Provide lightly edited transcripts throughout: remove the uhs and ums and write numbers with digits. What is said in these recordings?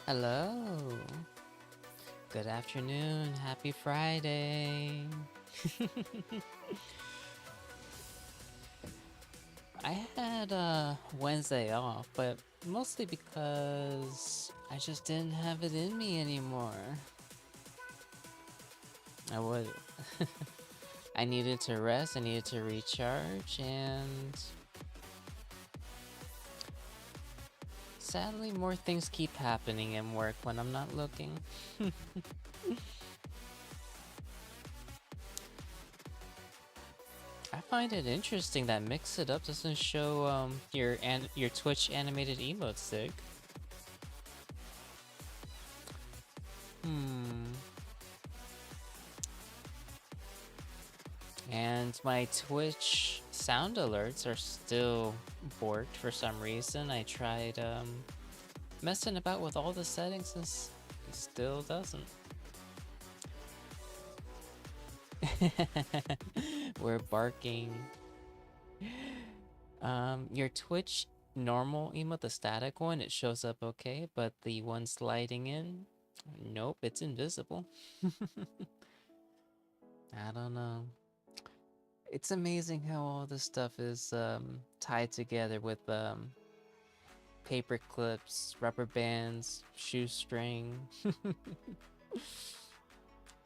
Hello. Good afternoon. Happy Friday. I had Wednesday off, but mostly because I just didn't have it in me anymore. I would. I needed to rest, I needed to recharge, and sadly, more things keep happening in work when I'm not looking. I find it interesting that Mix It Up doesn't show your Twitch animated emote stick. And my Twitch sound alerts are still borked for some reason. I tried messing about with all the settings and it still doesn't. We're barking. Your Twitch normal emote, the static one, it shows up okay, but the one sliding in, nope, it's invisible. I don't know. It's amazing how all this stuff is tied together with paper clips, rubber bands, shoestring.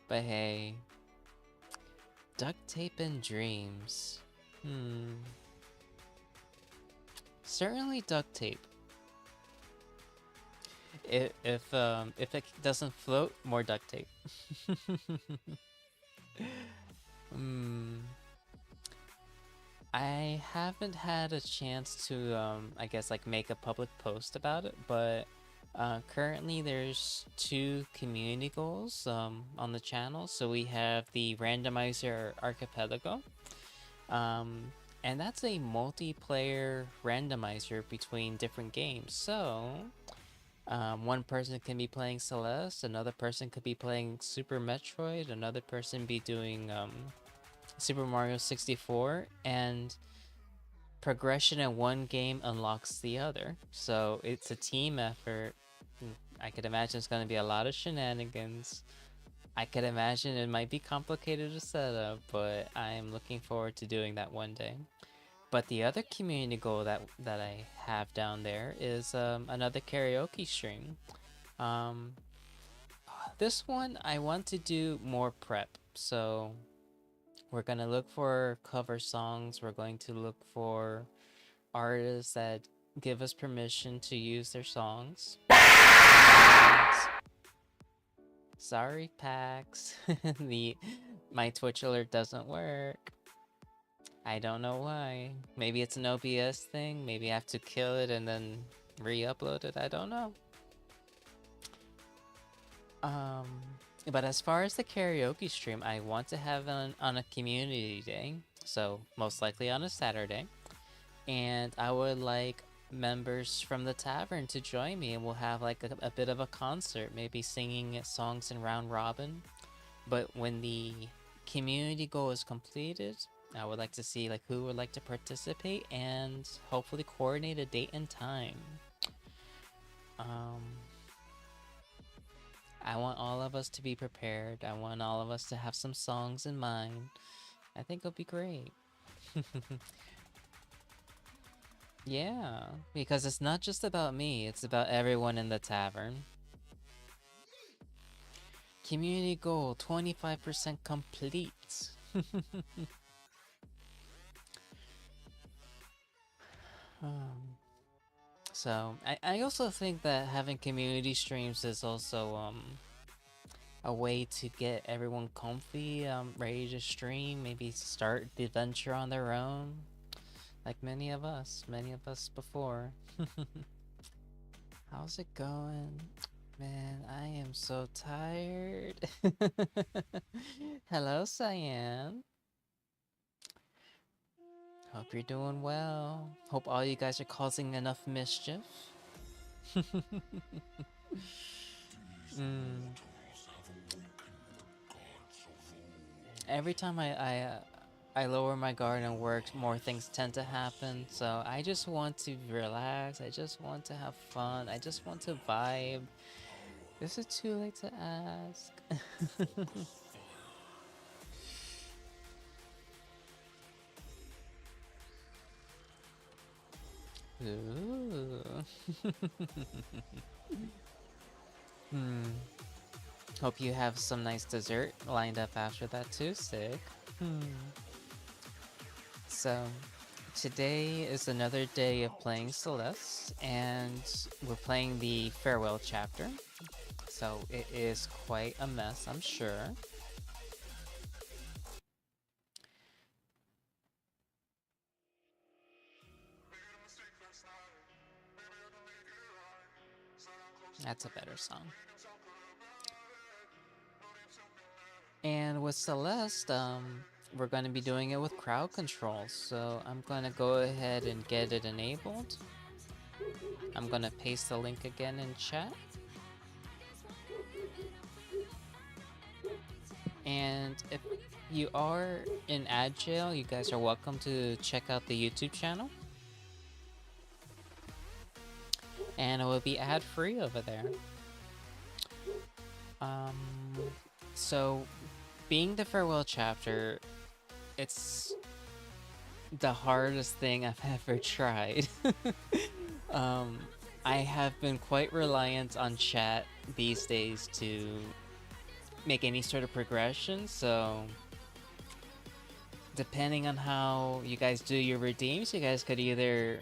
But hey, duct tape and dreams. Certainly duct tape. If it doesn't float, more duct tape. I haven't had a chance to I guess like make a public post about it, but currently there's 2 community goals on the channel. So we have the randomizer archipelago, and that's a multiplayer randomizer between different games. So one person can be playing Celeste, another person could be playing Super Metroid, another person be doing Super Mario 64, and progression in one game unlocks the other. So it's a team effort. I could imagine it's going to be a lot of shenanigans. I could imagine it might be complicated to set up, but I'm looking forward to doing that one day. But the other community goal that I have down there is another karaoke stream. This one I want to do more prep, so we're gonna look for cover songs. We're going to look for artists that give us permission to use their songs. Sorry, Pax. My Twitch alert doesn't work. I don't know why. Maybe it's an OBS thing. Maybe I have to kill it and then re-upload it. I don't know. But as far as the karaoke stream, I want to have it on a community day. So most likely on a Saturday. And I would like members from the tavern to join me, and we'll have like a bit of a concert, maybe singing songs in round robin. But when the community goal is completed, I would like to see like who would like to participate and hopefully coordinate a date and time. I want all of us to be prepared. I want all of us to have some songs in mind. I think it'll be great. Yeah, because it's not just about me, it's about everyone in the tavern. Community goal 25% complete. So I also think that having community streams is also a way to get everyone comfy, ready to stream, maybe start the adventure on their own, like many of us before. How's it going? Man, I am so tired. Hello, Cyan. Hope you're doing well. Hope all you guys are causing enough mischief. Every time I lower my guard and work, more things tend to happen. So I just want to relax. I just want to have fun. I just want to vibe. Is it too late to ask? Ooh. Hope you have some nice dessert lined up after that too, Sig. So, today is another day of playing Celeste, and we're playing the farewell chapter. So it is quite a mess, I'm sure. That's a better song. And with Celeste, we're going to be doing it with crowd control. So I'm going to go ahead and get it enabled. I'm going to paste the link again in chat. And if you are in ad jail, you guys are welcome to check out the YouTube channel. And it will be ad-free over there. So being the farewell chapter, it's the hardest thing I've ever tried. I have been quite reliant on chat these days to make any sort of progression, so depending on how you guys do your redeems, you guys could either,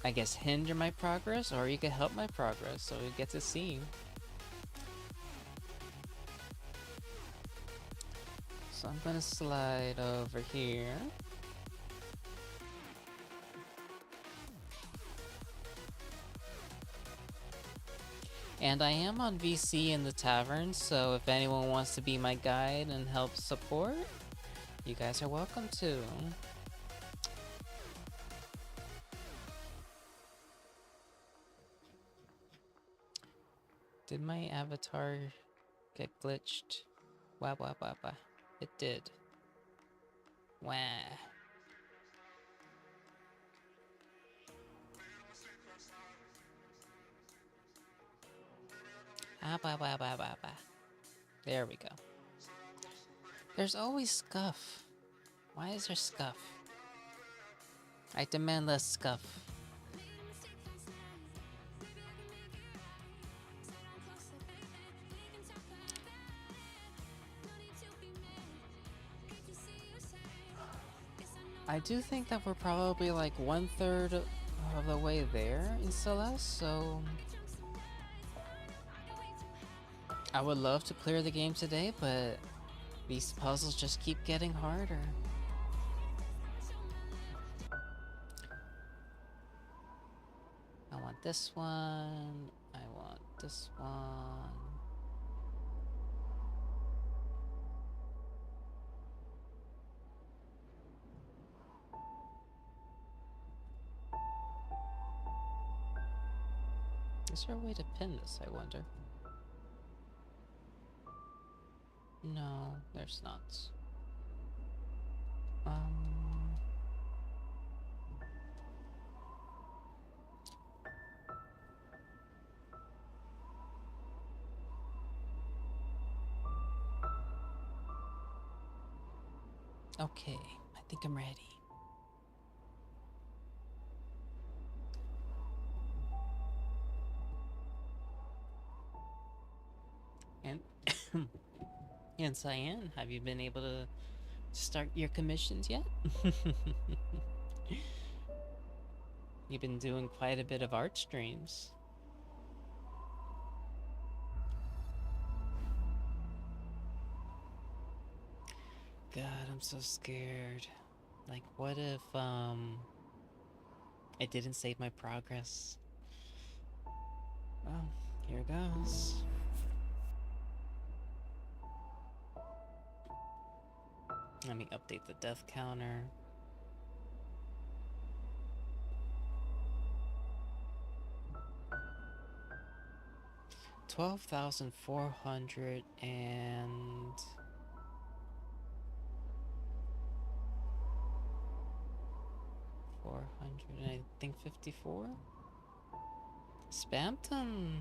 I guess, hinder my progress, or you could help my progress, so we get to see. So I'm gonna slide over here. And I am on VC in the tavern, so if anyone wants to be my guide and help support, you guys are welcome to. Did my avatar get glitched? Wah wah wah wah. It did. Wah. Ah, bah, bah, bah, bah, bah. There we go. There's always scuff. Why is there scuff? I demand less scuff. I do think that we're probably like 1/3 of the way there in Celeste, so I would love to clear the game today, but these puzzles just keep getting harder. I want this one. I want this one. Is there a way to pin this, I wonder? No, there's not. Okay, I think I'm ready. And Cyan, have you been able to start your commissions yet? You've been doing quite a bit of art streams. God, I'm so scared. Like, what if, it didn't save my progress? Well, here goes. Let me update the death counter. $12,400 and... $400, I think 54? Spamton!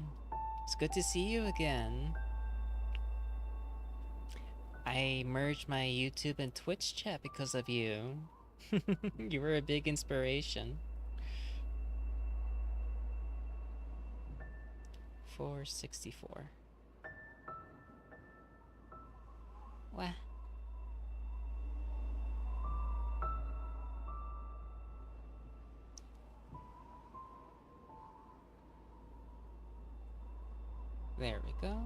It's good to see you again. I merged my YouTube and Twitch chat because of you. You were a big inspiration. 464. What? There we go.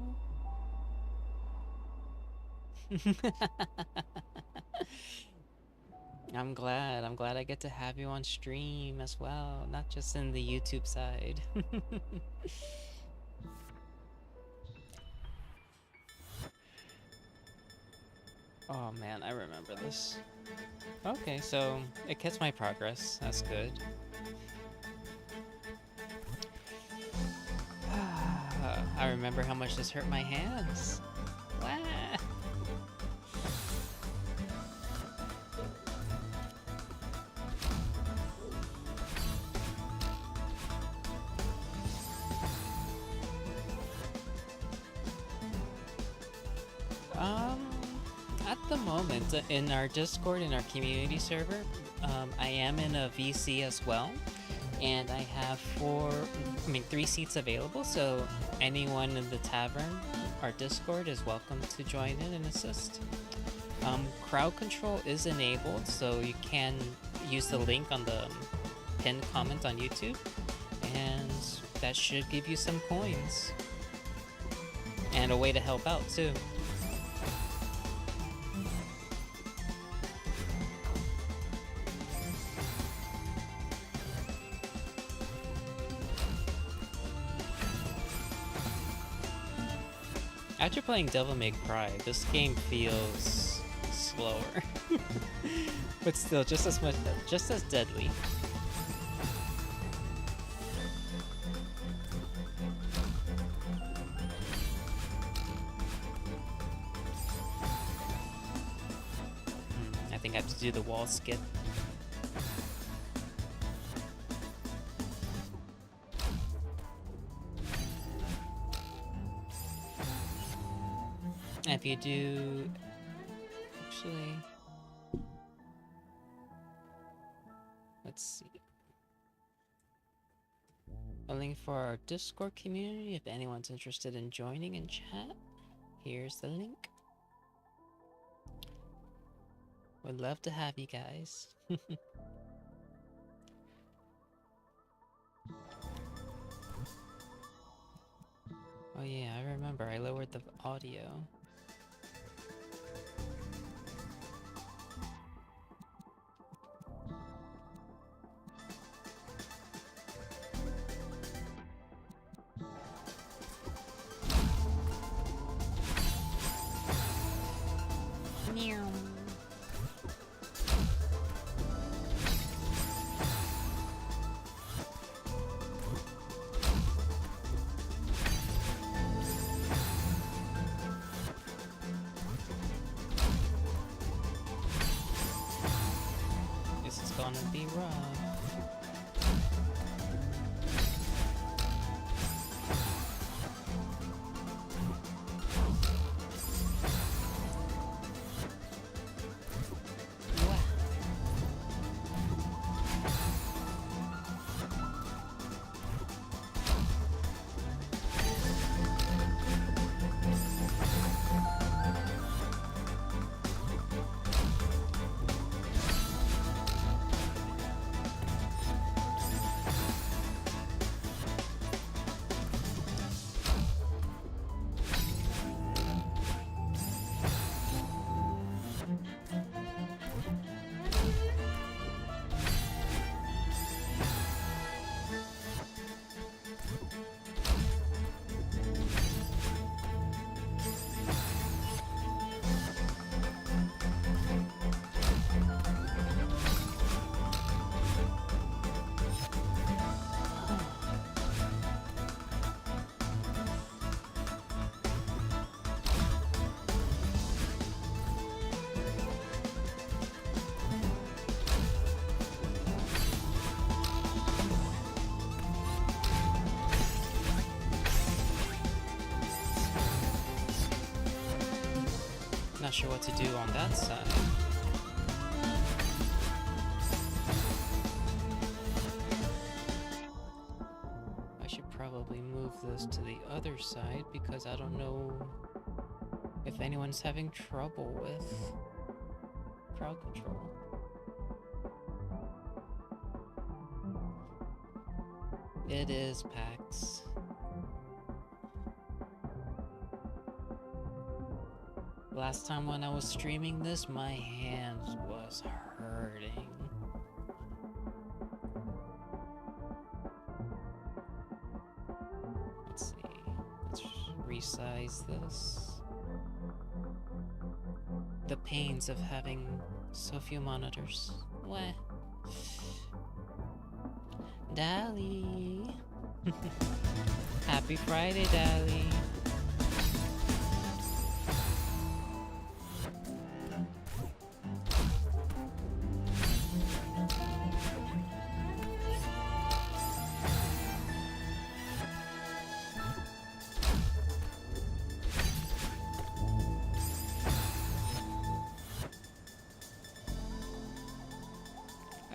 I'm glad I get to have you on stream as well, not just in the YouTube side. Oh man, I remember this. Okay, so it gets my progress. That's good. I remember how much this hurt my hands. Wah. At the moment, in our Discord, in our community server, I am in a VC as well, and I have 3 seats available, so anyone in the tavern, our Discord, is welcome to join in and assist. Crowd control is enabled, so you can use the link on the pinned comment on YouTube, and that should give you some coins. And a way to help out, too. After playing Devil May Cry, this game feels slower. But still, just as deadly. I think I have to do the wall skip. If you do, actually, let's see. A link for our Discord community if anyone's interested in joining in chat. Here's the link. Would love to have you guys. Oh yeah, I remember. I lowered the audio. This is gonna be rough. not sure what to do on that side. I should probably move this to the other side because I don't know if anyone's having trouble with crowd control. It is PAX. Last time when I was streaming this, my hands was hurting. Let's see. Let's resize this. The pains of having so few monitors. Wah. Dally. Happy Friday, Dally.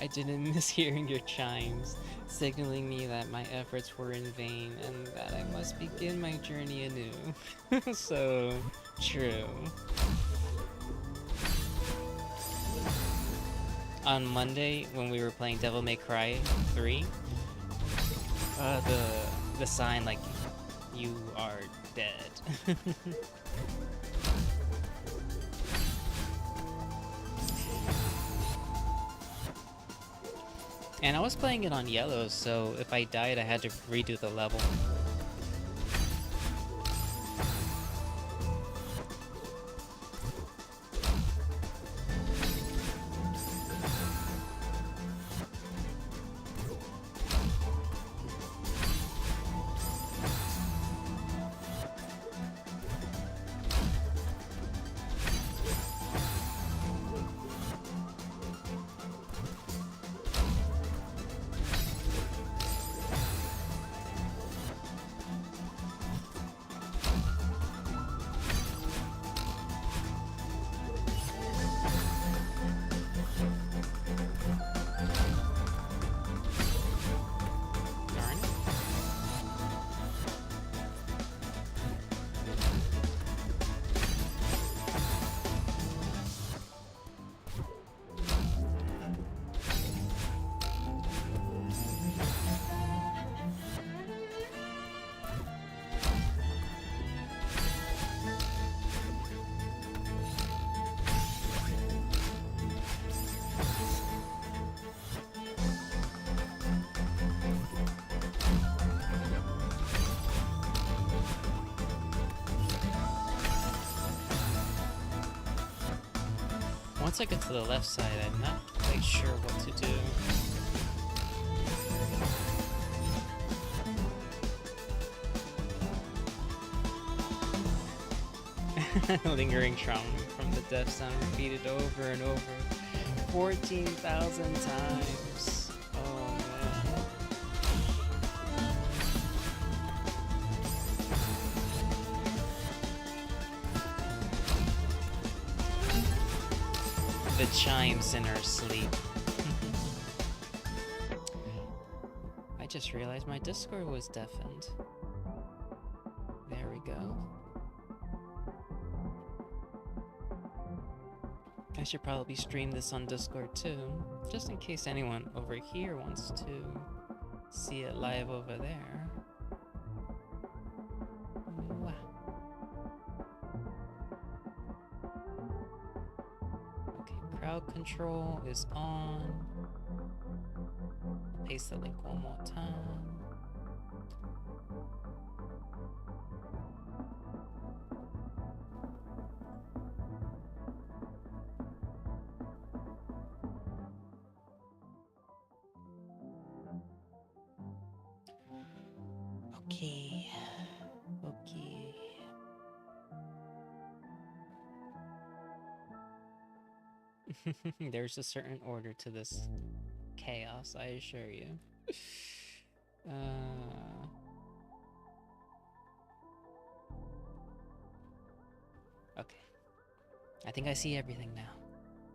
I didn't miss hearing your chimes, signaling me that my efforts were in vain and that I must begin my journey anew. So true. On Monday, when we were playing Devil May Cry 3, the sign like, you are dead. And I was playing it on yellow, so if I died, I had to redo the level. Once I get to the left side, I'm not quite sure what to do. Lingering trauma from the death sound repeated over and over 14,000 times. Oh man. The chimes in her sleep. I just realized my Discord was deafened. There we go. I should probably stream this on Discord too, just in case anyone over here wants to see it live over there. Wow. Okay, crowd control is on. Paste the link one more time. Okay. Okay. There's a certain order to this chaos, I assure you. Okay. I think I see everything now,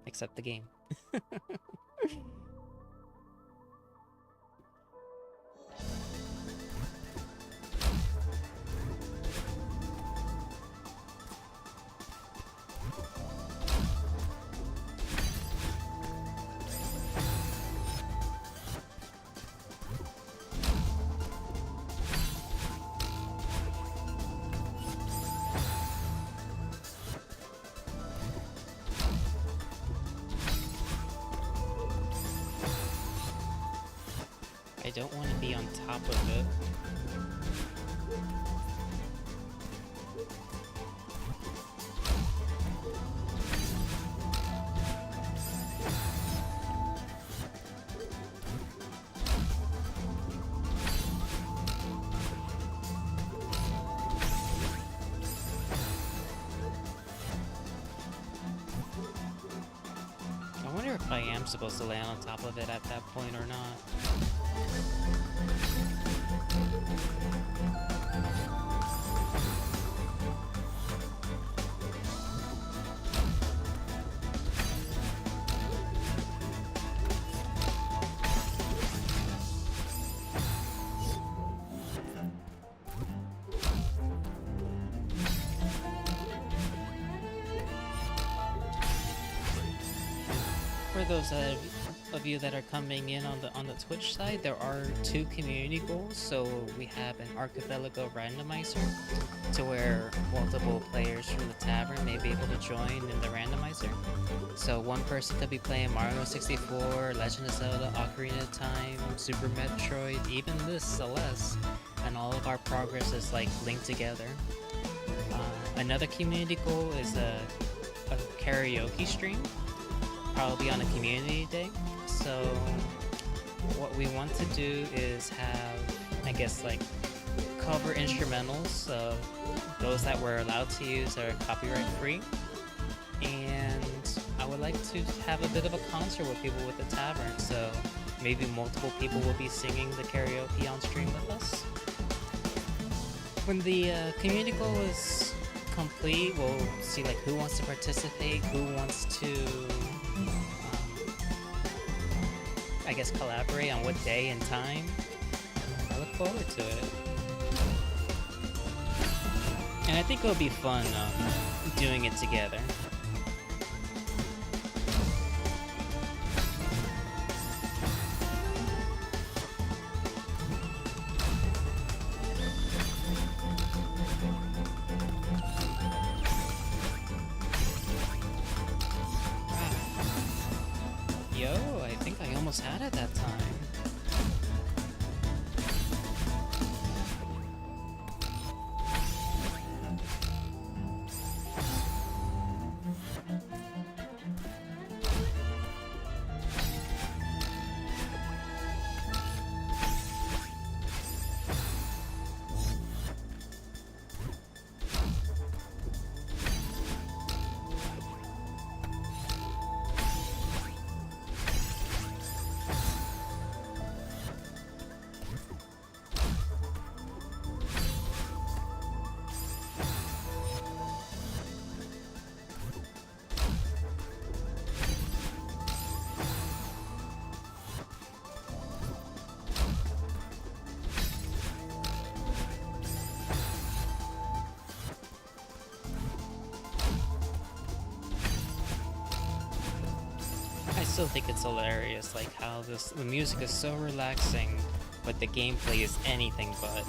except the game. I don't want to be on top of it. I wonder if I am supposed to land on top of it at that point or not. For those of you that are coming in on the Twitch side, there are 2 community goals. So we have an archipelago randomizer, to where multiple players from the tavern may be able to join in the randomizer. So one person could be playing Mario 64, Legend of Zelda, Ocarina of Time, Super Metroid, even this Celeste, and all of our progress is like linked together. Another community goal is a karaoke stream, probably on a community day. So what we want to do is have, I guess, like cover instrumentals of those that we're allowed to use are copyright free, and I would like to have a bit of a concert with people with the tavern, so maybe multiple people will be singing the karaoke on stream with us. When the community goal is complete, we'll see like who wants to participate, who wants to I guess collaborate on what day and time. I look forward to it. And I think it'll be fun doing it together. Had it that time. I still think it's hilarious, like how the music is so relaxing, but the gameplay is anything but.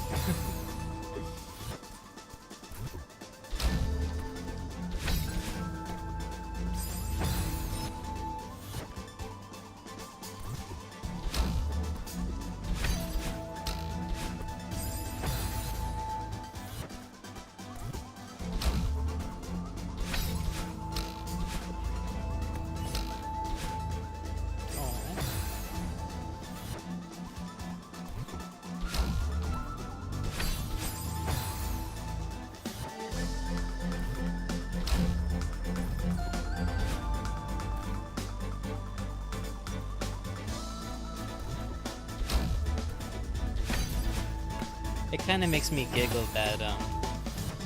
It kind of makes me giggle that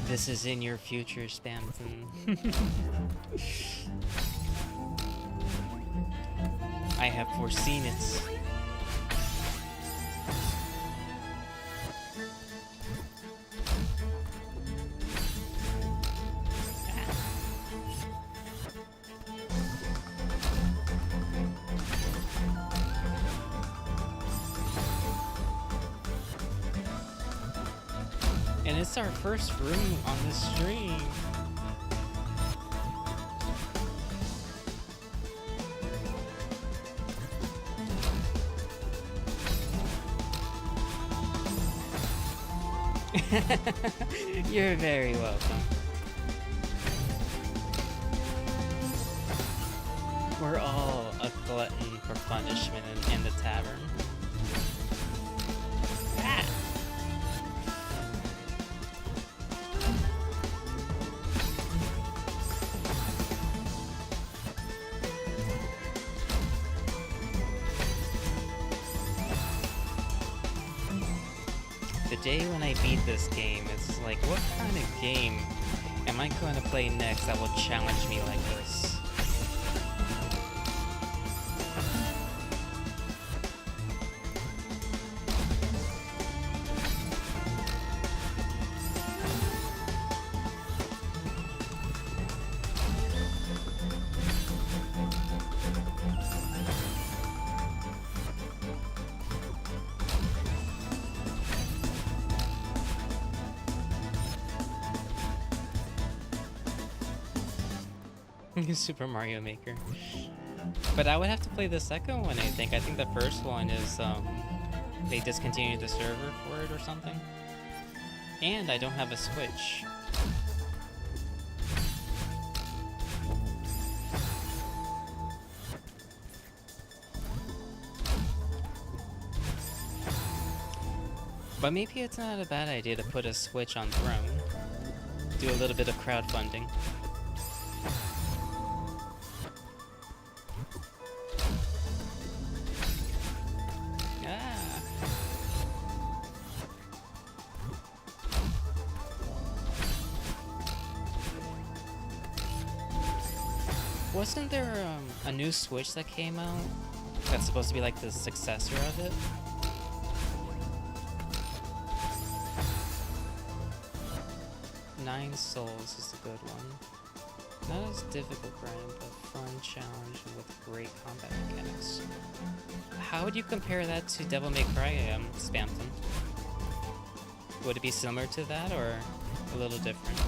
This is in your future, Spamton. I have foreseen it. And it's our first room on the stream. You're very welcome. We're all a glutton for punishment in the tavern. Ah! The day when I beat this game, it's like, what kind of game am I going to play next that will challenge me like this? Super Mario Maker. But I would have to play the second one, I think. I think the first one is, they discontinued the server for it or something. And I don't have a Switch. But maybe it's not a bad idea to put a Switch on Throne. Do a little bit of crowdfunding. Wasn't there a new Switch that came out that's supposed to be like the successor of it? Nine Souls is a good one. Not as difficult grind, but fun challenge with great combat mechanics. How would you compare that to Devil May Cry, Spamton? Would it be similar to that or a little different?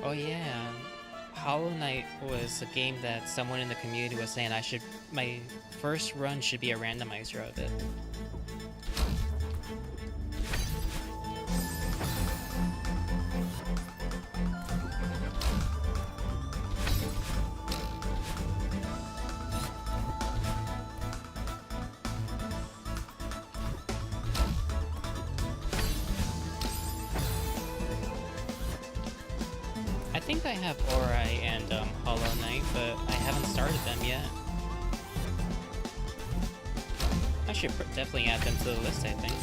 Oh yeah, Hollow Knight was a game that someone in the community was saying my first run should be a randomizer of it. I think I have Ori and Hollow Knight, but I haven't started them yet. I should definitely add them to the list, I think.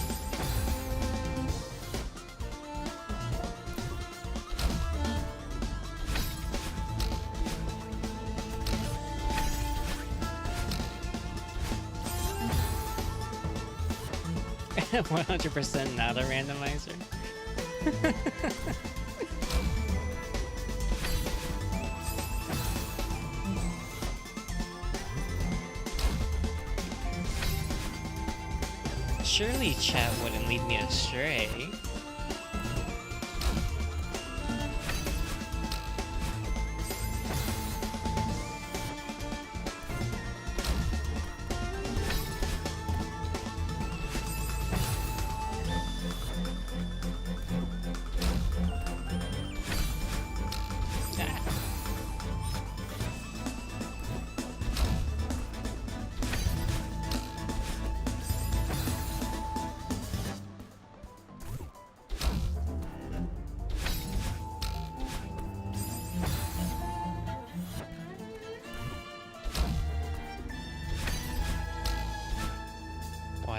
100% not a randomizer. Surely chat wouldn't lead me astray.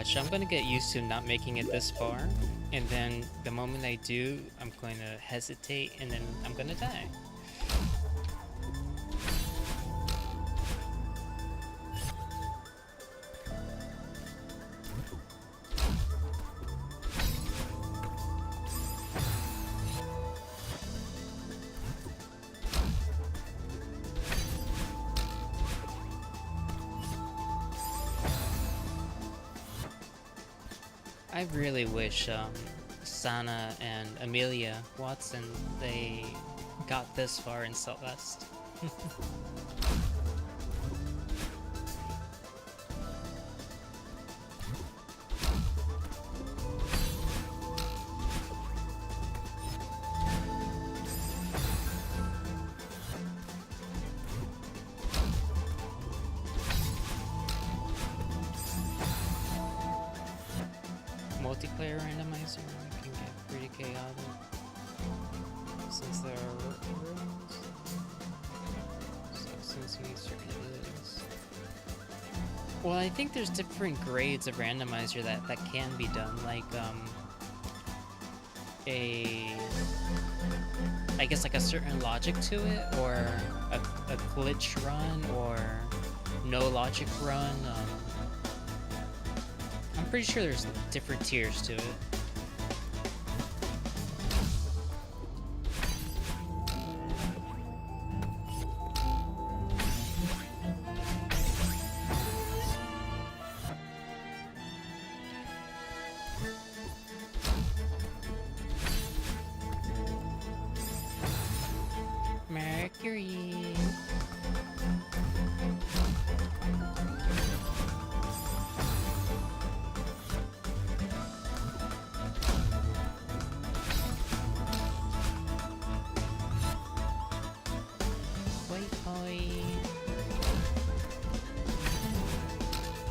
much. I'm gonna get used to not making it this far, and then the moment I do, I'm going to hesitate, and then I'm gonna die. I really wish Sana and Amelia Watson, they got this far in Celeste. Multiplayer randomizer can get pretty chaotic since there are rules. So since you need certain abilities. Well, I think there's different grades of randomizer that can be done, like I guess like a certain logic to it, or a glitch run, or no logic run. I'm pretty sure there's different tiers to it. Mercury.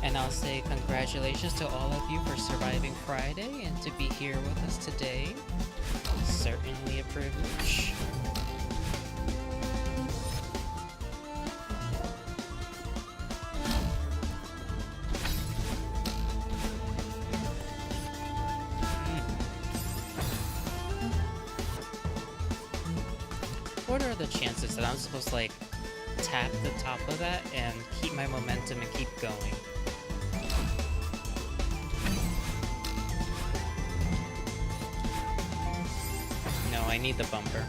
And I'll say congratulations to all of you for surviving Friday and to be here with us today. Certainly a privilege. What are the chances that I'm supposed to like tap the top of that and keep my momentum and keep going? No, I need the bumper.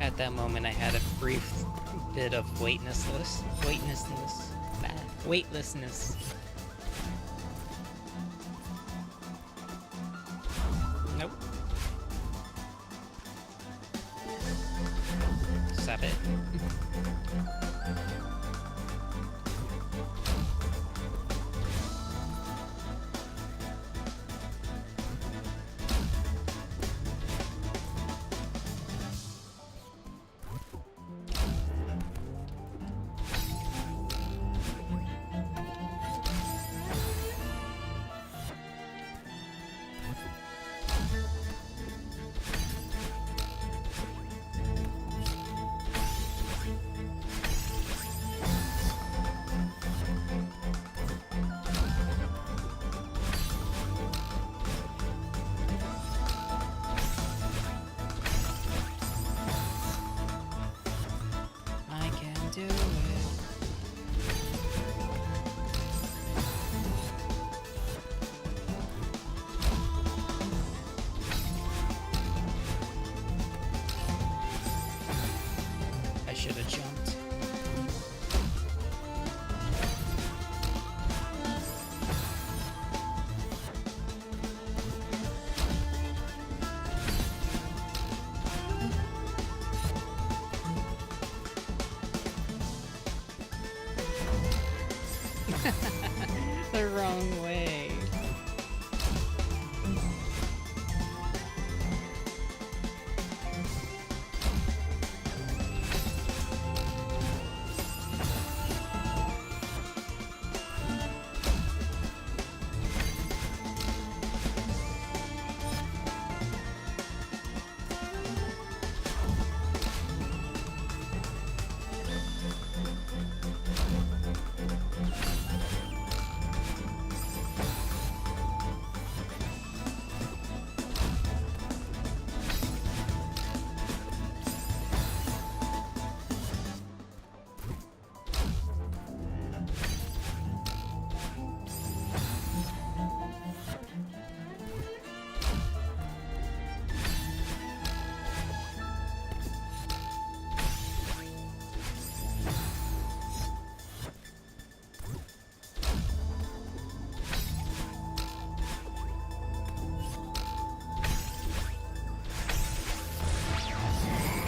At that moment, I had a brief bit of weightlessness. Nope. Stop it. should have jumped. The wrong way.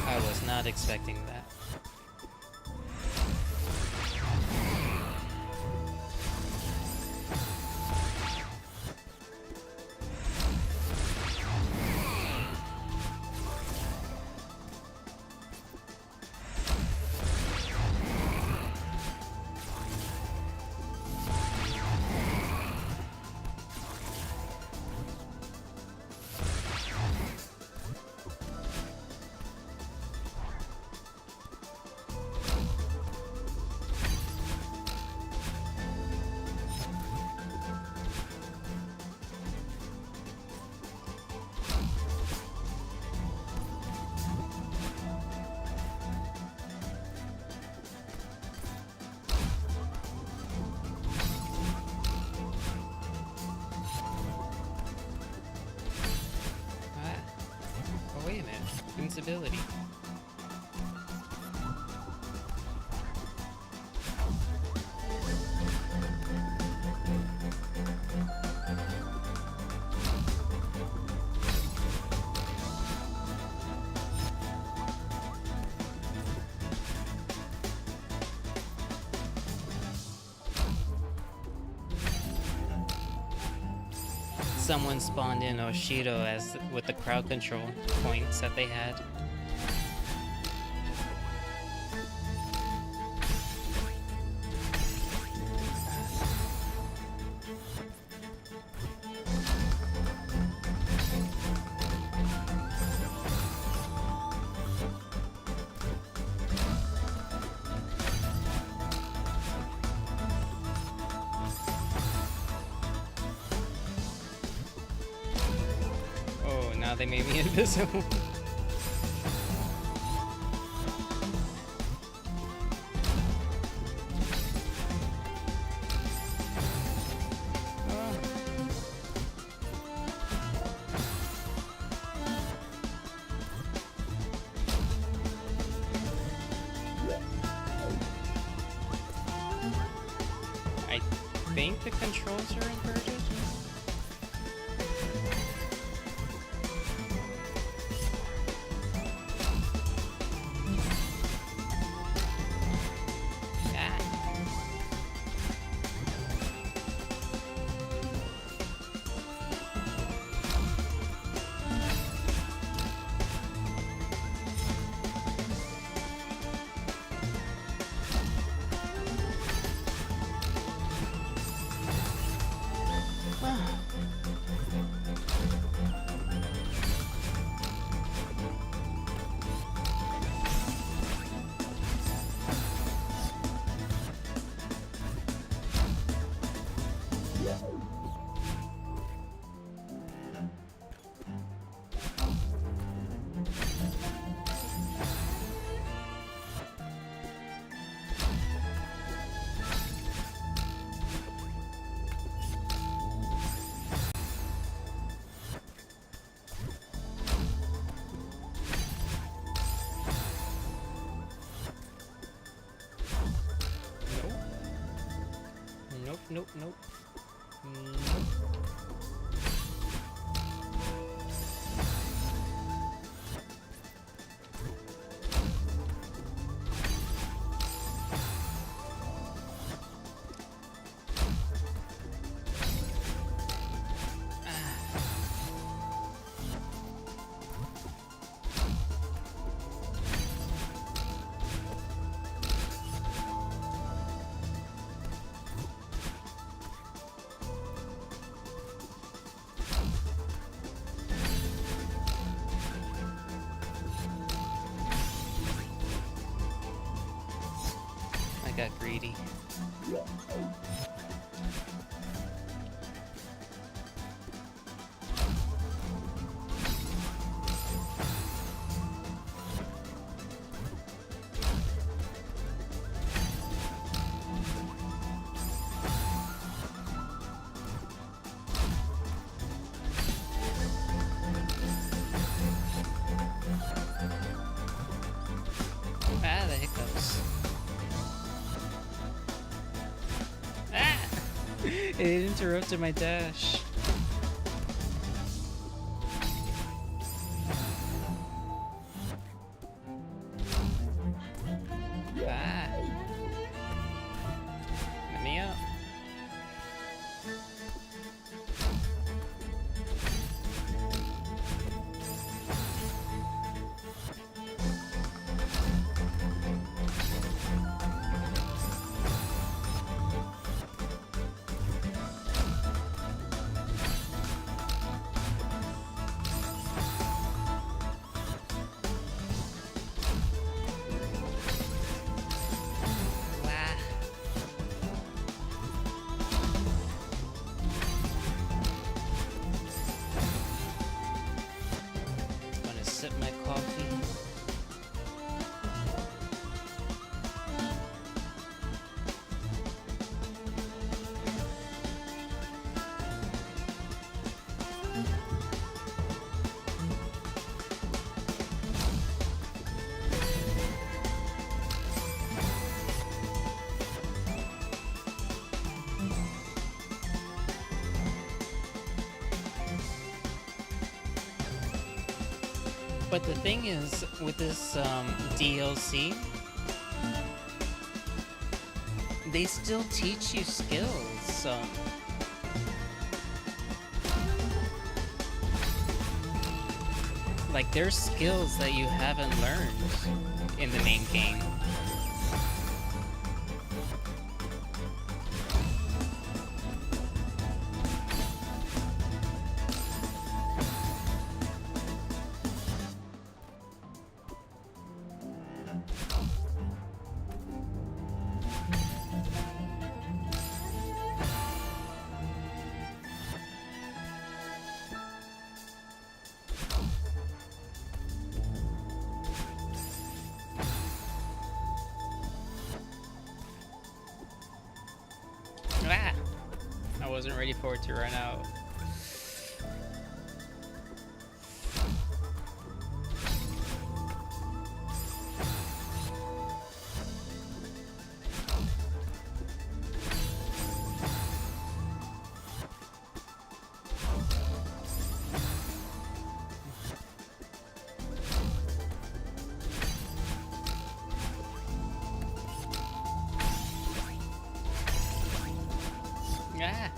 I was not expecting that. Wait a minute. Invincibility. Someone spawned in Oshido as with the crowd control points that they had. Now they made me invisible. I think the controls are inverted. nope, nope. Nope. Got greedy. Ah, the hiccups. It interrupted my dash. Ah. Let me up. Sip my coffee. But the thing is, with this DLC, they still teach you skills, so... Like, there's skills that you haven't learned in the main game. Ah! I wasn't ready for it to run out. Ah!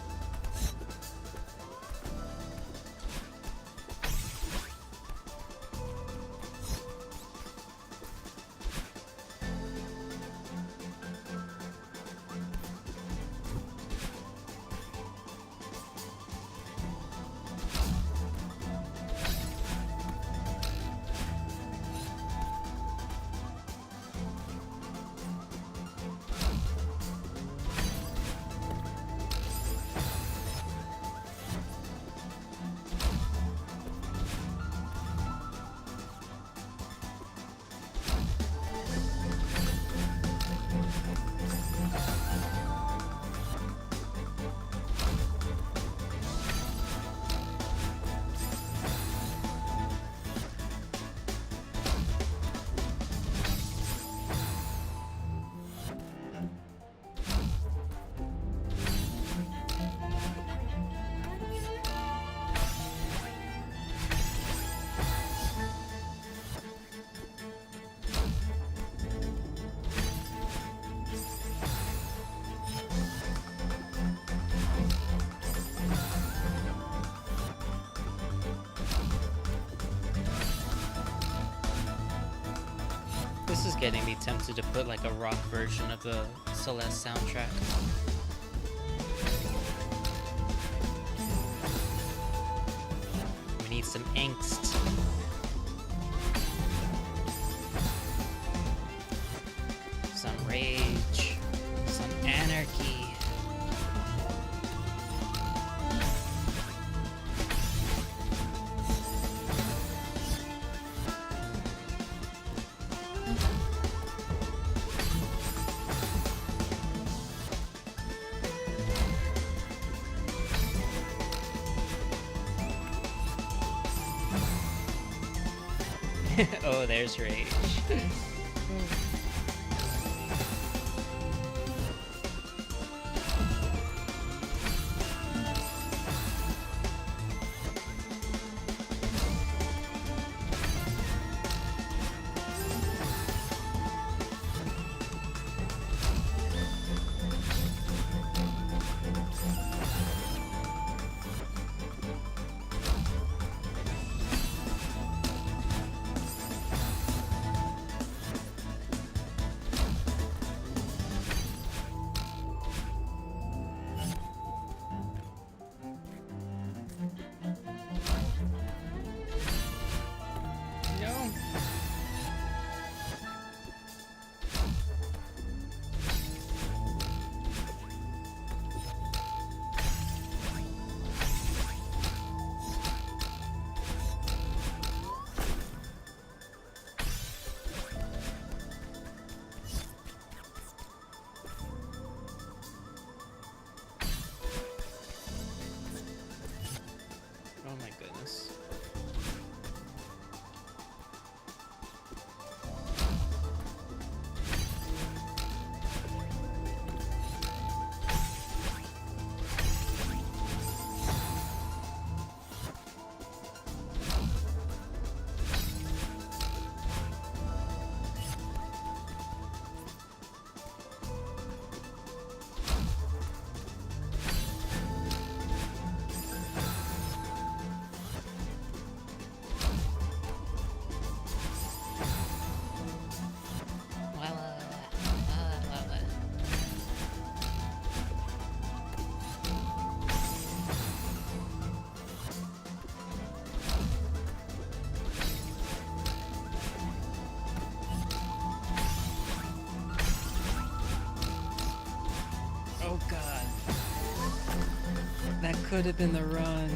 This is getting me tempted to put like a rock version of the Celeste soundtrack. We need some angst. Some rage. Some anarchy. Oh, there's rage. Oh my goodness. Oh god. That could have been the run.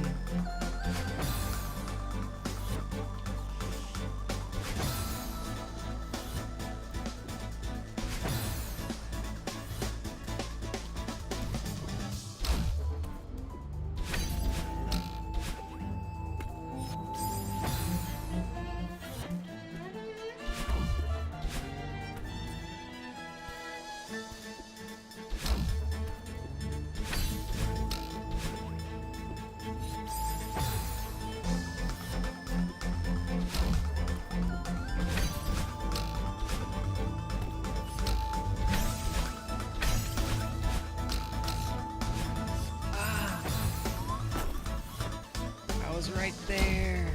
Right there.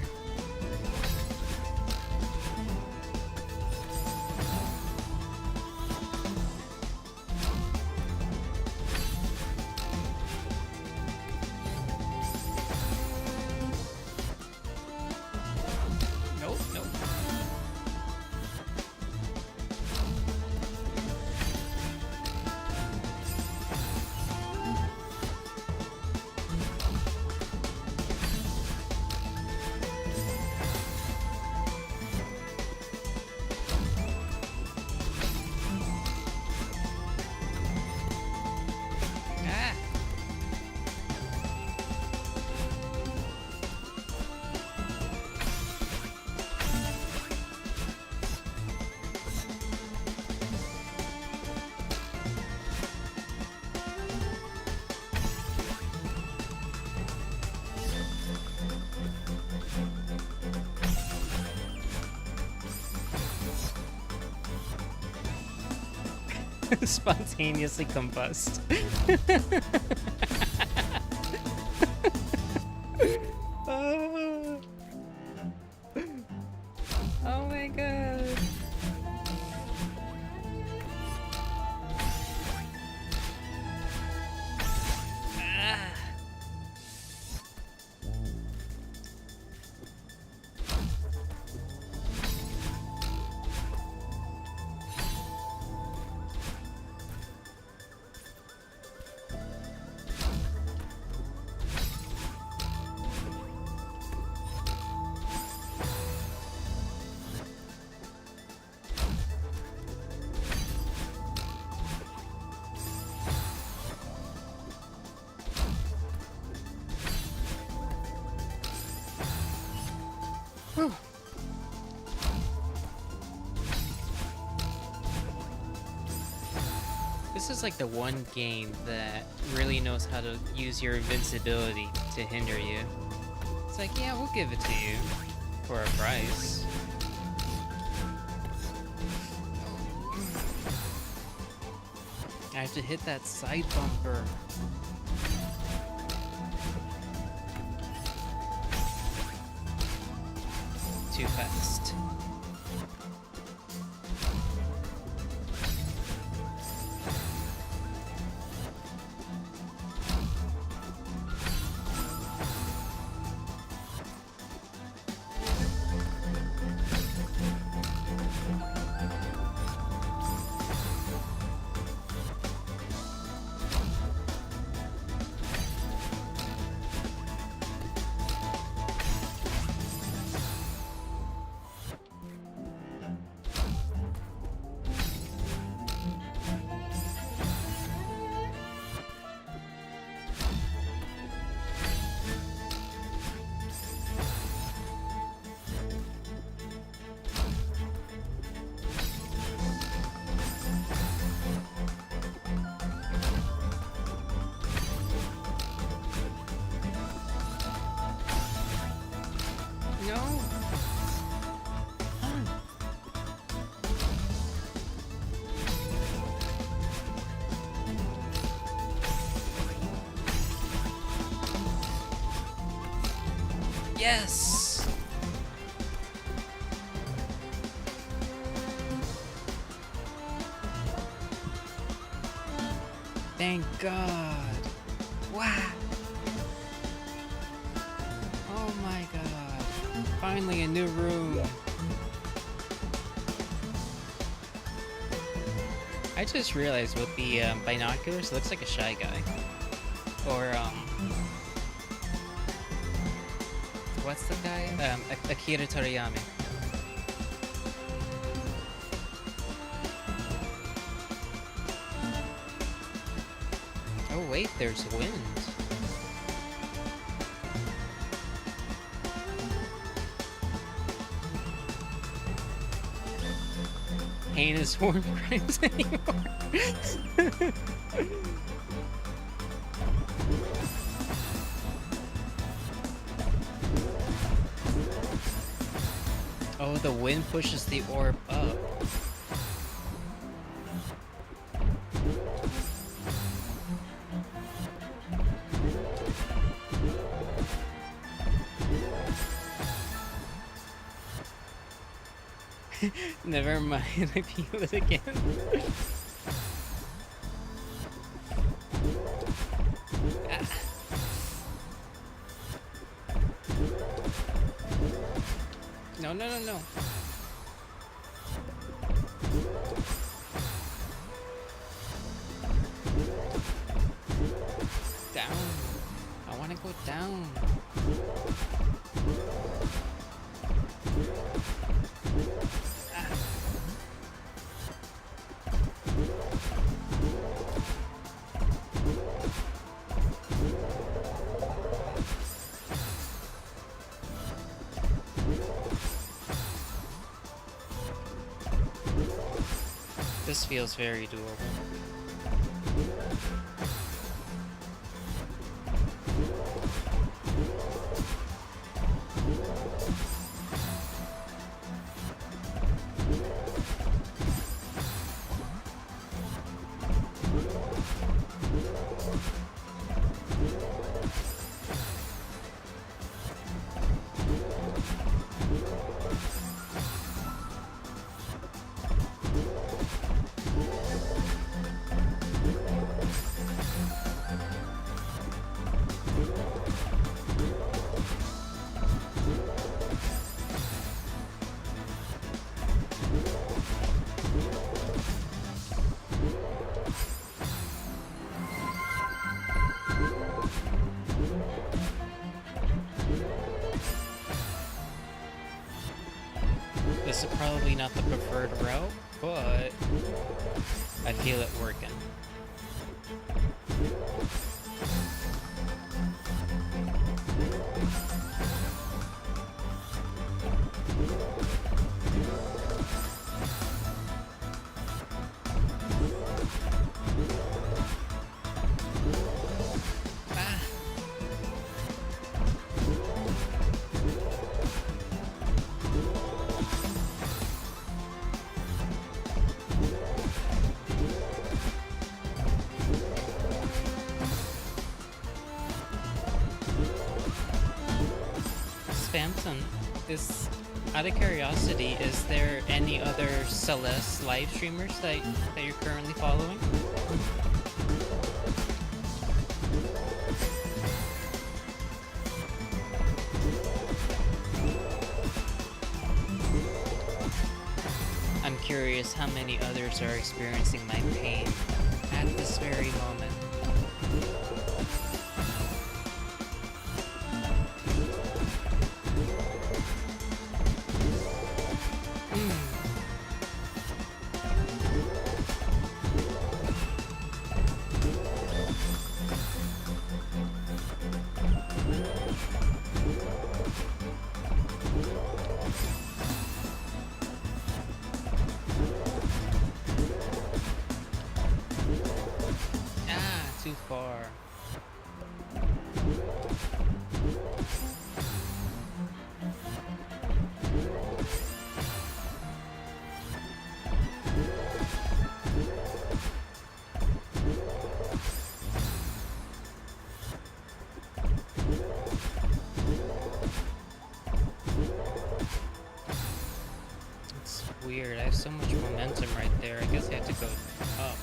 Nope, nope. Spontaneously combust. Oh my god. Whew. This is like the one game that really knows how to use your invincibility to hinder you. It's like, yeah, we'll give it to you for a price. I have to hit that side bumper. Too fast. No. Yes. Thank God. Wow. Oh my God. Finally a new room. I just realized with the binoculars, it looks like a Shy Guy. Or, what's the guy? Akira Toriyama. Oh wait, there's wind. Heinous war crimes anymore. Oh, the wind pushes the orb up. Never mind, I feel it again. No, no, no, no. Down. I want to go down. This feels very doable. This is probably not the preferred route, but I feel it working. Phantom, out of curiosity, is there any other Celeste live streamers that you're currently following? I'm curious how many others are experiencing my pain at this very moment. Too far. It's weird. I have so much momentum right there. I guess I have to go up.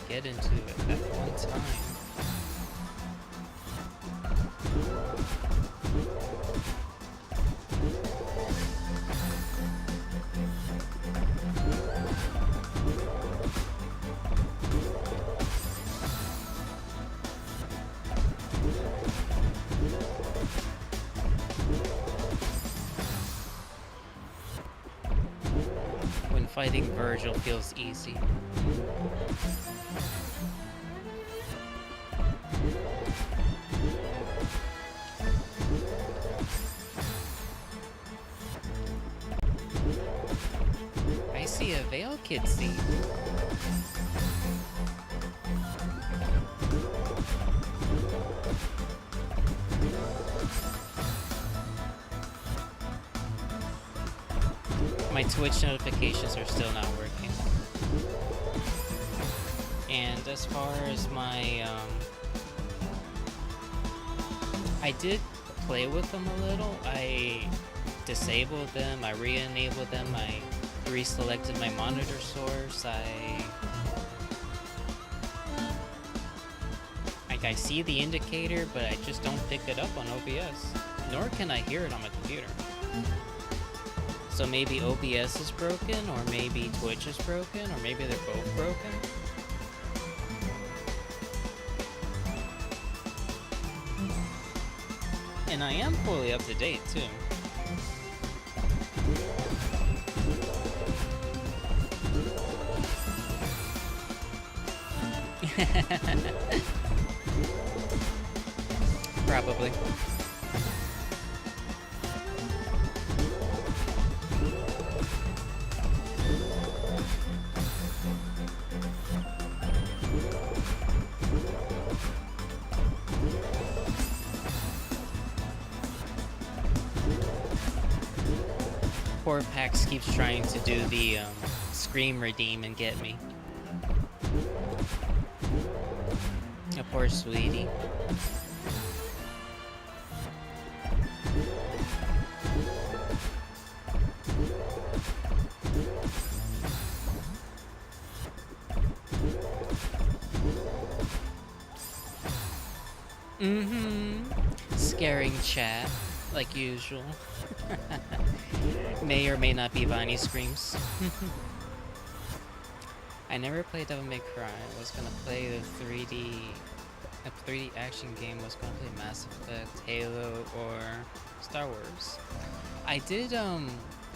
Get into it at one time. When fighting Virgil feels easy. I see a Veil Kid seed. My Twitch notifications are still not working. And as far as my, I did play with them a little. I disabled them, I re-enabled them, I reselected my monitor source, I see the indicator, but I just don't pick it up on OBS. Nor can I hear it on my computer. So maybe OBS is broken, or maybe Twitch is broken, or maybe they're both broken. And I am fully up to date, too. Probably. Poor Pax keeps trying to do the Scream redeem and get me. A poor sweetie. Scaring chat, like usual. May or may not be Viney screams. I never played Devil May Cry. I was gonna play the 3D action game. Was gonna play Mass Effect, Halo, or Star Wars. I did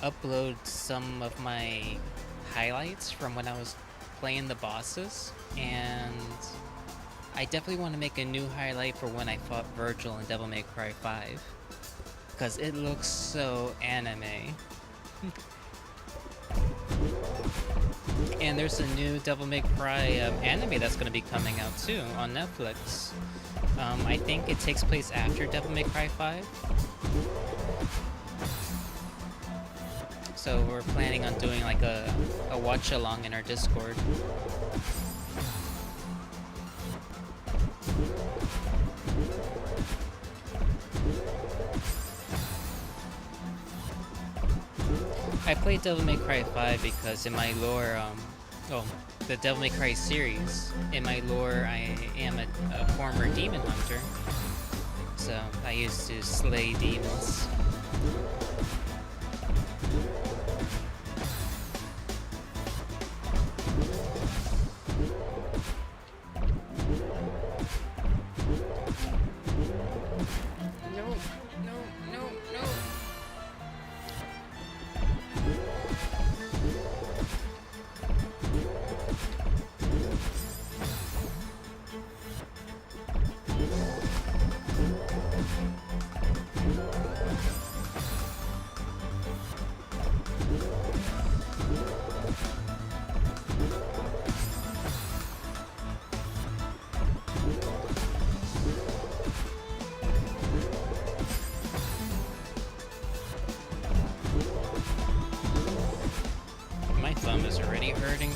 upload some of my highlights from when I was playing the bosses, and I definitely want to make a new highlight for when I fought Virgil in Devil May Cry 5, because it looks so anime. And there's a new Devil May Cry anime that's going to be coming out too on Netflix. I think it takes place after Devil May Cry 5. So we're planning on doing like a watch along in our Discord. I played Devil May Cry 5 because in my lore, the Devil May Cry series, in my lore I am a former demon hunter. So I used to slay demons. Is already hurting.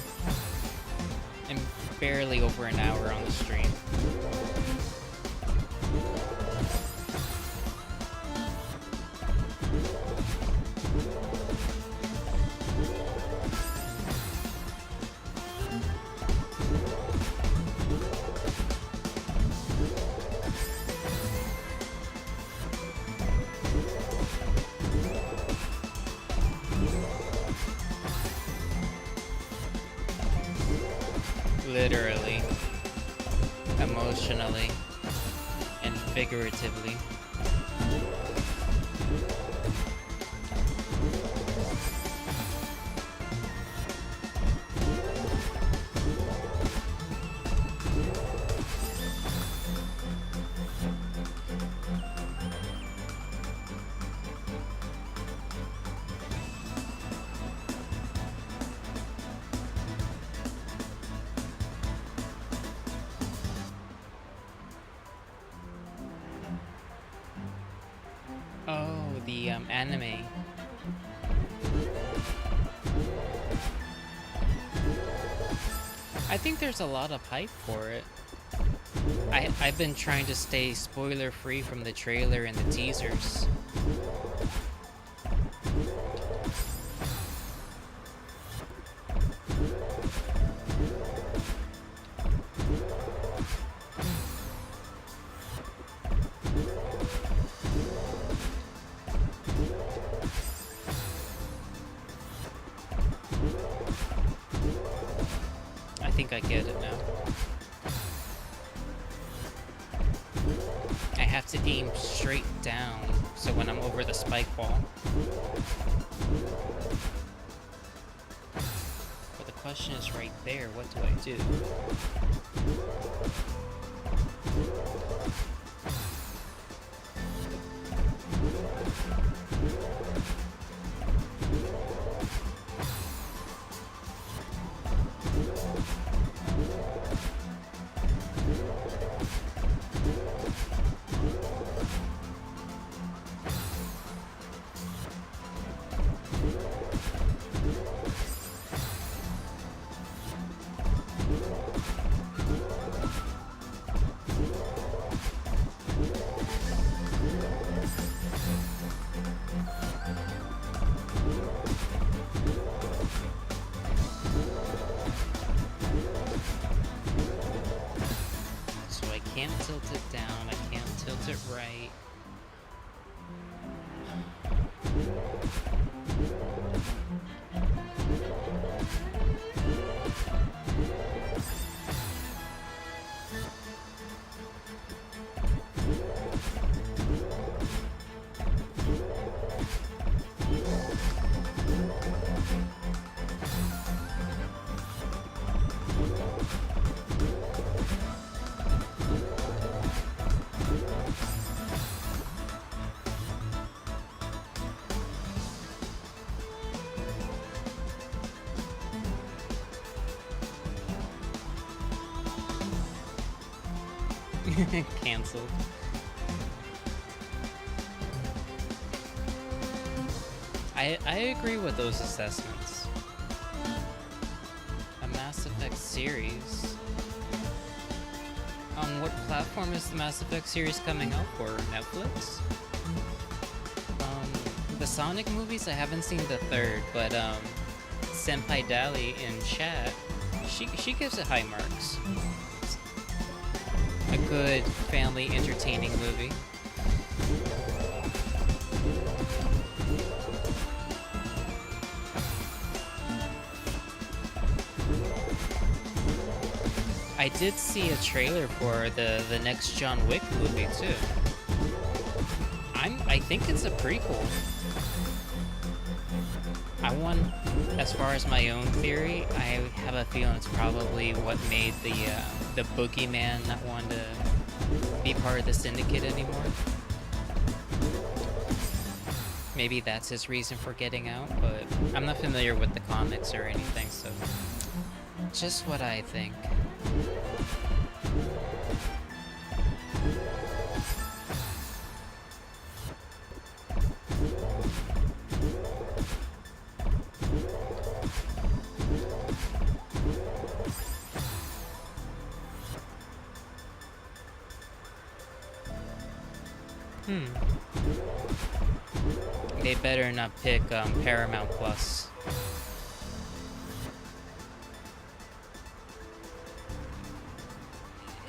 I'm barely over an hour on the stream. Literally, emotionally, and figuratively. Oh, the anime. I think there's a lot of hype for it. I've been trying to stay spoiler free from the trailer and the teasers. I think I get it now. I have to aim straight down, so when I'm over the spike ball. But the question is right there, what do I do? Can't tilt it down, I can't tilt it right. Cancelled. I agree with those assessments. A Mass Effect series. On what platform is the Mass Effect series coming out for? Netflix? The Sonic movies, I haven't seen the third, but Senpai Dali in chat, she gives it high marks. A good family entertaining movie. I did see a trailer for the next John Wick movie too. I think it's a prequel. As far as my own theory, I have a feeling it's probably what made the boogeyman not want to be part of the syndicate anymore. Maybe that's his reason for getting out, but I'm not familiar with the comics or anything, so just what I think. They better not pick Paramount Plus.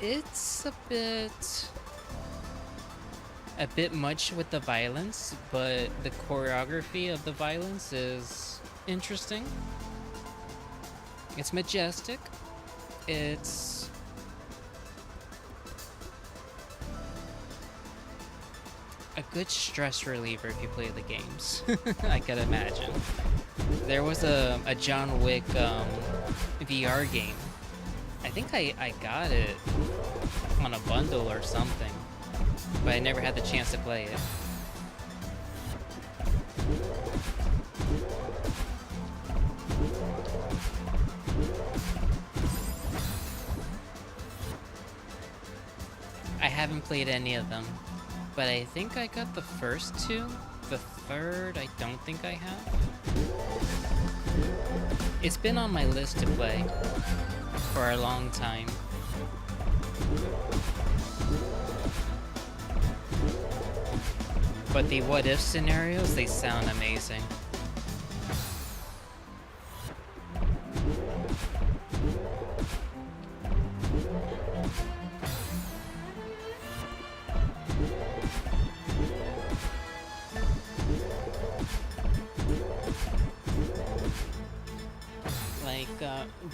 It's a bit much with the violence, but the choreography of the violence is interesting. It's majestic. It's a good stress reliever if you play the games. I could imagine. There was a John Wick VR game. I think I got it on a bundle or something, but I never had the chance to play it. I haven't played any of them, but I think I got the first two. The third, I don't think I have. It's been on my list to play for a long time. But the what if scenarios, they sound amazing.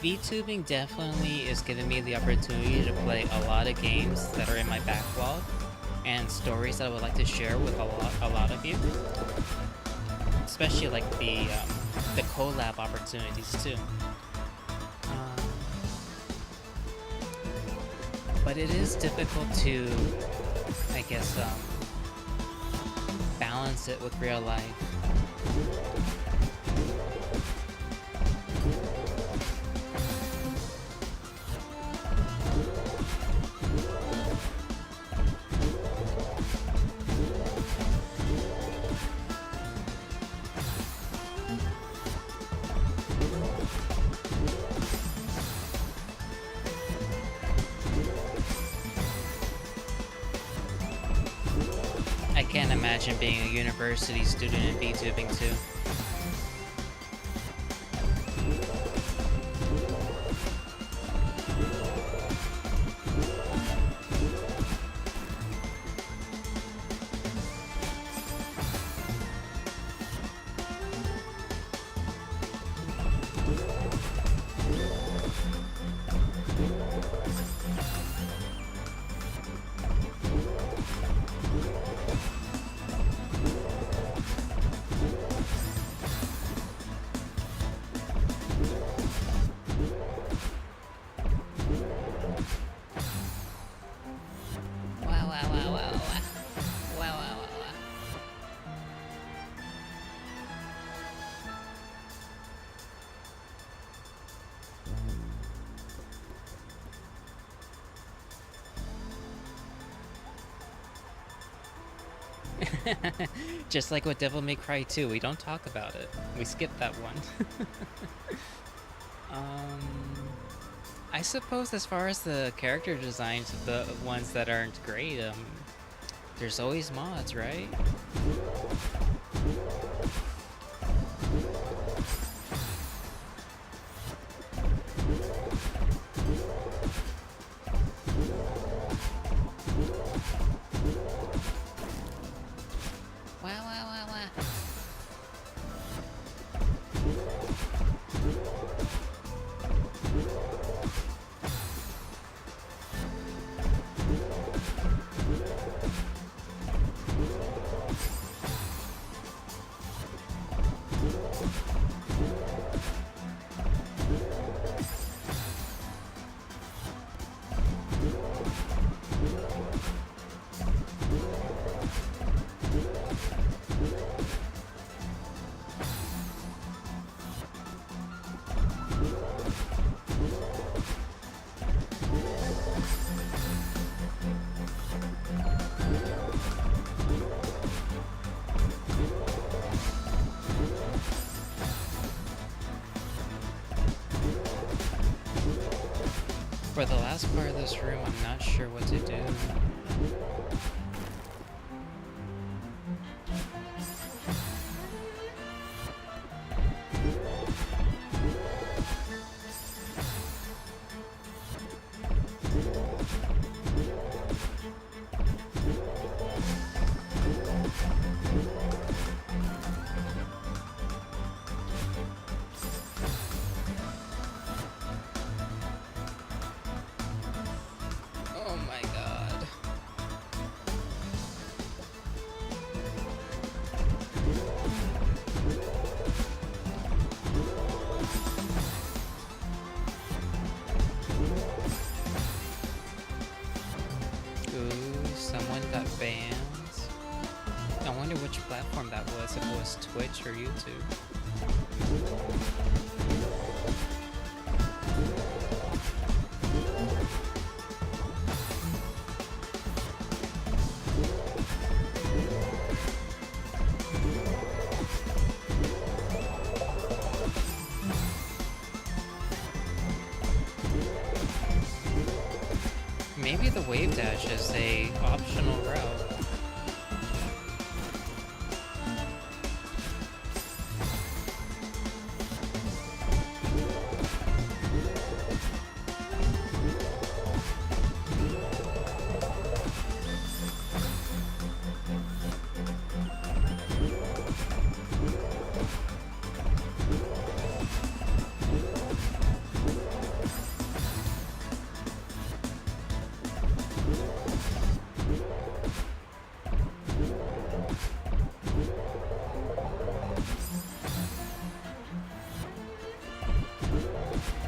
VTubing definitely is giving me the opportunity to play a lot of games that are in my backlog and stories that I would like to share with a lot of you, especially like the collab opportunities too. But it is difficult to, I guess, balance it with real life. I can't imagine being a university student in VTubing too. Just like with Devil May Cry 2, we don't talk about it. We skip that one. I suppose as far as the character designs, the ones that aren't great, there's always mods, right? For the last part of this room, I'm not sure what to do. Oh my god. Ooh, someone got banned. I wonder which platform that was, if it was Twitch or YouTube. Maybe the wave dash is a optional route.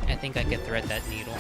I think I could thread that needle.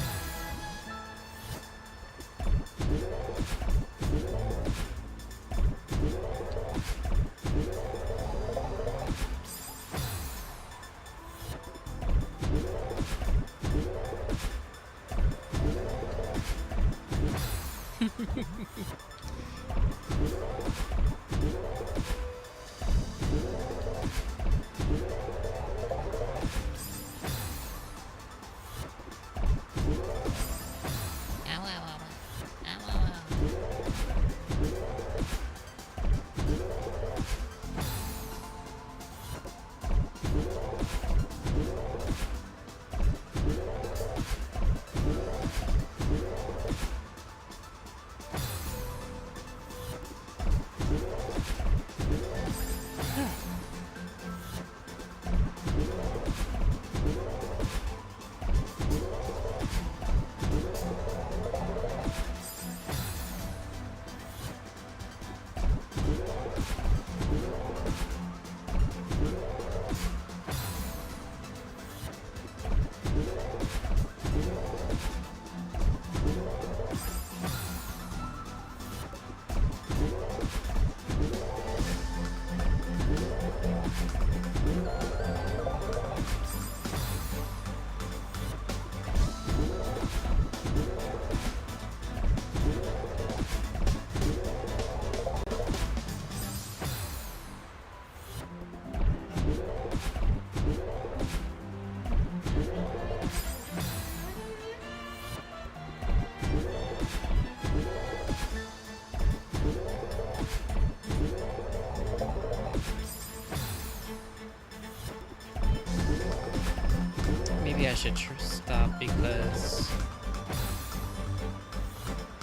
Maybe I should stop because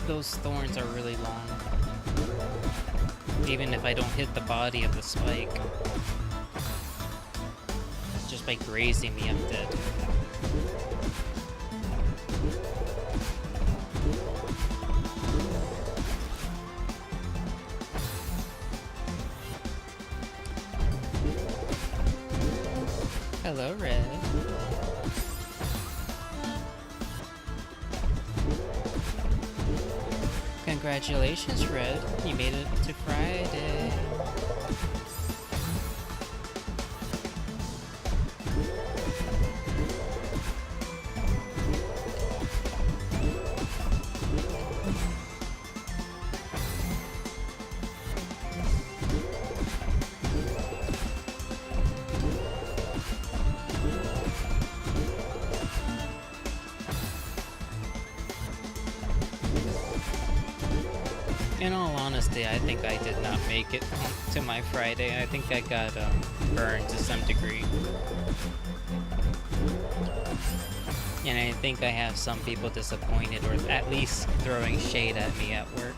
those thorns are really long. Even if I don't hit the body of the spike, just by grazing me, I'm dead. Hello, Red. Congratulations, Red. You made it to Friday. In all honesty, I think I did not make it to my Friday. I think I got burned to some degree. And I think I have some people disappointed, or at least throwing shade at me at work.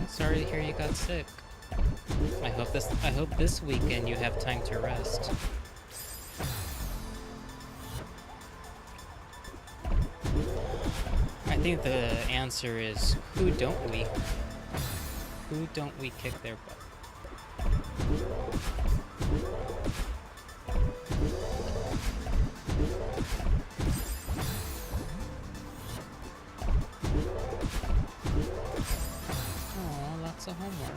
Sorry to hear you got sick. I hope this weekend you have time to rest. I think the answer is, who don't we? Who don't we kick their butt? Lots of homework.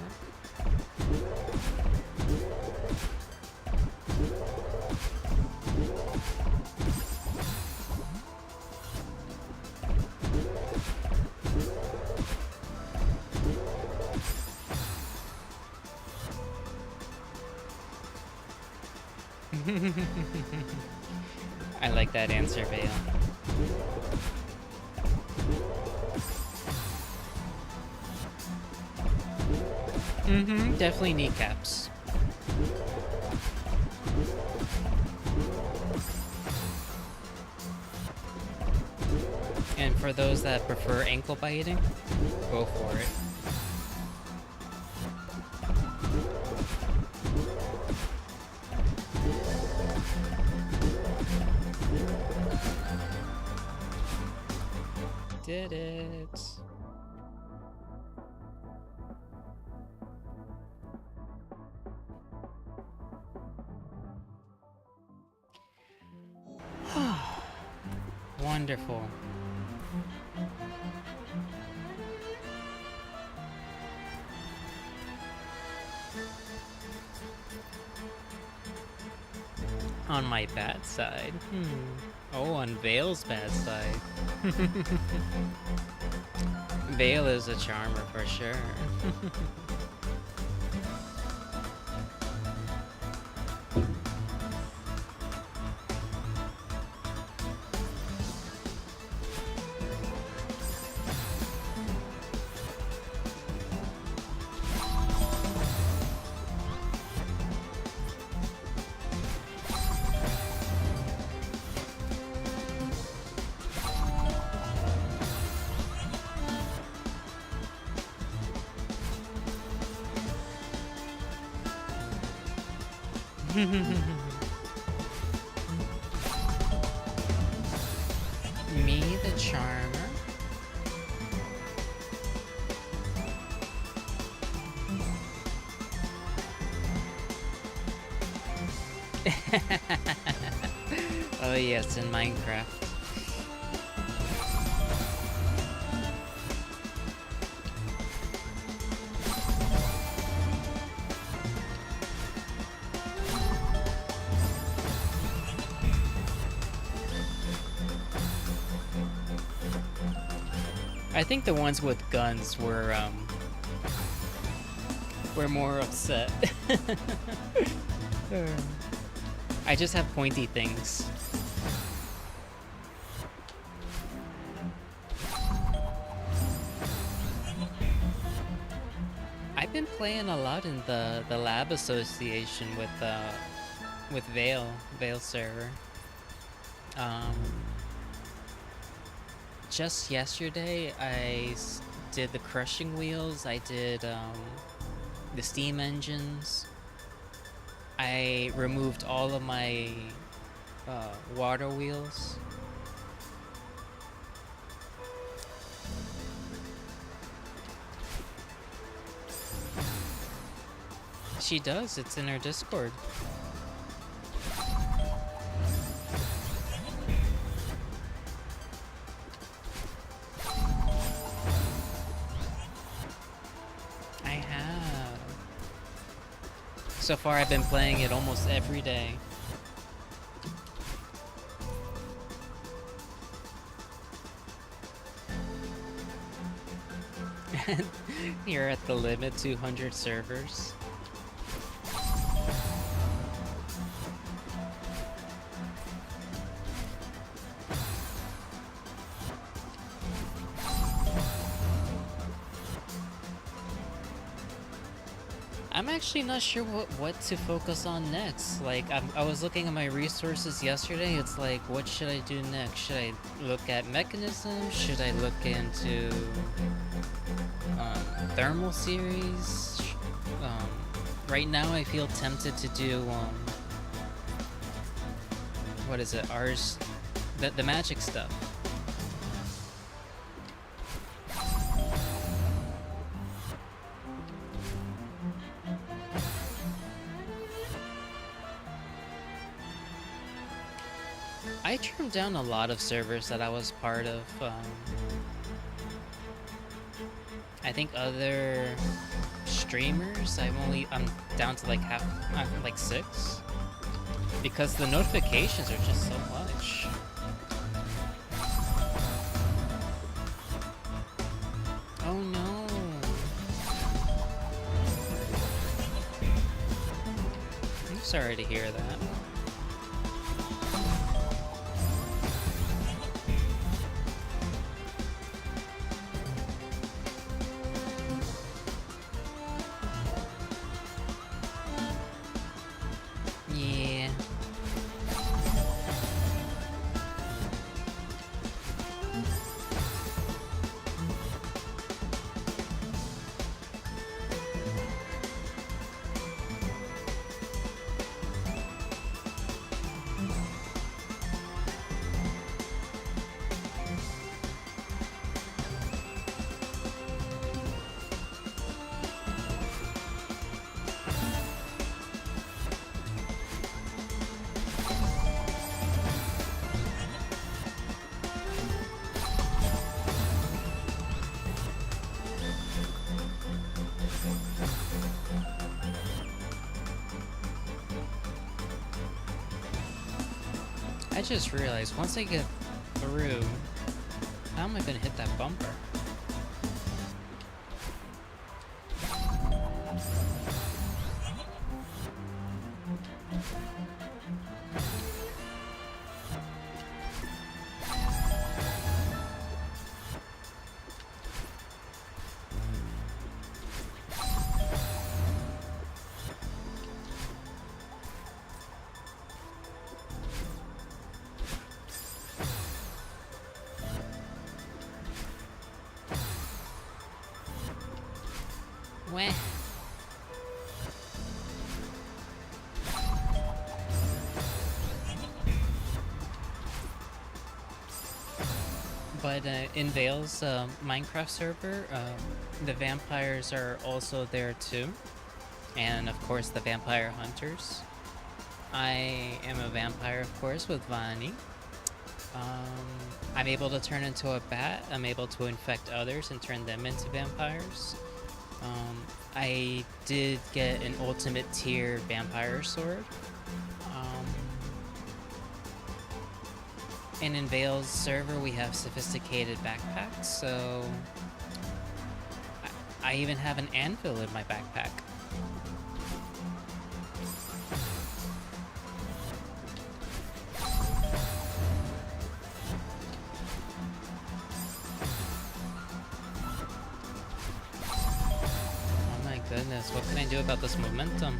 I like that answer, Vale. Definitely kneecaps. And for those that prefer ankle biting, go for it. Did it. Wonderful. On my bad side. Oh, on Vale's bad side. Vale is a charmer for sure. Me, the charmer. Oh yes, in Minecraft. I think the ones with guns were more upset. I just have pointy things. I've been playing a lot in the lab association with Veil server. Just yesterday I did the crushing wheels. I did the steam engines. I removed all of my water wheels. She does, it's in her Discord. I have. So far I've been playing it almost every day. You're at the limit, 200 servers. I'm actually not sure what to focus on next. Like, I was looking at my resources yesterday. It's like, what should I do next? Should I look at mechanisms? Should I look into thermal series? Right now I feel tempted to do what is it? The magic stuff. I turned down a lot of servers that I was part of. I think other streamers, I'm down to like like 6, because the notifications are just so much. Oh no. I'm sorry to hear that. I just realized, once I get through, how am I gonna hit that bumper? Wah. But in Veil's Minecraft server, the vampires are also there too. And of course the vampire hunters. I am a vampire, of course, with Vani. I'm able to turn into a bat. I'm able to infect others and turn them into vampires. I did get an ultimate tier vampire sword. And in Veil's server we have sophisticated backpacks, so I even have an anvil in my backpack. goodness, what can I do about this momentum?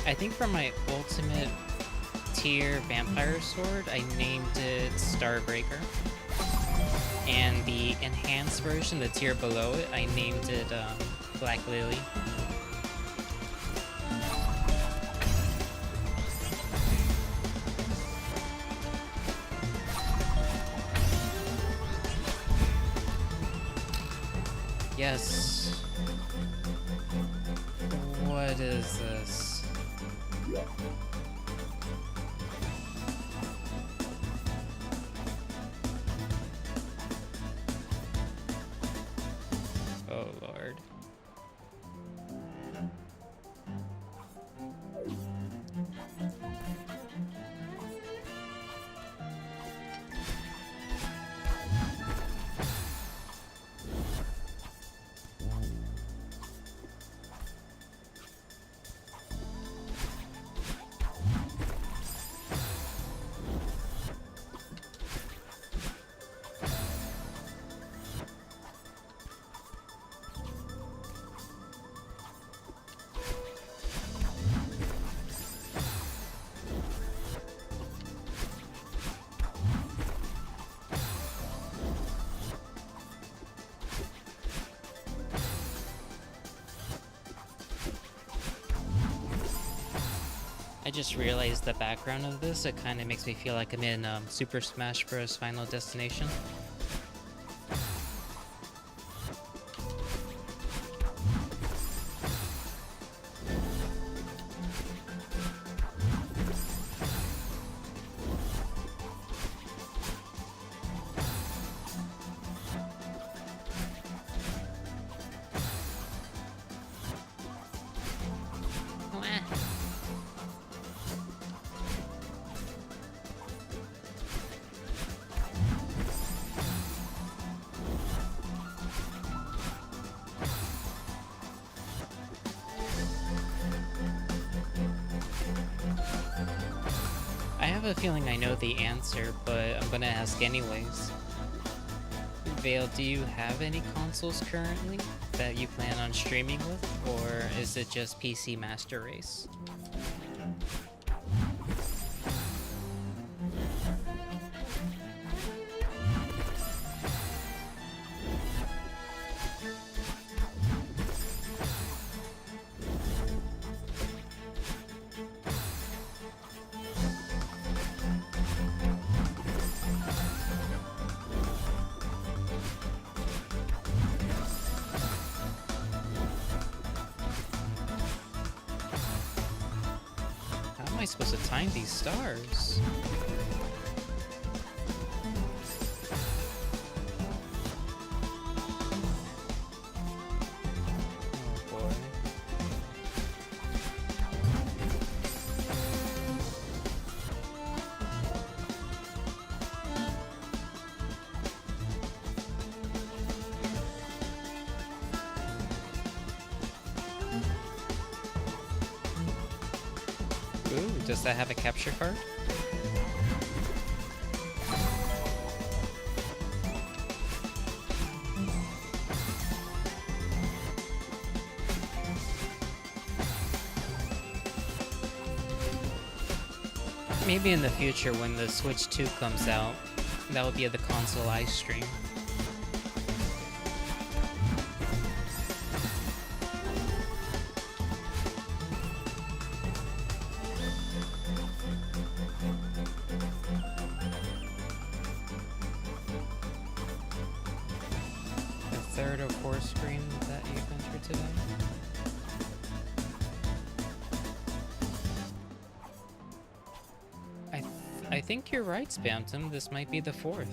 I think for my ultimate tier vampire sword, I named it Starbreaker. And the enhanced version, the tier below it, I named it Black Lily. Yes. What is this? Oh Lord. I just realized the background of this, it kind of makes me feel like I'm in Super Smash Bros. Final Destination. I have a feeling I know the answer, but I'm gonna ask anyways. Vale, do you have any consoles currently that you plan on streaming with, or is it just PC Master Race? How am I supposed to time these stars? Oh boy. Ooh, does that have a capture card? Maybe in the future when the Switch 2 comes out, that will be the console I stream. The third or fourth stream that you've entered today? I think you're right, Spamtum. This might be the fourth.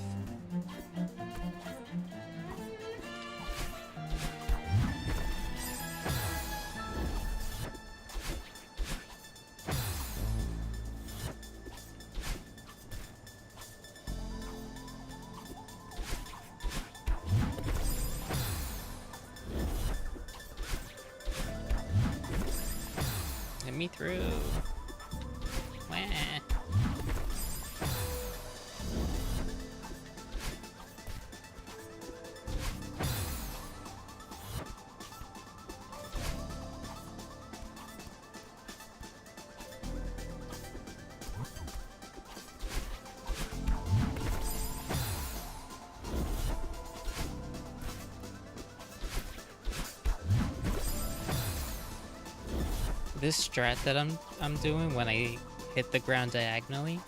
Get me through. Wah. This strat that I'm doing when I hit the ground diagonally,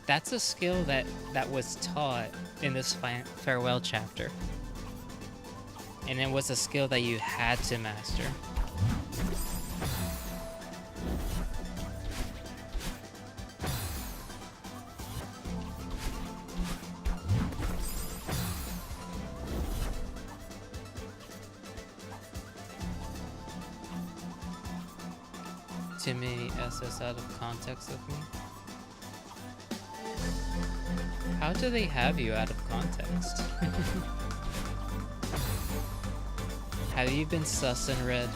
that's a skill that was taught in this farewell chapter. And it was a skill that you had to master. Too many SS out of context with me. How do they have you out of context? Have you been sus and read?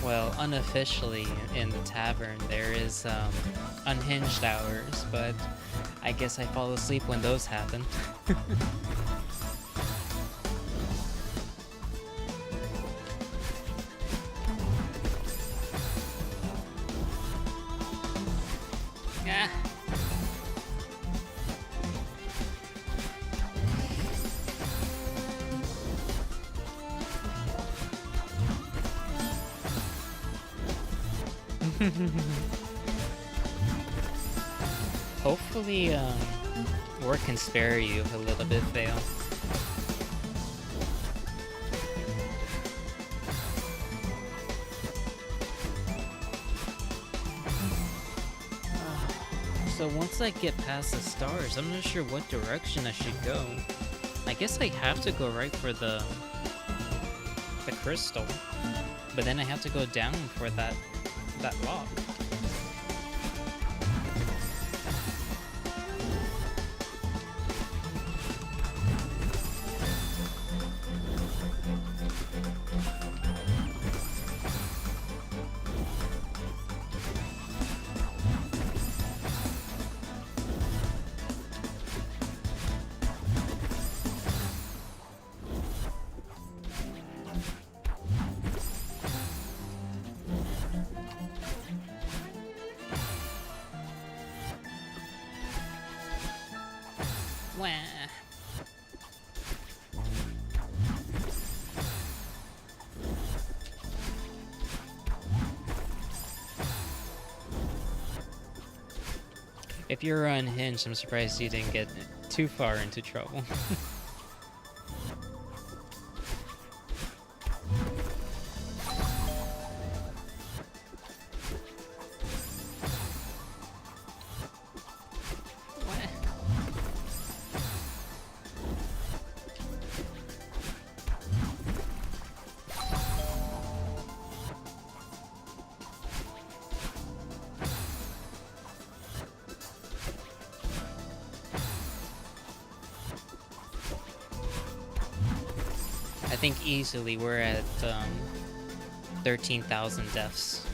Well, unofficially in the tavern there is unhinged hours, but I guess I fall asleep when those happen. Ah. Hopefully, work can spare you a little bit, Fail. So once I get past the stars, I'm not sure what direction I should go. I guess I have to go right for the crystal, but then I have to go down for that lock. If you're unhinged, I'm surprised you didn't get too far into trouble. think easily we're at 13,000 deaths.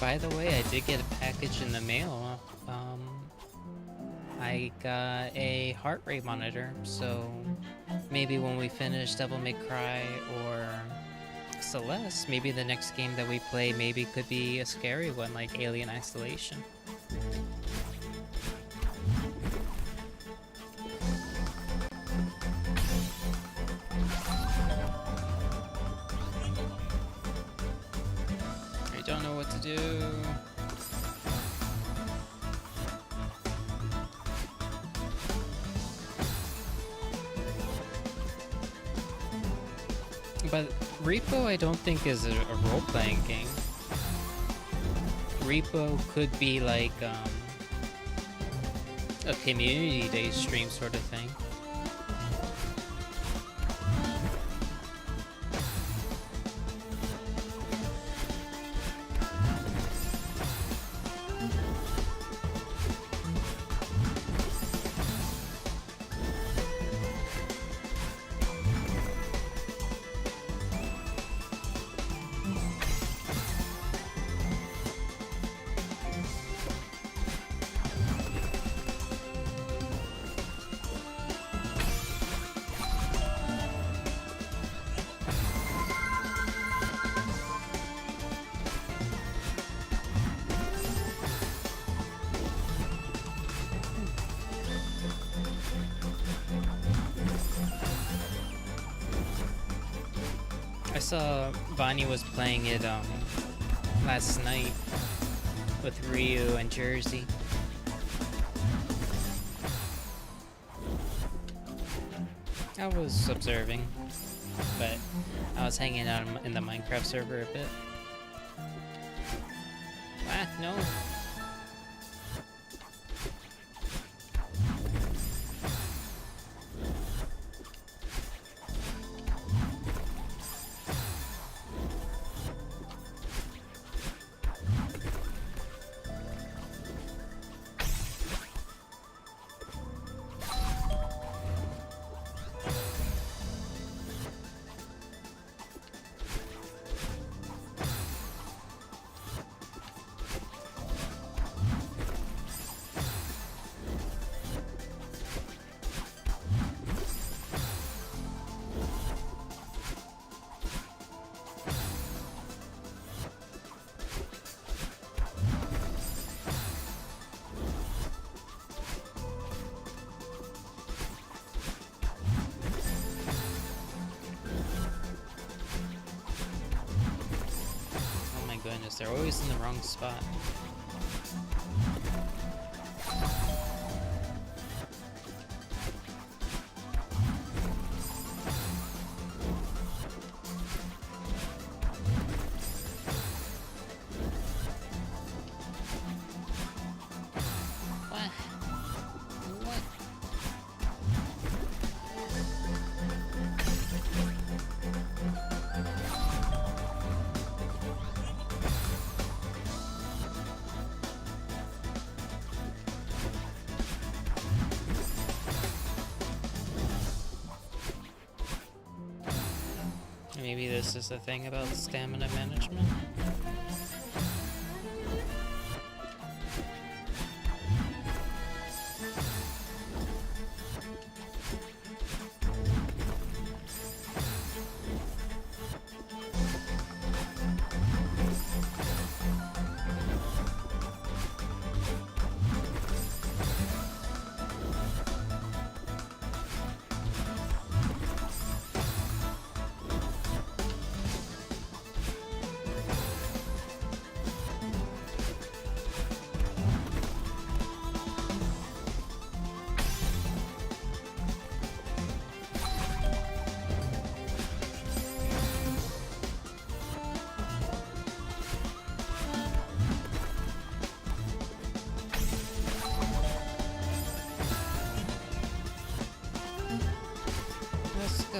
By the way, I did get a package in the mail. I got a heart rate monitor, so maybe when we finish Devil May Cry or Celeste, maybe the next game that we play maybe could be a scary one like Alien Isolation. I don't know what to do. But Repo I don't think is a role-playing game. Repo could be like a community day stream sort of thing. I saw Vani was playing it last night with Ryu and Jersey. I was observing, but I was hanging out in the Minecraft server a bit. Ah, no. Goodness, they're always in the wrong spot. Maybe this is the thing about stamina management. go.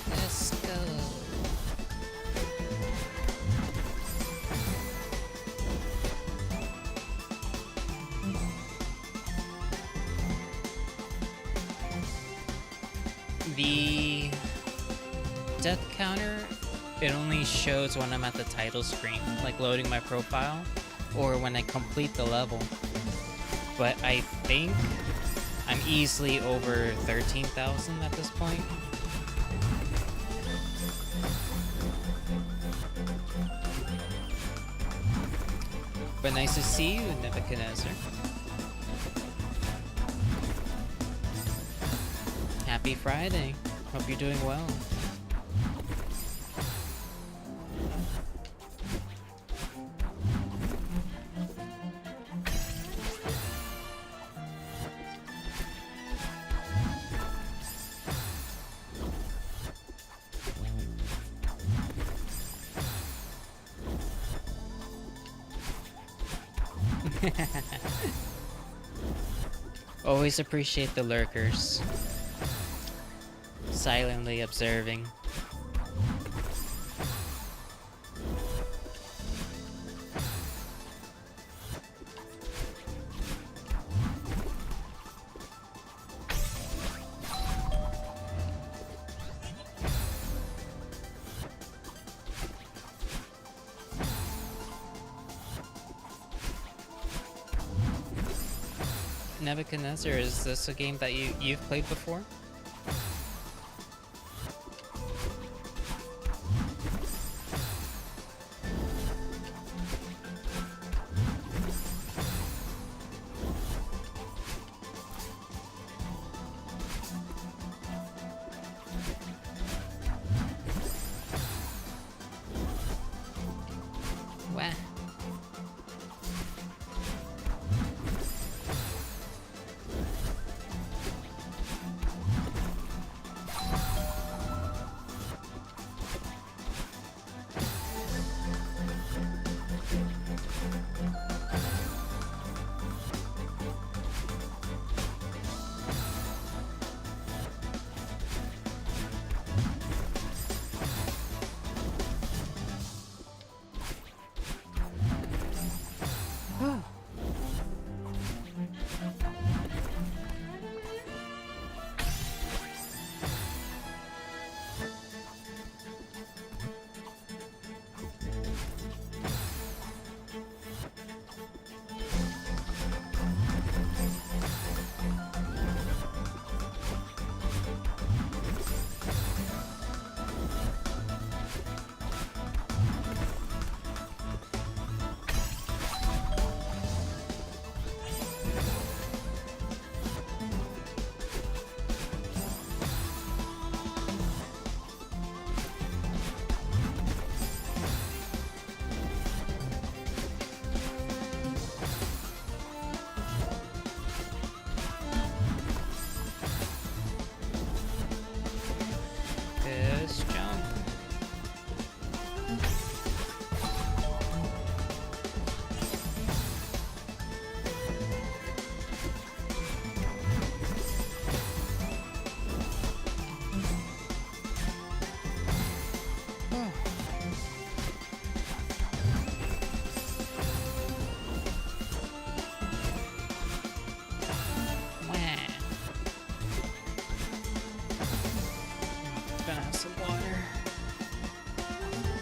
Let's go. The death counter, it only shows when I'm at the title screen, like loading my profile, or when I complete the level. But I think I'm easily over 13,000 at this point. But nice to see you, Nebuchadnezzar. Happy Friday. Hope you're doing well. Always appreciate the lurkers. Silently observing. Nebuchadnezzar, is this a game that you've played before? Wah.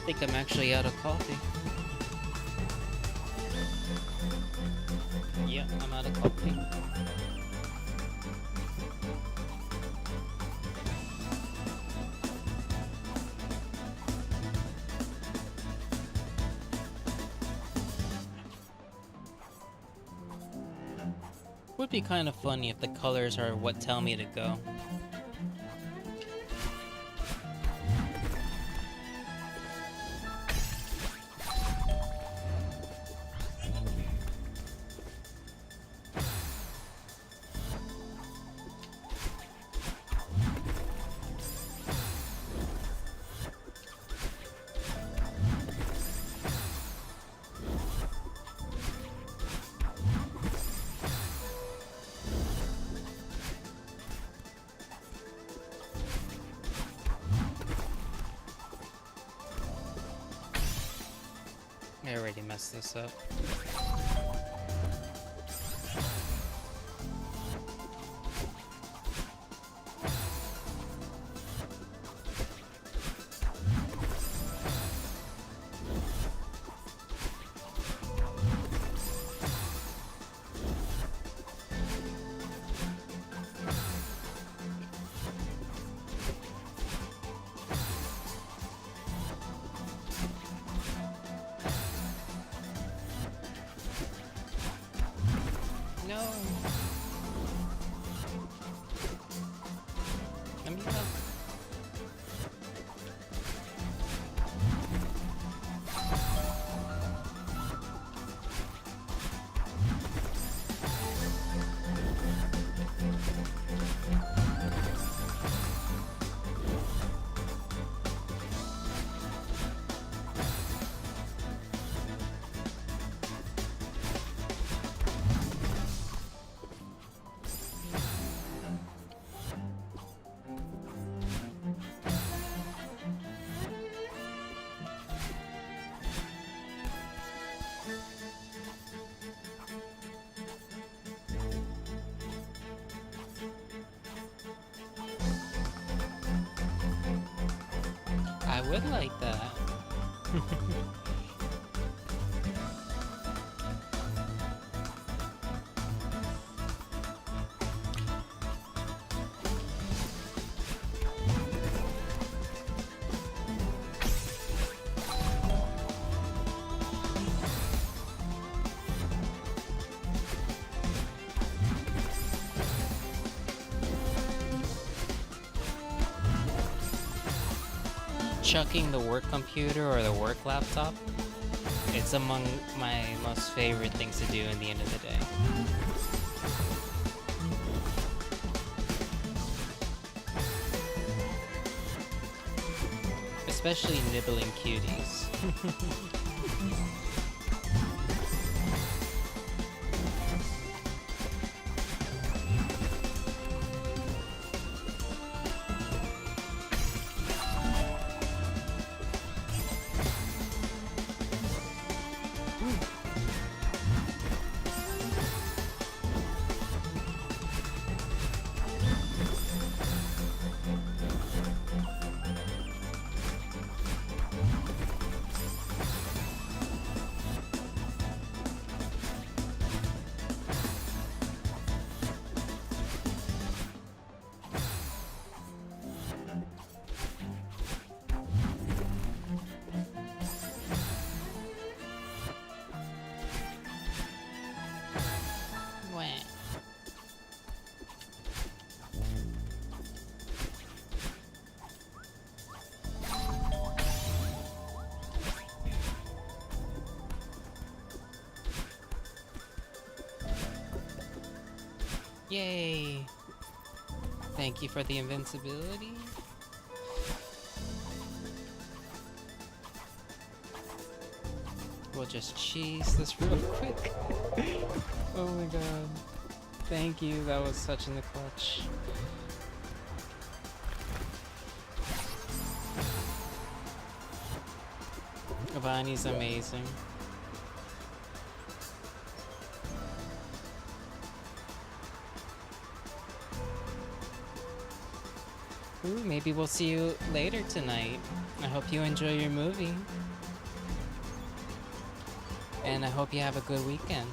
I think I'm actually out of coffee. Yeah, I'm out of coffee. Would be kind of funny if the colors are what tell me to go. I already messed this up. No. Let me help. I would like that. Chucking the work computer or the work laptop, it's among my most favorite things to do in the end of the day. Especially nibbling cuties. Yay! Thank you for the invincibility. We'll just cheese this real quick. Oh my god. Thank you, that was such in the clutch. Vani's amazing. Ooh, maybe we'll see you later tonight. I hope you enjoy your movie. And I hope you have a good weekend.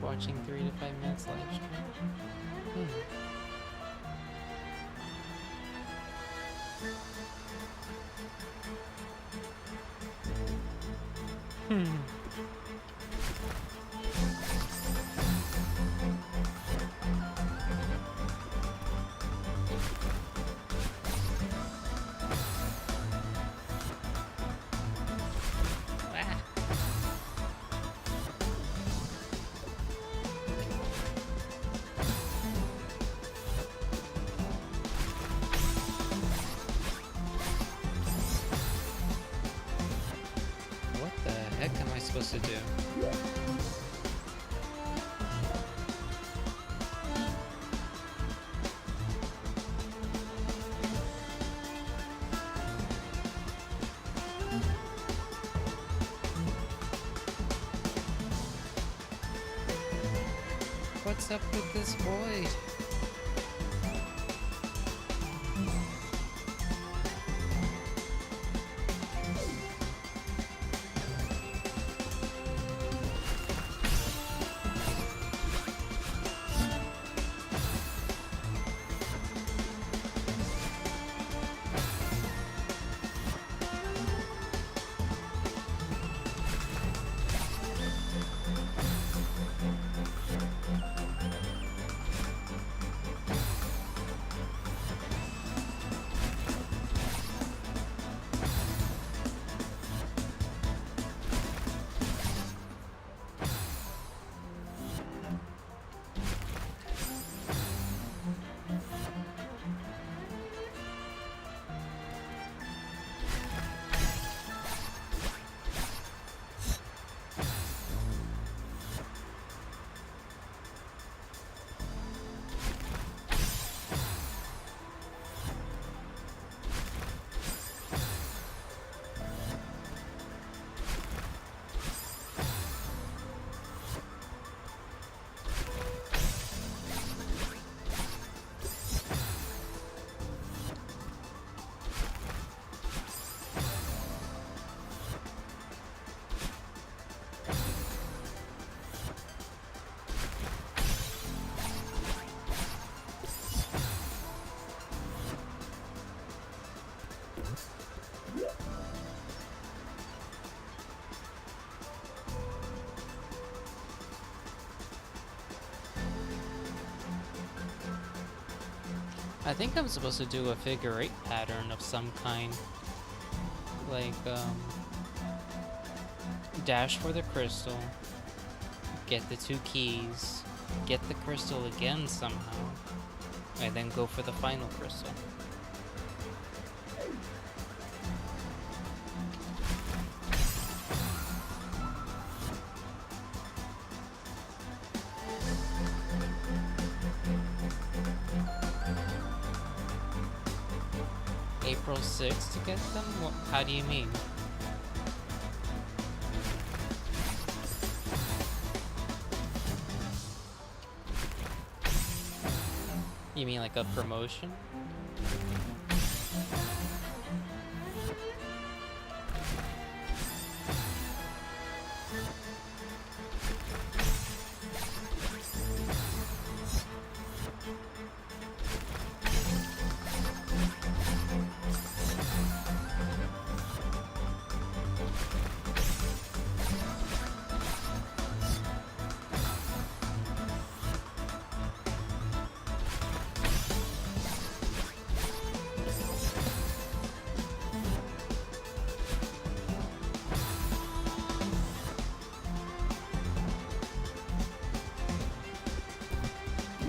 Watching 3 to 5 minutes live stream. supposed to do? What's up with this void? I think I'm supposed to do a figure 8 pattern of some kind. Like, dash for the crystal, get the 2 keys, get the crystal again somehow, and then go for the final crystal. April 6th to get them? What, how do you mean? You mean like a promotion?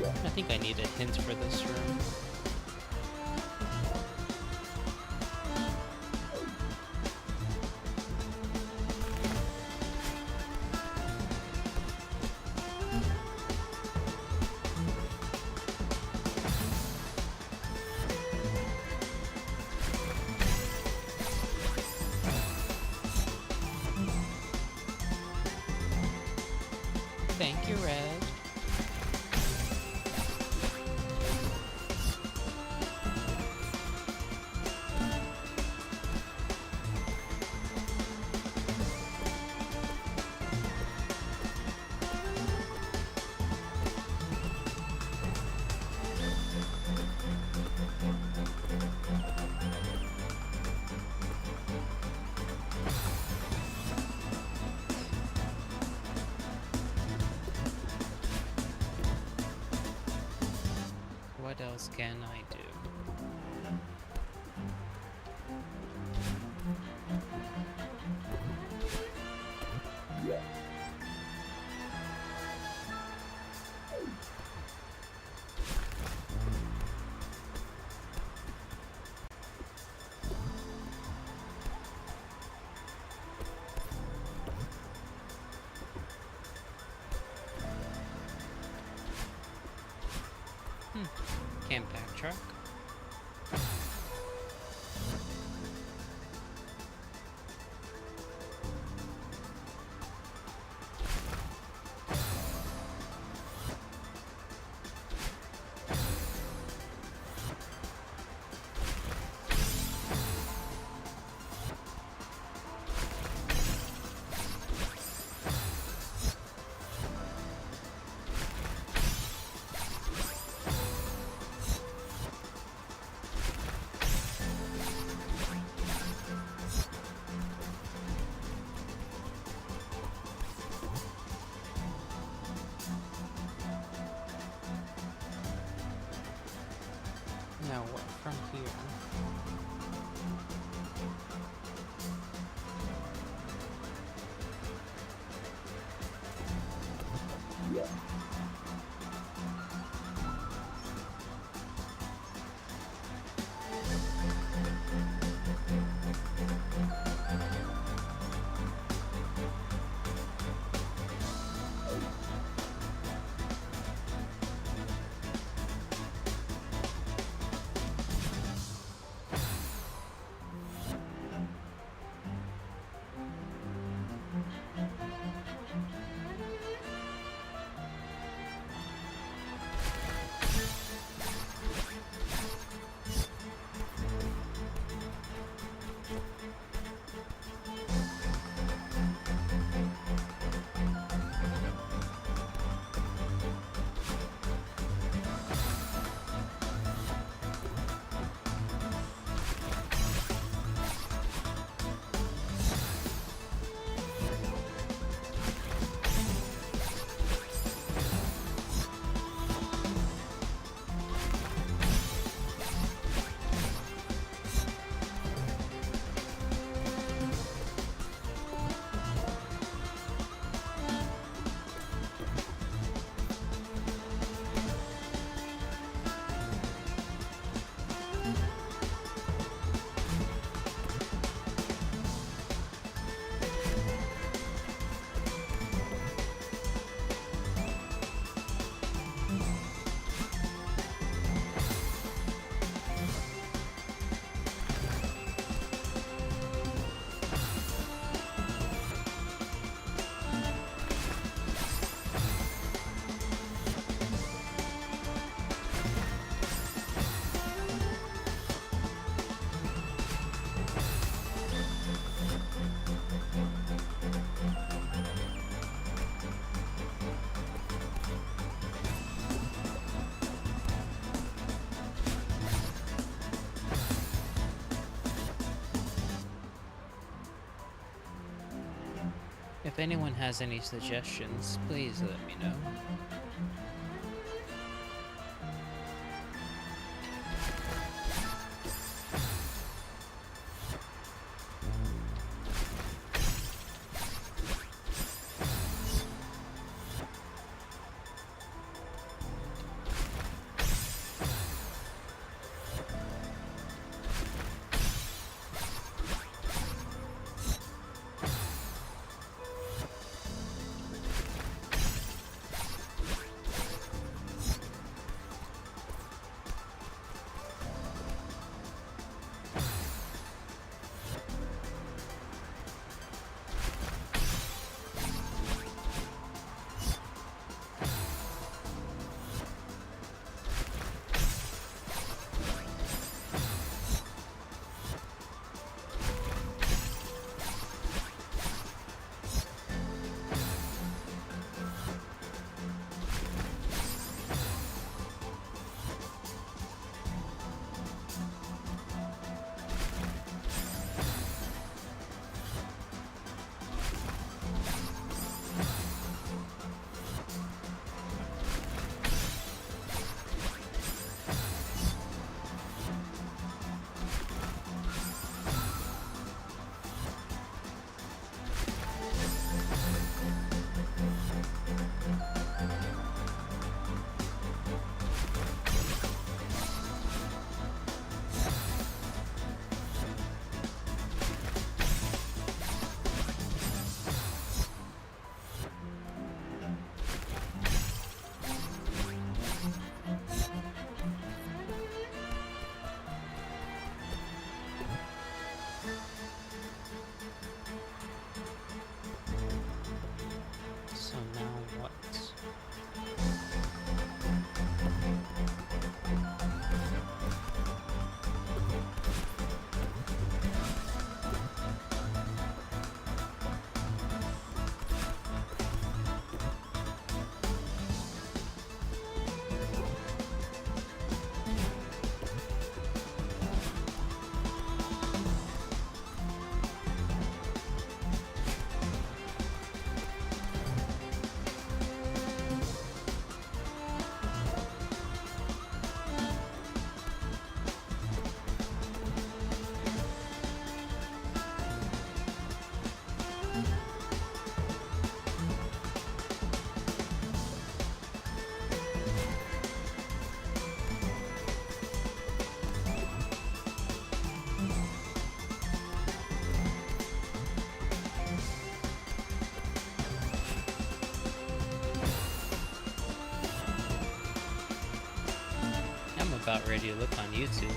I think I need a hint for this room. Thank you, Red. What else can I do? can't backtrack. Now what from here? If anyone has any suggestions, please let me know. about ready to look on YouTube.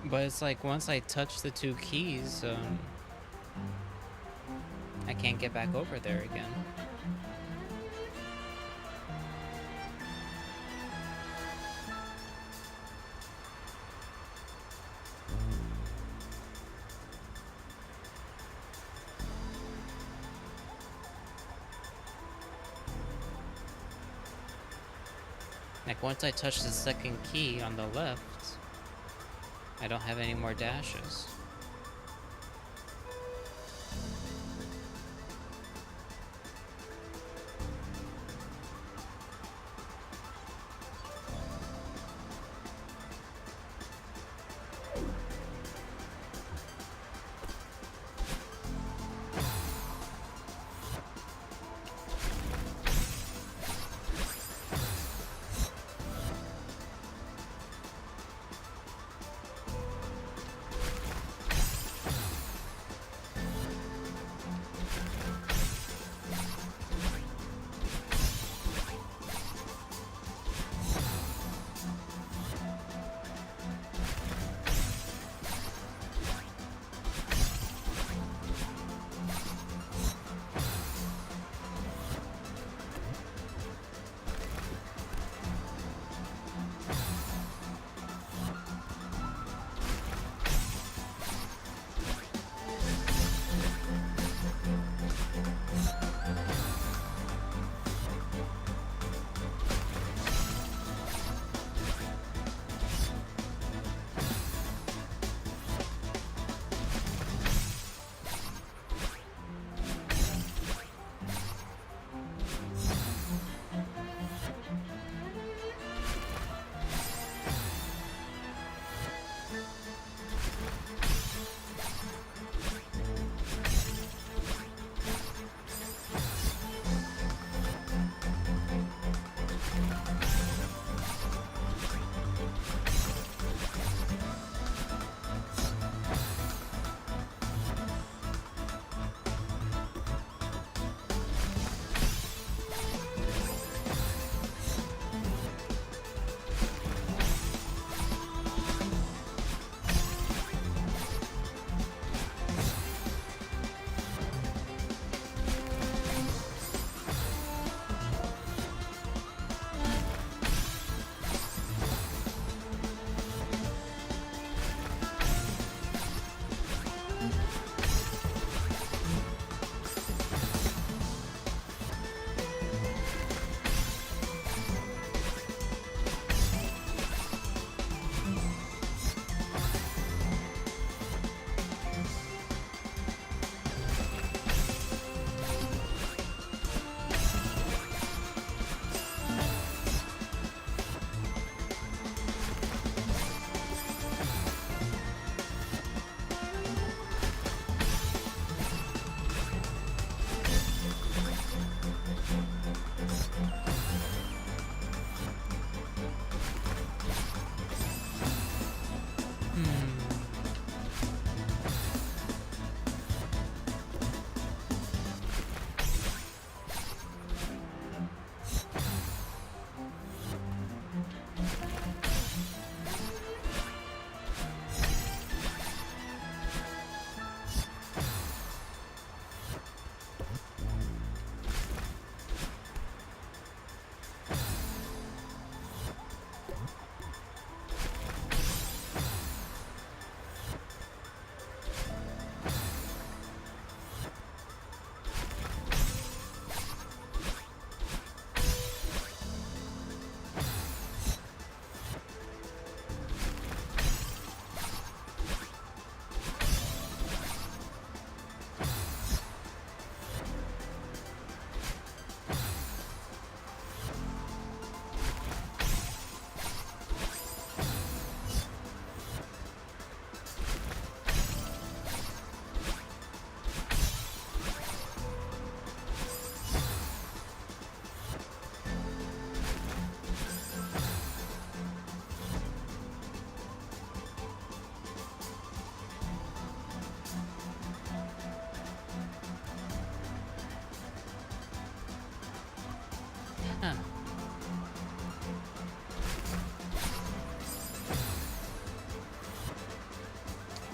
But it's like once I touch the 2 keys, I can't get back over there again. Like once I touch the 2nd key on the left, I don't have any more dashes.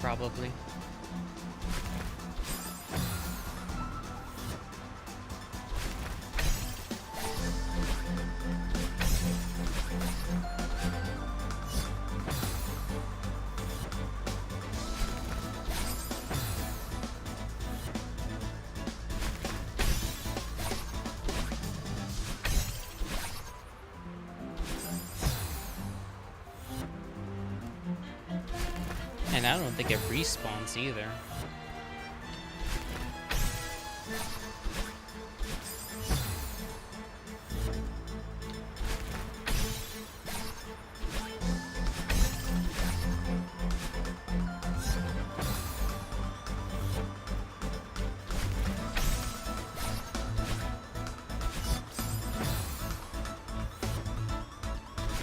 probably. And I don't think it respawns either.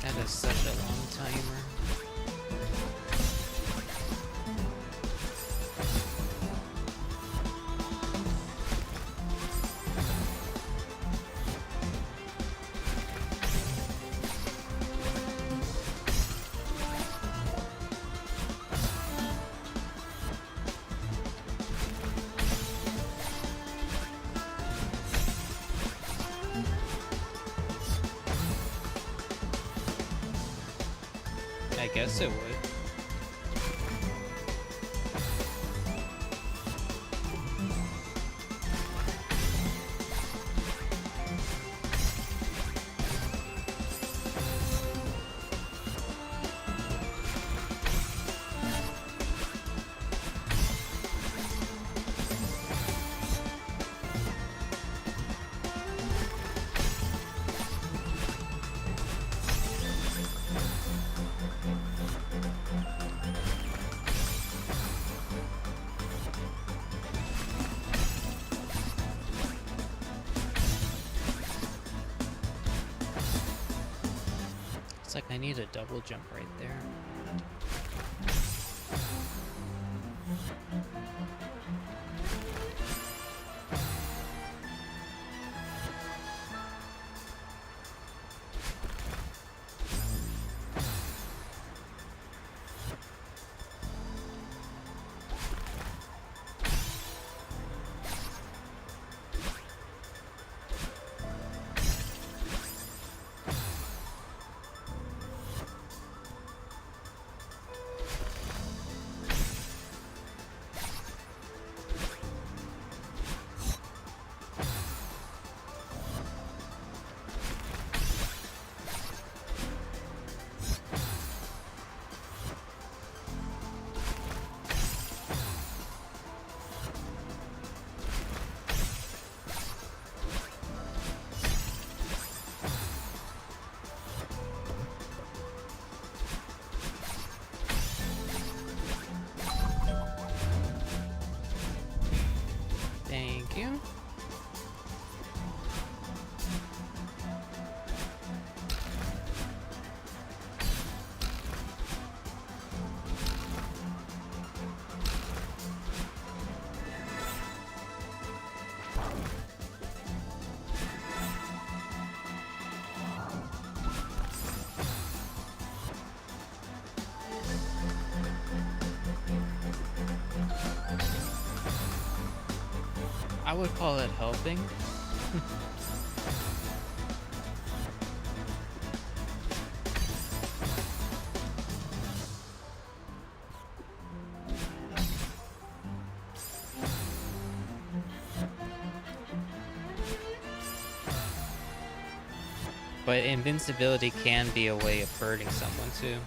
That is such a long timer. I guess it would. It's like I need a double jump right there. Thank you. I would call it helping. But invincibility can be a way of hurting someone too.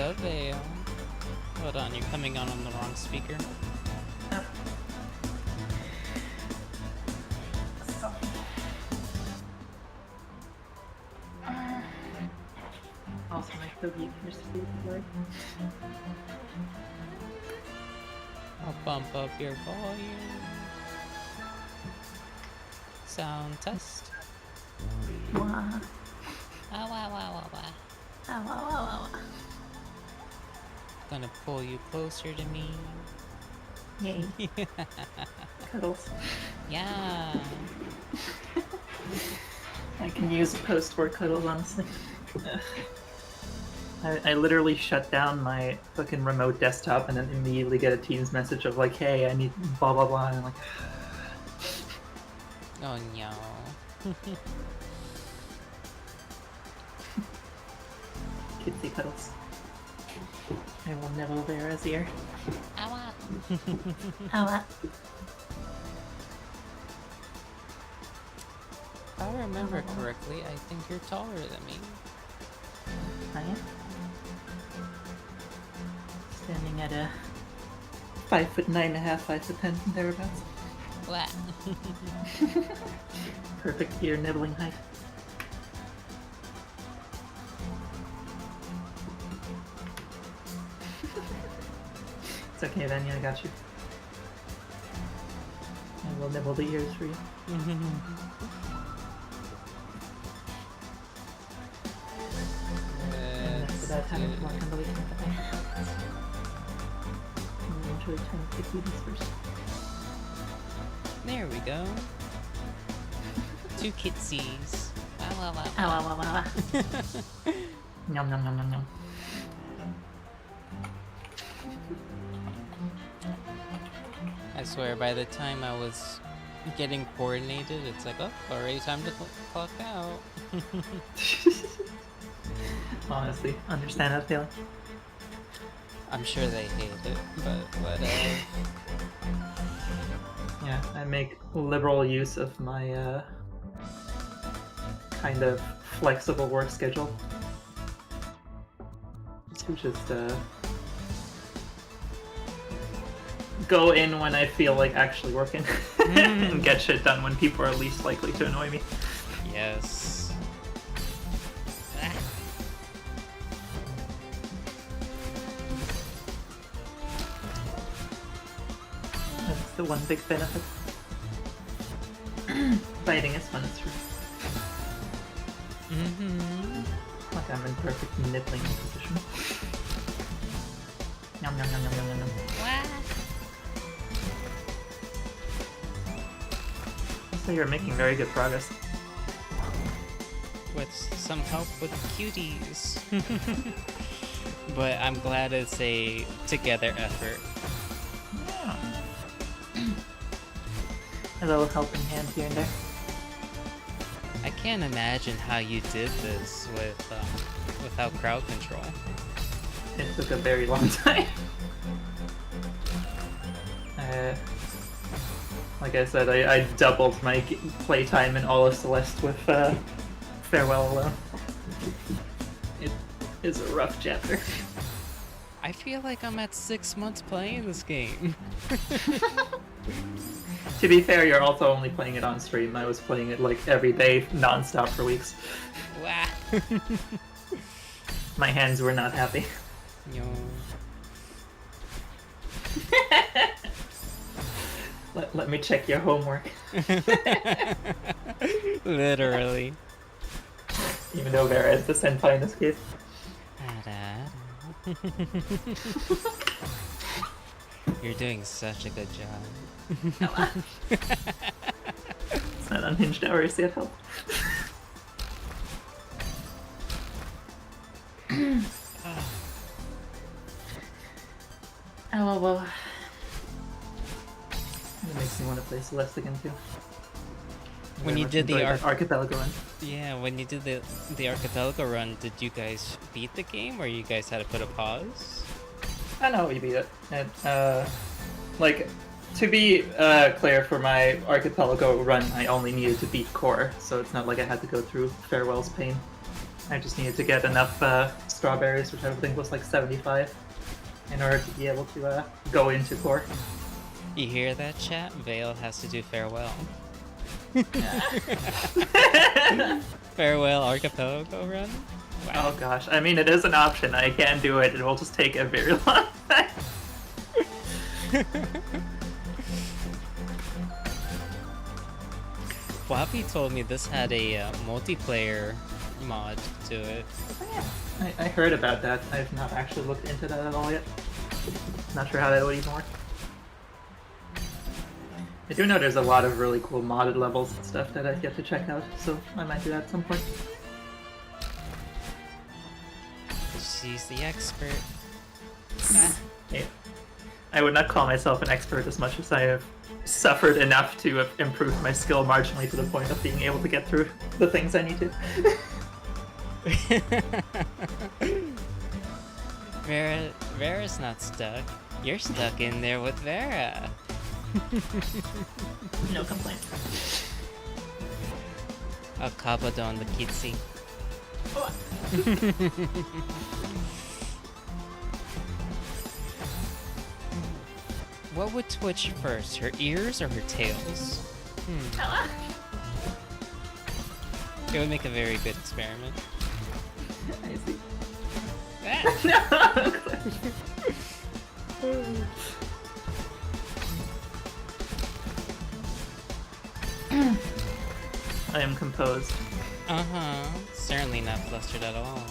the veil. Hold on, you're coming on the wrong speaker. Oh. Sorry. Also, my Koki appears to be blurred. I'll bump up your volume. Sound test. Wah. Ah, wah, wah, wah, wah. Ah, wah, wah, wah, wah. Gonna pull you closer to me. Yay. Cuddles. Yeah. I can use post-work cuddles, honestly. I literally shut down my fucking remote desktop and then immediately get a Teams message of like, hey, I need blah blah blah, and I'm like, Oh no. Kitsy cuddles. I will nibble Vera's ear. Ow. Ow. If I remember correctly, I think you're taller than me. I am. Standing at a 5'9.5", 5'10", thereabouts. What? Perfect ear nibbling height. It's okay, Vanya, I got you. I will nibble the ears for you. That's about having to walk on the weekend that I have. I'm going to return to the cuties first. There we go. 2 kitsies. Wow, wow, wow. Ow, ow, ow, ow, ow. Nom nom nom nom nom. I swear, by the time I was getting coordinated, it's like, oh, already time to clock out. Honestly, understand that feeling. I'm sure they hate it, but whatever. Yeah, I make liberal use of my kind of flexible work schedule to just go in when I feel like actually working and get shit done when people are least likely to annoy me. Yes. That's the one big benefit. Fighting is fun, it's true. Like I'm in perfect nibbling position. Yum yum yum yum yum yum. So you're making very good progress. With some help with cuties. But I'm glad it's a together effort. Yeah. A little helping hand here and there. I can't imagine how you did this without crowd control. It took a very long time. Like I said, I doubled my playtime in all of Celeste with Farewell alone. It is a rough chapter. I feel like I'm at 6 months playing this game. To be fair, you're also only playing it on stream. I was playing it like every day, non-stop for weeks. Wow. My hands were not happy. Yo. Let me check your homework. Literally. Even though Vera is the senpai in this case. You're doing such a good job. It's not unhinged hours yet, help. Oh, well. It makes me want to play Celeste again too. When you did the archipelago run. Yeah, when you did the archipelago run, did you guys beat the game, or you guys had to put a pause? I know we beat it. And, like, to be clear, for my archipelago run, I only needed to beat core, so it's not like I had to go through Farewell's pain. I just needed to get enough strawberries, which I think was like 75, in order to be able to go into core. You hear that, chat? Vale has to do farewell. Farewell archipelago run? Wow. Oh gosh, I mean, it is an option. I can do it. It will just take a very long time. Floppy told me this had a multiplayer mod to it. I heard about that. I've not actually looked into that at all yet. Not sure how that would even work. I do know there's a lot of really cool modded levels and stuff that I've yet to check out, so I might do that at some point. She's the expert. Yeah. I would not call myself an expert as much as I have suffered enough to have improved my skill marginally to the point of being able to get through the things I need to. Vera's not stuck. You're stuck in there with Vera. No complaint. Akabadon the Kitsi. What would twitch first, her ears or her tails? It would make a very good experiment. I see. I am composed. Uh-huh. Certainly not flustered at all.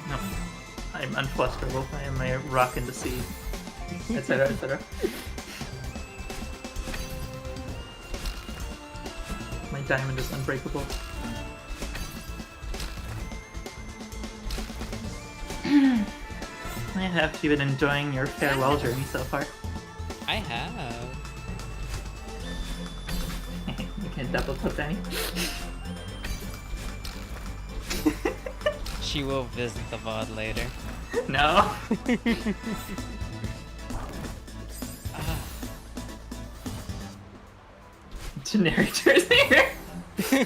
No. I'm unflusterable. I am a rock in the sea. Etc. etc. My diamond is unbreakable. Have you been enjoying your farewell journey so far? I have. You can double tap Danny. She will visit the VOD later. No. Generic jersey.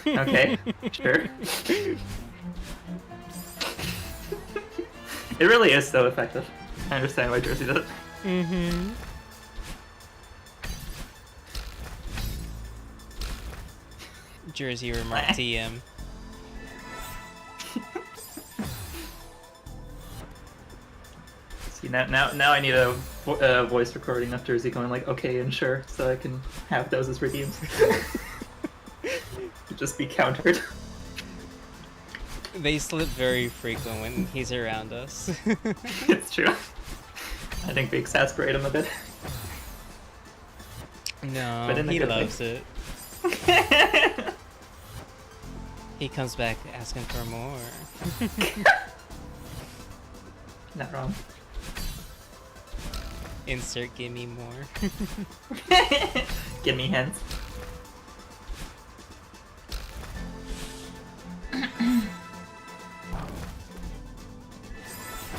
Okay, sure. It really is so effective. I understand why Jersey does it. Mm-hmm. Jersey remark TM. See, now I need a voice recording of Jersey going like, okay and sure, so I can have those as redeems. Just be countered. They slip very frequent when he's around us. It's true. I think we exasperate him a bit. No, but he loves it. He comes back asking for more. Not wrong. Insert give me more. Give me hints.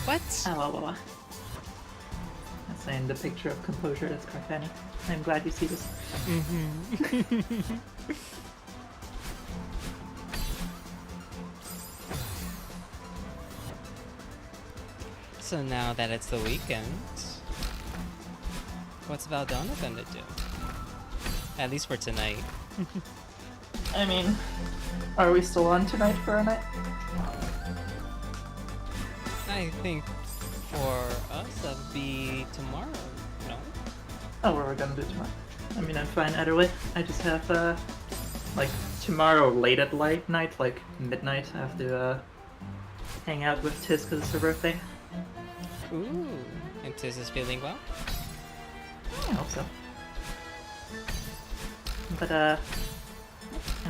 What? Oh. That's saying the picture of composure. That's correct, Fanny. I'm glad you see this. Mm-hmm. So now that it's the weekend, what's Valdonna gonna do? At least for tonight. I mean, are we still on tonight for a night? I think for us that'd be tomorrow, no? Oh, what are we gonna do tomorrow? I mean, I'm fine either way. I just have, like, tomorrow late at night, like midnight, I have to, hang out with Tiz because it's her birthday. Ooh, and Tiz is feeling well? I hope so. But, I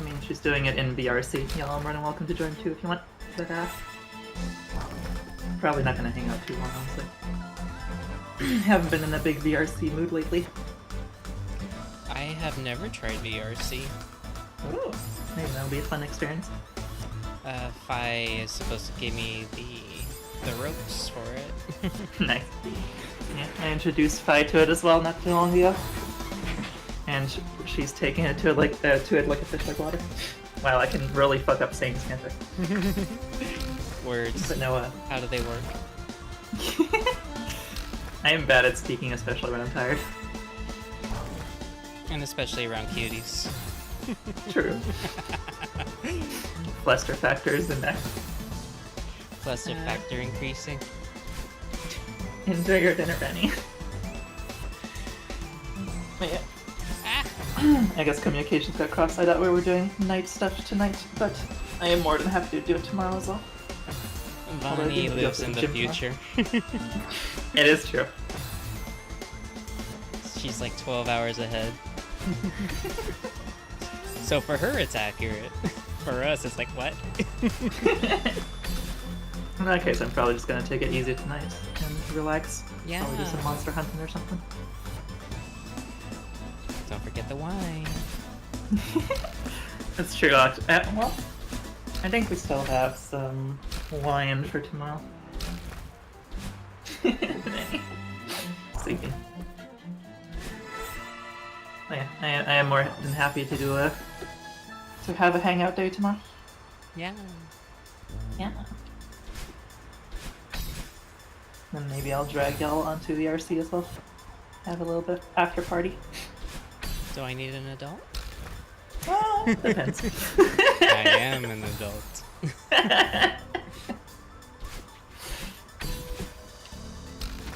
mean, she's doing it in VRC. Y'all are more than welcome to join too if you want. But, probably not gonna hang out too long, honestly. Haven't been in a big VRC mood lately. I have never tried VRC. Ooh, maybe that'll be a fun experience. Fi is supposed to give me the ropes for it. Nice. Yeah, I introduced Fi to it as well not too long ago. And she's taking it to it like a fish like water. Wow, I can really fuck up sayings, can't I? words. But no, How do they work? I am bad at speaking, especially when I'm tired. And especially around cuties. True. Fluster factor is the next. Fluster factor increasing. Enjoy your dinner, Benny. But yeah. I guess communications got cross-eyed out where we're doing night stuff tonight, but I am more than happy to do it tomorrow as well. Vonnie lives in the future. It is true. She's like 12 hours ahead. So for her it's accurate. For us it's like, what? In that case, I'm probably just gonna take it easy tonight and relax. Yeah. Probably do some monster hunting or something. Don't forget the wine. That's true. Well, I think we still have some wine for tomorrow. Sleeping. Oh, yeah, I am more than happy to do to have a hangout day tomorrow. Yeah. Yeah. Then maybe I'll drag y'all onto the RC as well. Have a little bit after party. Do I need an adult? Well, depends. I am an adult.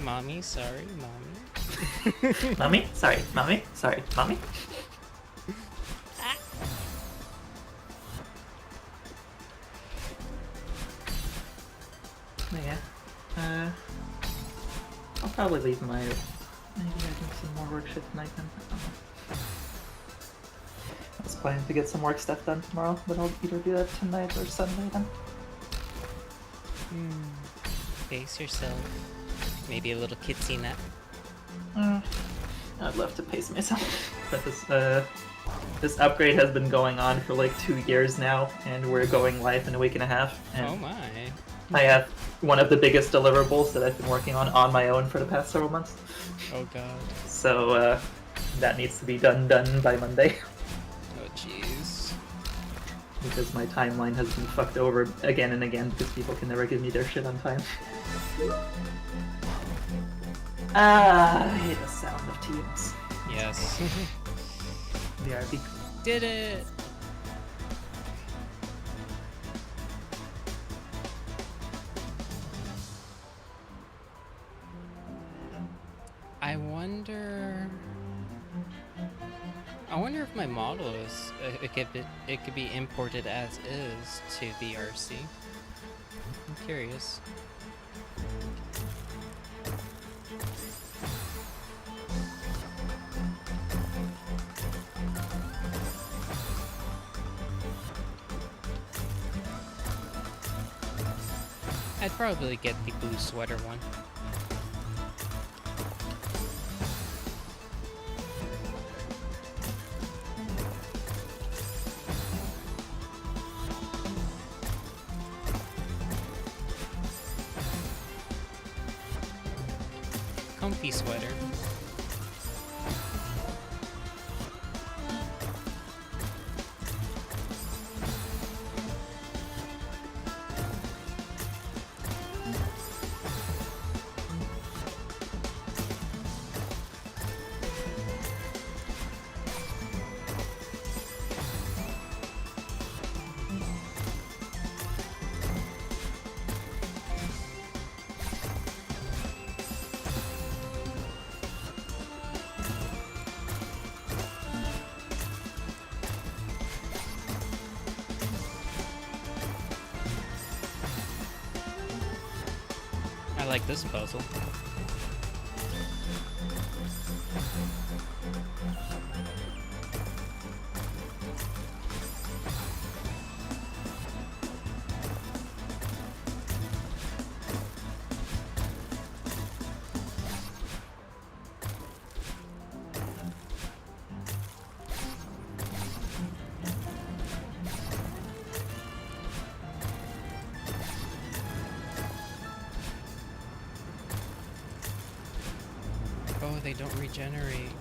Mommy, sorry, mommy. Mommy? Sorry, mommy? Sorry, mommy? Yeah. I'll probably leave my... Maybe I do some more work shit tonight then. I was planning to get some work stuff done tomorrow, but I'll either do that tonight or Sunday then. Pace yourself. Maybe a little kitsy nap. I'd love to pace myself. But this upgrade has been going on for like 2 years now, and we're going live in a week and a half. And Oh my. I have one of the biggest deliverables that I've been working on my own for the past several months. Oh god. So that needs to be done by Monday. Oh jeez. Because my timeline has been fucked over again and again because people can never give me their shit on time. I hate the sound of teams. Yes. BRB. Did it! I wonder if my model is it could be imported as is to the RC. I'm curious. I'd probably get the blue sweater one. Comfy sweater. I like this puzzle. Oh, they don't regenerate.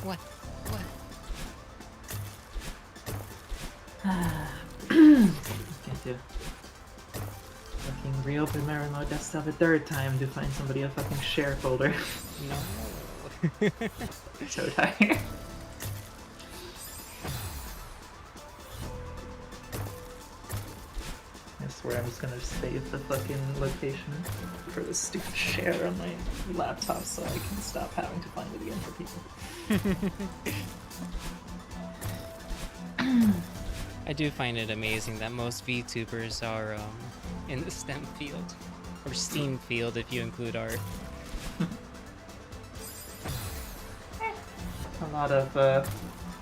What? What? Can't do. Fucking reopen my remote desktop a third time to find somebody a fucking share folder. No. So tired. I swear I'm just gonna save the fucking location for this stupid share on my laptop so I can stop having to find it again for people. I do find it amazing that most VTubers are in the STEM field, or STEAM field if you include art. A lot of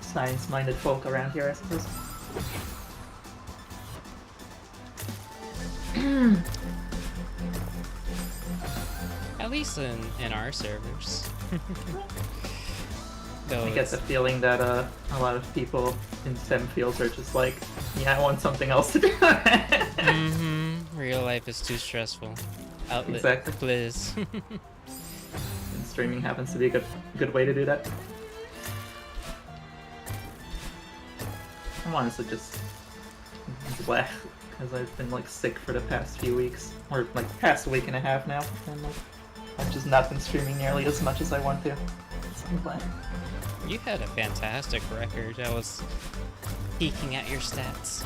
science-minded folk around here, I suppose. At least in our servers. Though I get the feeling that a lot of people in STEM fields are just like, yeah, I want something else to do. Real life is too stressful. Outlet, Exactly. please. And streaming happens to be a good way to do that. I'm honestly just bleh, because I've been like sick for the past few weeks, or like past week and a half now, and like I've just not been streaming nearly as much as I want to. So I'm glad. You had a fantastic record. I was peeking at your stats.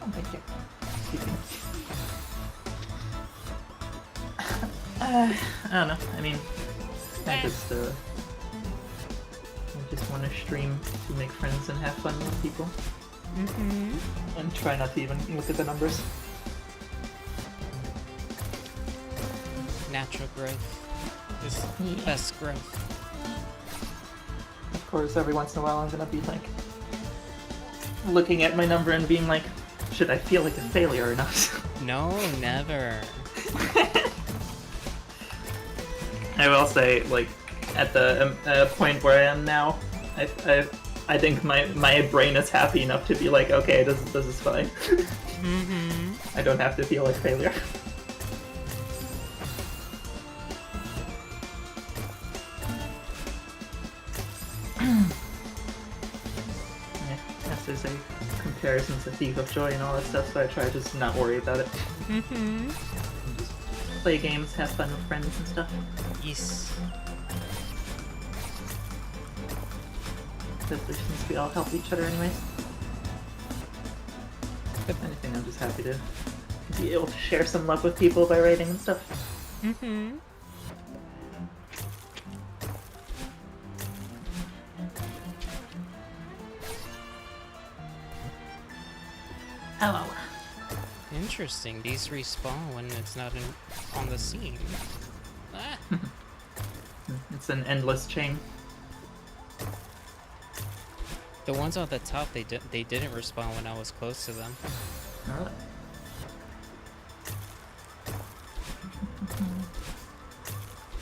Oh, thank you. I don't know. I mean, I just want to stream to make friends and have fun with people, and try not to even look at the numbers. Natural growth is best growth. Of course, every once in a while I'm gonna be like looking at my number and being like, should I feel like a failure or not? No, never. I will say, like, at the point where I am now, I think my brain is happy enough to be like, okay, this is fine. I don't have to feel like failure. Yes, there's a comparisons to Thief of Joy and all that stuff, so I try to just not worry about it. Just play games, have fun with friends and stuff. Yes. Especially since we all help each other anyways. If anything, I'm just happy to be able to share some love with people by writing and stuff. Hello. Interesting. These respawn when it's not on the scene. Ah. It's an endless chain. The ones on the top, they didn't respawn when I was close to them. Really?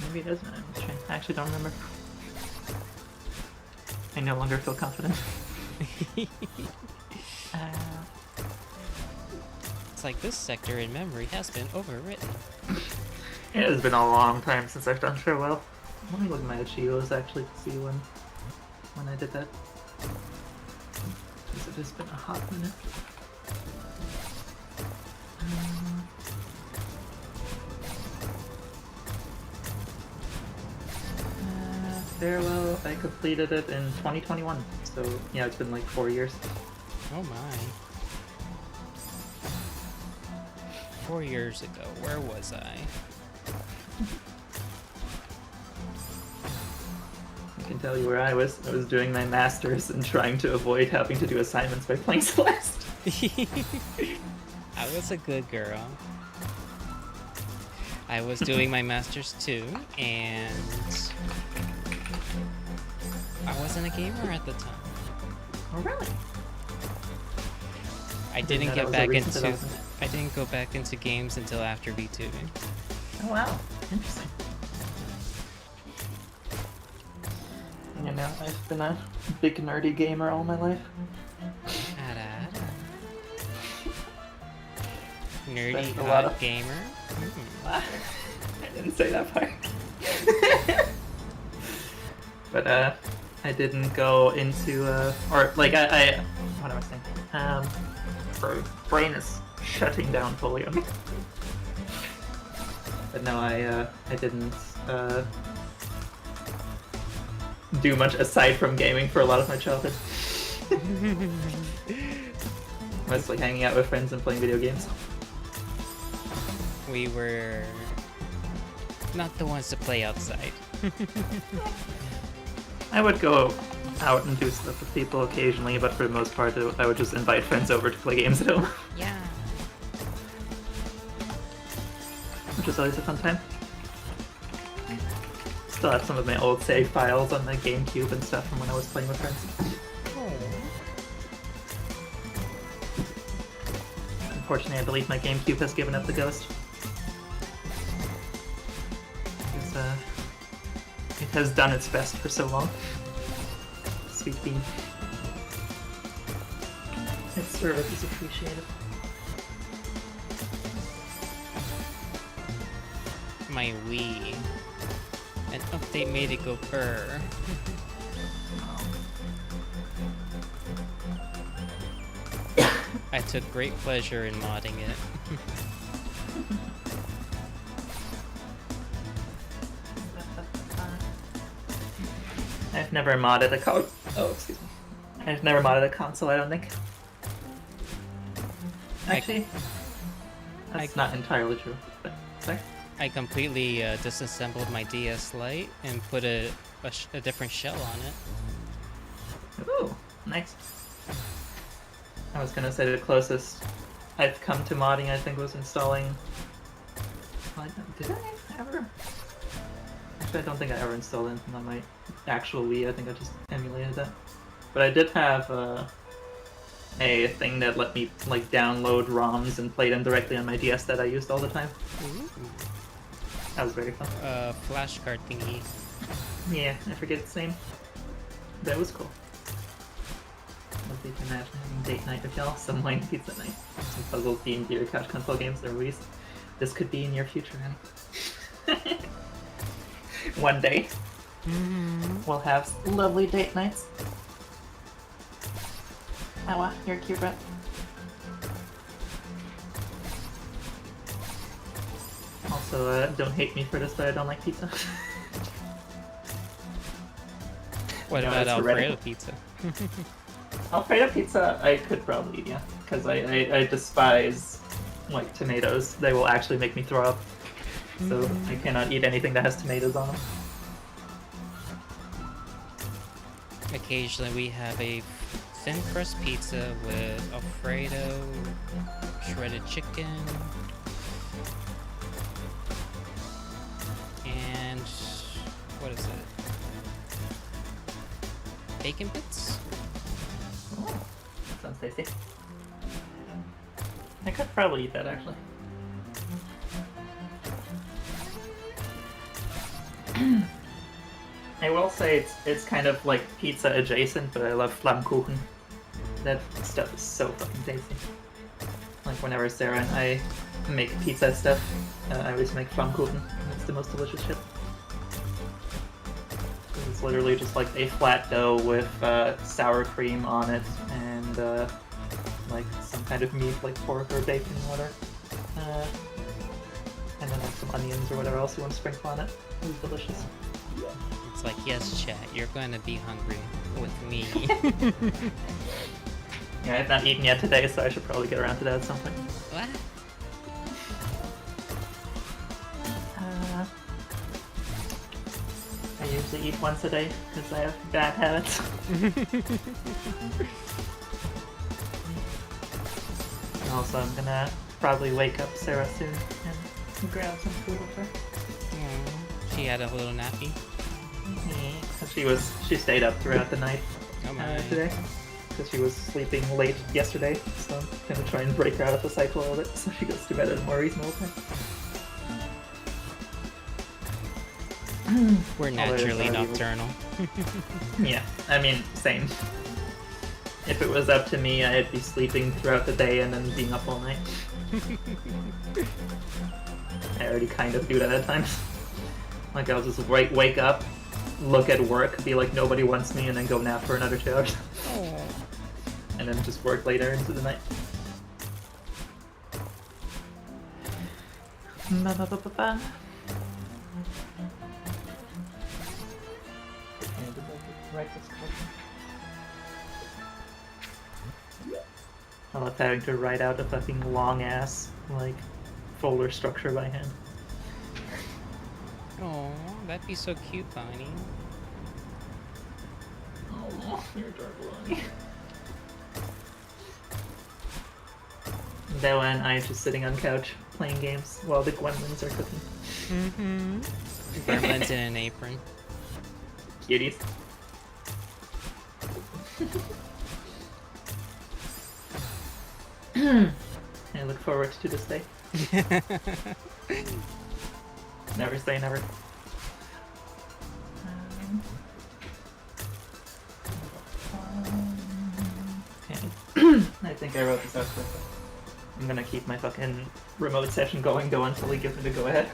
Maybe it is an endless chain. I actually don't remember. I no longer feel confident. It's like this sector in memory has been overwritten. It has been a long time since I've done farewell. Let me look at my Achievos actually to see when I did that. Because it has been a hot minute. Farewell, I completed it in 2021. So yeah, it's been like 4 years. Oh my. 4 years ago, where was I? I can tell you where I was. I was doing my masters and trying to avoid having to do assignments by playing Celeste. I was a good girl. I was doing my masters too, and I wasn't a gamer at the time. Oh really? I didn't get back into. I didn't go back into games until after VTubing. Oh wow, interesting. You know, I've been a big nerdy gamer all my life. Nerdy Spent a hot lot of- gamer. I didn't say that part. But I didn't go into or like I what am I saying? Bro, brain is shutting down fully on me. But no, I didn't do much aside from gaming for a lot of my childhood. Mostly hanging out with friends and playing video games. We were not the ones to play outside. I would go out and do stuff with people occasionally, but for the most part, I would just invite friends over to play games at home. Yeah. Which is always a fun time. Still have some of my old save files on the GameCube and stuff from when I was playing with friends. Unfortunately, I believe my GameCube has given up the ghost. Because, it has done its best for so long. Sweet bean. Its service is appreciated. My Wii. An update made it go purr. I took great pleasure in modding it. I've never modded a excuse me. I've never modded a console, I don't think. Actually, that's not entirely true. But, sorry? I completely disassembled my DS Lite and put a different shell on it. Ooh, nice. I was gonna say the closest I've come to modding, I think, was installing... Did I ever? Actually, I don't think I ever installed anything on my actual Wii. I think I just emulated that. But I did have a thing that let me like download ROMs and play them directly on my DS that I used all the time. Ooh. That was very fun. Flashcard thingy. Yeah, I forget its name. That was cool. Lovely to imagine having date night with y'all, some wine pizza night, some puzzle themed Vera couch console games that are released. This could be in your future, man. One day, we'll have lovely date nights. Awa, you're cute, Brett. Also, don't hate me for this, but I don't like pizza. What about Alfredo pizza? Alfredo pizza, I could probably eat, yeah. Because I despise, like, tomatoes. They will actually make me throw up. So I cannot eat anything that has tomatoes on them. Occasionally we have a thin crust pizza with Alfredo, shredded chicken, and what is it? Bacon bits? Oh, sounds tasty. I could probably eat that, actually. I will say it's kind of like pizza adjacent, but I love Flammkuchen. That stuff is so fucking tasty. Like whenever Sarah and I make pizza stuff, I always make Flammkuchen. It's the most delicious shit. It's literally just like a flat dough with sour cream on it and like some kind of meat, like pork or bacon or whatever. And then like some onions or whatever else you want to sprinkle on it. It's delicious. It's like, yes, chat, you're going to be hungry with me. Yeah, I've not eaten yet today, so I should probably get around to that at some point. What? I usually eat once a day because I have bad habits. Also, I'm gonna probably wake up Sarah soon and grab some food with her. She had a little nappy. She stayed up throughout the night today because she was sleeping late yesterday, so I'm gonna try and break her out of the cycle a little bit so she goes to bed at a more reasonable time. We're naturally nocturnal. Yeah, I mean, same. If it was up to me, I'd be sleeping throughout the day and then being up all night. I already kind of do that at times. Like I'll just wake up, look at work, be like nobody wants me, and then go nap for another 2 hours. Oh. And then just work later into the night. Ba-ba-ba-ba-ba. I love having to write out a fucking long ass like folder structure by hand. Oh, that'd be so cute, Bonnie. Oh, you're adorable, Bonnie. That one, I'm just sitting on couch playing games while the gremlins are cooking. Mm-hmm. Gremlins in an apron. Cuties. I look forward to this day. Never say never. Okay. I think I wrote this out correctly. I'm gonna keep my fucking remote session going though until he gives me the go ahead.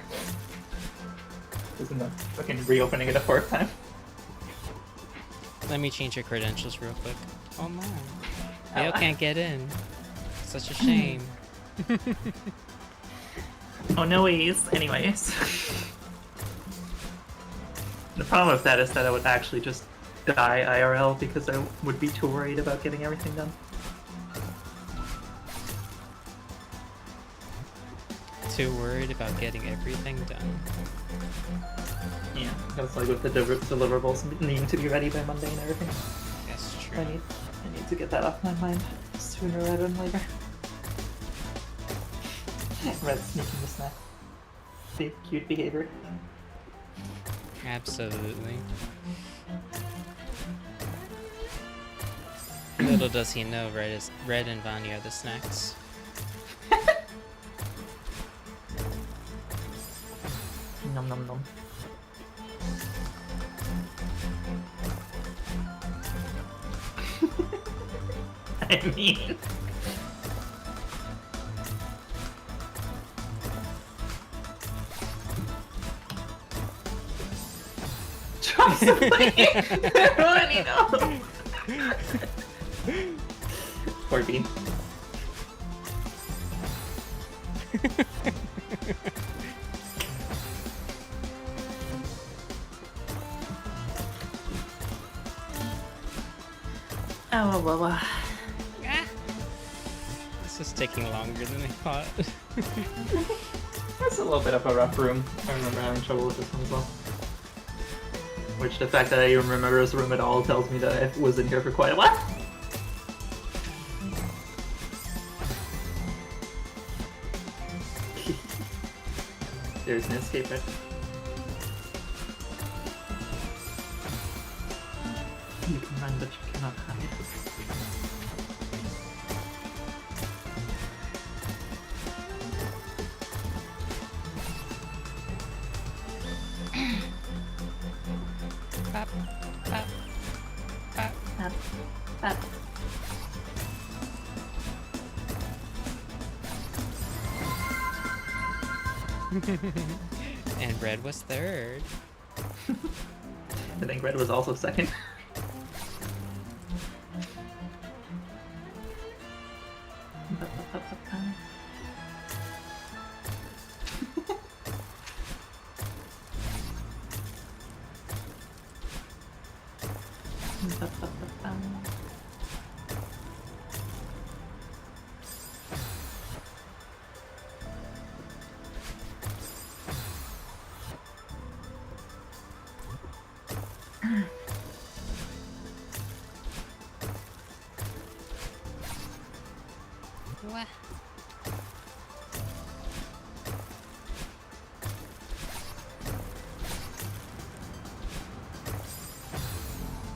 Isn't that fucking reopening it a 4th time? Let me change your credentials real quick. Oh no. Leo Oh, can't get in. Such a shame. Oh no ways. Anyways. The problem with that is that I would actually just die IRL because I would be too worried about getting everything done. Too worried about getting everything done. Yeah, that's like with the deliverables needing to be ready by Monday and everything. That's true. I need to get that off my mind sooner rather than later. Red sneaking the snack. See, cute behavior. Absolutely. Little does he know, Red and Vanya are the snacks. Nom nom nom. I mean... Drop somebody! I know! Poor Bean. Oh, well. This is taking longer than I thought. That's a little bit of a rough room. I remember having trouble with this one as well. Which the fact that I even remember this room at all tells me that I was in here for quite a while. There's an escape it. You can run, but you cannot hide. Pop, pop, pop. Up, up. And Red was third. I think Red was also second. What?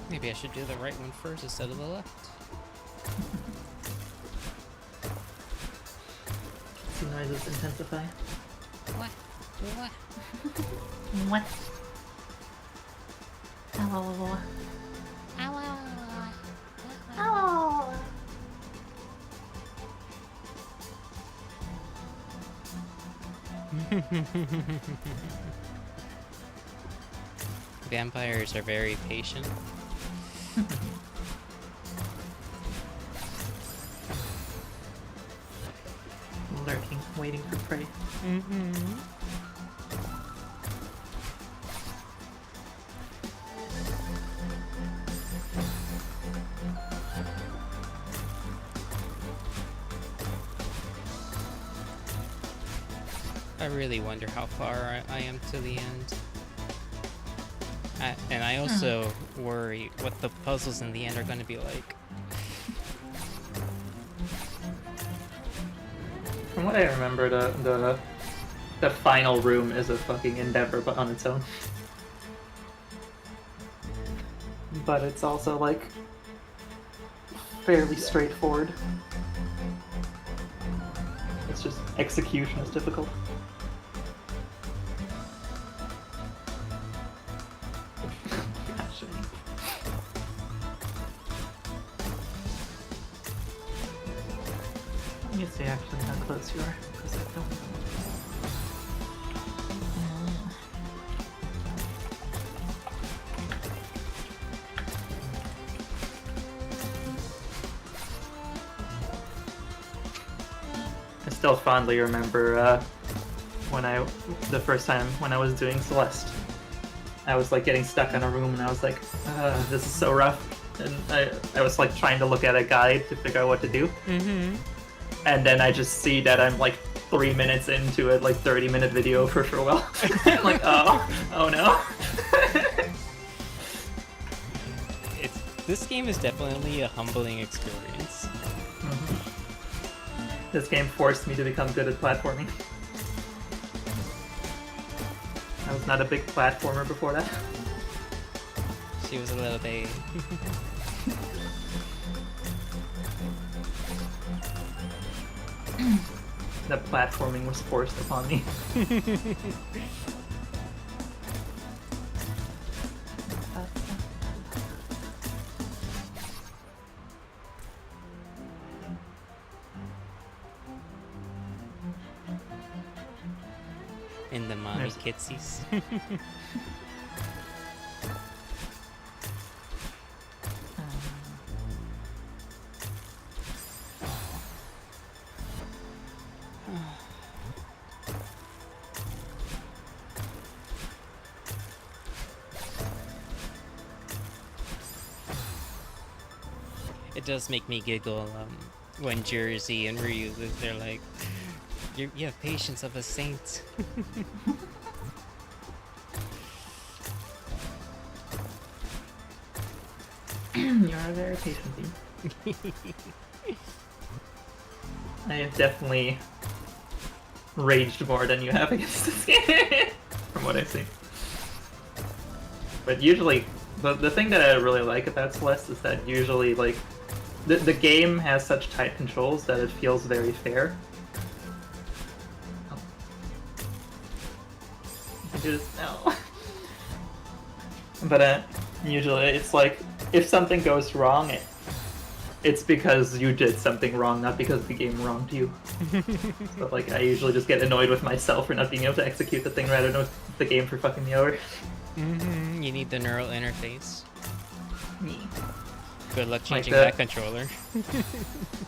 Maybe I should do the right one first instead of the left. See noises intensify. What? What? What? Ow. Ow. Vampires are very patient. Lurking, waiting for prey. Mm-hmm. I really wonder how far I am to the end. And I also worry what the puzzles in the end are going to be like. From what I remember, the final room is a fucking endeavor, but on its own. But it's also like fairly straightforward. It's just execution is difficult. Let me see actually how close you are, because I don't know. I still fondly remember the first time when I was doing Celeste. I was like getting stuck in a room and I was like, this is so rough. And I was like trying to look at a guide to figure out what to do. Mm-hmm. And then I just see that I'm like 3 minutes into a like 30-minute video for well. I'm like, oh no. This game is definitely a humbling experience. Mm-hmm. This game forced me to become good at platforming. I was not a big platformer before that. She was a little babe. That platforming was forced upon me. In the mommy kitsies. It does make me giggle when Jersey and Ryu, they're like, you have patience of a saint. You are very patient. I have definitely raged more than you have against this game, from what I've seen. But usually, the thing that I really like about Celeste is that usually, like, the game has such tight controls that it feels very fair. I do this now. But usually it's like, if something goes wrong, it's because you did something wrong, not because the game wronged you. So like, I usually just get annoyed with myself for not being able to execute the thing rather than with the game for fucking me over. Mm-hmm. You need the neural interface. Me. Good luck changing that controller.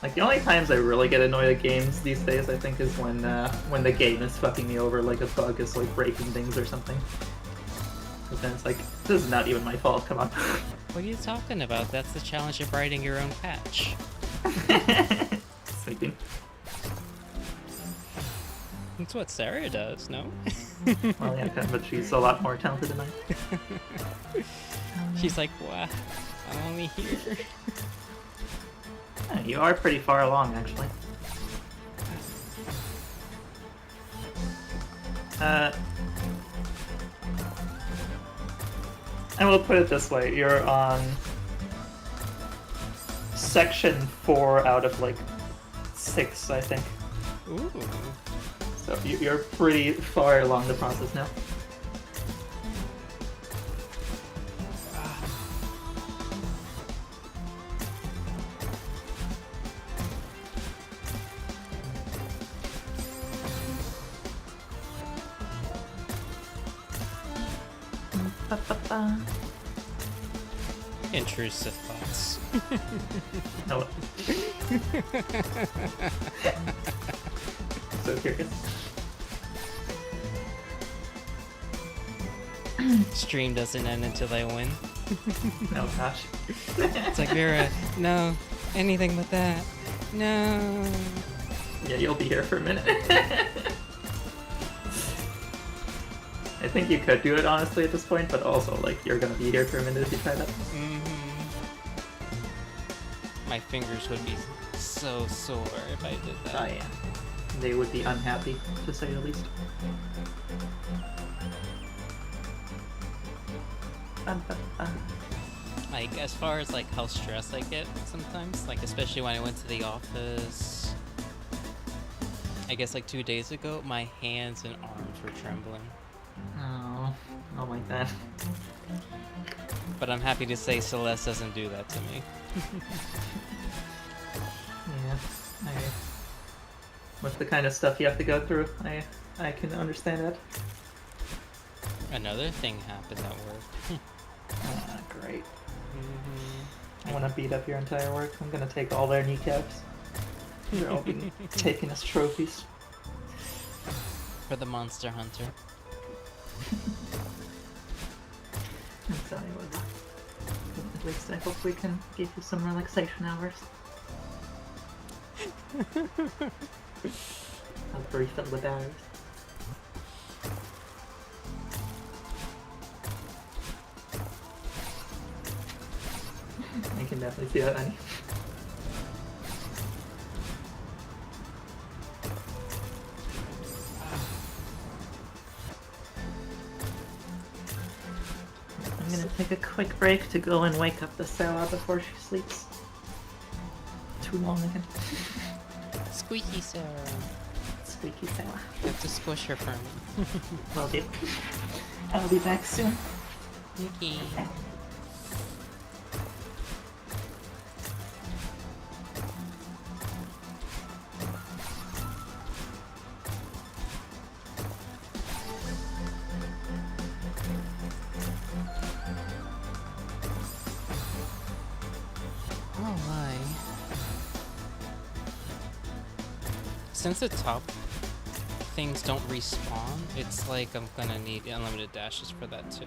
Like, the only times I really get annoyed at games these days, I think, is when the game is fucking me over, like a bug is like breaking things or something. But then it's like, this is not even my fault, come on. What are you talking about? That's the challenge of writing your own patch. Sleeping. That's what Sarah does, no? Well, yeah, but she's a lot more talented than I. She's like, wow, I'm only here. Yeah, you are pretty far along, actually. I will put it this way, you're on section 4 out of like 6, I think. Ooh. So you're pretty far along the process now. Ba-ba-ba. Intrusive thoughts. No. So curious. Stream doesn't end until I win. Oh gosh. It's like, Vera, no, anything but that. No. Yeah, you'll be here for a minute. I think you could do it honestly at this point, but also like you're gonna be here for a minute if you try that. My fingers would be so sore if I did that. Oh yeah. They would be unhappy, to say the least. Like, as far as like how stressed I get sometimes, like especially when I went to the office, I guess like 2 days ago, my hands and arms were trembling. Oh, not like that. But I'm happy to say Celeste doesn't do that to me. Yeah, with the kind of stuff you have to go through, I can understand that. Another thing happened at work. Great. I want to beat up your entire work. I'm gonna take all their kneecaps. They're all being taken as trophies. For the Monster Hunter. I'm sorry, Willow. At least I hope we can give you some relaxation hours. I'll refill the batteries. I can definitely see that, Annie. I'm gonna take a quick break to go and wake up the Sarah before she sleeps. Too long again. Squeaky Sarah. Squeaky Sarah. You have to squish her for me. Will do. I'll be back soon. Yuki. Oh my. Since the top things don't respawn, it's like I'm gonna need unlimited dashes for that too.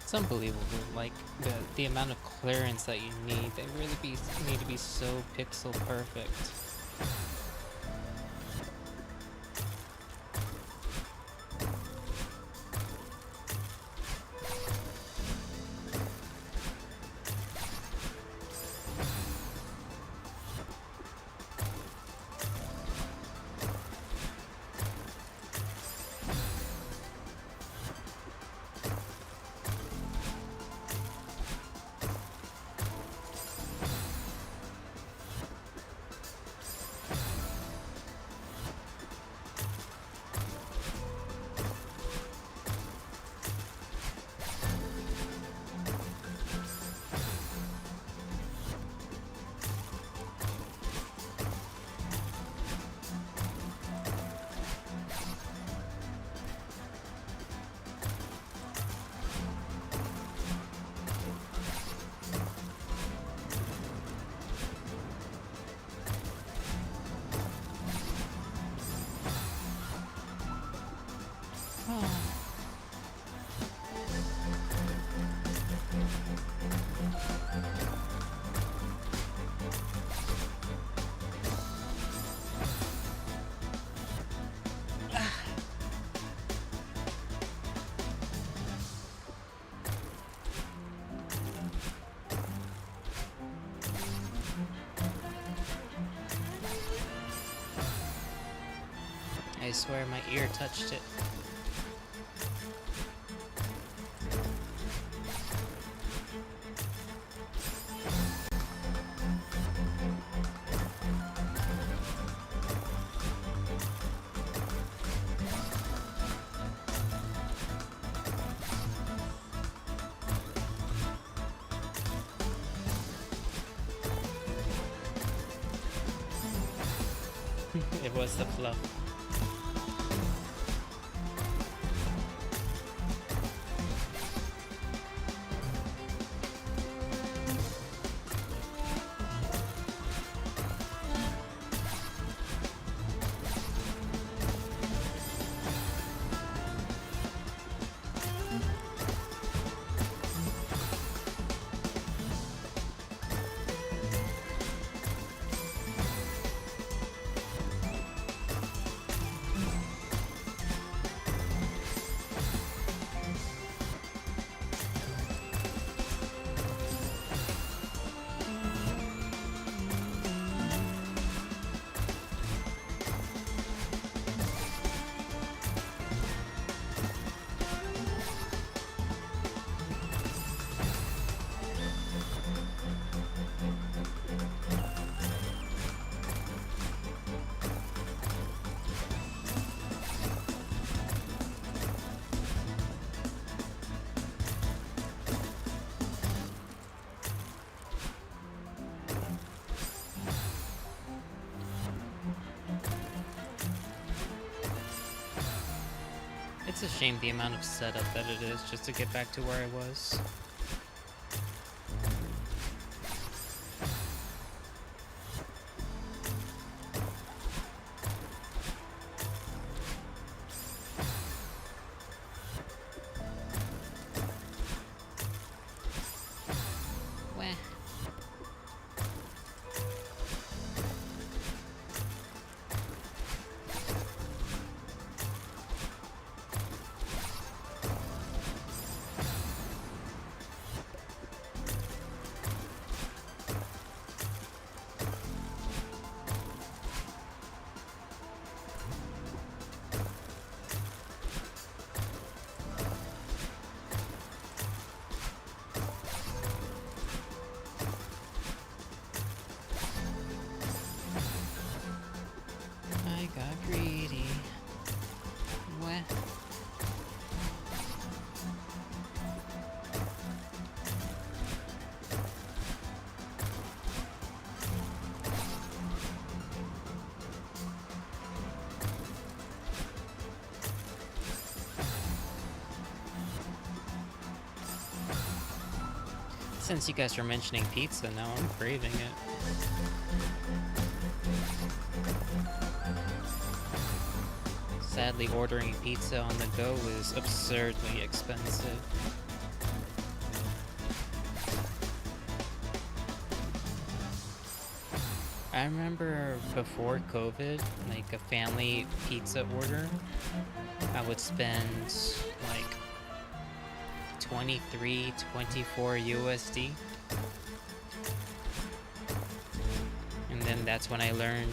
It's unbelievable, like the amount of clearance that you need. They really need to be so pixel perfect. I swear my ear touched it. It was the fluff. It's a shame the amount of setup that it is just to get back to where I was. Wah. I got greedy. Wah. Since you guys are mentioning pizza, now I'm craving it. Sadly, ordering pizza on the go is absurdly expensive. I remember before COVID, like a family pizza order, I would spend like 23, 24 USD. And then that's when I learned,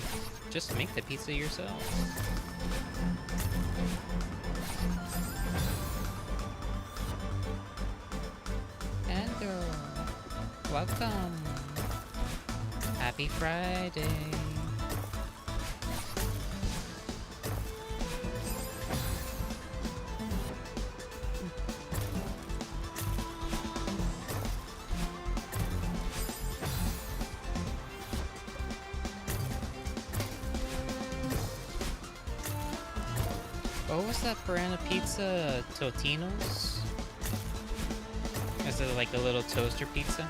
just make the pizza yourself. Andrew, welcome. Happy Friday. What was that brand of pizza? Totino's? Is it like a little toaster pizza?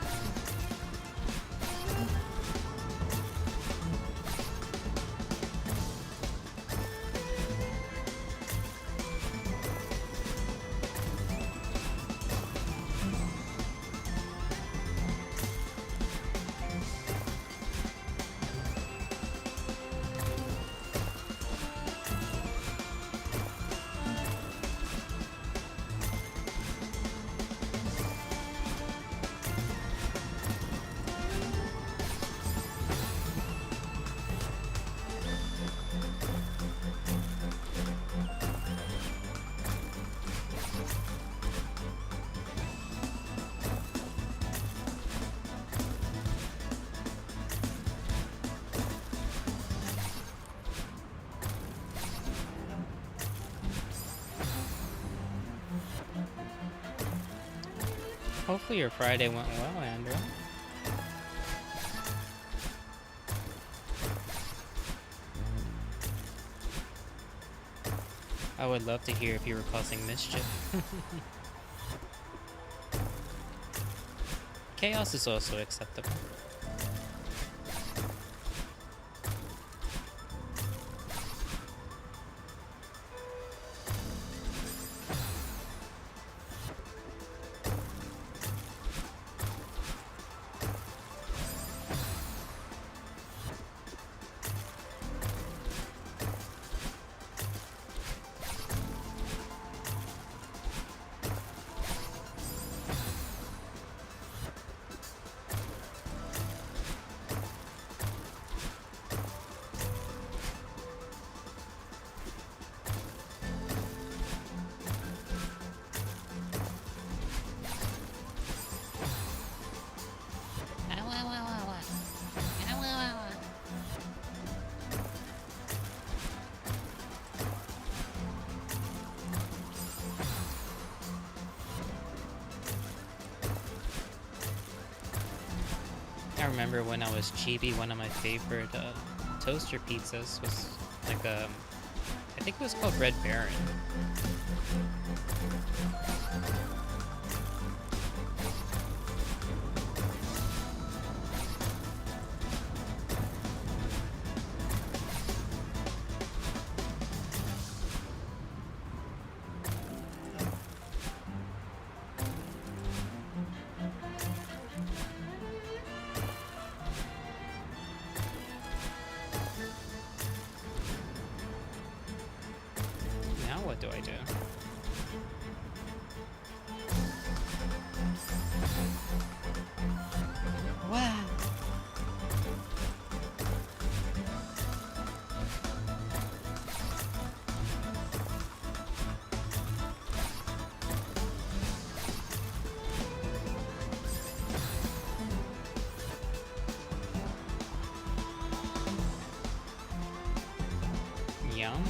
Hopefully your Friday went well, Andrew. I would love to hear if you were causing mischief. Chaos is also acceptable. I remember when I was chibi, one of my favorite toaster pizzas was like I think it was called Red Baron. What do I do? Wow. Yum.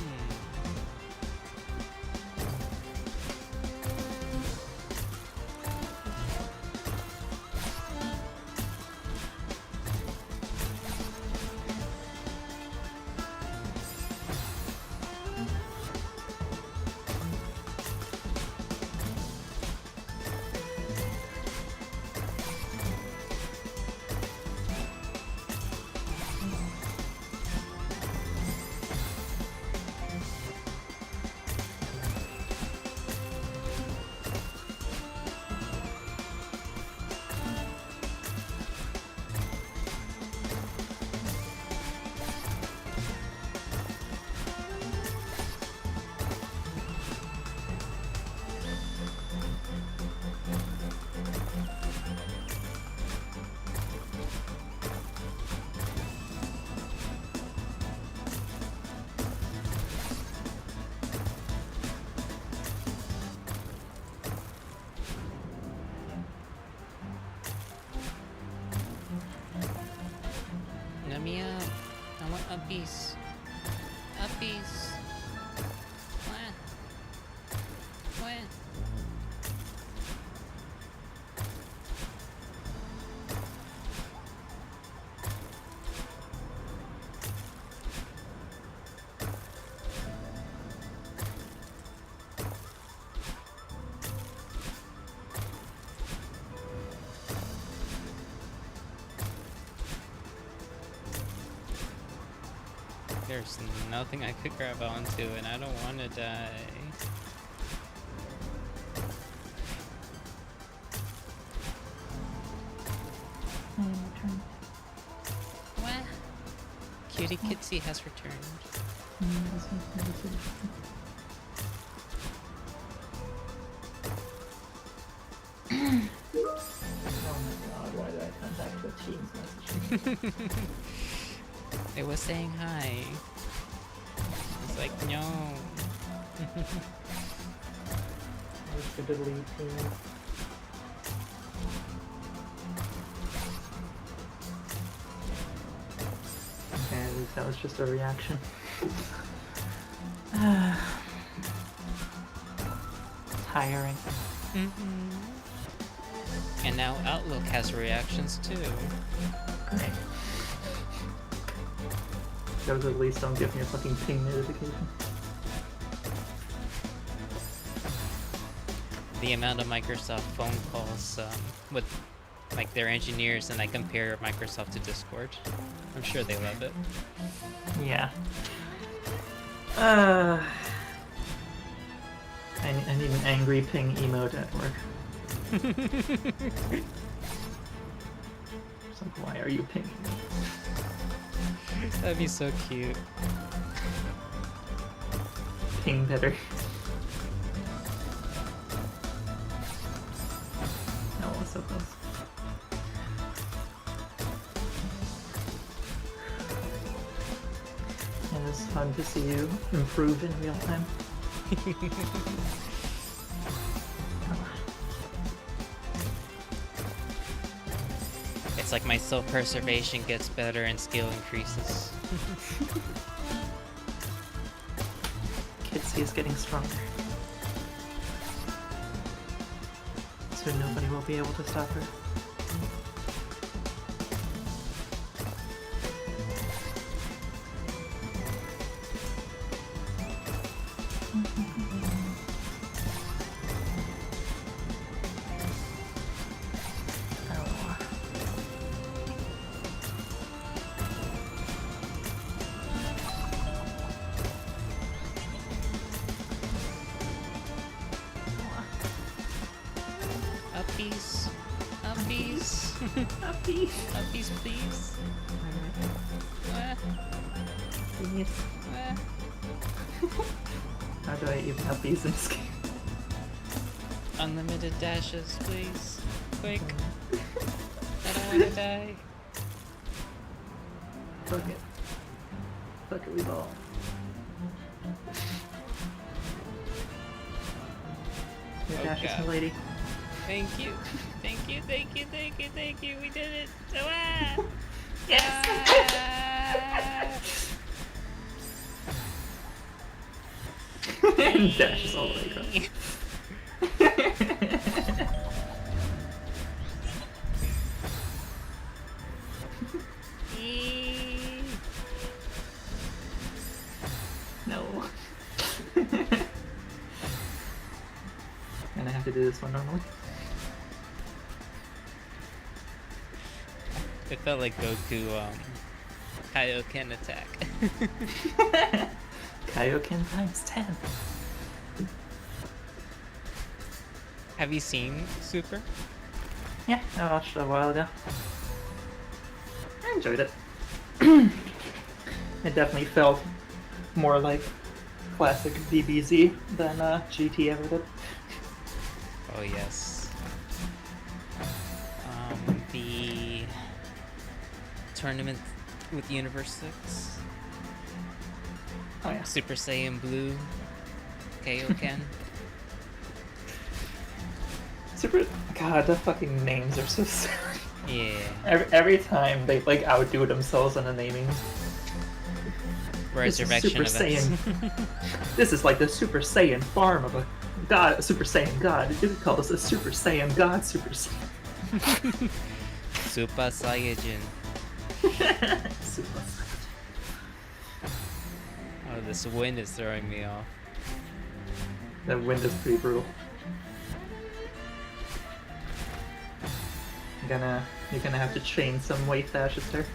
Me up. I want uppies. Uppies. What? What? There's nothing I could grab onto, and I don't want to die. What? Cutie Kitsy has returned. Oh my god, why did I come back to a Teams message? It was saying hi. It's like, no. I was going to delete Teams. Okay, at least that was just a reaction. Tiring. Mm-hmm. And now Outlook has reactions too. Great. Those at least don't give me a fucking ping notification. The amount of Microsoft phone calls with like their engineers, and I compare Microsoft to Discord. I'm sure they love it. Yeah. I need an angry ping emote at work. It's like, why are you pinging me? That'd be so cute. Ping better. No, it's so close. And it's fun to see you improve in real time. It's like my self-preservation gets better and skill increases. Kitsy is getting stronger. Soon nobody will be able to stop her. Uppies. Uppies. Uppies. Uppies, please. Yes. How do I even uppies in this game? Unlimited dashes, please. Quick. I don't want to die. Fuck it. Fuck it, we ball. Your dashes, God. my lady. Thank you. Thank you, thank you, thank you, thank you. We did it. Ah! Yes! And dashes all the way across. No. And I have to do this one normally. It felt like Goku, Kaioken attack. Kaioken times 10. Have you seen Super? Yeah, I watched it a while ago. I enjoyed it. It definitely felt more like classic DBZ than GT ever did. Oh yes. The tournament with Universe 6. Oh yeah. Super Saiyan Blue. Kaioken. Super. God, the fucking names are so silly. Yeah. Every time they like outdo themselves on the naming. Resurrection Super events. Saiyan. This is like the Super Saiyan farm of a god, a Super Saiyan god. You could call this a Super Saiyan god, Super Saiyan. Super Saiyajin. Super Saiyan. Oh, this wind is throwing me off. That wind is pretty brutal. You're gonna have to chain some wave dashes there.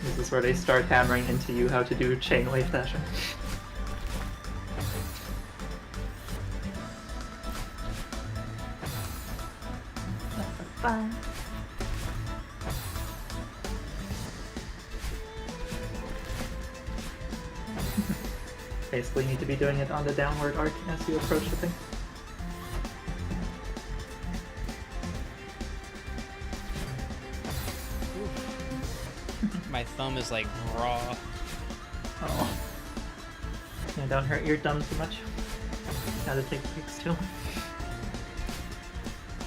This is where they start hammering into you how to do chain wave dashing. Fun. Basically need to be doing it on the downward arc as you approach the thing. My thumb is like raw. Oh. Yeah, don't hurt your thumb too much. Gotta take breaks too.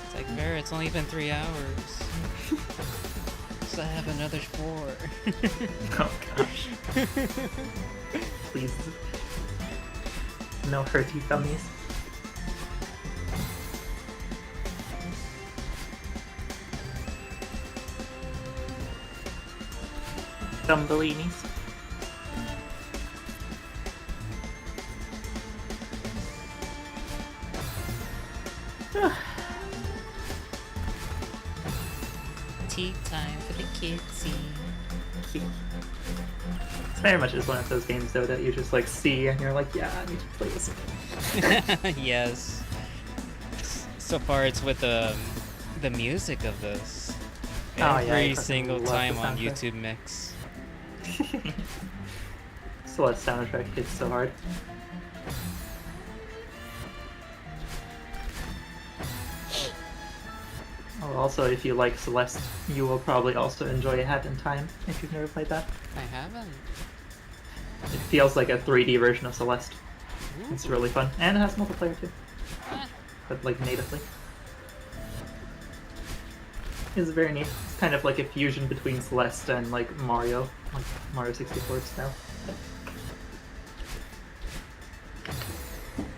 It's like, Vera, it's only been 3 hours. So I have another 4. Oh gosh. Please. No hurty thummies. Thumbellinis. Tea time for the kidsy. It's very much just one of those games though that you just like see and you're like, yeah, I need to play this again. Yes. So far, it's with the music of this. Oh, yeah, I Every fucking single love the time on soundtrack. YouTube Mix. Celeste soundtrack hits so hard. Oh, also, if you like Celeste, you will probably also enjoy Hat in Time if you've never played that. I haven't. It feels like a 3D version of Celeste. Ooh. It's really fun, and it has multiplayer too, Ah, but like natively. It's very neat. It's kind of like a fusion between Celeste and like Mario 64 style.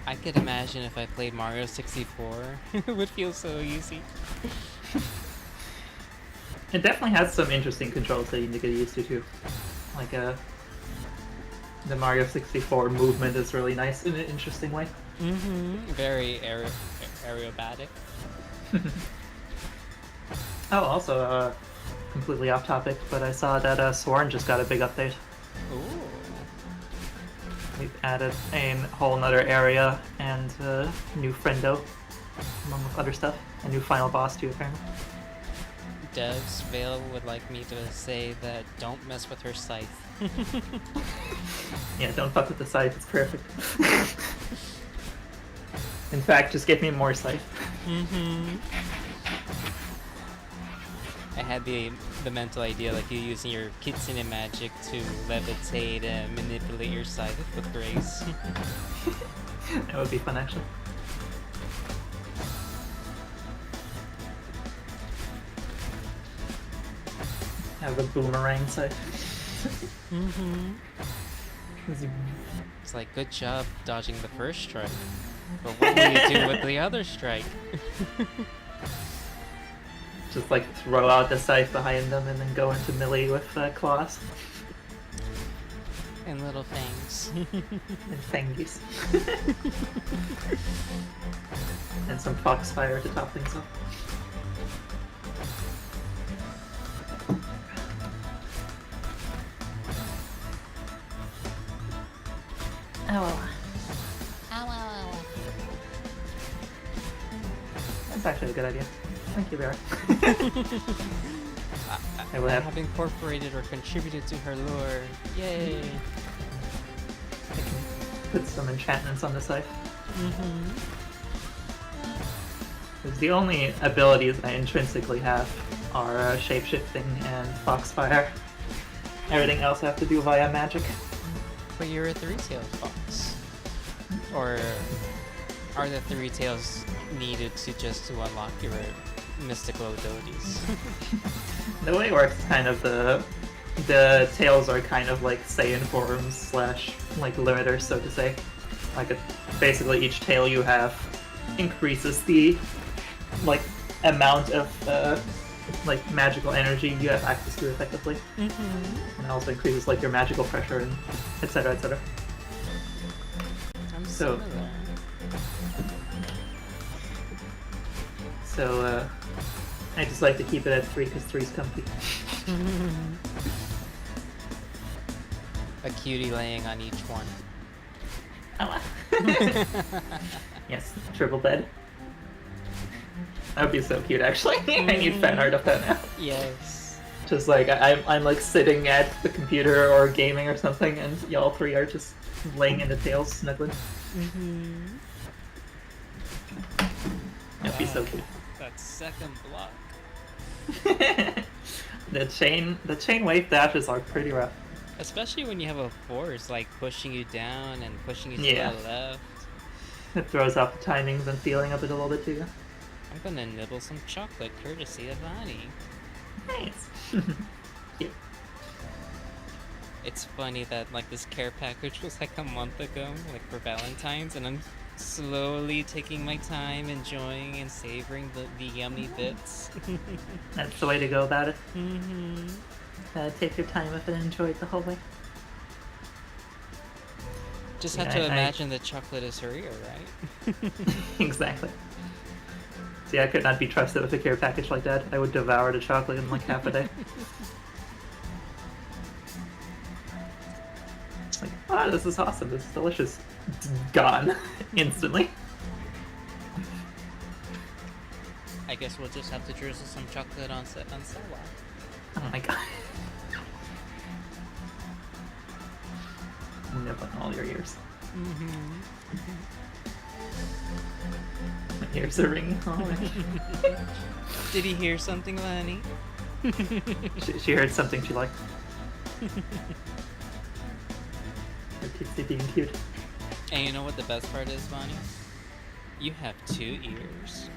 I could imagine if I played Mario 64, it would feel so easy. It definitely has some interesting controls that you need to get used to too. Like the Mario 64 movement is really nice in an interesting way. Mm-hmm. Very aerobatic. Oh, also, completely off topic, but I saw that Sworn just got a big update. Ooh. We've added a whole nother area and new friendo, among other stuff. A new final boss too, apparently. Devs Vale would like me to say that don't mess with her scythe. Yeah, don't fuck with the scythe, it's perfect. In fact, just give me more scythe. Mm-hmm. I had the mental idea like you using your kitsune magic to levitate and manipulate your scythe with grace. That would be fun, actually. Have a boomerang scythe. Mm-hmm. It's like, good job dodging the first strike. But what will you do with the other strike? Just like throw out the scythe behind them and then go into melee with claws And little things. and thingies. And some foxfire to top things off. Ow. That's actually a good idea. Thank you, Vera. I will I have- have incorporated or contributed to her lore. Yay! I can put some enchantments on the scythe. Mm-hmm. Because the only abilities I intrinsically have are shapeshifting and foxfire. Everything else I have to do via magic. But you're a three-tailed fox. Or are the three tails needed to unlock your mystical abilities? The way it works is kind of the tails are kind of like Saiyan forms slash like limiters, so to say. Like basically each tail you have increases the like amount of like magical energy you have access to effectively, Mm-hmm. and it also increases like your magical pressure and etc. etc. I'm So- similar. So I just like to keep it at 3 because 3's comfy. A cutie laying on each one. Yes, triple bed. That would be so cute, actually. I need fan art of that now. Yes. Just like I'm like sitting at the computer or gaming or something, and y'all three are just laying in the tails, snuggling. Mm-hmm. That'd be so cute. That second block. The chain wave dashes are pretty rough. Especially when you have a force like pushing you down and pushing you to Yeah. the left. It throws off the timings and feeling of it a little bit too. I'm gonna nibble some chocolate courtesy of Ani. Nice. Cute. It's funny that like this care package was like a month ago, like for Valentine's, and I'm slowly taking my time, enjoying and savoring the yummy bits. That's the way to go about it. Mm-hmm. Take your time with it and enjoy it the whole way. Just Yeah, have to imagine the chocolate is real, right? Exactly. See, I could not be trusted with a care package like that. I would devour the chocolate in like half a day. It's like, oh, this is awesome. This is delicious. Gone instantly. I guess we'll just have to drizzle some chocolate on Sawa. Oh my god. Nip on all your ears. Mm-hmm. My ears are ringing. Oh my. Did he hear something, Lani? She heard something she liked. Her Pixie being cute. And you know what the best part is, Bonnie? You have 2 ears.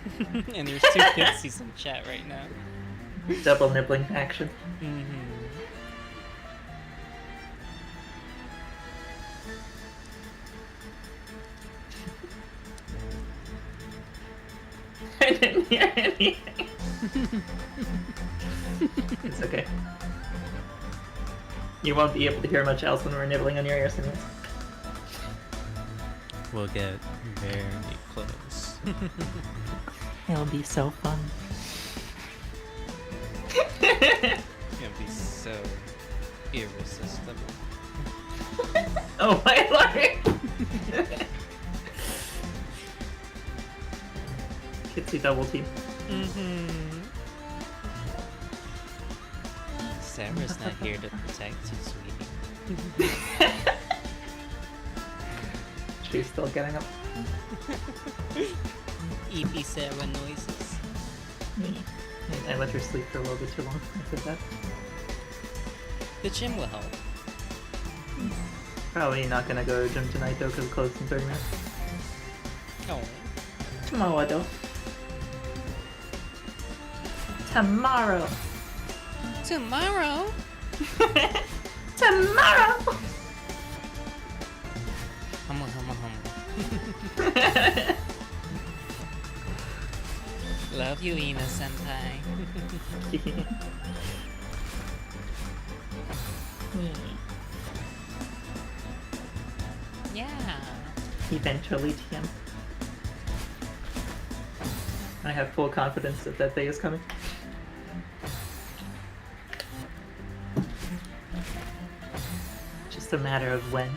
And there's 2 pixies in chat right now. Double nibbling action. Mm-hmm. I didn't hear anything. It's okay. You won't be able to hear much else when we're nibbling on your ears anyways. We'll get very close. It'll be so fun. It's gonna be so irresistible. Oh my lord! Kitsy double team. Mm-hmm. Sarah's not here to protect you, sweetie. She's still getting up. EP Sarah noises. I let her sleep for a little bit too long. I said that. The gym will help. Probably not gonna go to the gym tonight though, because it closed in 30 minutes. Oh. Tomorrow though. Tomorrow. Tomorrow? Tomorrow! Humble, humble, humble. Love you, Ina senpai. Yeah. Eventually, TM. I have full confidence that that day is coming. Just a matter of when.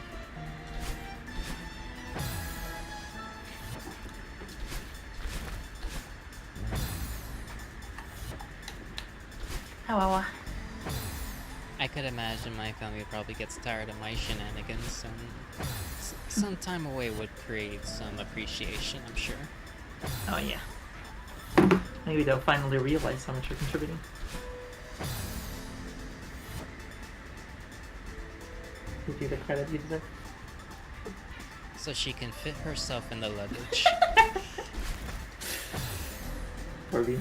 Ow. I could imagine my family probably gets tired of my shenanigans, and some time away would create some appreciation, I'm sure. Oh yeah. Maybe they'll finally realize how much you're contributing. Give you the credit you deserve. So she can fit herself in the luggage. Corby.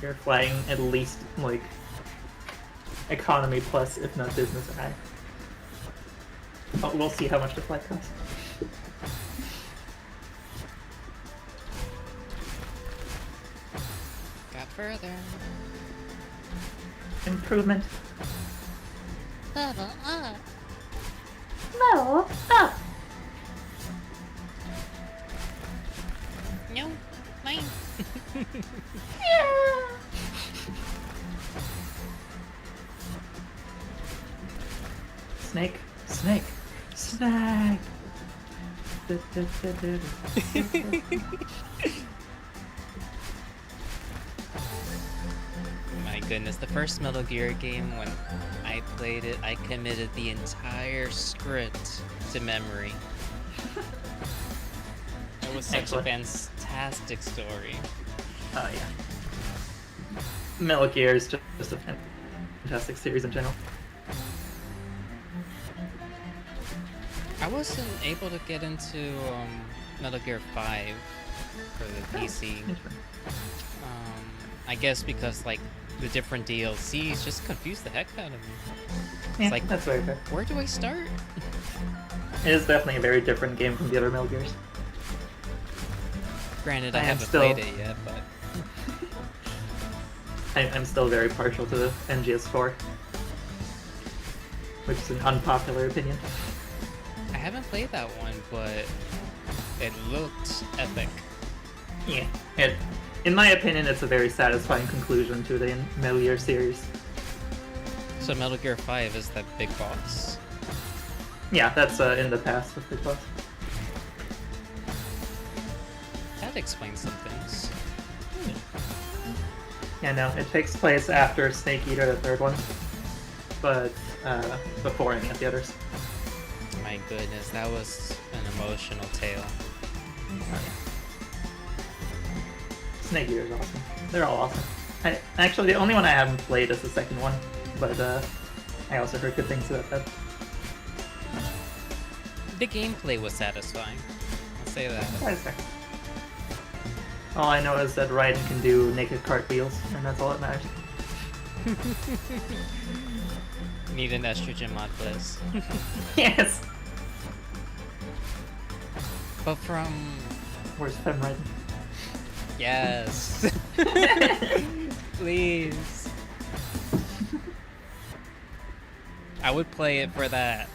You're flying at least, like, economy plus, if not business high. Oh, we'll see how much the flight costs. Got further. Improvement. Level up. Level up! No, mine. Yeah. Snake, snake, snake. My goodness, the first Metal Gear game, when I played it, I committed the entire script to memory. It was such Excellent. a fantastic story. Oh yeah. Metal Gear is just a fantastic series in general. I wasn't able to get into Metal Gear 5 for the PC. I guess because like the different DLCs just confused the heck out of me. Yeah, It's like, that's very fair. where do I start? It is definitely a very different game from the other Metal Gears. Granted, I haven't still- played it yet, but I'm still very partial to MGS4, which is an unpopular opinion. I haven't played that one, but it looked epic. Yeah. In my opinion, it's a very satisfying conclusion to the Metal Gear series. So Metal Gear 5 is that big boss. Yeah, that's in the past with Big Boss. That explains some things. Yeah, no, it takes place after Snake Eater, the third one, but before any of the others. My goodness, that was an emotional tale. Snake Eater is awesome. They're all awesome. Actually, the only one I haven't played is the second one, but I also heard good things about that. The gameplay was satisfying. I'll say that. That is fair. All I know is that Raiden can do naked cartwheels, and that's all that matters. Need an estrogen mod, please. Yes! But from... Where's Fem Raiden? Yes! Please! I would play it for that.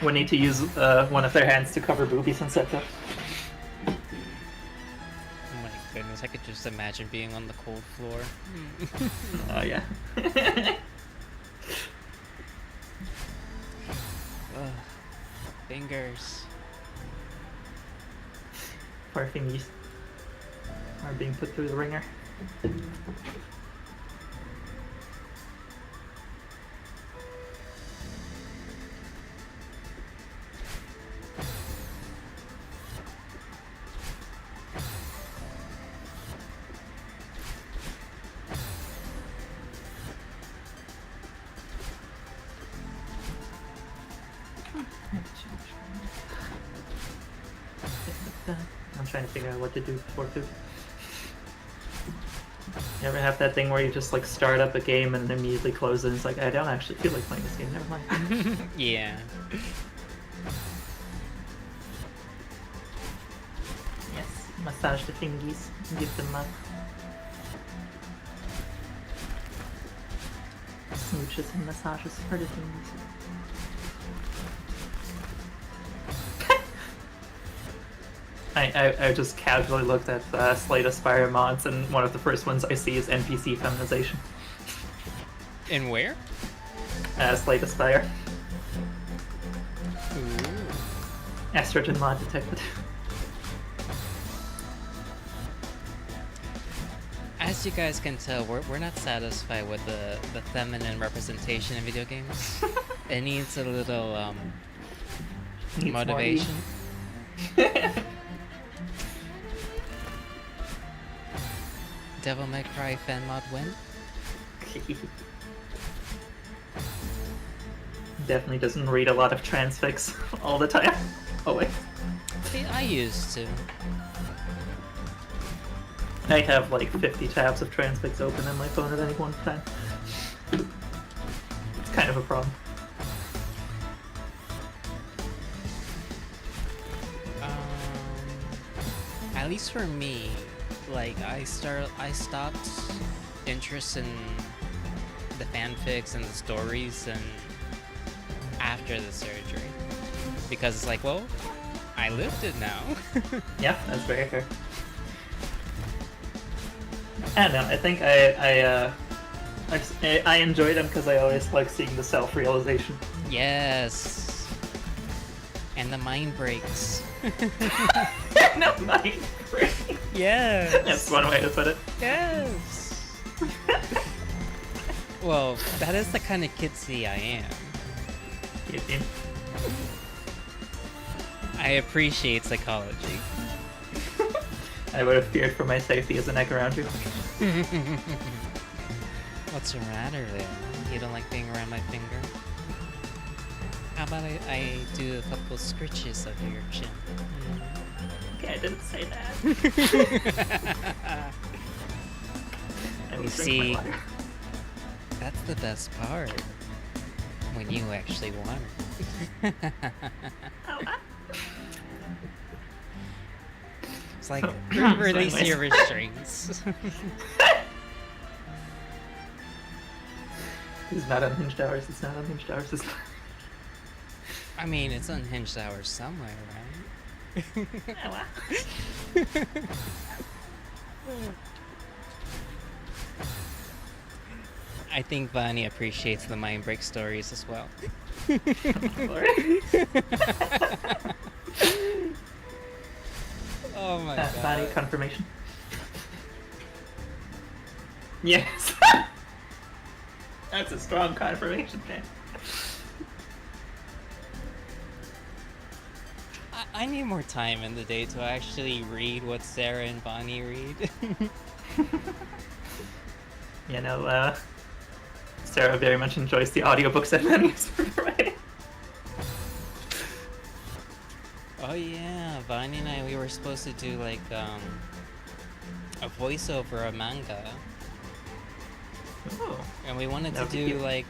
We need to use one of their hands to cover boobies and set up. Oh my goodness, I could just imagine being on the cold floor. Oh yeah. Ugh. Fingers. Poor thingies are being put through the ringer. I'm trying to figure out what to do before food. You ever have that thing where you just like start up a game and then immediately close it and it's like, I don't actually feel like playing this game, never mind. Yeah. Yes, massage the thingies and give them smooches and massages for the thingies. I just casually looked at Slate Aspire mods, and one of the first ones I see is NPC feminization. And where? Slate Aspire. Ooh. Estrogen mod detected. As you guys can tell, we're not satisfied with the feminine representation in video games. It needs a little Needs more motivation. Devil May Cry fan mod win? Definitely doesn't read a lot of transfics all the time. Oh wait. See, I used to. I have like 50 tabs of transfics open on my phone at any one time. It's kind of a problem. At least for me, like I stopped interest in the fanfics and the stories and after the surgery, because it's like, well, I lived it now. Yeah, that's very fair. I don't know. I think I enjoy them because I always like seeing the self-realization. Yes, and the mind breaks. No mind break. Yes, That's one way to put it. yes. Well, that is the kind of kitsy I am. You team. I appreciate psychology. I would have feared for my safety as a neck around you. What's the matter there? You don't like being around my finger? How about I do a couple scritches under your chin? Okay, I didn't say that. Let's drink see, my water. that's the best part. When you actually want it. It's like, release your restraints. It's not unhinged hours, it's not unhinged hours, it's not. I mean, it's unhinged hours somewhere, right? I think Vani appreciates the mind break stories as well. Oh my god. Body confirmation. Yes. That's a strong confirmation, man. I need more time in the day to actually read what Sarah and Bonnie read. You know, Sarah very much enjoys the audiobooks that Manny's providing. Oh yeah, Bonnie and I, we were supposed to do like a voiceover, a manga. Oh. And we wanted to do like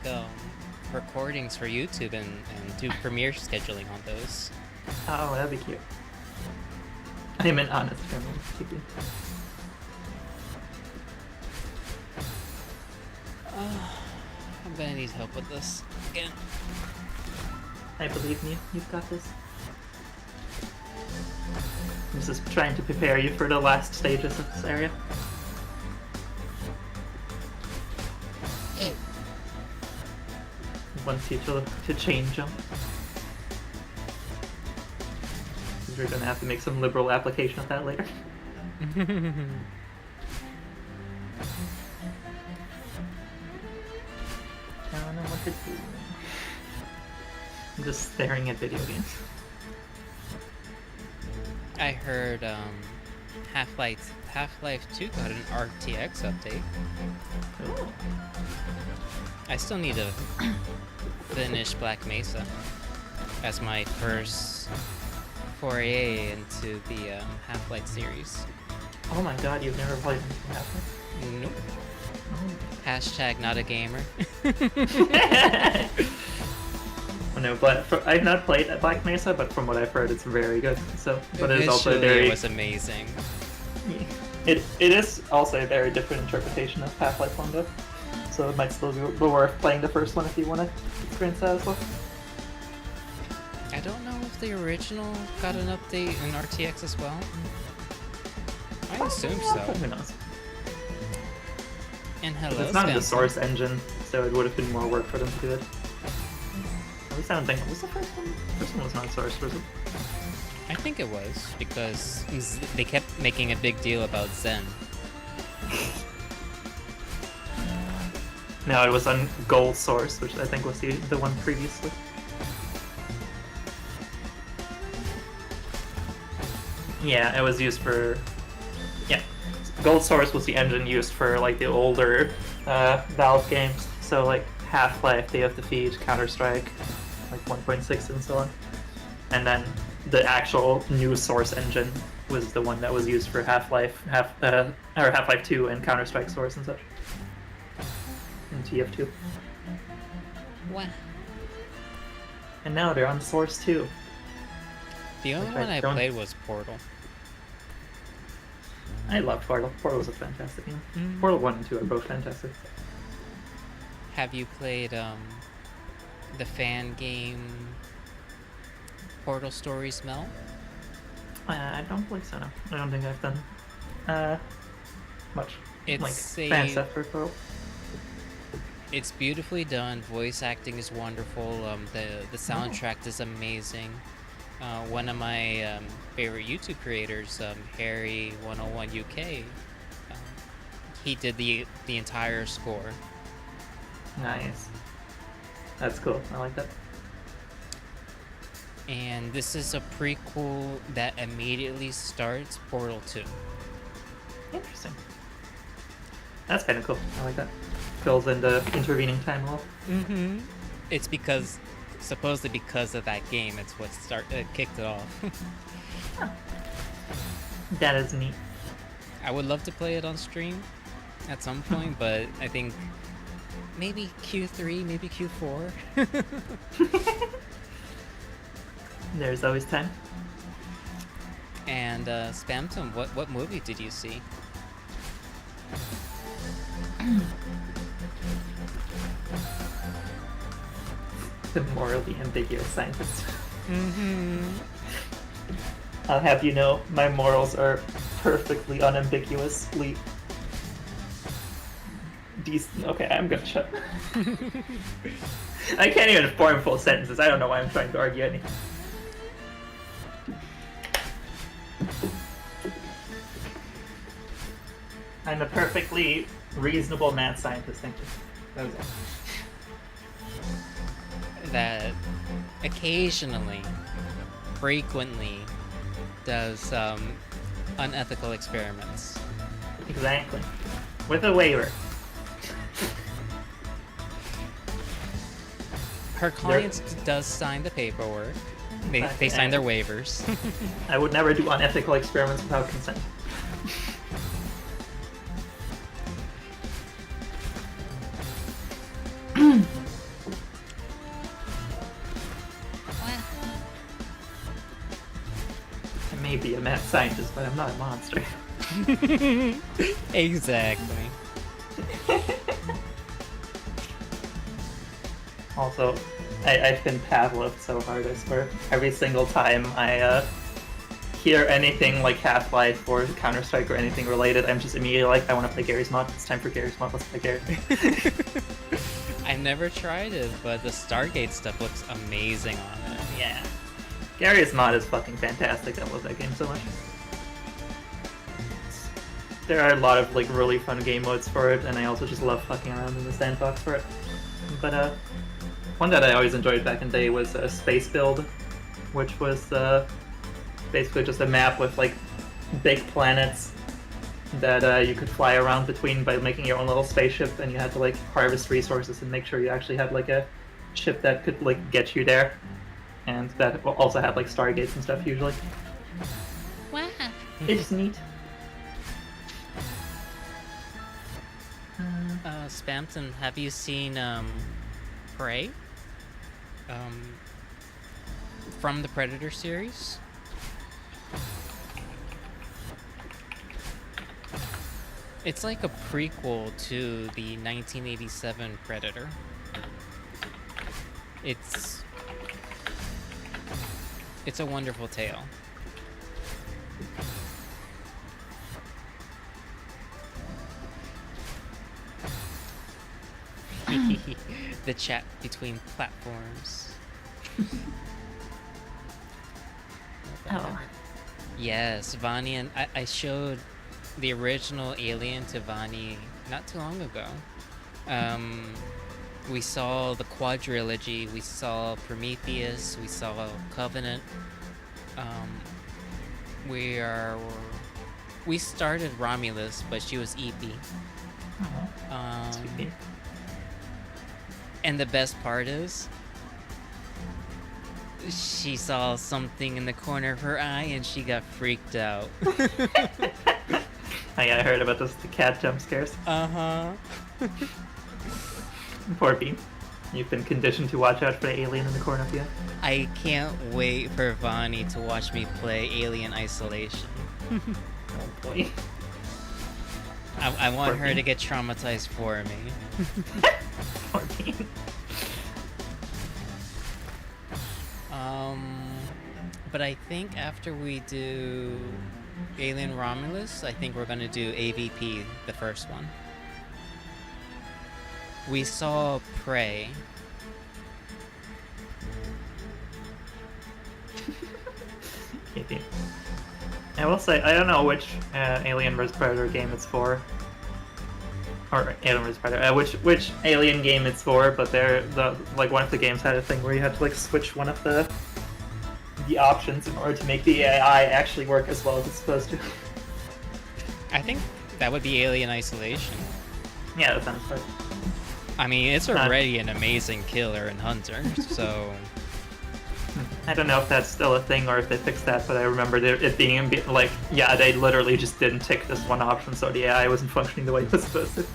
recordings for YouTube and do premiere scheduling on those. Oh, that'd be cute. I meant honest family. I'm gonna need help with this again. I believe in you. You've got this. I'm just trying to prepare you for the last stages of this area. Wants you to chain jump. You're gonna have to make some liberal application of that later. I don't know what to do. I'm just staring at video games. I heard Half-Life 2 got an RTX update. Ooh. I still need to finish Black Mesa as my first foray into the Half-Life series. Oh my god, you've never played Half-Life? Nope. Oh. Hashtag not a gamer. Oh, no, but I've not played at Black Mesa, but from what I've heard, it's very good. So, but it's also very. It was amazing. It is also a very different interpretation of Half-Life 1, though. So it might still be worth playing the first one if you want to experience that as well. I don't know if the original got an update in RTX as well. I assume so. Who knows? And hello, it's not Spencer. the source engine, so it would have been more work for them to do it. At least I don't think. Was the first one? The first one was not source, was it? I think it was, because they kept making a big deal about Zen. No, it was on Gold Source, which I think was the one previously. Yeah, it was used for... Yeah. Gold Source was the engine used for, like, the older Valve games. So, like, Half-Life, Day of Defeat, Counter-Strike, like 1.6 and so on. And then the actual new Source engine was the one that was used for Half-Life 2 and Counter-Strike Source and such. And TF2. What? And now they're on Source 2. The only one I played was Portal. I love Portal. Portal was a fantastic game. Portal 1 and 2 are both fantastic. Have you played the fan game Portal Stories Mel? I don't believe so, no. I don't think I've done much. It's like fan stuff for Portal. It's beautifully done. Voice acting is wonderful. The soundtrack is amazing. One of my favorite YouTube creators, Harry101 UK, he did the entire score. Nice. That's cool. I like that. And this is a prequel that immediately starts Portal 2. Interesting. That's kind of cool. I like that. Fills in the intervening time a little. Mm-hmm. It's because, supposedly because of that game, it's what kicked it off. Huh. That is neat. I would love to play it on stream. at some point, but I think maybe Q3, maybe Q4. There's always time. And Spamton, what movie did you see? The morally ambiguous scientist. Mm-hmm. I'll have you know, my morals are perfectly unambiguously decent. Okay, I'm gonna shut. I can't even form full sentences. I don't know why I'm trying to argue anything. I'm a perfectly reasonable mad scientist, thank you. That was it. That occasionally, frequently, does unethical experiments. Exactly. With a waiver. Her client does sign the paperwork. They sign their waivers. I would never do unethical experiments without consent. I may be a mad scientist, but I'm not a monster. Exactly. Also, I've been Pavloved so hard, I swear. Every single time I hear anything like Half-Life or Counter-Strike or anything related, I'm just immediately like, I want to play Gary's mod. It's time for Gary's mod. Let's play Gary. I've never tried it, but the Stargate stuff looks amazing on it. Yeah. Gary's mod is fucking fantastic. I love that game so much. There are a lot of like really fun game modes for it, and I also just love fucking around in the sandbox for it. But one that I always enjoyed back in the day was Space Build, which was basically just a map with like big planets that you could fly around between by making your own little spaceship, and you had to like harvest resources and make sure you actually had like a ship that could like get you there, and that also had like stargates and stuff usually. Wow. It's neat. Spamton, have you seen Prey? From the Predator series? It's like a prequel to the 1987 Predator. It's a wonderful tale. The chat between platforms. Oh. Yes, Vani, and I showed the original Alien to Vani not too long ago. We saw the quadrilogy, we saw Prometheus, we saw Covenant. We started Romulus, but she was EP. Sweet. And the best part is, she saw something in the corner of her eye and she got freaked out. Oh yeah, I heard about those the cat jump scares. Uh-huh. Poor Bean. You've been conditioned to watch out for the alien in the corner of you. I can't wait for Vani to watch me play Alien Isolation. Oh boy. I want Poor her Bean. to get traumatized for me. Poor Bean. But I think after we do Alien Romulus, I think we're gonna do AVP, the first one. We saw Prey. KP. I will say, I don't know which Alien vs Predator game it's for. Or Alien vs Predator, which Alien game it's for, but like one of the games had a thing where you had to like switch one of the options in order to make the AI actually work as well as it's supposed to. I think that would be Alien Isolation. Yeah, that sounds fun. I mean, it's already an amazing killer and hunter, so... I don't know if that's still a thing or if they fixed that, but I remember it being like, yeah, they literally just didn't tick this one option, so the AI wasn't functioning the way it was supposed to.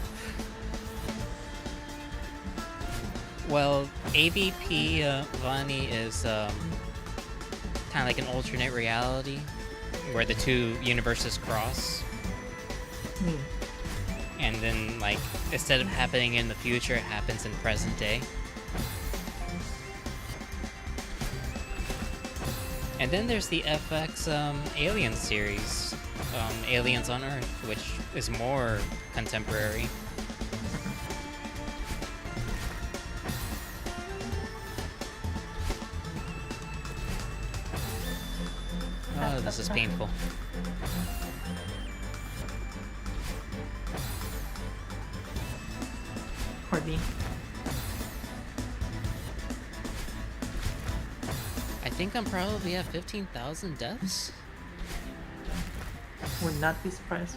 Well, AVP Vani is kind of like an alternate reality where the two universes cross. And then, like, instead of happening in the future, it happens in present day. And then there's the FX Alien series, Aliens on Earth, which is more contemporary. Oh, this is painful. Poor me. I think I'm probably at 15,000 deaths. Would not be surprised.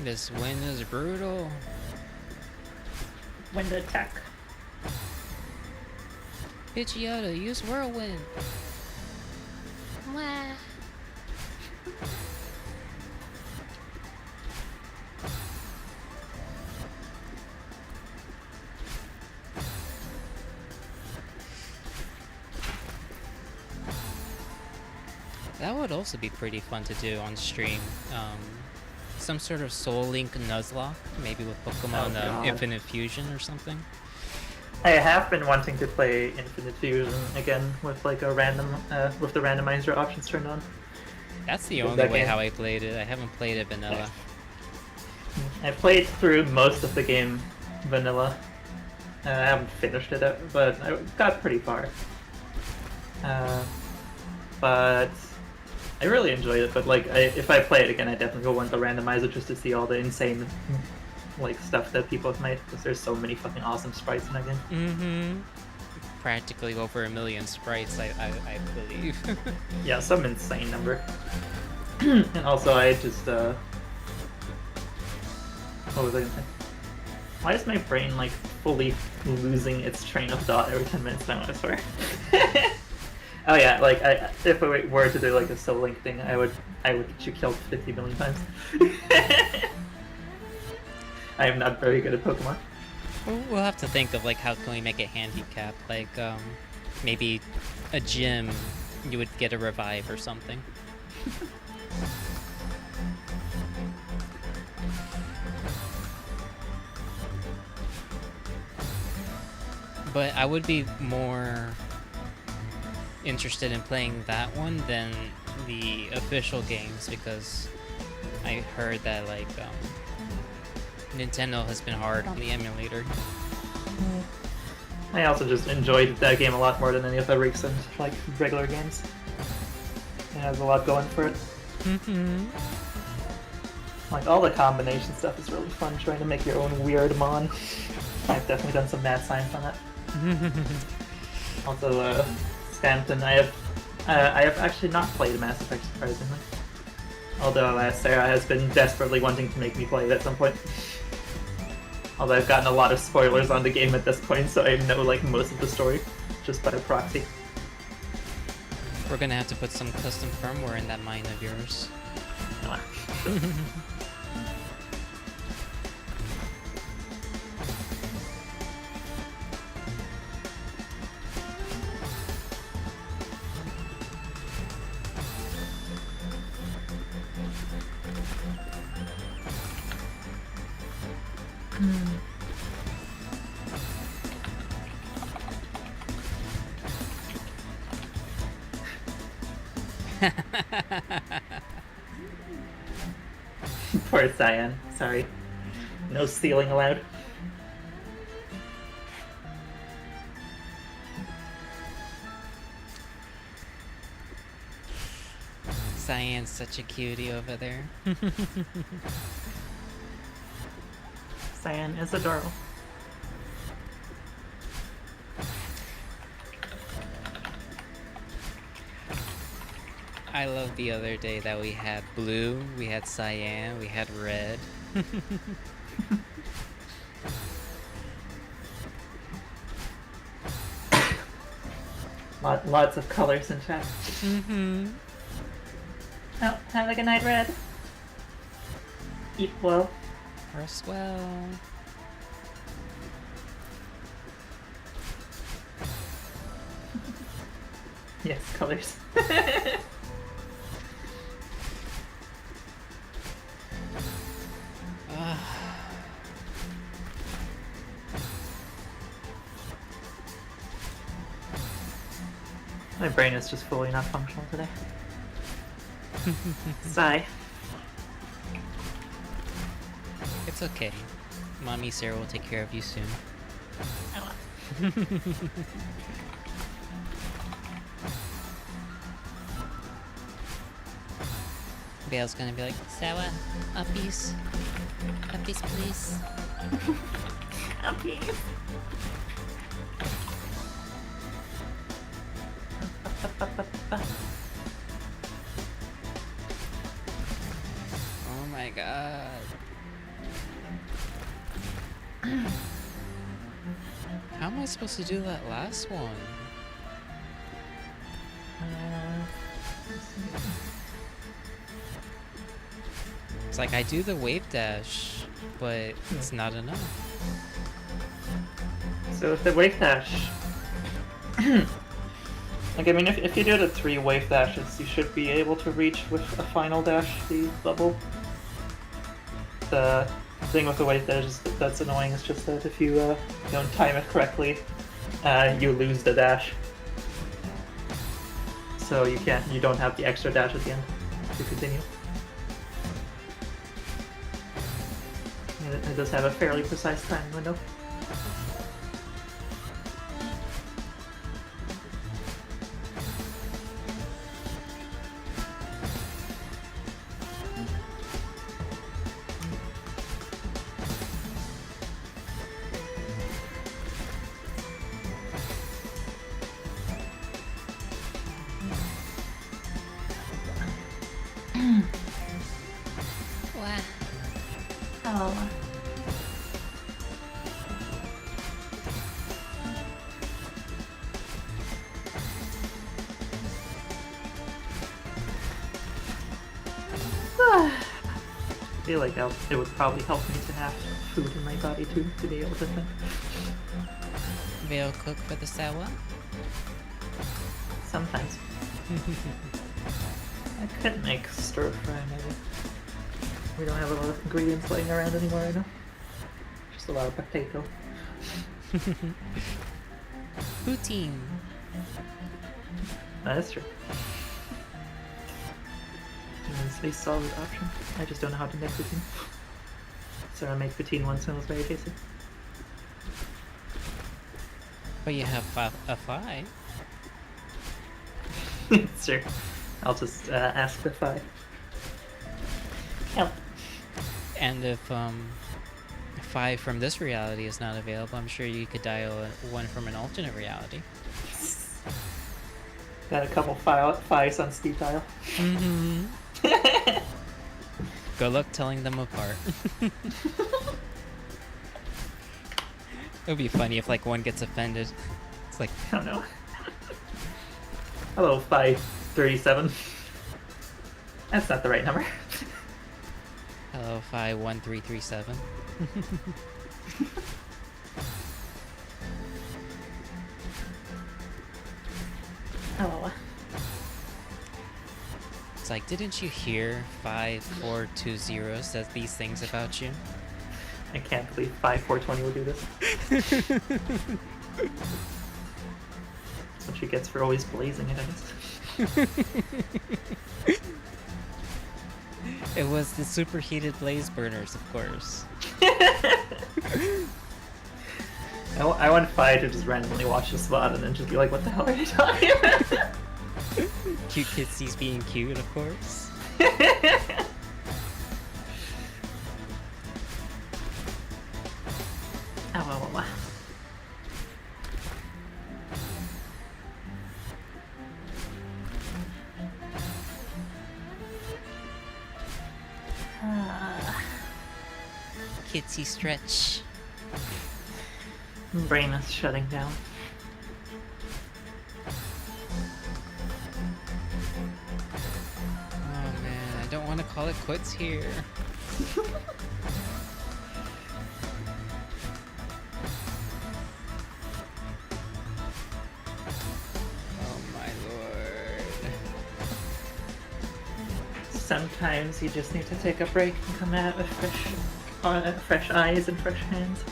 This wind is brutal. Wind attack. Pidgeotto, use Whirlwind. Wah. That would also be pretty fun to do on stream. Some sort of Soul Link Nuzlocke, maybe with Pokemon Infinite Fusion or something. I have been wanting to play Infinite Fusion again with like a random, with the randomizer options turned on. That's the only way how I played it. I haven't played it vanilla. I played through most of the game vanilla. I haven't finished it, but I got pretty far. But I really enjoyed it. But like, if I play it again, I definitely will want the randomizer just to see all the insane like stuff that people have made, because there's so many fucking awesome sprites in that game. Mm-hmm. Practically over 1 million sprites, I believe. Yeah, some insane number. And also, I just what was I gonna say? Why is my brain like fully losing its train of thought every 10 minutes now? I swear. Oh yeah, like if I were to do like a Soul Link thing, I would get you killed 50 million times. I am not very good at Pokemon. We'll have to think of like how can we make it handicap, like maybe a gym you would get a revive or something. But I would be more interested in playing that one than the official games, because I heard that like Nintendo has been hard on the emulator. I also just enjoyed that game a lot more than any of the recent like regular games. It has a lot going for it. Mm-hmm. Like all the combination stuff is really fun, trying to make your own weird mon. I've definitely done some mad science on that. Also, Stanton, I have actually not played Mass Effect, surprisingly. Although Sarah has been desperately wanting to make me play it at some point. Although I've gotten a lot of spoilers on the game at this point, so I know like most of the story just by proxy. We're gonna have to put some custom firmware in that mine of yours. Poor Cyan, sorry. No stealing allowed. Cyan's such a cutie over there. Cyan is adorable. I love the other day that we had blue, we had cyan, we had red. Lots of colors in chat. Mm-hmm. Oh, have a good night, Red. Eat well. Rest well. Yes, colors. My brain is just fully not functional today. Sigh. It's okay. Mommy Sarah will take care of you soon. Bale's gonna be like, Sarah, uppies. Uppies, please. Uppies. Oh my god. How am I supposed to do that last one? It's like I do the wave dash, but it's not enough. So with the wave dash, like I mean, if you do the 3 wave dashes, you should be able to reach with a final dash the bubble. The thing with the wave dash that's annoying is just that if you don't time it correctly, you lose the dash. So you don't have the extra dash at the end to continue. It does have a fairly precise time window. Wow. Oh. I feel like it would probably help me to have food in my body too, to be able to think. Vale cook for the Sawa? Sometimes. I could make stir fry maybe. We don't have a lot of ingredients laying around anymore, I know. Just a lot of potato. Poutine. That is true. It's a solid option. I just don't know how to make poutine. So I made poutine once and it was very tasty. But you have a 5. Sure. I'll just ask the 5. Help. And if 5 from this reality is not available, I'm sure you could dial one from an alternate reality. Got a couple fives on speed dial. Mm-hmm. Good luck telling them apart. It would be funny if like one gets offended. It's like, I don't know. Hello, 537. That's not the right number. hello, 51337. Oh. It's like, didn't you hear 5420 says these things about you? I can't believe 5420 would do this. That's what she gets for always blazing it, I guess. It was the superheated blaze burners, of course. I want Fi to just randomly watch the spot and then just be like, what the hell are you talking about? Cute kitsies being cute, of course. Ow. kitsy stretch. Brain is shutting down. Oh man, I don't want to call it quits here. Oh my lord. Sometimes you just need to take a break and come out with fresh eyes and fresh hands.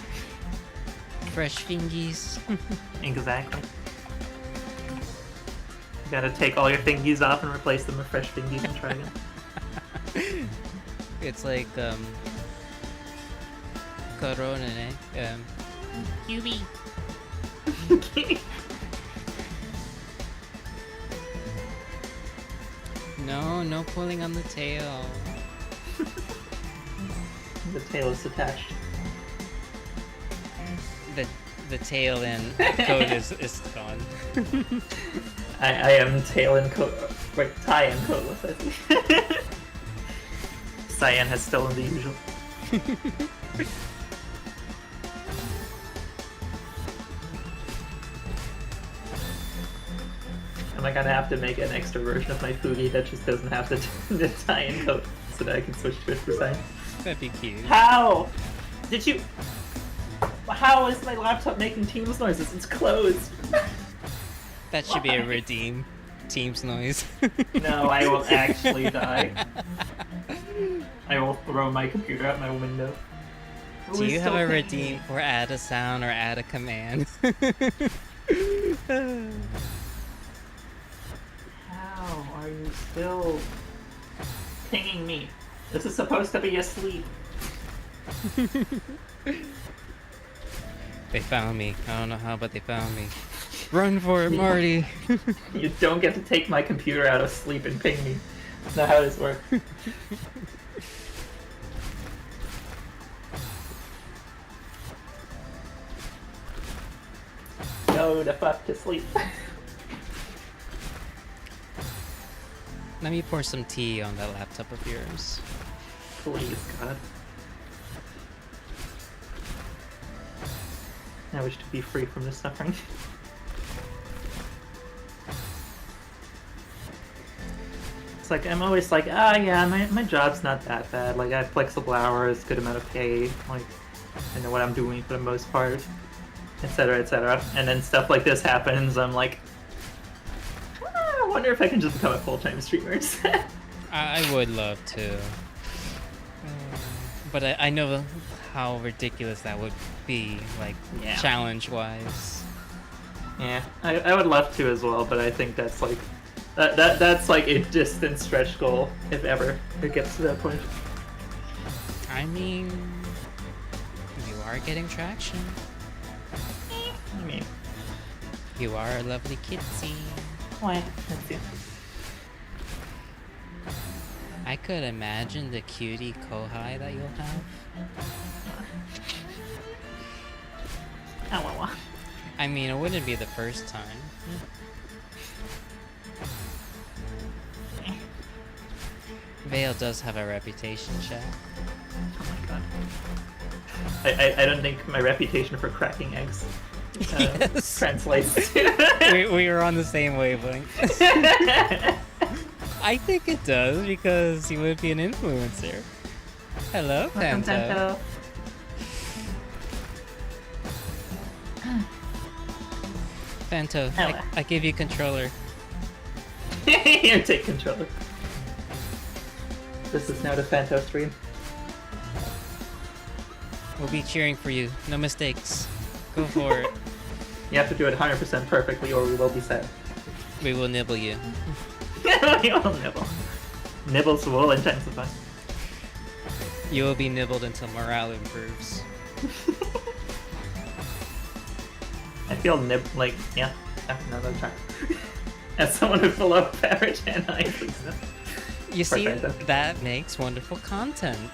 Fresh fingies. Exactly. You gotta take all your thingies off and replace them with fresh thingies and try again. It's like, Corona, eh? QB. No pulling on the tail. The tail is attached. The tail and code is gone. I am tail and coat. Wait, tie and coatless, I think. Cyan has stolen the usual. Am I gonna have to make an extra version of my Hoodie that just doesn't have the tie and coat so that I can switch to it for Cyan? That'd be cute. How? Did you? How is my laptop making Teams noises? It's closed. That should be a redeem Teams noise. No, I will actually die. I will throw my computer out my window. Do you have a redeem for add a sound or add a command? How are you still pinging me? This is supposed to be asleep. They found me. I don't know how, but they found me. Run for it, Marty! You don't get to take my computer out of sleep and ping me. That's not how this works. Go the fuck to sleep. Let me pour some tea on that laptop of yours. Please, God. I wish to be free from this suffering. It's like, I'm always like, yeah, my job's not that bad. Like, I have flexible hours, good amount of pay, like, I know what I'm doing for the most part, etc., etc. And then stuff like this happens, I'm like, I wonder if I can just become a full-time streamer instead. I would love to. But I know how ridiculous that would be, like, Yeah. challenge-wise. Yeah, I would love to as well, but I think that's like that's like a distant stretch goal if ever it gets to that point. I mean, you are getting traction. I mean, You are a lovely kitsy. why? Let's see. I could imagine the cutie kohai that you'll have. Ow. I mean, it wouldn't be the first time. Vale does have a reputation, chat. Oh my god. I don't think my reputation for cracking eggs Yes. translates. we were on the same wavelength. I think it does because you would be an influencer. Hello, Welcome, Panto. Panto, Hello. I gave you controller. Here, take control. This is now the Fanto stream. We'll be cheering for you. No mistakes. Go for it. You have to do it 100% perfectly or we will be sad. We will nibble you. You will nibble. Nibbles will intensify. You will be nibbled until morale improves. I feel yeah, another time. As someone with below average and I please no. You see, Perfecto. that makes wonderful content.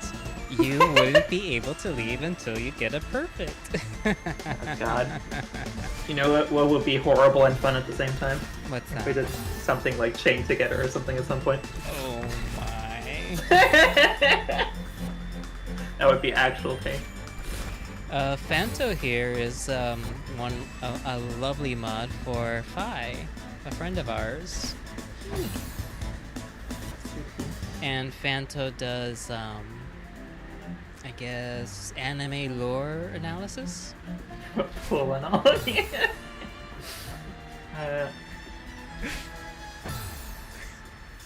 You wouldn't be able to leave until you get a perfect. Oh god. You know what would be horrible and fun at the same time? What's If we that? did something like Chain Together or something at some point. Oh my. That would be actual pain. Fanto here is a lovely mod for Fi, a friend of ours. And Fanto does, I guess, anime lore analysis? Full and all.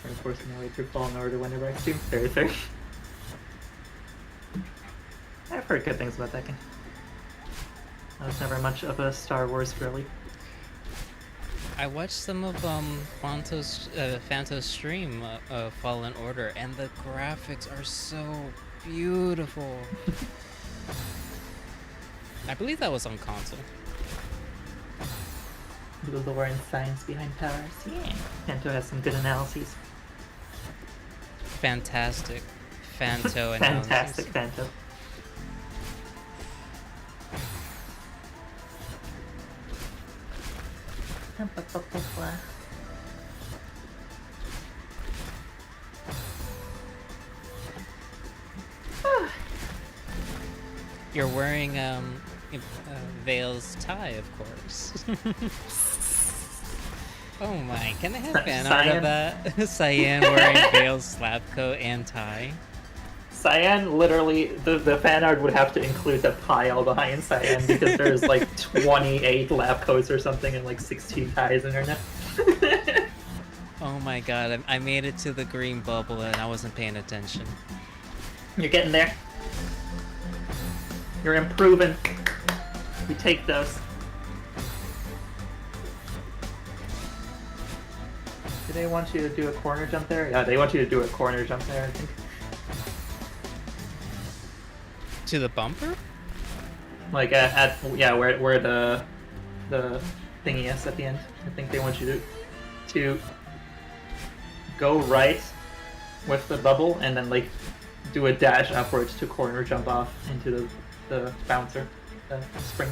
I'm forcing my way through Fallen Order whenever I stream. Very fair. I've heard good things about that game. I was never much of a Star Wars girly. I watched some of Fanto's stream of Fallen Order, and the graphics are so beautiful. I believe that was on console. The lore and science behind powers. Yeah. Fanto has some good analyses. Fantastic Fanto analysis. Fantastic Fanto. You're wearing Vale's tie, of course. Oh my, can I have fan art of that? Cyan wearing Vale's slab coat and tie. Cyan, literally, the fan art would have to include the pile behind Cyan because there's like 28 lab coats or something and like 16 ties in her neck. Oh my god, I made it to the green bubble and I wasn't paying attention. You're getting there. You're improving. We take those. Do they want you to do a corner jump there? Yeah, they want you to do a corner jump there, I think. To the bumper? Like where the thingy is at the end. I think they want you to go right with the bubble and then like do a dash upwards to corner jump off into the bouncer, the spring.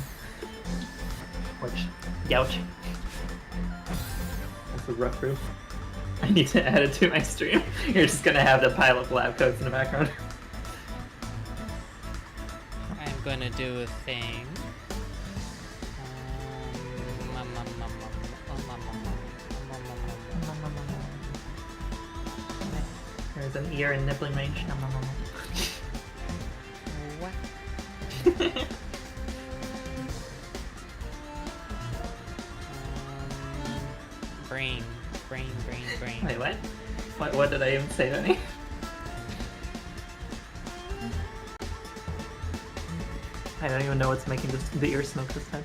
Which, youch. That's a rough move. I need to add it to my stream. You're just gonna have the pile of lab coats in the background. I'm gonna do a thing. There's an ear in nibbling range. What? Brain. Wait, what? What did I even say to me? I don't even know what's making the ear smoke this time.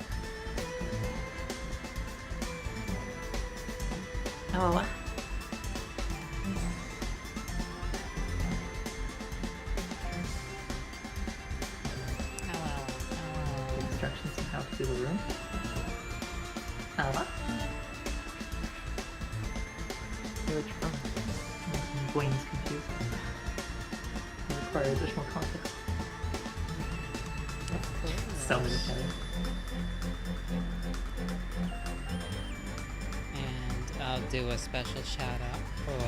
Oh. Instructions on how to do the room. Which from? Blaine's confused. I require additional context. So many times. And I'll do a special shout out for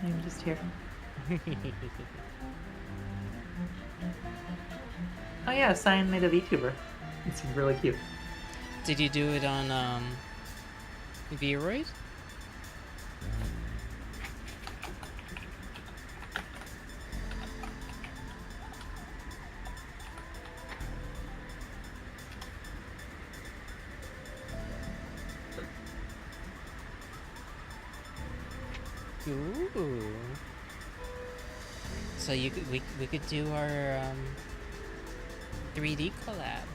I'm just here. Oh yeah, Cyan made a VTuber. It's really cute. Did you do it on Vroid? Ooh. So we could do our 3D collab.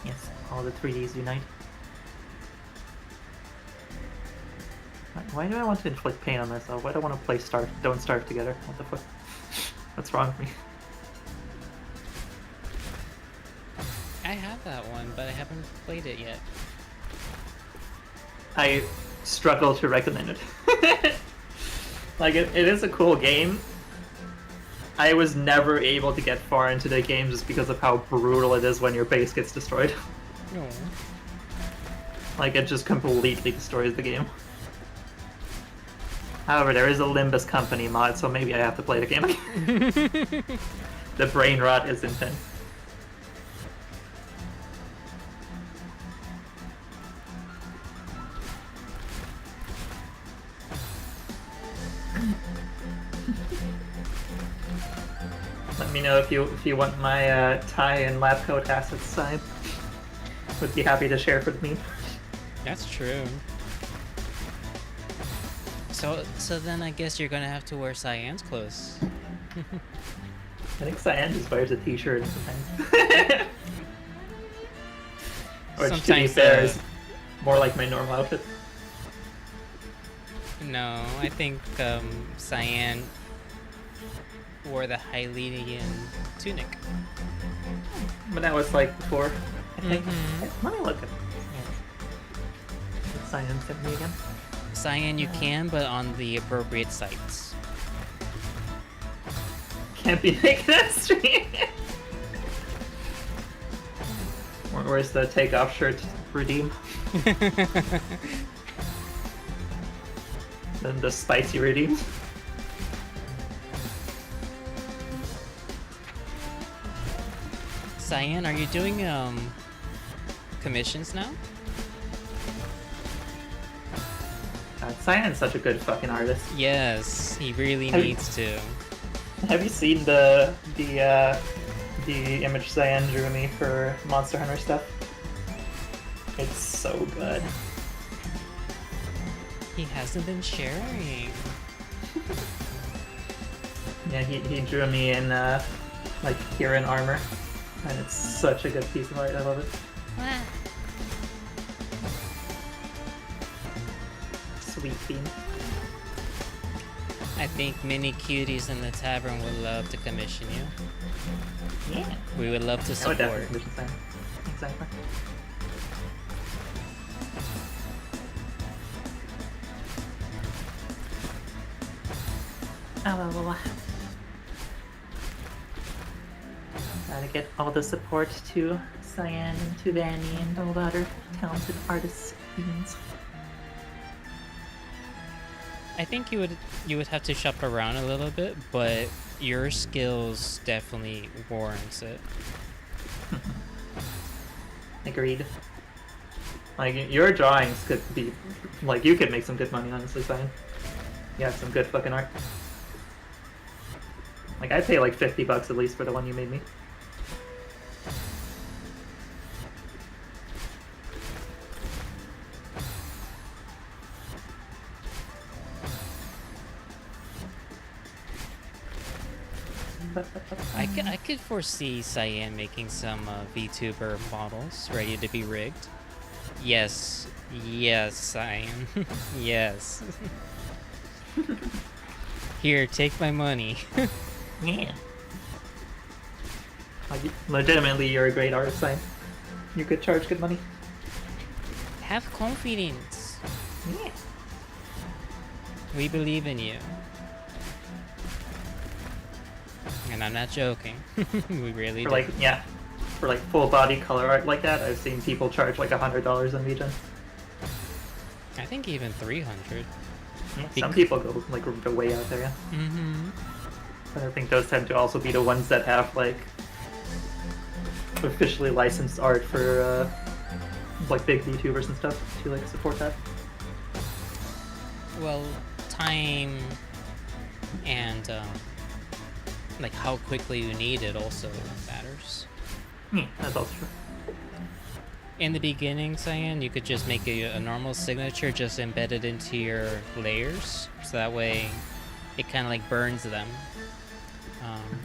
Yes, all the 3Ds unite. Why do I want to inflict pain on myself? Why do I want to play Don't Starve together? What the fuck? What's wrong with me? I have that one, but I haven't played it yet. I struggle to recommend it. Like, it is a cool game. I was never able to get far into the game just because of how brutal it is when your base gets destroyed. No. Like, it just completely destroys the game. However, there is a Limbus Company mod, so maybe I have to play the game again. The brain rot is intense. Let me know if you want my tie and lab coat assets signed. Would be happy to share for the meme. That's true. So then I guess you're gonna have to wear Cyan's clothes. I think Cyan just wears a t-shirt sometimes. Which, to be Sometimes, fair, is more like my normal outfit. No, I think Cyan wore the Hylian tunic. But that was like before, I think. Mhm. Let me look at Cyan sent me again. Cyan you can, but on the appropriate sites. Can't be making that stream. Where's the takeoff shirt redeem? Then the spicy redeem. Cyan, are you doing commissions now? Cyan's such a good fucking artist. Yes, he really Have you- needs to. Have you seen the image Cyan drew me for Monster Hunter stuff? It's so good. He hasn't been sharing. Yeah, he drew me in like here in armor, and it's such a good piece of art. I love it. Wow. Sweet bean. I think many cuties in the tavern would love to commission you. Yeah. We would love to I would support. definitely commission Cyan. Exactly. Oh. Gotta get all the support to Cyan and to Vanny and all the other talented artists. Beans. I think you would have to shop around a little bit, but your skills definitely warrants it. Agreed. Like, your drawings could be, like, you could make some good money, honestly, Cyan. You have some good fucking art. Like, I'd pay like $50 at least for the one you made me. I could foresee Cyan making some VTuber models ready to be rigged. Yes, Cyan. Yes. Here, take my money. Yeah. Like, legitimately, you're a great artist, Cyan. You could charge good money. Have confidence. Yeah. We believe in you. And I'm not joking. We really For do. like, yeah. For like full body color art like that, I've seen people charge like $100 on VGen. I think even 300. Some people go like way out there, yeah. Mm-hmm. But I think those tend to also be the ones that have like officially licensed art for like big VTubers and stuff to like support that. Well, time and like how quickly you need it also matters. Yeah, that's also true. In the beginning, Cyan, you could just make a normal signature, just embed it into your layers, so that way it kind of like burns them.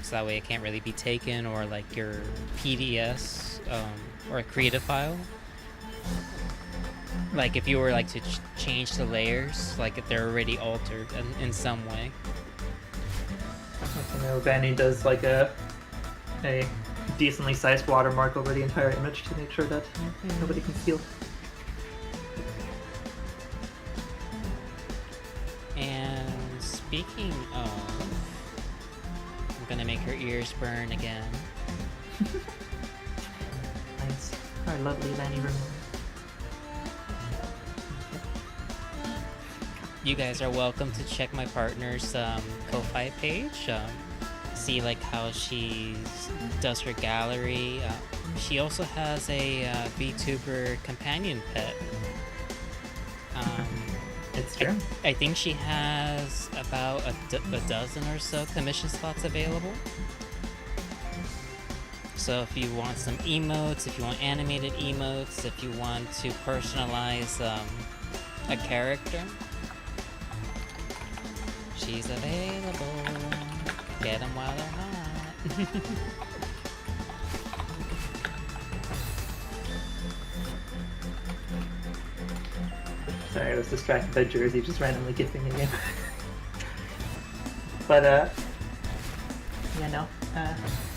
So that way it can't really be taken, or like your PDS or a creative file. Like if you were like to change the layers, like they're already altered in some way. Like, you know, Vanny does like a decently sized watermark over the entire image to make sure that nobody can steal. And speaking of, I'm gonna make her ears burn again. Nice. Our lovely Vanny room. you guys are welcome to check my partner's Ko-Fi page. See like how she does her gallery. She also has a VTuber companion pet. It's true. I think she has about a dozen or so commission slots available. So if you want some emotes, if you want animated emotes, if you want to personalize a character, she's available. Get them while they're hot. Sorry, I was distracted by Jersey just randomly gifting a game. But,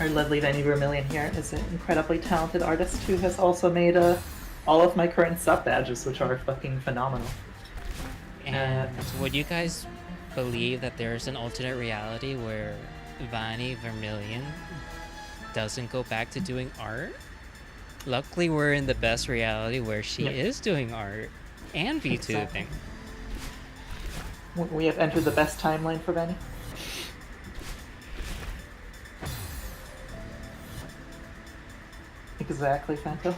our lovely Vanny Vermillion here is an incredibly talented artist who has also made all of my current sub badges, which are fucking phenomenal. And would you guys believe that there's an alternate reality where Vanny Vermillion doesn't go back to doing art? Luckily, we're in the best reality where she is doing art and VTubing. Exactly. We have entered the best timeline for Vanny. Exactly, Fanto.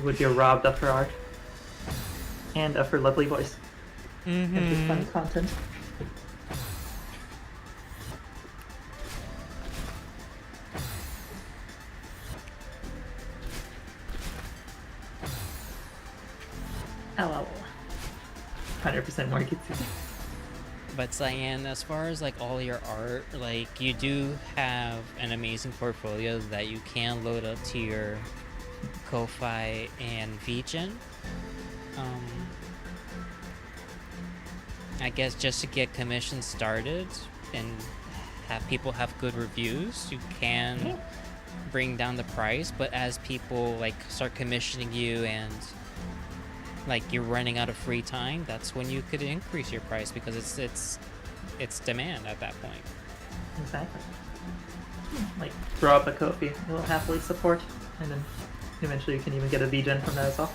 Would be robbed of her art and of her lovely voice and her fun content. Oh, 100% more kids. But Cyan, as far as like all your art, like you do have an amazing portfolio that you can load up to your Ko-Fi and VGen. I guess just to get commissions started and have people have good reviews, you can bring down the price. But as people like start commissioning you and like you're running out of free time, that's when you could increase your price because it's demand at that point. Exactly. Like throw up a Kofi, you'll happily support, and then eventually you can even get a VGen from that as well.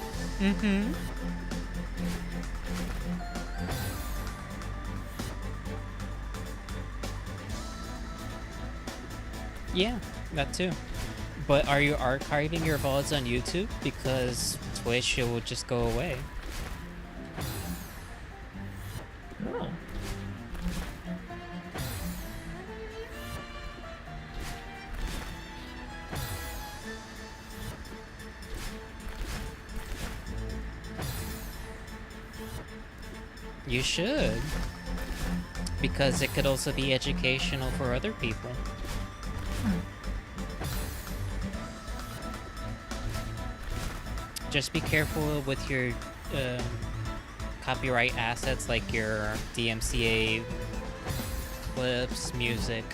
Yeah, that too. But are you archiving your VODs on YouTube? Because Twitch, it will just go away. Oh. You should. Because it could also be educational for other people. Just be careful with your copyright assets like your DMCA clips, music.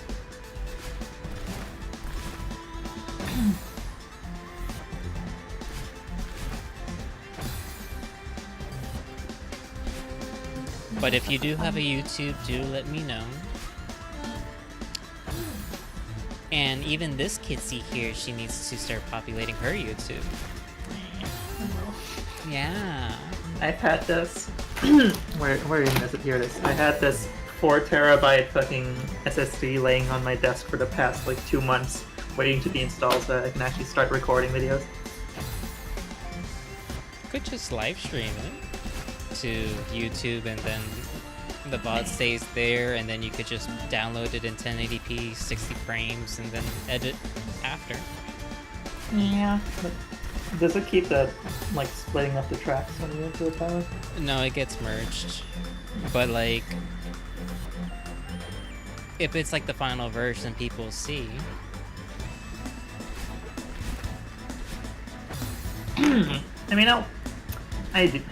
But if you do have a YouTube, do let me know. And even this Kitsy here, she needs to start populating her YouTube. Yeah. I've had this. where even is it? Here it is. I had this 4 terabyte fucking SSD laying on my desk for the past like 2 months, waiting to be installed so I can actually start recording videos. Could just live stream it to YouTube and then the VOD stays there, and then you could just download it in 1080p, 60 frames, and then edit after. Yeah. But does it keep that, like, splitting up the tracks when you into the timer? No, it gets merged. But, like, if it's, like, the final version people see... I mean, I've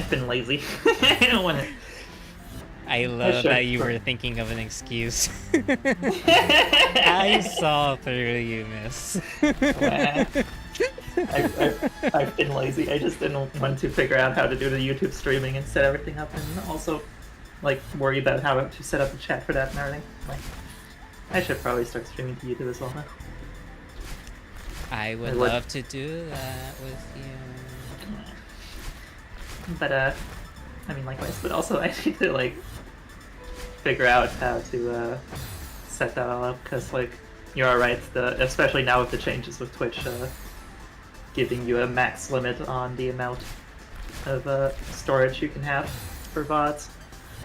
been lazy. I don't want to... I love that you were thinking of an excuse. I saw through you, miss. I've been lazy. I just didn't want to figure out how to do the YouTube streaming and set everything up, and also like worry about how to set up the chat for that and everything. Like, I should probably start streaming to YouTube as well now. I would love to do that with you. But I mean, likewise, but also I need to like figure out how to set that all up, because like you are right, especially now with the changes with Twitch giving you a max limit on the amount of storage you can have for VODs.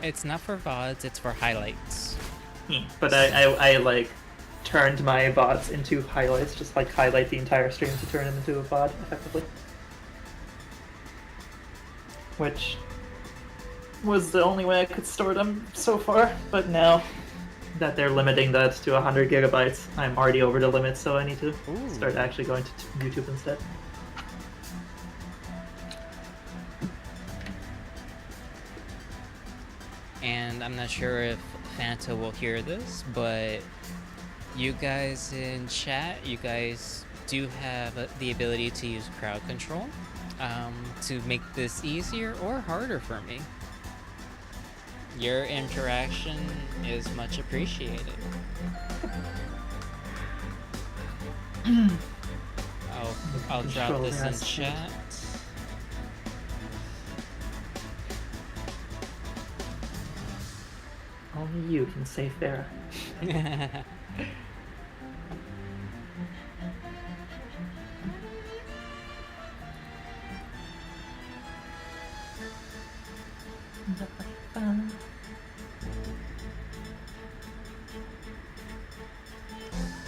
It's not for VODs, it's for highlights. But I like turned my VODs into highlights, just like highlight the entire stream to turn them into a VOD effectively. Which was the only way I could store them so far, but now that they're limiting that to 100 gigabytes, I'm already over the limit, so I need to start actually going to YouTube instead. And I'm not sure if Fanta will hear this, but you guys in chat, you guys do have the ability to use crowd control to make this easier or harder for me. Your interaction is much appreciated. I'll drop this in chat. Only you can save Vera.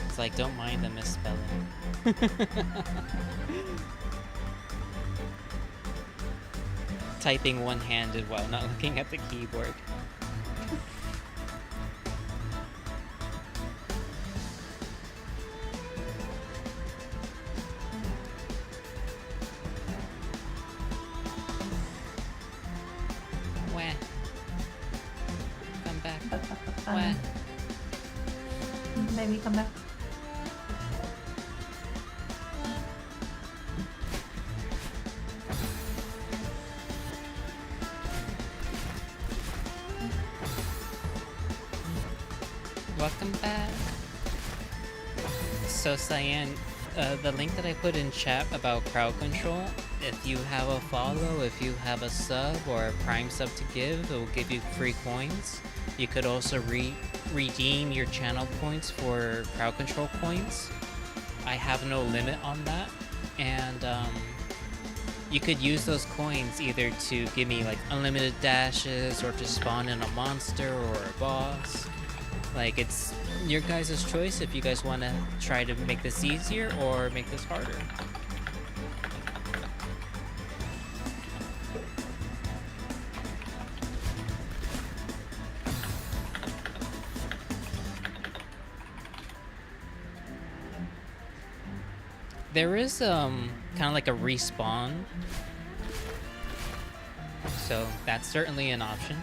It's like, don't mind the misspelling. Typing one-handed while not looking at the keyboard. Wah. Come back. Wah. Maybe come back. Welcome back. So Cyan, the link that I put in chat about crowd control, if you have a follow, if you have a sub or a prime sub to give, it will give you free coins. You could also redeem your channel points for crowd control coins. I have no limit on that, and you could use those coins either to give me like unlimited dashes or to spawn in a monster or a boss. Like, it's your guys' choice if you guys want to try to make this easier or make this harder. There is kind of like a respawn, so that's certainly an option.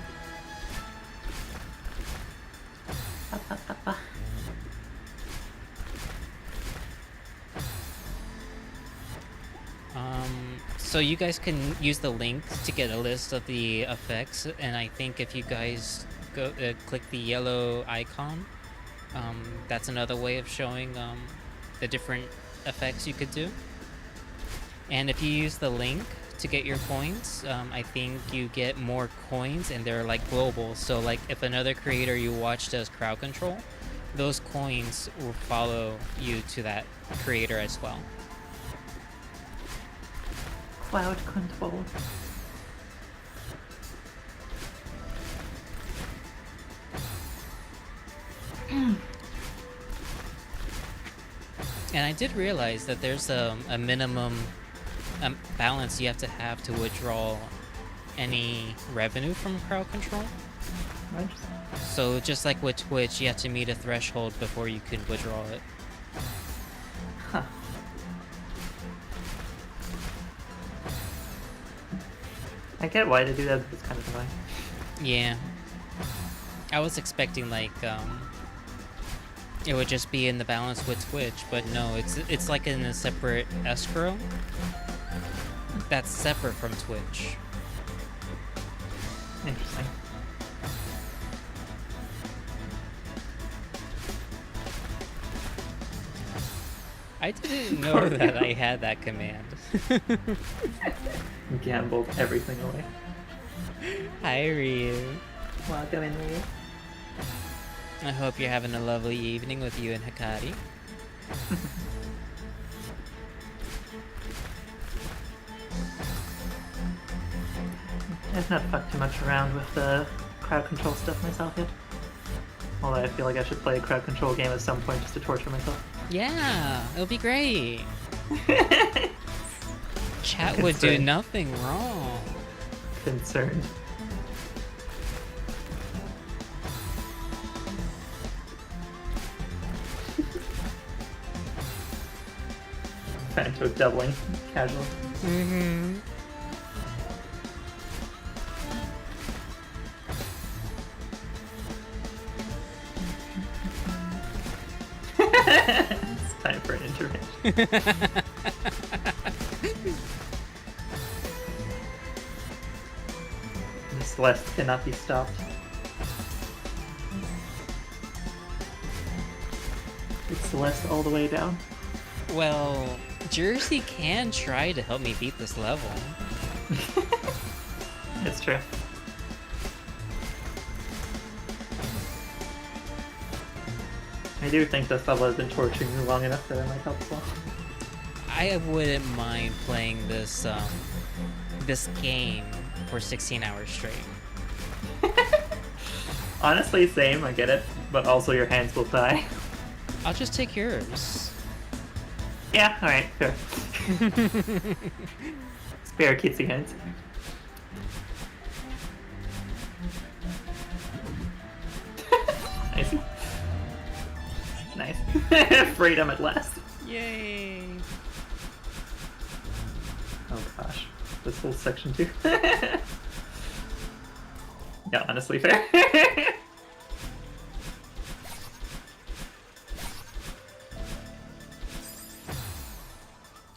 So you guys can use the link to get a list of the effects, and I think if you guys go click the yellow icon, that's another way of showing the different effects you could do. And if you use the link to get your coins, I think you get more coins, and they're like global. So like if another creator you watch does crowd control, those coins will follow you to that creator as well. Cloud control. And I did realize that there's a minimum balance you have to withdraw any revenue from crowd control. Interesting. So just like with Twitch, you have to meet a threshold before you can withdraw it. Huh. I get why they do that, but it's kind of annoying. Yeah. I was expecting like it would just be in the balance with Twitch, but no, it's like in a separate escrow that's separate from Twitch. Interesting. I didn't know that I had that command. Gambled everything away. Hi, Ryu. Welcome in, Ryu. I hope you're having a lovely evening with you and Hikari. I've not fucked too much around with the crowd control stuff myself yet. Although I feel like I should play a crowd control game at some point just to torture myself. Yeah, it'll be great. Chat would do nothing wrong. Concerned. Fanto doubling casual. Mm-hmm. It's time for an intervention. Celeste cannot be stopped. It's Celeste all the way down. Well, Jersey can try to help me beat this level. It's true. I do think this level has been torturing me long enough that I might help as well. I wouldn't mind playing this this game for 16 hours straight. Honestly, same, I get it, but also your hands will die. I'll just take yours. Yeah, alright, fair. Spare kitsy hands. Nice. Nice. Freedom at last. Yay! Oh gosh, this whole section too. Yeah, honestly fair.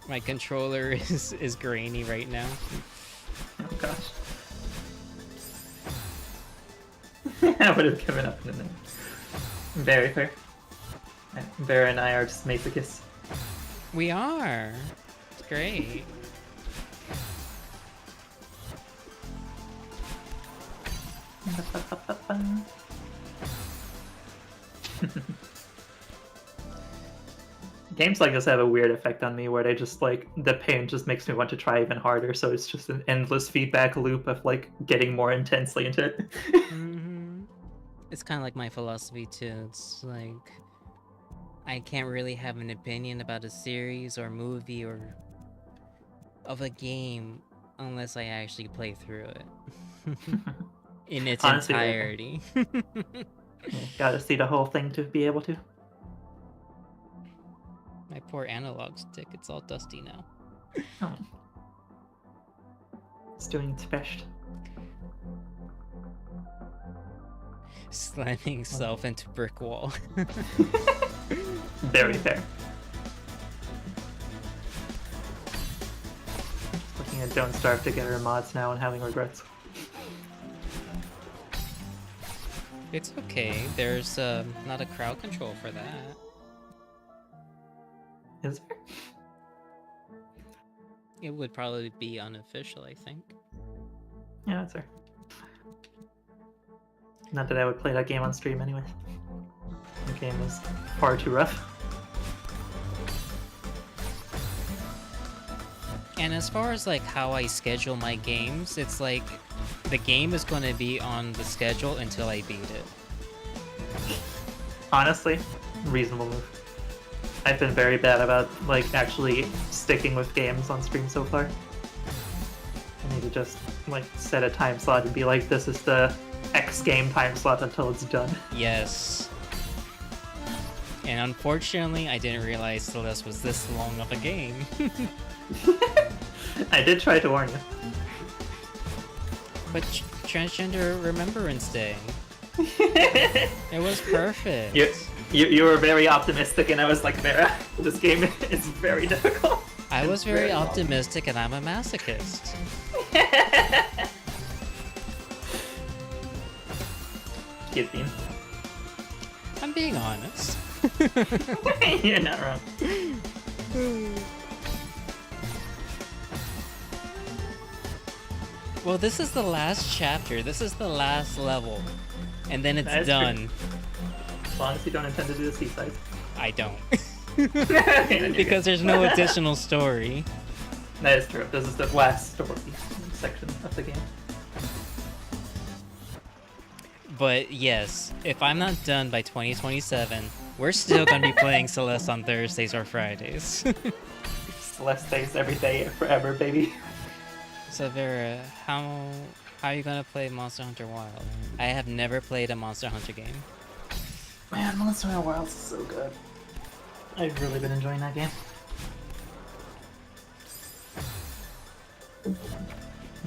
My controller is grainy right now. Oh gosh. I would have given up in a minute. Very fair. Vera and I are just masochists. We are. It's great. Games like this have a weird effect on me where they just like the pain just makes me want to try even harder, so it's just an endless feedback loop of like getting more intensely into it. Mm-hmm. It's kind of like my philosophy too. It's like I can't really have an opinion about a series or movie or of a game unless I actually play through it in its Honestly, entirety. Gotta see the whole thing to be able to. My poor analog stick, it's all dusty now. Oh. It's doing its best. Slamming itself into brick wall. Very fair. Looking at Don't Starve Together mods now and having regrets. It's okay, there's not a crowd control for that. Is there? It would probably be unofficial, I think. Yeah, that's fair. Not that I would play that game on stream anyway. The game is far too rough. And as far as like how I schedule my games, it's like the game is going to be on the schedule until I beat it. Honestly, reasonable move. I've been very bad about like actually sticking with games on stream so far. I need to just like set a time slot and be like, this is the X game time slot until it's done. Yes. And unfortunately, I didn't realize Celeste was this long of a game. I did try to warn you. But Transgender Remembrance Day. It was perfect. You were very optimistic, and I was like, Vera, this game is very difficult. I was very optimistic, and I'm a masochist. Cute theme. I'm being honest. You're not wrong. Well, this is the last chapter. This is the last level. And then it's That is done. true. As long as you don't intend to do the seaside. I don't. Because Because there's no additional story. that is true. This is the last story section of the game. But yes, if I'm not done by 2027, we're still going to be playing Celeste on Thursdays or Fridays. Celeste stays every day forever, baby. So Vera, how are you going to play Monster Hunter Wild? I have never played a Monster Hunter game. Man, Monster Hunter Wilds is so good. I've really been enjoying that game.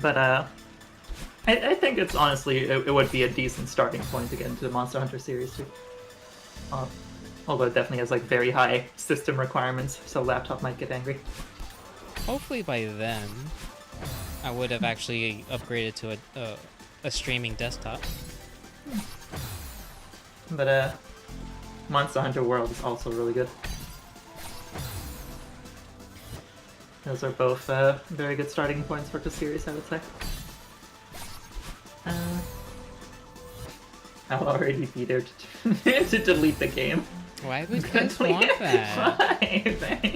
But I think it's honestly it would be a decent starting point to get into the Monster Hunter series too. Although it definitely has like very high system requirements, so laptop might get angry. Hopefully by then, I would have actually upgraded to a streaming desktop. But Monster Hunter World is also really good. Those are both very good starting points for the series, I would say. I'll already be there to delete the game. Why would you guys want that?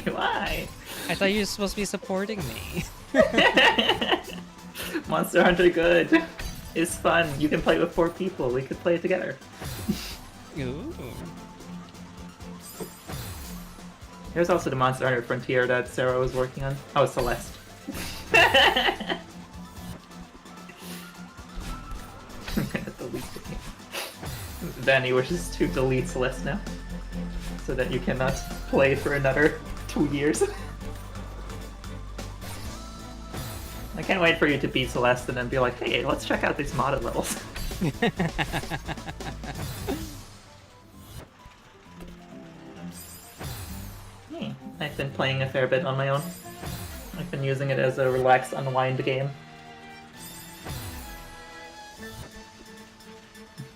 Why? I thought you were supposed to be supporting me. Monster Hunter good. It's fun. You can play with 4 people. We could play it together. Ooh. There's also the Monster Hunter Frontier that Sarah was working on. Oh, Celeste. I'm gonna delete the game. Danny wishes to delete Celeste now, so that you cannot play for another 2 years. I can't wait for you to beat Celeste and then be like, hey, let's check out these modded levels. I've been playing a fair bit on my own. I've been using it as a relax, unwind game.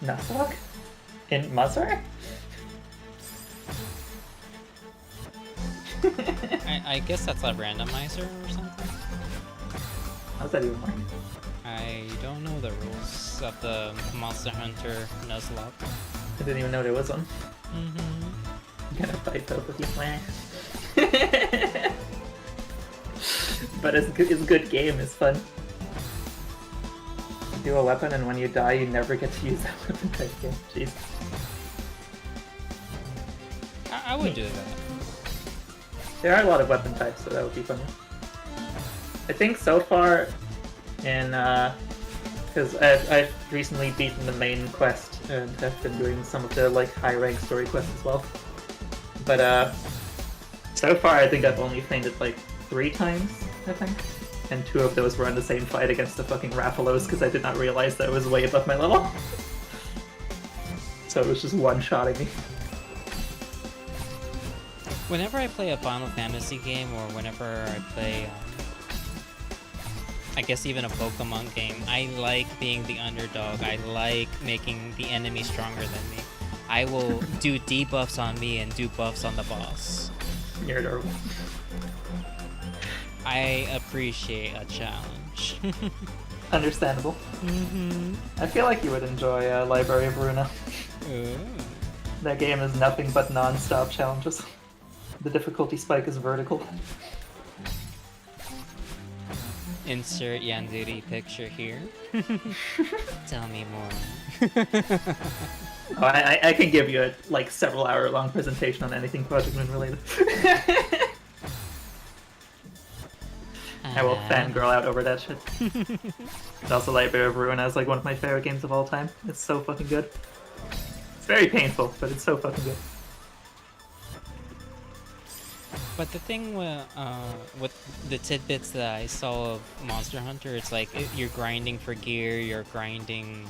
Nuzlocke? In Monster? I guess that's a randomizer or something. How's that even work? I don't know the rules of the Monster Hunter Nuzlocke. I didn't even know there was one. Mm-hmm. I'm gonna fight both of you. But it's a good game, it's fun. You do a weapon and when you die you never get to use that weapon type again. Jeez. I would do that. There are a lot of weapon types, so that would be funny. I think so far in because I've recently beaten the main quest and have been doing some of the like high rank story quests as well. But so far I think I've only fainted like 3 times, I think. And 2 of those were on the same fight against the fucking Raphalos because I did not realize that it was way above my level. So it was just one-shotting me. Whenever I play a Final Fantasy game, or whenever I play, I guess even a Pokemon game, I like being the underdog. I like making the enemy stronger than me. I will do debuffs on me and do buffs on the boss. You're adorable. I appreciate a challenge. Understandable. Mm-hmm. I feel like you would enjoy Library of Runa. Ooh. That game is nothing but non-stop challenges. The difficulty spike is vertical. Insert Yandere picture here. Tell me more. Oh, I can give you a like several hour long presentation on anything Project Moon related. I will fangirl out over that shit. It's also Library of Ruin is like one of my favorite games of all time. It's so fucking good. It's very painful, but it's so fucking good. But the thing with the tidbits that I saw of Monster Hunter, it's like you're grinding for gear, you're grinding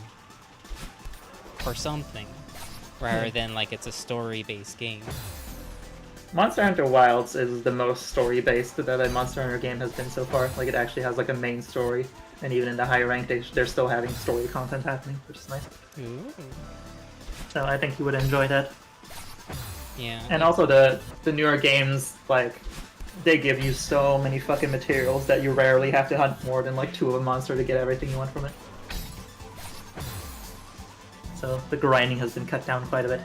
for something, rather than like it's a story-based game. Monster Hunter Wilds is the most story-based that a Monster Hunter game has been so far. Like, it actually has like a main story, and even in the higher rank, they're still having story content happening, which is nice. Ooh. So I think you would enjoy that. Yeah. And also the newer games, like they give you so many fucking materials that you rarely have to hunt more than like 2 of a monster to get everything you want from it. So the grinding has been cut down quite a bit.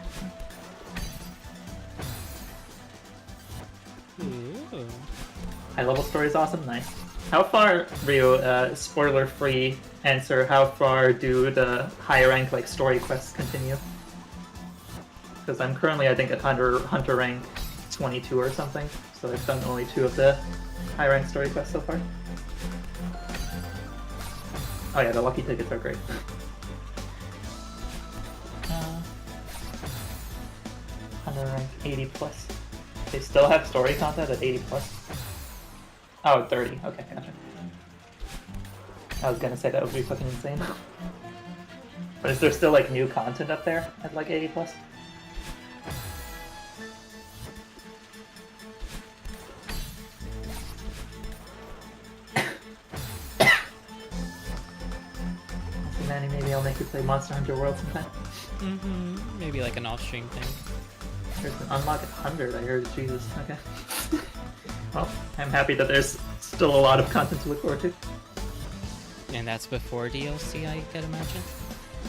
Ooh. High level story is awesome, nice. How far, Ryu, spoiler-free answer, how far do the high rank like story quests continue? Because I'm currently, I think, at Hunter rank 22 or something, so I've done only 2 of the high rank story quests so far. Oh yeah, the lucky tickets are great. Hunter rank 80 plus. They still have story content at 80 plus. Oh, 30. Okay, gotcha. I was gonna say that would be fucking insane. But is there still like new content up there at like 80 plus? Manny, maybe I'll make you play Monster Hunter World sometime. Mm-hmm. Maybe like an off-stream thing. There's an unlock at 100, I heard. Jesus, okay. Well, I'm happy that there's still a lot of content to look forward to. And that's before DLC, I could imagine?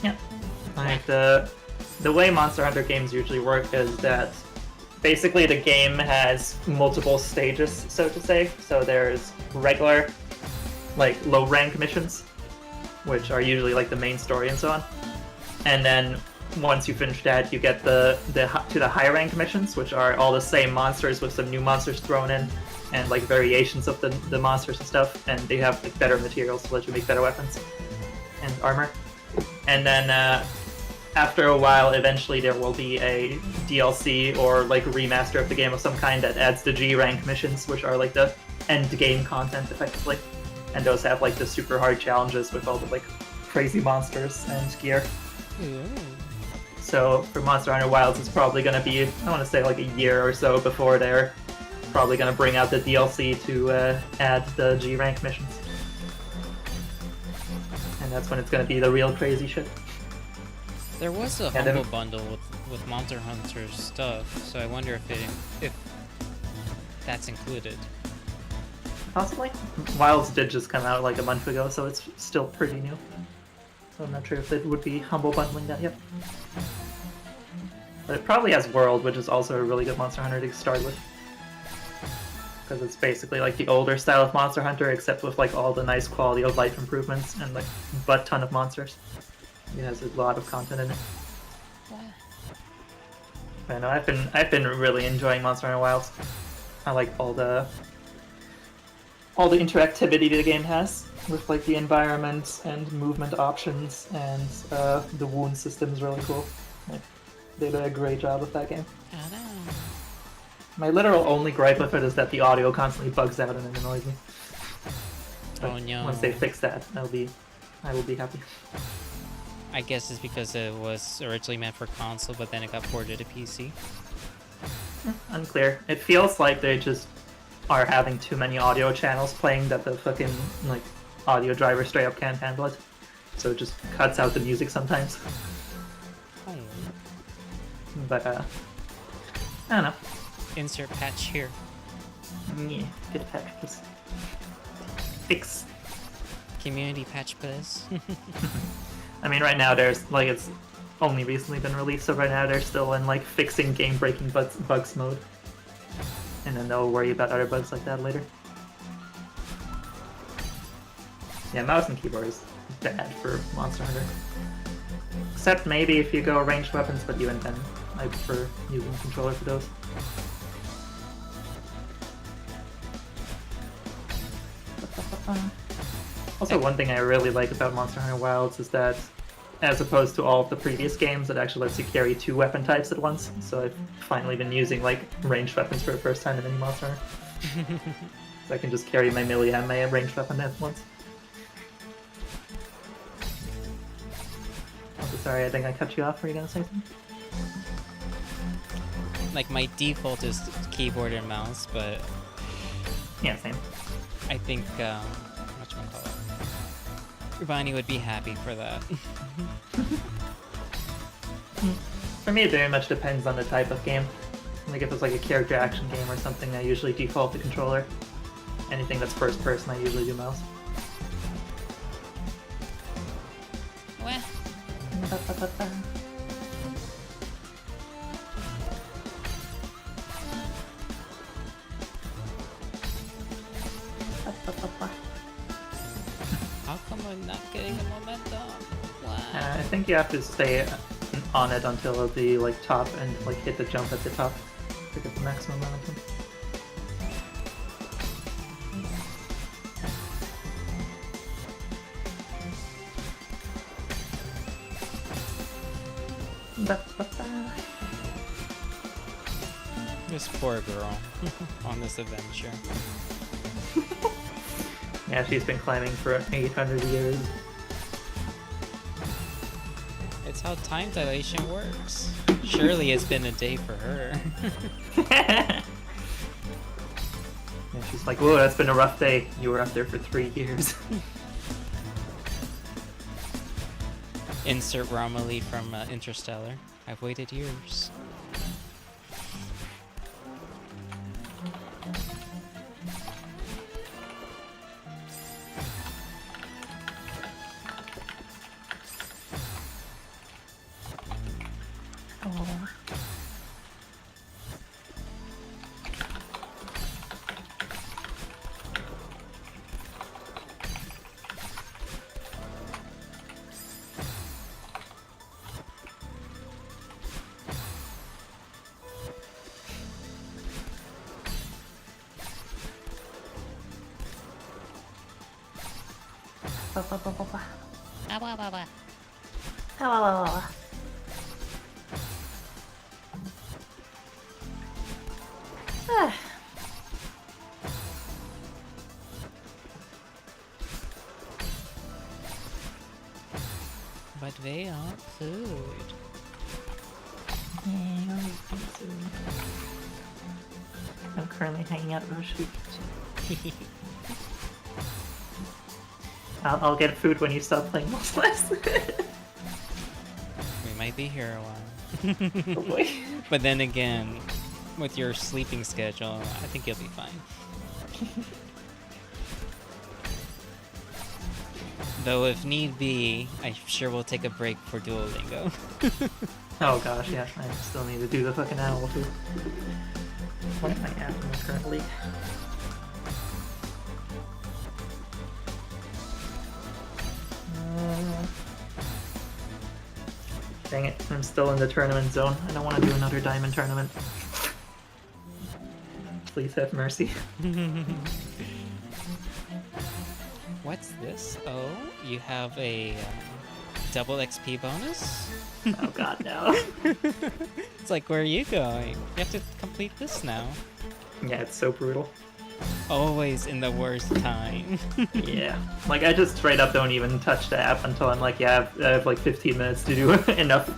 Yeah. Like the way Monster Hunter games usually work is that basically the game has multiple stages, so to say. So there's regular, like low rank missions, which are usually like the main story and so on. And then once you finish that, you get to the high rank missions, which are all the same monsters with some new monsters thrown in, and like variations of the monsters and stuff. And they have like better materials to let you make better weapons and armor. And then after a while, eventually there will be a DLC or like remaster of the game of some kind that adds the G rank missions, which are like the end game content effectively. And those have like the super hard challenges with all the like crazy monsters and gear. Ooh. So for Monster Hunter Wilds, it's probably going to be, I want to say like a year or so before they're probably going to bring out the DLC to add the G rank missions. And that's when it's going to be the real crazy shit. There was a Humble Bundle with Monster Hunter stuff, so I wonder if that's included. Possibly. Wilds did just come out like a month ago, so it's still pretty new. So I'm not sure if it would be Humble Bundling that yet. But it probably has World, which is also a really good Monster Hunter to start with. Because it's basically like the older style of Monster Hunter, except with like all the nice quality of life improvements and like butt ton of monsters. It has a lot of content in it. I know I've been really enjoying Monster Hunter Wilds. I like all the interactivity the game has with like the environment and movement options, and the wound system is really cool. Like, they did a great job with that game. My literal only gripe with it is that the audio constantly bugs out and it annoys me. But oh no. once they fix that, I will be happy. I guess it's because it was originally meant for console, but then it got ported to PC. Unclear. It feels like they just are having too many audio channels playing that the fucking like audio driver straight up can't handle it. So it just cuts out the music sometimes. Oh. But I don't know. Insert patch here. Yeah, good patch, please. Fix. Community patch, please. I mean, right now there's like it's only recently been released, so right now they're still in like fixing game-breaking bugs mode, and then they'll worry about other bugs like that later. Yeah, mouse and keyboard is bad for Monster Hunter, except maybe if you go ranged weapons, but even then, I prefer using a controller for those. Also, one thing I really like about Monster Hunter Wilds is that, as opposed to all of the previous games, it actually lets you carry 2 weapon types at once. So I've finally been using like ranged weapons for the first time in any Monster Hunter. So I can just carry my melee and my ranged weapon at once. Also, sorry, I think I cut you off. Were you gonna say something? Like, my default is keyboard and mouse, but Yeah, same. I think, whatchamacallit, Urbani would be happy for that. For me, it very much depends on the type of game. Like if it's like a character action game or something, I usually default to controller. Anything that's first person, I usually do mouse. Wah. How come I'm not getting the momentum? Wow. I think you have to stay on it until the like top and like hit the jump at the top to get the maximum momentum. This poor girl on this adventure. Yeah, she's been climbing for 800 years. It's how time dilation works. Surely it's been a day for her. And she's like, whoa, that's been a rough day. You were up there for 3 years. Insert Romilly from Interstellar. I've waited years. Oh. Ah, wah, wah, wah. But they aren't food. I'm currently hanging out with Roshi. I'll get food when you stop playing Celeste. We might be here a while. Oh boy. But then again, with your sleeping schedule, I think you'll be fine. Though if need be, I sure will take a break for Duolingo. Oh gosh, yeah, I still need to do the fucking owl too. What am I at in the current league? Dang it, I'm still in the tournament zone. I don't want to do another diamond tournament. Please have mercy. What's this? Oh, you have a double XP bonus? Oh god, no. It's like, where are you going? You have to complete this now. Yeah, it's so brutal. Always in the worst time. Yeah. Like, I just straight up don't even touch the app until I'm like, yeah, I have like 15 minutes to do enough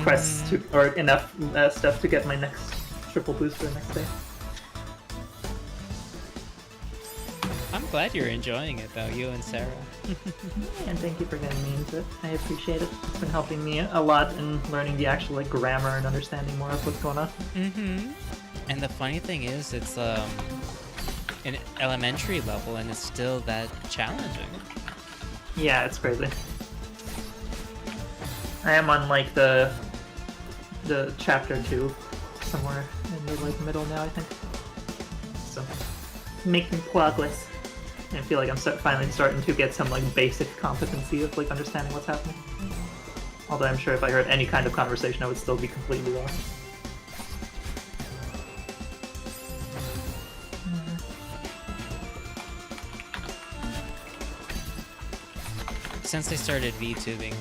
quests to, or enough stuff to get my next triple boost for the next day. I'm glad you're enjoying it though, you and Sarah. And thank you for getting me into it. I appreciate it. It's been helping me a lot in learning the actual like grammar and understanding more of what's going on. Mm-hmm. And the funny thing is, it's an elementary level and it's still that challenging. Yeah, it's crazy. I am on like the chapter 2, somewhere in the like middle now, I think. So making progress. And I feel like I'm finally starting to get some like basic competency of like understanding what's happening. Although I'm sure if I heard any kind of conversation, I would still be completely lost. Since I started VTubing,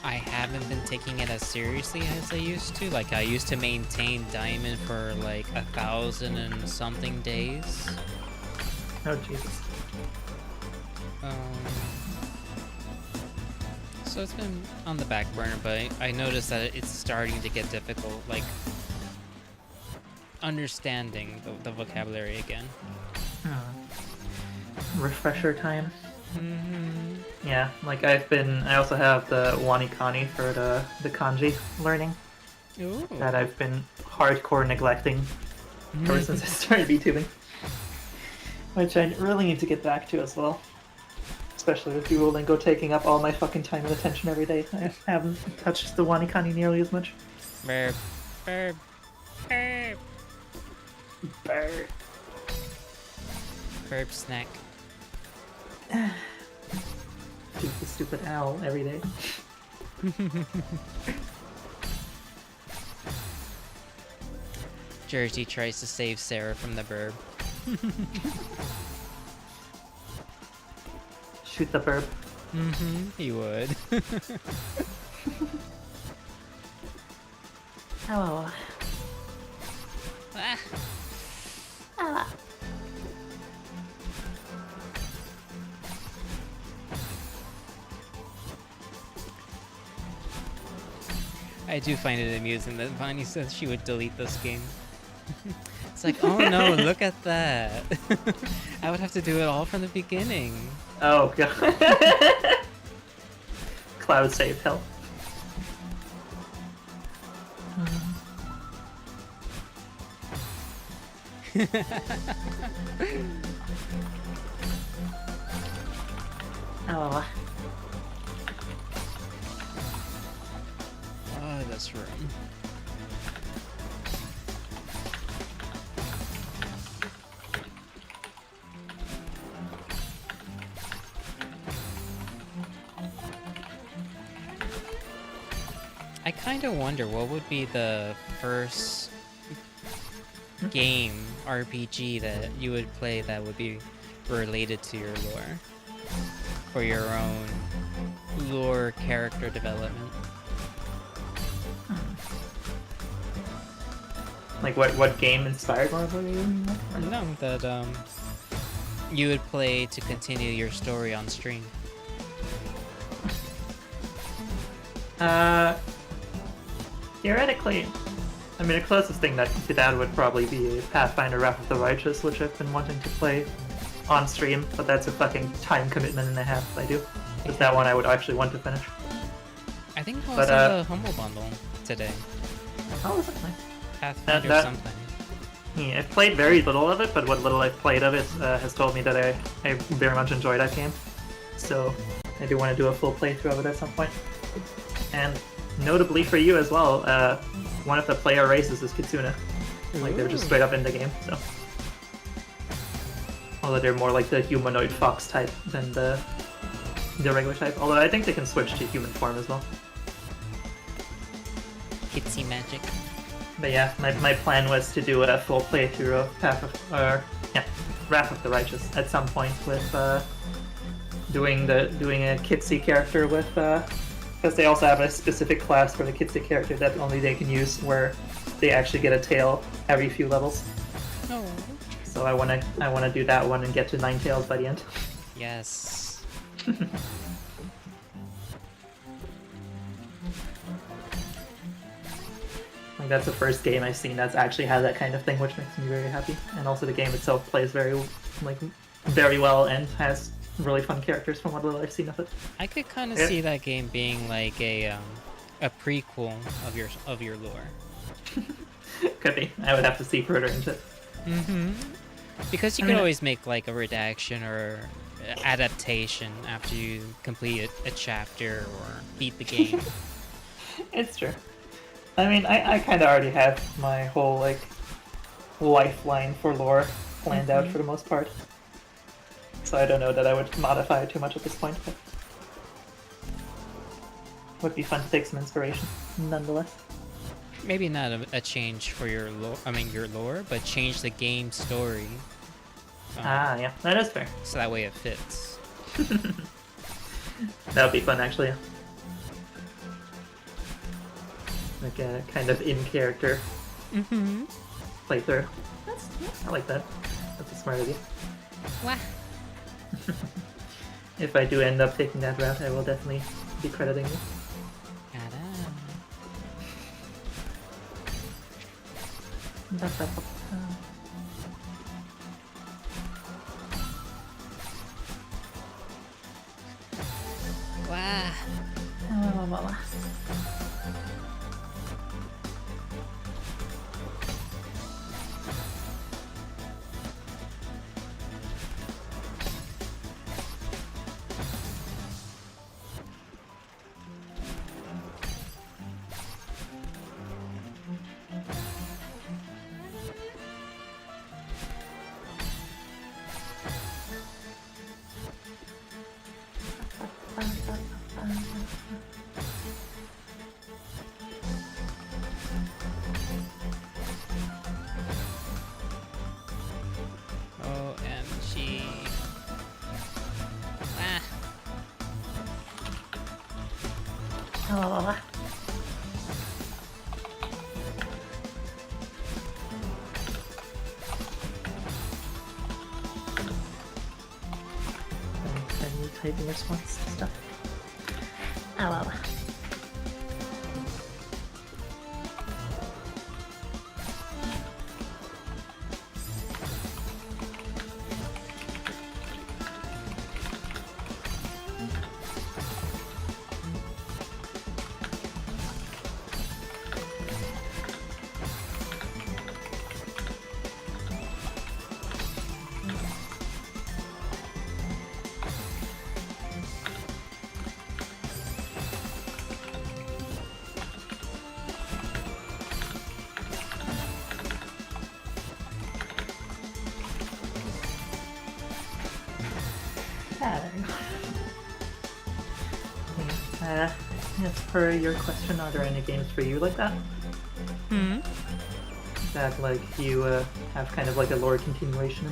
I haven't been taking it as seriously as I used to. Like, I used to maintain diamond for like 1,000 and something days. Oh Jesus. So it's been on the back burner, but I noticed that it's starting to get difficult, like understanding the vocabulary again. Refresher time. Mm-hmm. Yeah, like I also have the Wanikani for the kanji learning. Ooh. that I've been hardcore neglecting ever since I started VTubing. Which I really need to get back to as well. Especially with Duolingo taking up all my fucking time and attention every day. I haven't touched the Wanikani nearly as much. Burp. Burp. Burp. Brr. Burp snack. Do the stupid owl every day. Jersey tries to save Sarah from the burp. Shoot the burp. Mm-hmm, he would. Oh. Ah. I do find it amusing that Vani says she would delete this game. It's like, oh no, look at that. I would have to do it all from the beginning. Oh god. Cloud save hell. Oh. Oh, this room. I kind of wonder what would be the first game RPG that you would play that would be related to your lore for your own lore character development. Like what game inspired one of you? No, that you would play to continue your story on stream. Theoretically, I mean, the closest thing to that would probably be Pathfinder Wrath of the Righteous, which I've been wanting to play on stream, but that's a fucking time commitment and a half if I do. Because that one I would actually want to finish. I think it was But, in the Humble Bundle today. Oh, is it nice? Pathfinder that- something. Yeah, I've played very little of it, but what little I've played of it has told me that I very much enjoy that game. So I do want to do a full playthrough of it at some point. And notably for you as well, one of the player races is Kitsuna. Like they're just Ooh. straight up in the game, so. Although they're more like the humanoid fox type than the regular type. Although I think they can switch to human form as well. Kitsy magic. But yeah, my plan was to do a full playthrough of Wrath of the Righteous at some point with doing a Kitsy character with because they also have a specific class for the Kitsy character that only they can use where they actually get a tail every few levels. Oh. So I wanna do that one and get to 9 tails by the end. Yes. Like that's the first game I've seen that's actually had that kind of thing, which makes me very happy. And also the game itself plays very well and has really fun characters from what little I've seen of it. I could kind of Yeah. see that game being like a prequel of your lore. Could be. I would have to see further into it. Mm-hmm. Because you I could mean, always make like a redaction or adaptation after you complete a chapter or beat the game. It's true. I mean, I kind of already have my whole like lifeline for lore planned out for the most part. So I don't know that I would modify it too much at this point, but would be fun to take some inspiration, nonetheless. Maybe not a change for your lore. I mean your lore, but change the game story. Yeah, that is fair. So that way it fits. That would be fun, actually. Yeah. Like a kind of in-character Mm-hmm. playthrough. I like that. That's a smart idea. Wah. If I do end up taking that route, I will definitely be crediting you. Wah. Oh. Can you typing response to stuff? Oh. As per your question, are there any games for you like that? Hmm? That, like, you have kind of like a lore continuation?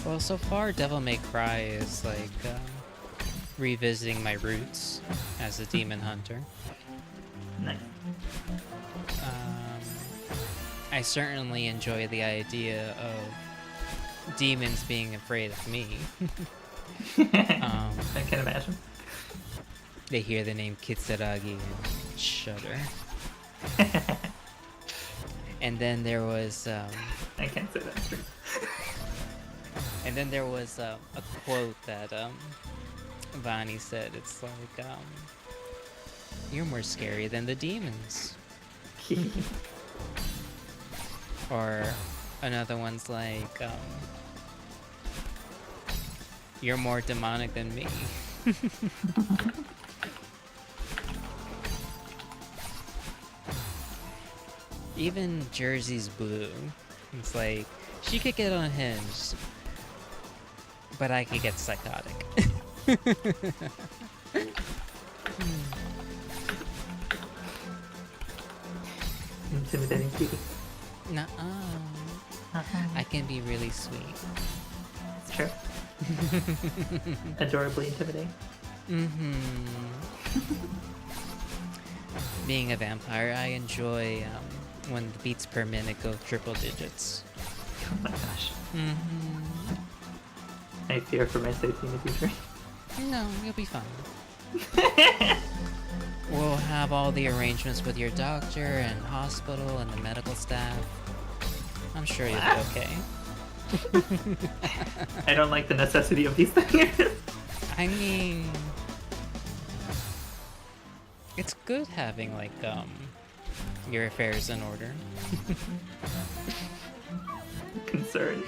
Well, so far, Devil May Cry is like revisiting my roots as a demon hunter. Nice. I certainly enjoy the idea of demons being afraid of me. I can imagine. They hear the name Kisaragi and shudder. And then there was I can't say that straight. and then there was a quote that Vani said. It's like, you're more scary than the demons. Or another one's like, you're more demonic than me. Even Jersey's blue. It's like, she could get unhinged, but I could get psychotic. Intimidating Kitty. Nuh-uh. I can be really sweet. It's true. Adorably intimidating. Being a vampire, I enjoy when the beats per minute go triple digits. Oh my gosh. I fear for my safety in the future. No, you'll be fine. We'll have all the arrangements with your doctor and hospital and the medical staff. I'm sure you'll be okay. I don't like the necessity of these things. I mean, it's good having like your affairs in order. Concerned.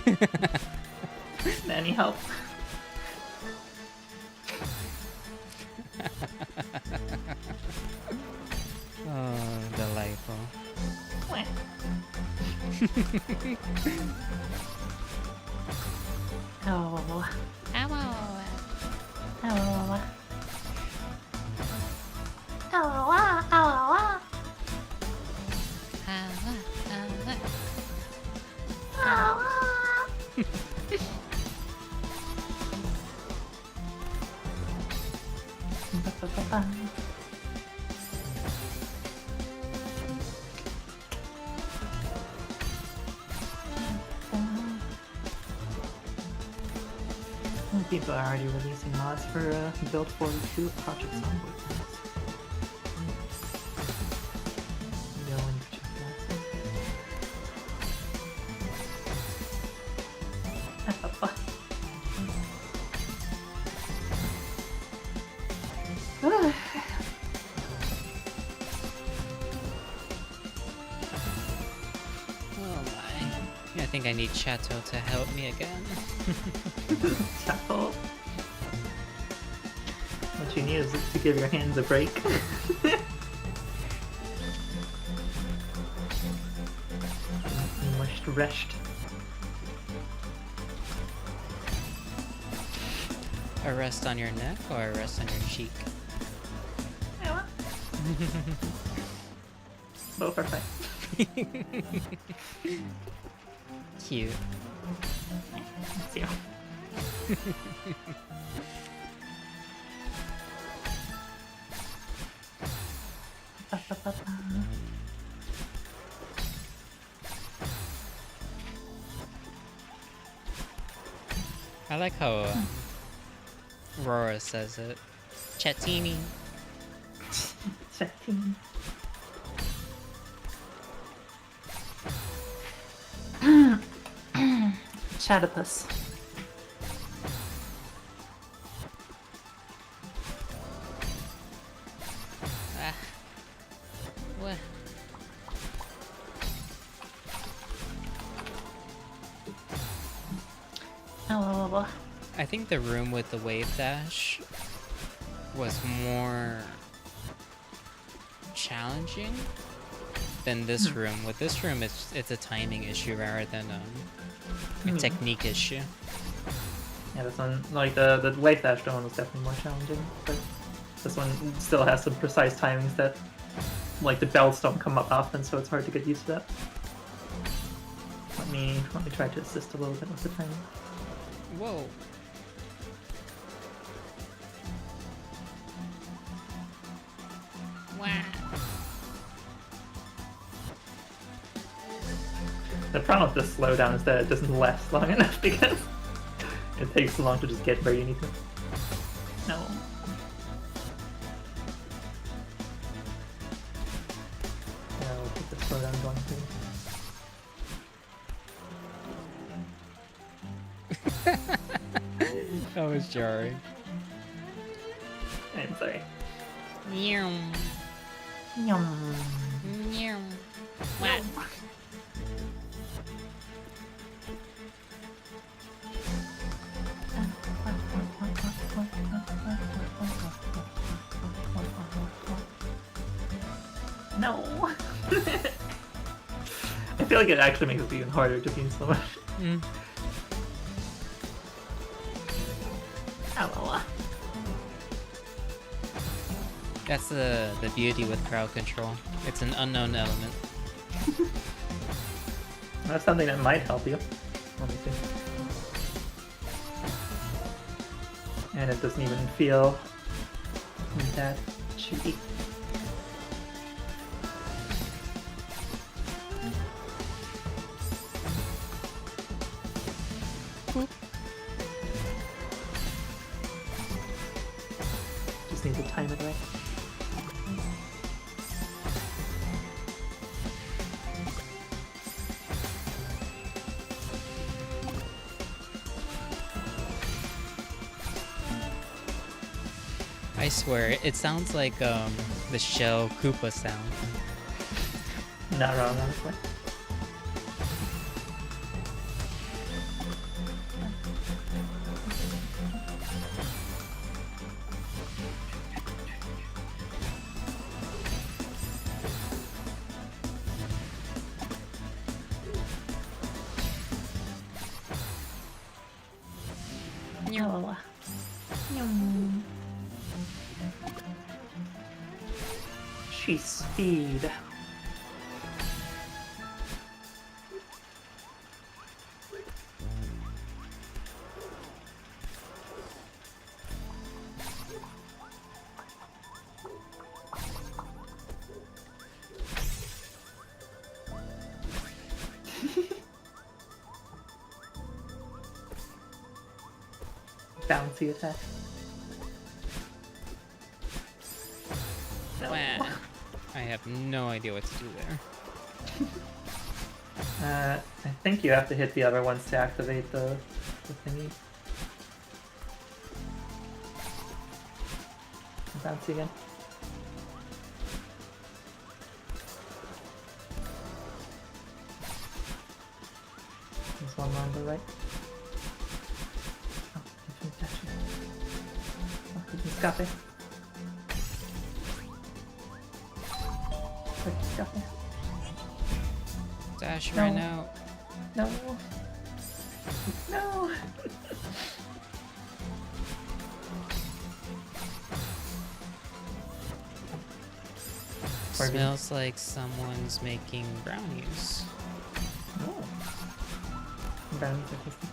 Any help? Oh, delightful. Oh. Ow. Oh. People are already releasing mods for Build 42 Project Zomboid. Maybe I'll link to check that. Oh my. I think I need Chateau to help me again. Chapo. What you need is to give your hands a break. Mushed rest. A rest on your neck or a rest on your cheek? Both are fine. Cute. Let's see. I like how Aurora says it. Chatini. Chatini. Chatopus. Ah. What? Oh. I think the room with the wave dash was more challenging than this room. With this room, it's a timing issue rather than a technique issue. Yeah, this one, like the wave dash one was definitely more challenging, but this one still has some precise timings that, like, the belts don't come up often, so it's hard to get used to that. Let me try to assist a little bit with the timing. Whoa. Wow. The problem with this slowdown is that it doesn't last long enough because it takes so long to just get where you need to. No. Yeah, we'll keep the slowdown going too. That was jarring. I'm sorry. Yum. Yum. Yum. Wow. No. I feel like it actually makes it even harder to be in slow motion. Mm. Hello. That's the beauty with crowd control. It's an unknown element. That's something that might help you. Let me see. And it doesn't even feel that chewy. Just need to time it right. I swear, it sounds like the shell Koopa sound. Not wrong, honestly. Yum. Yum. She's speed. Bouncy attack. No. Wow. I have no idea what to do there. I think you have to hit the other ones to activate the thingy. Bouncy again. There's one more on the right. Oh, I think that's it. Oh, you can escape. Quick, escape. Dash No. right now. No. No. Smells like someone's making brownies. No. Brownies are tasty.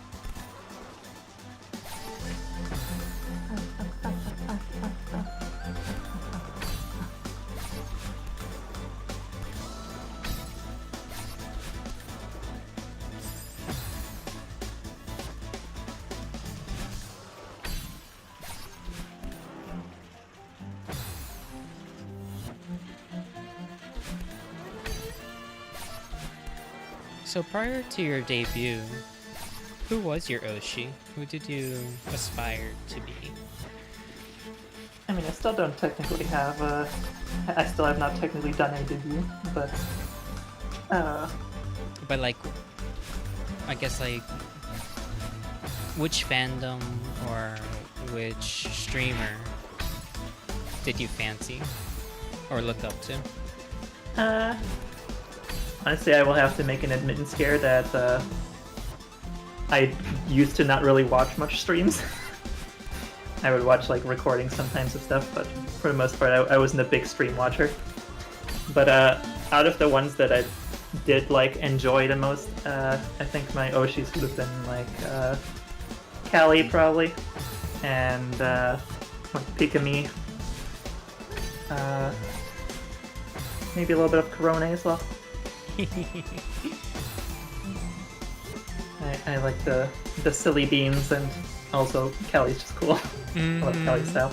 So prior to your debut, who was your Oshi? Who did you aspire to be? I mean, I still don't technically have, I still have not technically done a debut, but, But like, I guess like, which fandom or which streamer did you fancy or look up to? Honestly, I will have to make an admittance here that, I used to not really watch much streams. I would watch like recordings sometimes of stuff, but for the most part, I wasn't a big stream watcher. But out of the ones that I did like enjoy the most, I think my Oshis would have been like Callie probably, and like Pikami. Maybe a little bit of Corona as well. I like the silly beans, and also Callie's just cool. I love Callie's style.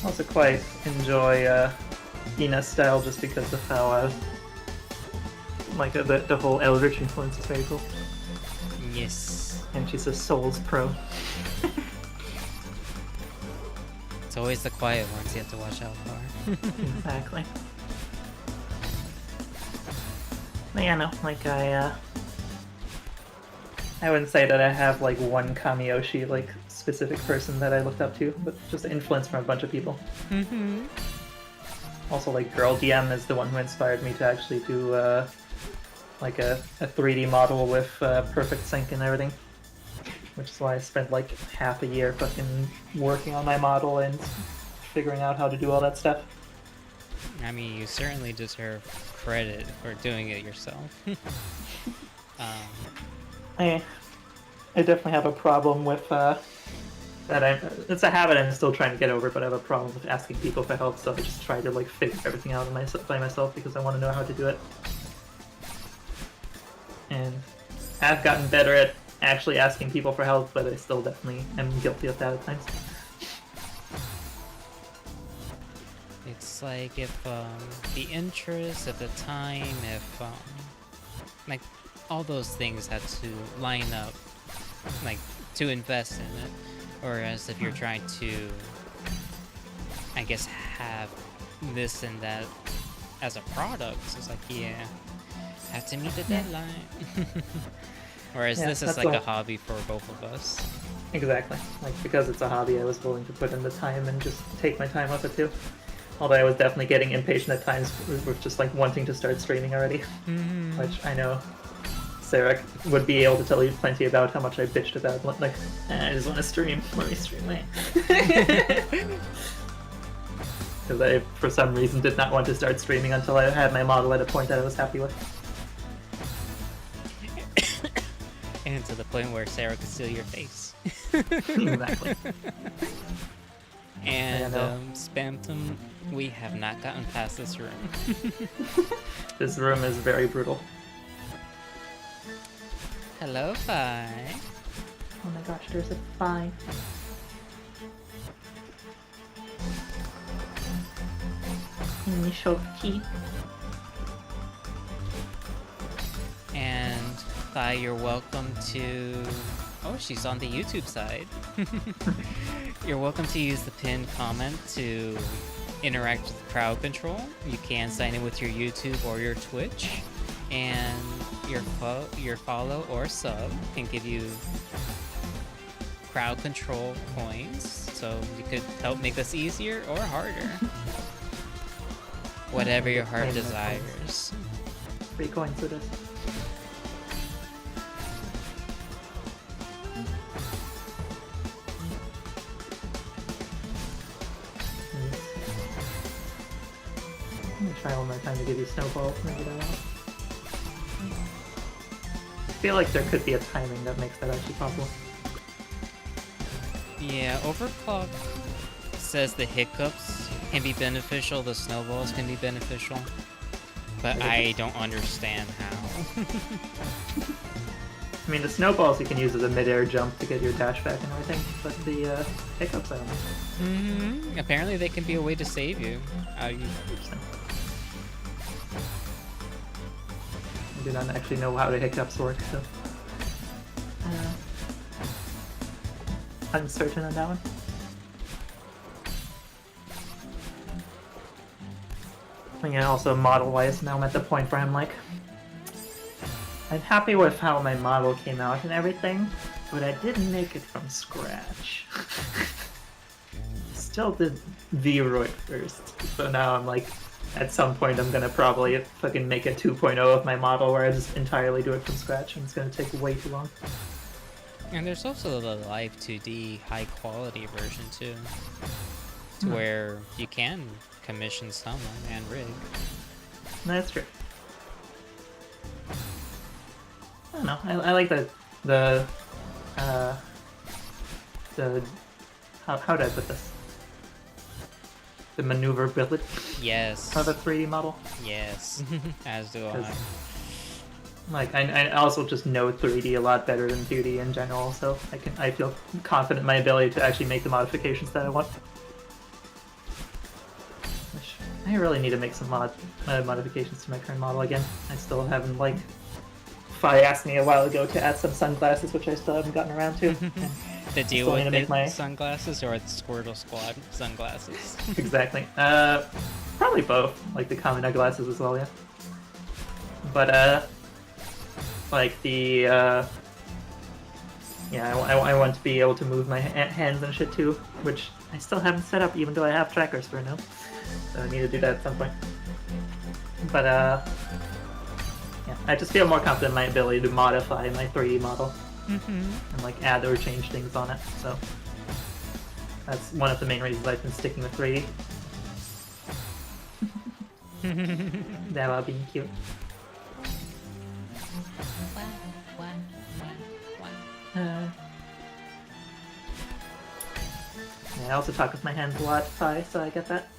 Also quite enjoy Ina's style just because of how like the whole Eldritch influence is very cool. Yes. And she's a Souls pro. It's always the quiet ones you have to watch out for. Exactly. But yeah, no, like I wouldn't say that I have like one Kamiyoshi, like specific person that I looked up to, but just influence from a bunch of people. Mm-hmm. Also, like Girl DM is the one who inspired me to actually do like a 3D model with perfect sync and everything. Which is why I spent like half a year fucking working on my model and figuring out how to do all that stuff. I mean, you certainly deserve credit for doing it yourself. I definitely have a problem with it's a habit I'm still trying to get over, but I have a problem with asking people for help, so I just try to like figure everything out by myself because I want to know how to do it. And I've gotten better at actually asking people for help, but I still definitely am guilty of that at times. It's like if the interest, if the time, if like all those things had to line up, like to invest in it. Whereas if you're trying to, I guess, have this and that as a product, it's like, yeah, have to meet the deadline. Whereas this is like a hobby for both of us. Exactly. Like, because it's a hobby, I was willing to put in the time and just take my time with it too. Although I was definitely getting impatient at times with just like wanting to start streaming already. Mm-hmm. Which I know Sarah would be able to tell you plenty about how much I bitched about. Like, I just want to stream. Let me stream, wait. Because I, for some reason, did not want to start streaming until I had my model at a point that I was happy with. And to the point where Sarah could steal your face. Exactly. And Spamton, we have not gotten past this room. This room is very brutal. Hello, Fi. Oh my gosh, there's a 5. Initial key. And Fi, you're welcome to... Oh, she's on the YouTube side. You're welcome to use the pinned comment to interact with crowd control. You can sign in with your YouTube or your Twitch, and your follow or sub can give you crowd control coins, so you could help make this easier or harder. Whatever your heart desires. Free coins for this. Let me try one more time to give you snowballs. Maybe that will. I feel like there could be a timing that makes that actually possible. Yeah, overclock says the hiccups can be beneficial, the snowballs can be beneficial, but I don't understand how. I mean, the snowballs you can use as a mid-air jump to get your dash back and everything, but the hiccups I don't know. Apparently they can be a way to save you. Interesting. I do not actually know how the hiccups work, so... I'm certain on that one. And yeah, also model-wise, now I'm at the point where I'm like... I'm happy with how my model came out and everything, but I didn't make it from scratch. Still did Vroid first, so now I'm like, at some point I'm gonna probably fucking make a 2.0 of my model where I just entirely do it from scratch, and it's gonna take way too long. And there's also the live 2D high quality version too, to where you can commission someone and rig. That's true. I don't know. I like the how do I put this? The maneuverability Yes. of a 3D model. Yes. As do I. 'Cause, like I also just know 3D a lot better than 2D in general, so I feel confident in my ability to actually make the modifications that I want. Which I really need to make some modifications to my current model again. I still haven't like. Fi asked me a while ago to add some sunglasses, which I still haven't gotten around to. To deal Still with need to make the my- sunglasses or the Squirtle Squad sunglasses? Exactly. Probably both, like the Kamina glasses as well, yeah. But like the yeah, I want to be able to move my hands and shit too, which I still haven't set up, even though I have trackers for now. So I need to do that at some point. But yeah, I just feel more confident in my ability to modify my 3D model and like add or change things on it. So that's one of the main reasons I've been sticking with 3D. That while being cute. Yeah, I also talk with my hands a lot, Fi, so I get that.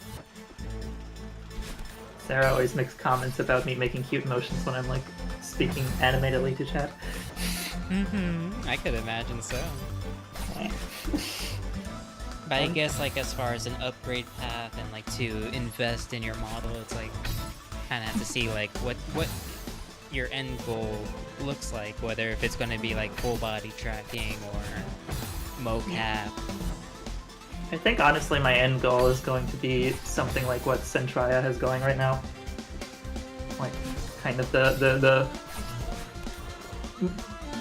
Sarah always makes comments about me making cute motions when I'm like speaking animatedly to chat. I could imagine so. Okay. But I guess like as far as an upgrade path and like to invest in your model, it's like kind of have to see like what your end goal looks like, whether if it's going to be like full body tracking or mocap. I think honestly my end goal is going to be something like what Centria has going right now. Like kind of the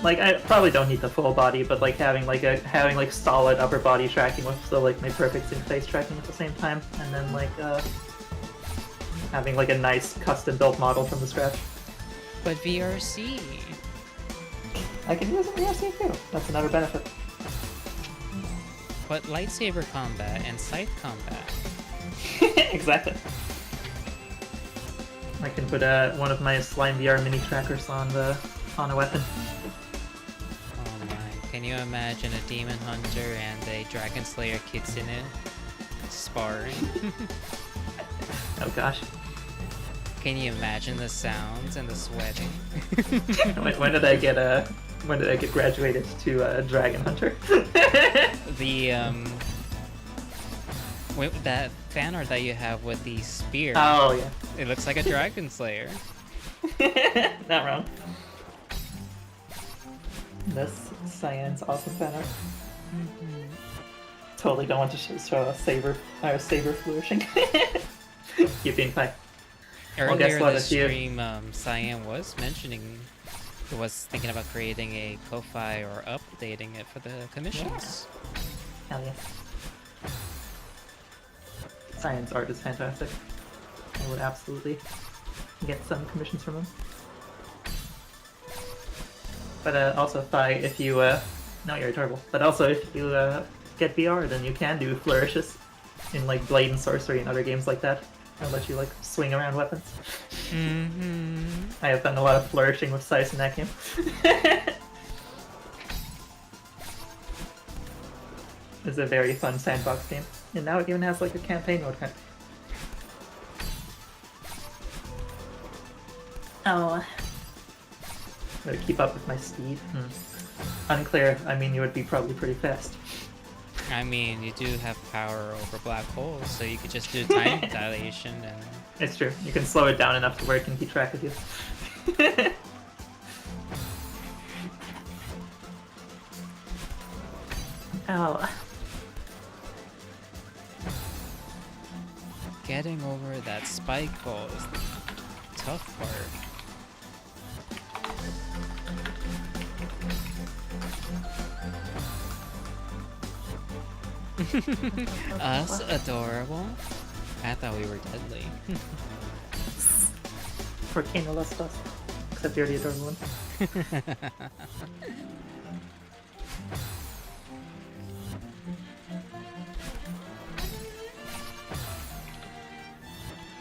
like I probably don't need the full body, but like having like solid upper body tracking with so like my perfect sync face tracking at the same time, and then like having like a nice custom built model from the scratch. But VRC. I can use it in VRC too. That's another benefit. But lightsaber combat and scythe combat. Exactly. I can put one of my Slime VR mini trackers on a weapon. Oh my! Can you imagine a demon hunter and a dragon slayer kitsune sparring? Oh gosh. Can you imagine the sounds and the sweating? When did I get graduated to Dragon Hunter? That fan art that you have with the spear. Oh yeah. It looks like a dragon slayer. Not wrong. This Cyan's awesome fan art. Totally don't want to show a saber flourishing. Keep being fine. Earlier guess what, this if you- stream, Cyan was mentioning he was thinking about creating a Ko-Fi or updating it for the commissions. Hell yes. Cyan's art is fantastic. I would absolutely get some commissions from him. But also, if you no, you're adorable. But also, if you get VR, then you can do flourishes in like Blade and Sorcery and other games like that. I'll let you like swing around weapons. I have done a lot of flourishing with Scythe in that game. It's a very fun sandbox game. And now it even has like a campaign mode kind of. Oh. Would it keep up with my speed? Unclear. I mean, you would be probably pretty fast. I mean, you do have power over black holes, so you could just do time dilation and... It's true. You can slow it down enough to where it can keep track of you. Oh. Getting over that spike ball is the tough part. Us? Adorable? I thought we were deadly. Volcano lost us. Except you're the adorable one.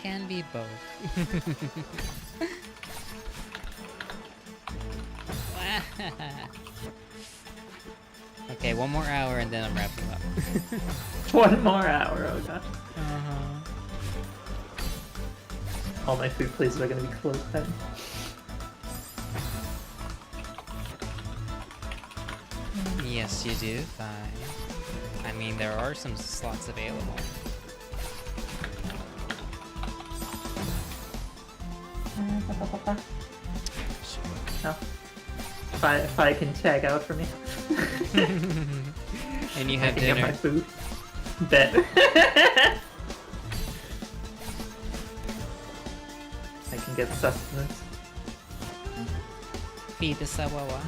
Can be both. Okay, one more hour and then I'm wrapping up. 1 more hour, oh gosh. Uh-huh. All my food places are gonna be closed then. Yes, you do. Fine. I mean, there are some slots available. No. If I can tag out for me. And you I have can get my dinner. food. Bet. I can get sustenance. Feed the sawawa.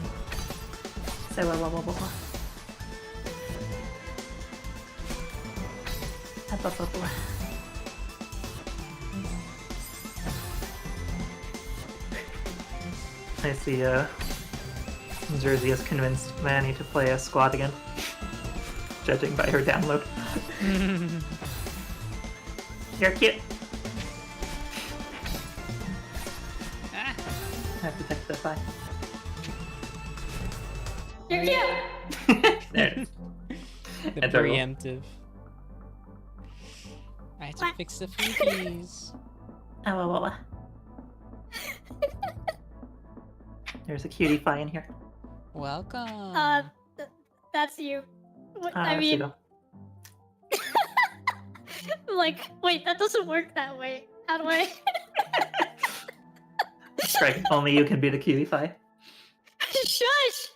I see, Jersey has convinced Manny to play a squad again. Judging by her download. You're cute. Ah, I have to text the 5. You're cute! There it is. the Adorable. preemptive. I have to fix the foodies. There's a cutie pie in here. Welcome. That's you. What, I Let's mean, go. like, wait, that doesn't work that way. How do I? Right, only you can be the cutie pie. Shush!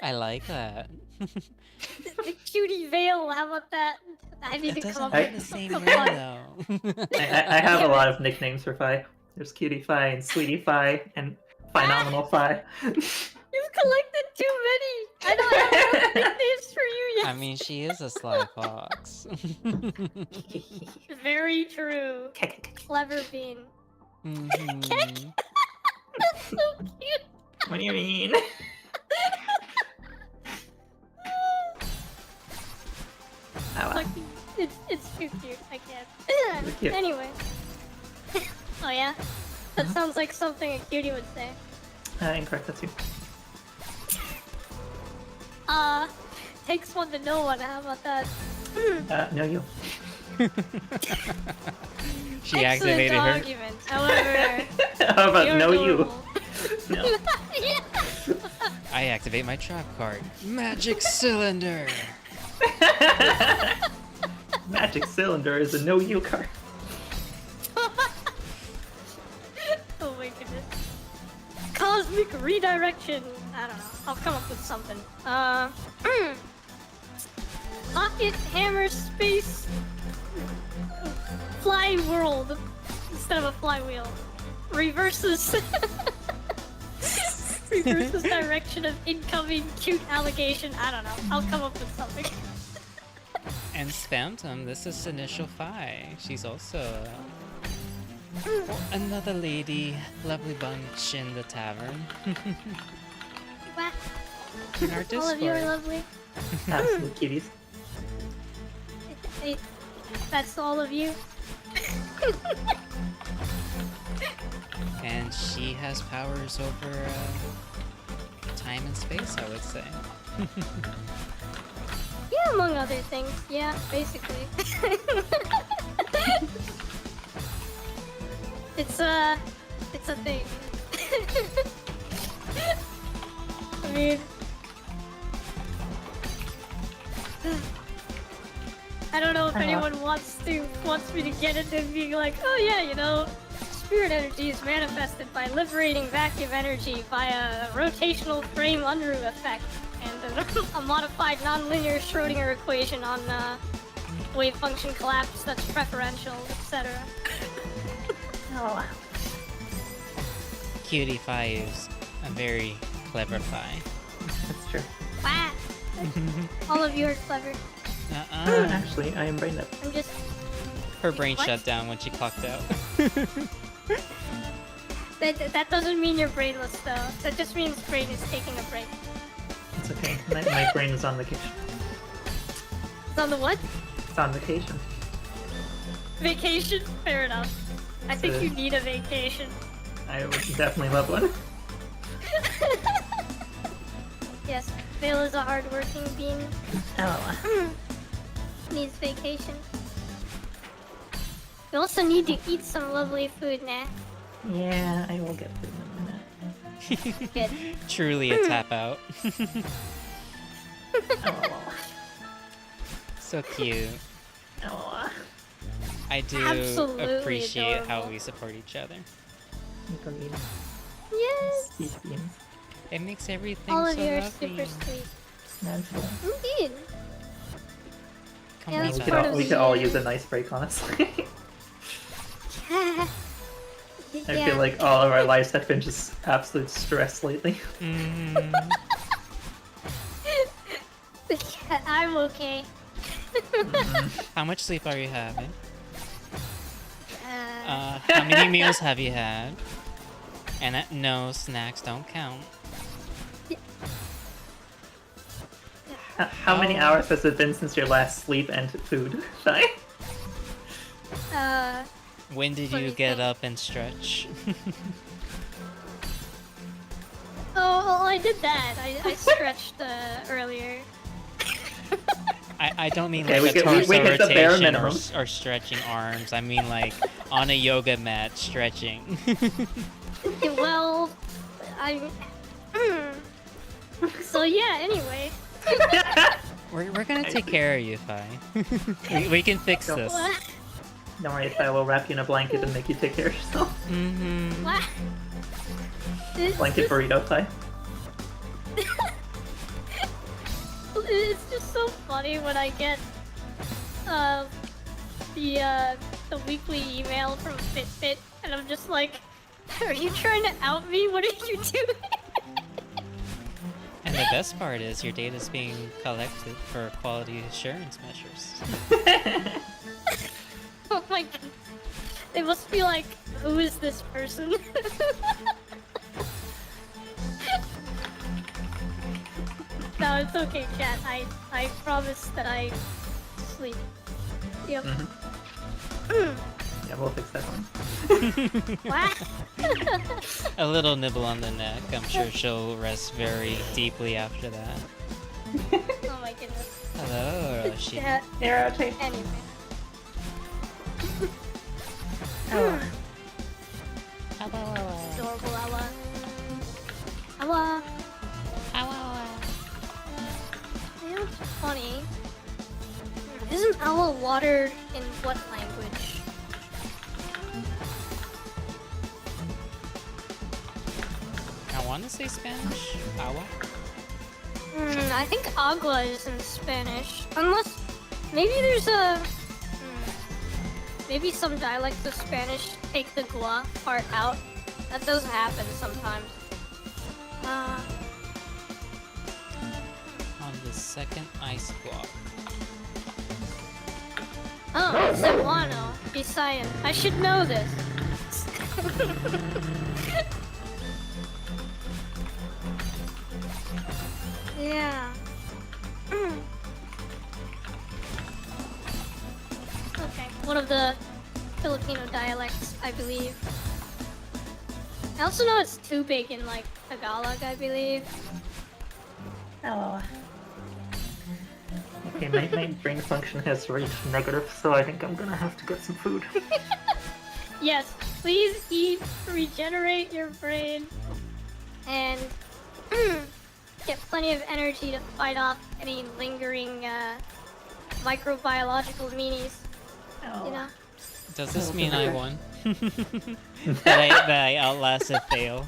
I like that. The cutie veil, how about that? I need It to come doesn't up have with the same some ring fun. though. I have a lot of nicknames for Phi. There's Cutie Phi and Sweetie Phi and Phenomenal Phi. You've collected too many! I don't have enough nicknames for you yet! I mean, she is a sly fox. Very true. Clever bean. Mhm. That's so cute! What do you mean? Oh, Like, it's too cute, I can't. Cute. Anyway. Oh yeah? That sounds like something a cutie would say. Incorrect, that's you. Takes one to know one, how about that? No, you. She Excellent activated her. argument, however, How about you're no adorable. you? No. Yeah. I activate my trap card. Magic cylinder. Magic Cylinder is a no you card. Oh my goodness. Cosmic redirection. I don't know. I'll come up with something. Pocket hammer space fly world instead of a flywheel. Reverses reverses direction of incoming cute allegation. I don't know. I'll come up with something. And Phantom, this is Initial Phi. She's also another lady, lovely bunch in the tavern. What? In our All of you are Discord. lovely. Absolute cuties. Hey, that's all of you. And she has powers over time and space, I would say. Yeah, among other things. Yeah, basically. It's a thing. I mean, I don't know if anyone wants me to get into being like, oh yeah, you know, spirit energy is manifested by liberating vacuum energy via a rotational frame Unruh effect and a modified nonlinear Schrodinger equation on wave function collapse that's preferential, etc. Oh. Cutie Phi is a very clever Phi. That's true. Wow. All of you are clever. Actually, I am brain up. I'm just... Her brain What? shut down when she clocked out. That doesn't mean you're brainless though. That just means brain is taking a break. It's okay. My brain is on vacation. It's on the what? It's on vacation. Vacation? Fair enough. I think you need a vacation. I would definitely love one. Yes, Vale is a hardworking being. Oh. Needs vacation. You also need to eat some lovely food, nah. Yeah, I will get food in a minute. Good. Truly a tap out. Oh. So cute. Oh. I do Absolutely appreciate how adorable. we support each other. Yes! These beans. It makes everything All so of you are lovely. super sweet. Naturally. Indeed. Come Yeah, on, that's We Beth. part of we the, could all use a nice break, honestly. I feel like all of our lives have been just absolute stress lately. Mm, Yeah, I'm okay. how much sleep are you having? Uh, How many meals have you had? And no, snacks don't count. How many hours has it been since your last sleep and food? Shai? When did Let you me get think. up and stretch? Oh, well, I did that. I stretched earlier. I don't mean Okay, like we a get- we torso hit the bare rotation or, minimum. or stretching arms. I mean like on a yoga mat stretching. Well, I. So yeah. Anyway. We're gonna take care of you, Phi. we can fix this. What? Don't worry, I will wrap you in a blanket and make you take care of yourself. Mm-hmm. What? Blanket burrito pie. It's just so funny when I get the weekly email from Fitbit, and I'm just like, are you trying to out me? What are you doing? And the best part is your data is being collected for quality assurance measures. Oh my god. They must be like, who is this person? No, it's okay, chat. I promise that I sleep. Yep. Yeah, we'll fix that one. What? A little nibble on the neck. I'm sure she'll rest very deeply after that. Oh my goodness. Hello, Roshi. Yeah, Here, take. anyway. Oh. Adorable Ella. Ella. You know what's funny? Isn't Ella water in what language? I want to say Spanish. Agua. I think agua is in Spanish. Unless, maybe there's a... maybe some dialects of Spanish take the gua part out. That does happen sometimes. On the second ice block. Oh, Cebuano. Bisayan. I should know this. Yeah. Okay, one of the Filipino dialects, I believe. I also know it's too big in like Tagalog, I believe. Oh. Okay, my brain function has reached negative, so I think I'm gonna have to get some food. Yes, please eat, regenerate your brain, and get plenty of energy to fight off any lingering microbiological meanies. Oh. You know? Does this mean I won? that I outlasted fail?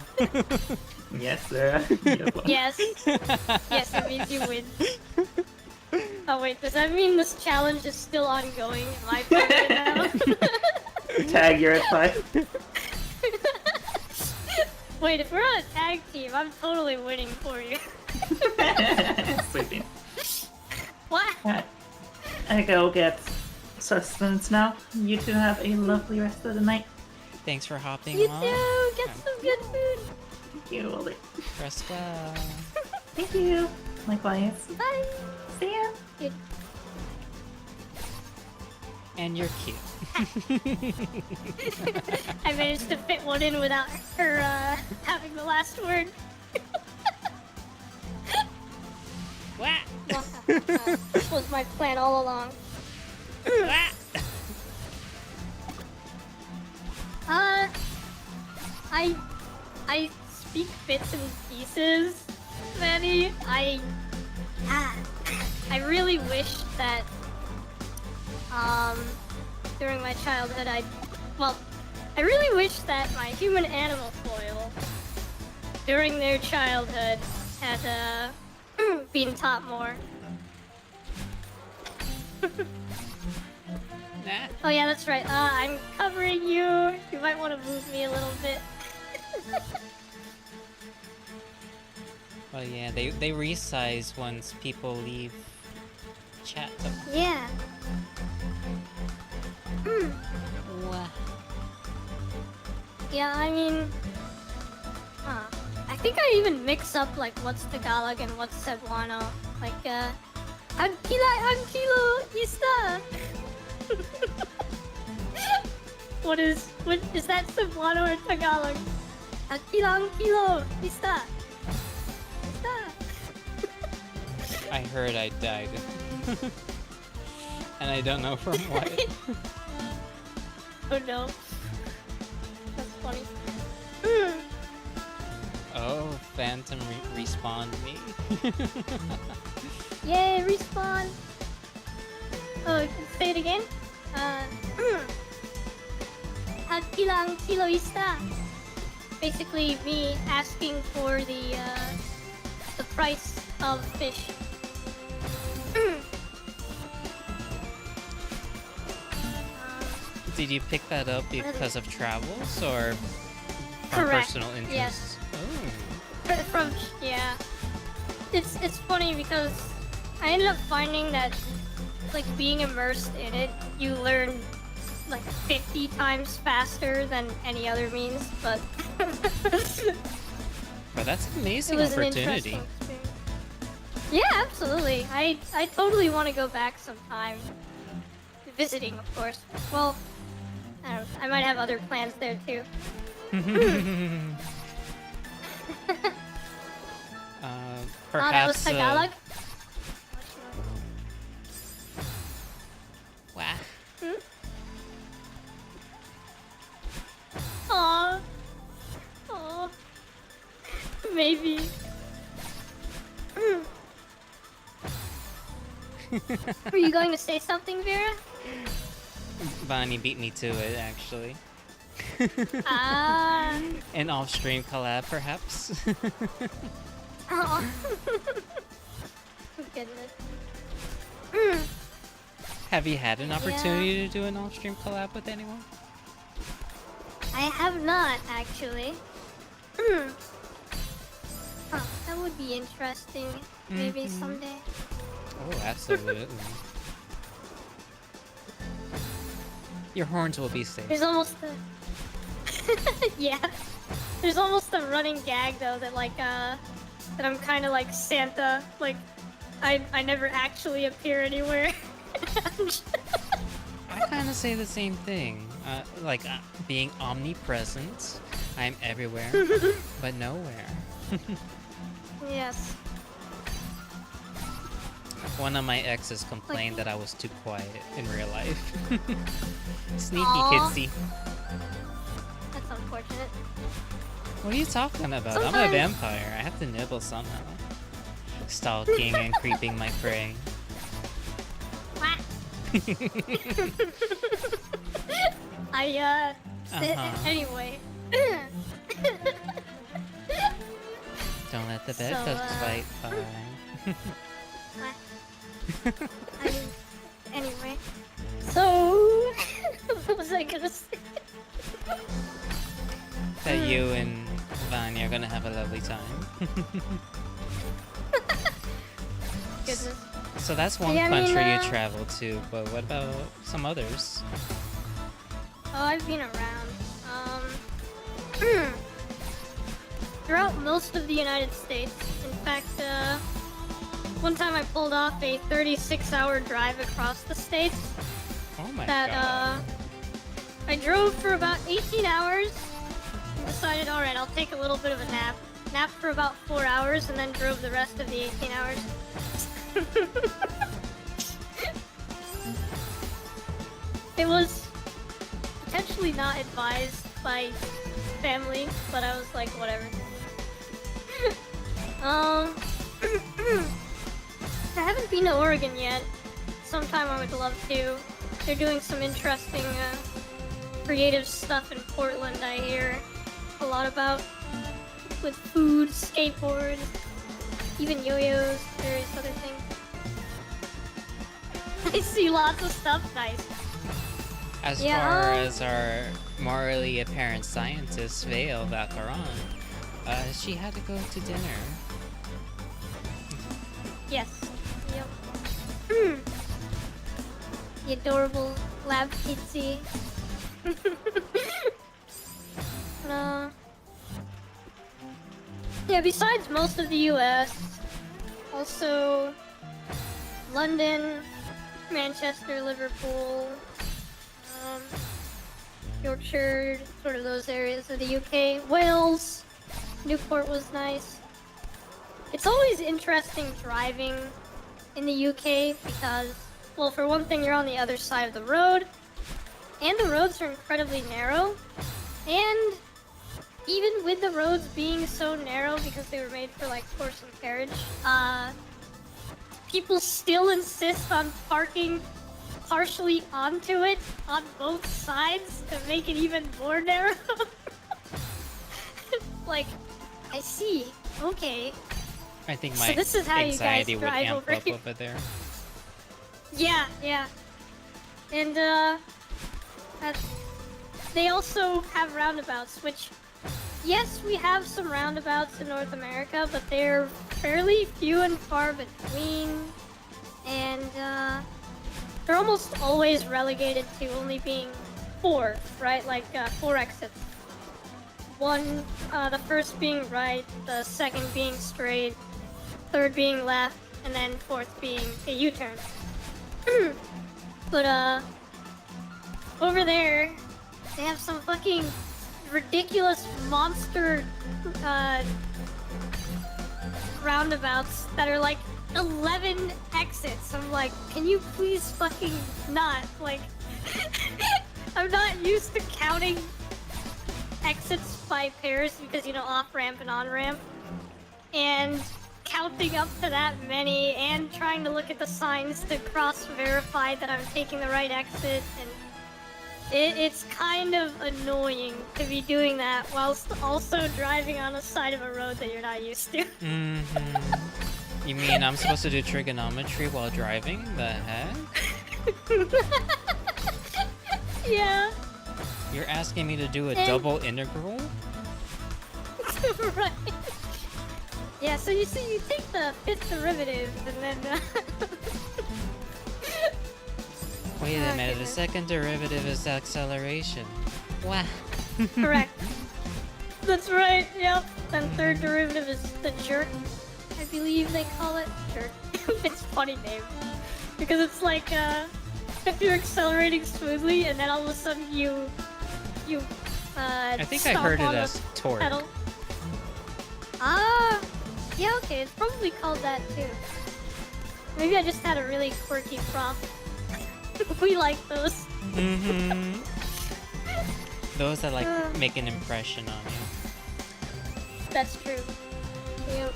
Yes, Vera. Yes. Yes, it means you win. Oh wait, does that mean this challenge is still ongoing? Am I playing now? Tag, you're at 5. Wait, if we're on a tag team, I'm totally winning for you. Sleeping. What? Alright. I go get sustenance now. You two have a lovely rest of the night. Thanks for hopping You on. too! Get some good food! Thank you, Wildy. Rest well. Thank you. Likewise. Bye! See ya. Good. And you're cute. I managed to fit one in without her having the last word. Wah! This was my plan all along. Wah! I speak bits and pieces, Manny. I really wish that, during my childhood I really wish that my human-animal foil, during their childhood, had, been taught more. Nah. Oh yeah, that's right. I'm covering you. You might want to move me a little bit. Well, yeah, they resize once people leave chat. Yeah. Wah. Yeah, I mean... I think I even mix up, like, what's Tagalog and what's Cebuano. Like, Ang kilo, ista! What is that Cebuano or Tagalog? Ang kilo, ista! Ista! I heard I died. And I don't know from what. Oh no. That's funny. Oh, Phantom respawned me. Yay, respawn! Oh, say it again? Ang kiloista. Basically, me asking for the price of fish. Did you pick that up because of travels or from Correct, personal interest? yes. Oh. From yeah. It's funny because I ended up finding that, like, being immersed in it, you learn like 50 times faster than any other means, but But that's an amazing it was an opportunity. interesting experience. Yeah, absolutely. I totally want to go back sometime. Visiting, of course. Well, I don't know, I might have other plans there too. Perhaps. That was Tagalog? Wah. Aww. Aww. Maybe. Were you going to say something, Vera? Bonnie beat me to it, actually. Ah. An off-stream collab, perhaps. Oh. Goodness. Have you had an opportunity to do an off-stream collab with anyone? I have not, actually. Huh, that would be interesting. Maybe someday. Oh, absolutely. Your horns will be safe. There's almost a... yeah. There's almost a running gag, though, that, like, that I'm kind of like Santa. Like, I never actually appear anywhere. I kind of say the same thing. Being omnipresent. I'm everywhere, but nowhere. Yes. One of my exes complained that I was too quiet in real life. Sneaky Aw. kitsy. That's unfortunate. What are you talking about? I'm a Sometimes- vampire. I have to nibble somehow. stalking and creeping my prey. What? Anyway. Don't let the bed So, bugs bite. What? Anyway. So, what was I gonna say? That you and Vanya are gonna have a lovely time. Goodness. So that's one Yeah, I mean, country you traveled to, but what about some others? Oh, I've been around. Throughout most of the United States. In fact, one time I pulled off a 36-hour drive across the states. Oh my God. I drove for about 18 hours and decided, alright, I'll take a little bit of a nap. Napped for about 4 hours and then drove the rest of the 18 hours. It was potentially not advised by family, but I was like, whatever. I haven't been to Oregon yet. Sometime I would love to. They're doing some interesting, creative stuff in Portland, I hear a lot about. With food, skateboards, even yo-yos, various other things. I see lots of stuff, nice. As Yeah, far as our morally apparent scientist, Vale Valcaron, she had to go to dinner. Yes. Yep. The adorable lab kitsy. Yeah, besides most of the US, also London, Manchester, Liverpool, Yorkshire, sort of those areas of the UK. Wales, Newport was nice. It's always interesting driving in the UK because, well, for one thing, you're on the other side of the road, and the roads are incredibly narrow, and even with the roads being so narrow because they were made for like horse and carriage, people still insist on parking partially onto it on both sides to make it even more narrow. Like, I see. Okay. I think So my this is how you guys anxiety would drive amp over up here. over there. Yeah, yeah. And they also have roundabouts, which, yes, we have some roundabouts in North America, but they're fairly few and far between, and they're almost always relegated to only being 4, right? Like 4 exits. One, the first being right, the second being straight, third being left, and then fourth being a U-turn. But over there, they have some fucking ridiculous monster roundabouts that are like 11 exits. I'm like, can you please fucking not? Like, I'm not used to counting exits by pairs because, you know, off-ramp and on-ramp. And counting up to that many and trying to look at the signs to cross-verify that I'm taking the right exit, and it's kind of annoying to be doing that whilst also driving on a side of a road that you're not used to. You mean I'm supposed to do trigonometry while driving? The heck? Yeah. You're asking me to do a And- double integral? Right. Yeah, so you see, you take the 5th derivative and then Wait a Oh, minute, the goodness. second derivative is acceleration. Wow. correct. That's right, yep. And third derivative is the jerk. I believe they call it jerk. It's a funny name. Because it's like, if you're accelerating smoothly and then all of a sudden you I think I stomp heard it on the as torque. pedal. Ah, yeah, okay, it's probably called that too. Maybe I just had a really quirky prompt. We like those. Those that like make an impression on you. That's true. Yep.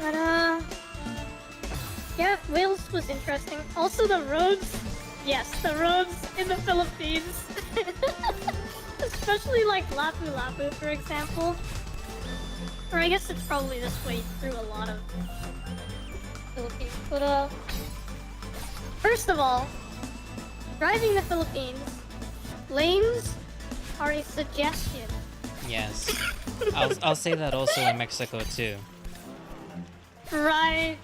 But yeah, Wales was interesting. Also the roads, yes, the roads in the Philippines. Especially like Lapu-Lapu, for example. Or I guess it's probably this way through a lot of Philippines. But first of all, driving the Philippines, lanes are a suggestion. Yes. I'll say that also in Mexico too. Right.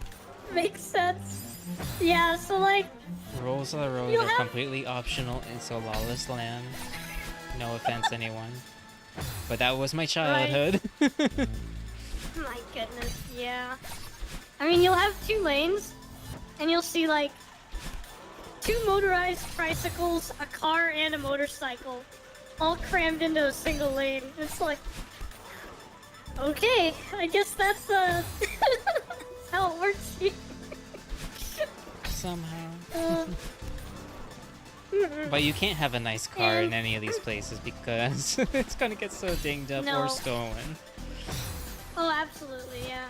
Makes sense. Yeah, so like... Rules of the road You are have- completely optional in so lawless land. No offense, anyone. But that was my childhood. My goodness, yeah. I mean, you'll have 2 lanes, and you'll see like 2 motorized tricycles, a car, and a motorcycle, all crammed into a single lane. It's like, okay, I guess that's how it works here. Somehow. But you can't have a nice car in any of these places because it's gonna get so dinged up No. or stolen. Oh, absolutely, yeah.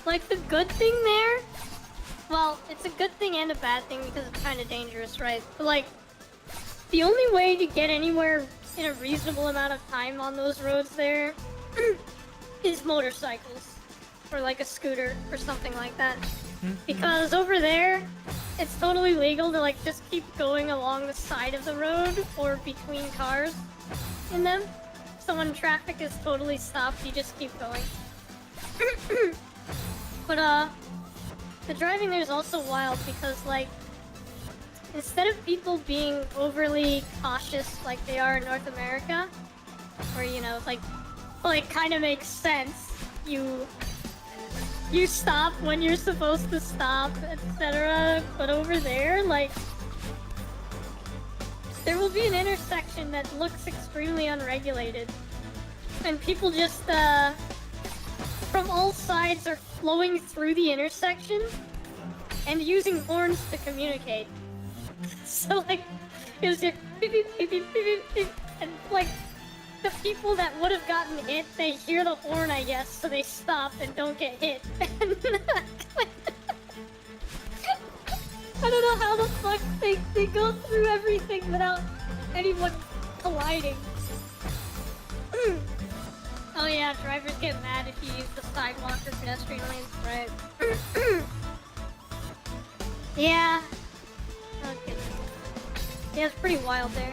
Like, the good thing there... Well, it's a good thing and a bad thing because it's kind of dangerous, right? But, like, the only way to get anywhere in a reasonable amount of time on those roads there is motorcycles. Or, like, a scooter or something like that. Because over there, it's totally legal to, like, just keep going along the side of the road or between cars in them. So when traffic is totally stopped, you just keep going. But, the driving there is also wild because, like, instead of people being overly cautious like they are in North America, where, you know, like kind of makes sense, you stop when you're supposed to stop, etc. But over there, like, there will be an intersection that looks extremely unregulated. And people just, from all sides are flowing through the intersection and using horns to communicate. So, like, it was just beep, beep, beep, beep, beep, beep, beep. And, like, the people that would have gotten hit, they hear the horn, I guess, so they stop and don't get hit. I don't know how the fuck they go through everything without anyone colliding. Oh yeah, drivers get mad if you use the sidewalk or pedestrian lanes, right? Yeah. Okay. Yeah, it's pretty wild there.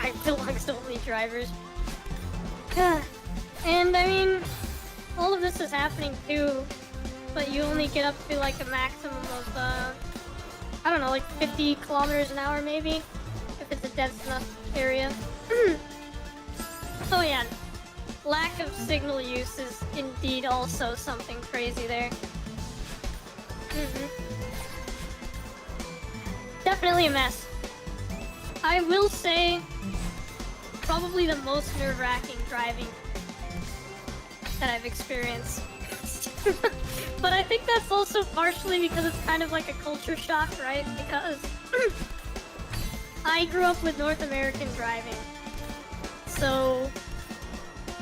It belongs to only drivers. And I mean, all of this is happening too, but you only get up to like a maximum of, I don't know, like 50 kilometers an hour maybe, if it's a dense enough area. Oh yeah, lack of signal use is indeed also something crazy there. Definitely a mess. I will say, probably the most nerve-wracking driving that I've experienced. But I think that's also partially because it's kind of like a culture shock, right? Because I grew up with North American driving. So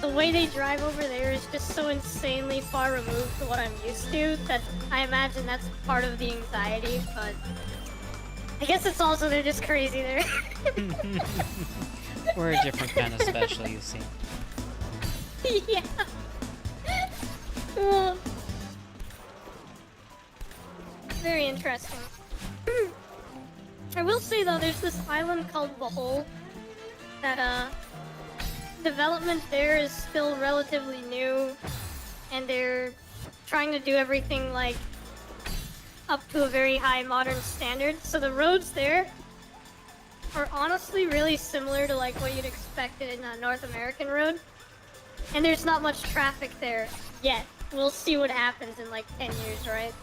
the way they drive over there is just so insanely far removed from what I'm used to that I imagine that's part of the anxiety, but I guess it's also they're just crazy there. We're a different kind of special, you see. Yeah. Well, very interesting. I will say though, there's this island called Bohol that development there is still relatively new, and they're trying to do everything like up to a very high modern standard. So the roads there are honestly really similar to like what you'd expect in a North American road. And there's not much traffic there yet. We'll see what happens in like 10 years, right?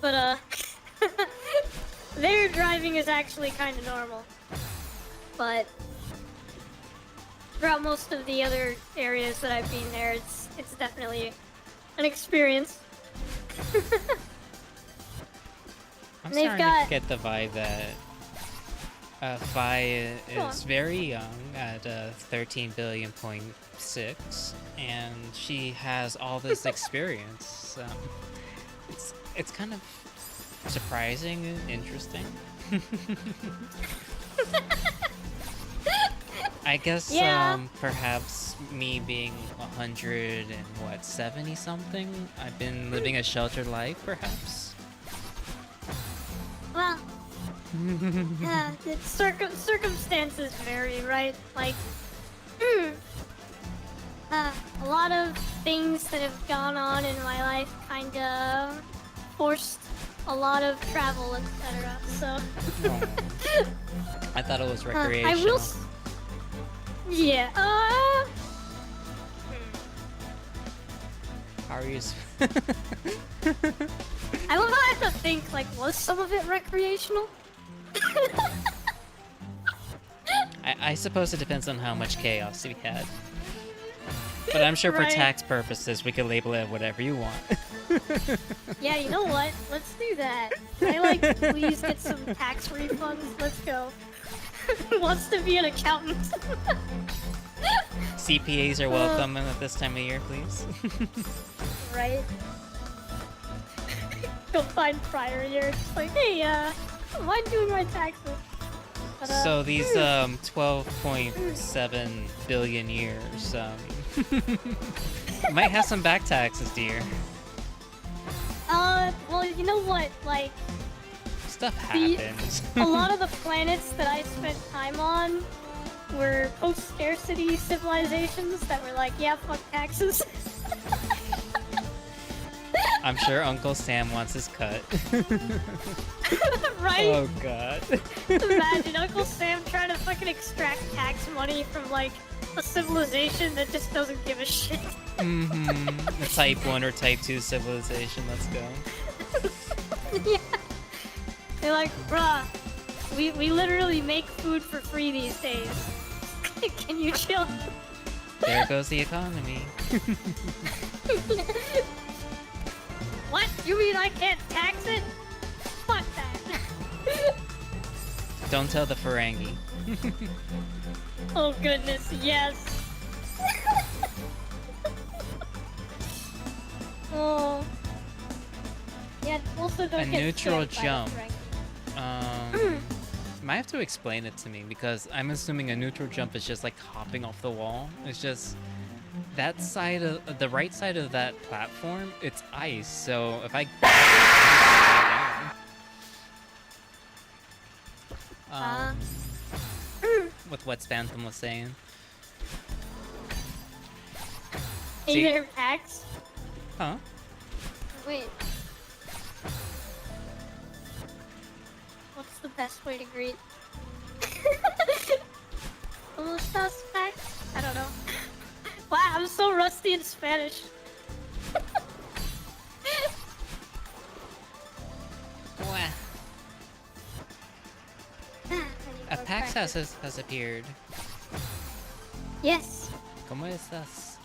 But their driving is actually kind of normal. But throughout most of the other areas that I've been there, it's definitely an experience. I'm They've starting got- to get the vibe that Phi Huh. is very young at 13 billion.6, and she has all this experience. It's kind of surprising and interesting. I guess Yeah. perhaps me being 170 something, I've been living a sheltered life, perhaps. Well, circumstances vary, right? Like, a lot of things that have gone on in my life kind of forced a lot of travel, etc. So, I thought it was I recreational. will. Yeah. How are you? I love how I have to think. Like, was some of it recreational? I suppose it depends on how much chaos we had. But I'm sure for Right. tax purposes, we could label it whatever you want. Yeah, you know what? Let's do that. Can I, like, please get some tax refunds? Let's go. Wants to be an accountant. CPAs are welcome at this time of year, please. Right? Go find prior year. It's like, hey, am I doing my taxes? But, So these 12.7 billion years might have some back taxes, dear. well, you know what? Like, Stuff happens. a lot of the planets that I spent time on were post-scarcity civilizations that were like, yeah, fuck taxes. I'm sure Uncle Sam wants his cut. Right? Oh god. Imagine Uncle Sam trying to fucking extract tax money from, like, a civilization that just doesn't give a shit. Mm-hmm. A type 1 or type 2 civilization, let's go. Yeah. They're like, bruh, we literally make food for free these days. Can you chill? There goes the economy. What? You mean I can't tax it? Fuck that. Don't tell the Ferengi. Oh goodness, yes. Oh. Yeah, also don't A get neutral scared by the jump. Ferengi. Might have to explain it to me because I'm assuming a neutral jump is just like hopping off the wall. It's just that side of the right side of that platform, it's ice. So if I with what Phantom was saying. See- Either tax. Huh? Wait. What's the best way to greet? ¿Cómo estás, Max? I don't know. Wow, I'm so rusty in Spanish. Wah. A Pax has appeared. Yes. ¿Cómo estás?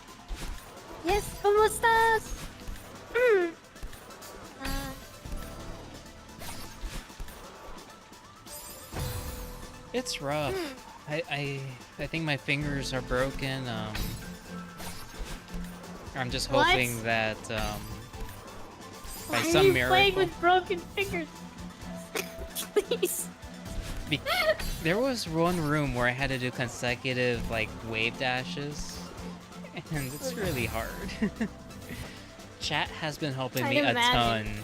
Yes, ¿cómo estás? It's rough. I think my fingers are broken. I'm just What? hoping that by Why are some you miracle. playing with broken fingers? Please. There was one room where I had to do consecutive like wave dashes, and it's really hard. Chat has been helping I me a imagine. ton.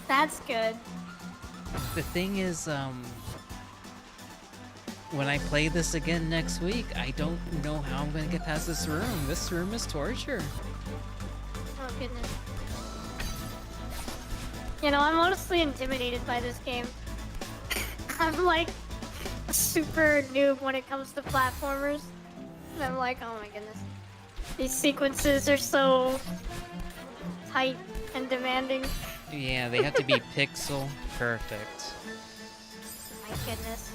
That's good. The thing is, when I play this again next week, I don't know how I'm gonna get past this room. This room is torture. Oh goodness. You know, I'm honestly intimidated by this game. I'm like a super noob when it comes to platformers. And I'm like, oh my goodness. These sequences are so tight and demanding. Yeah, they have to be pixel perfect. My goodness.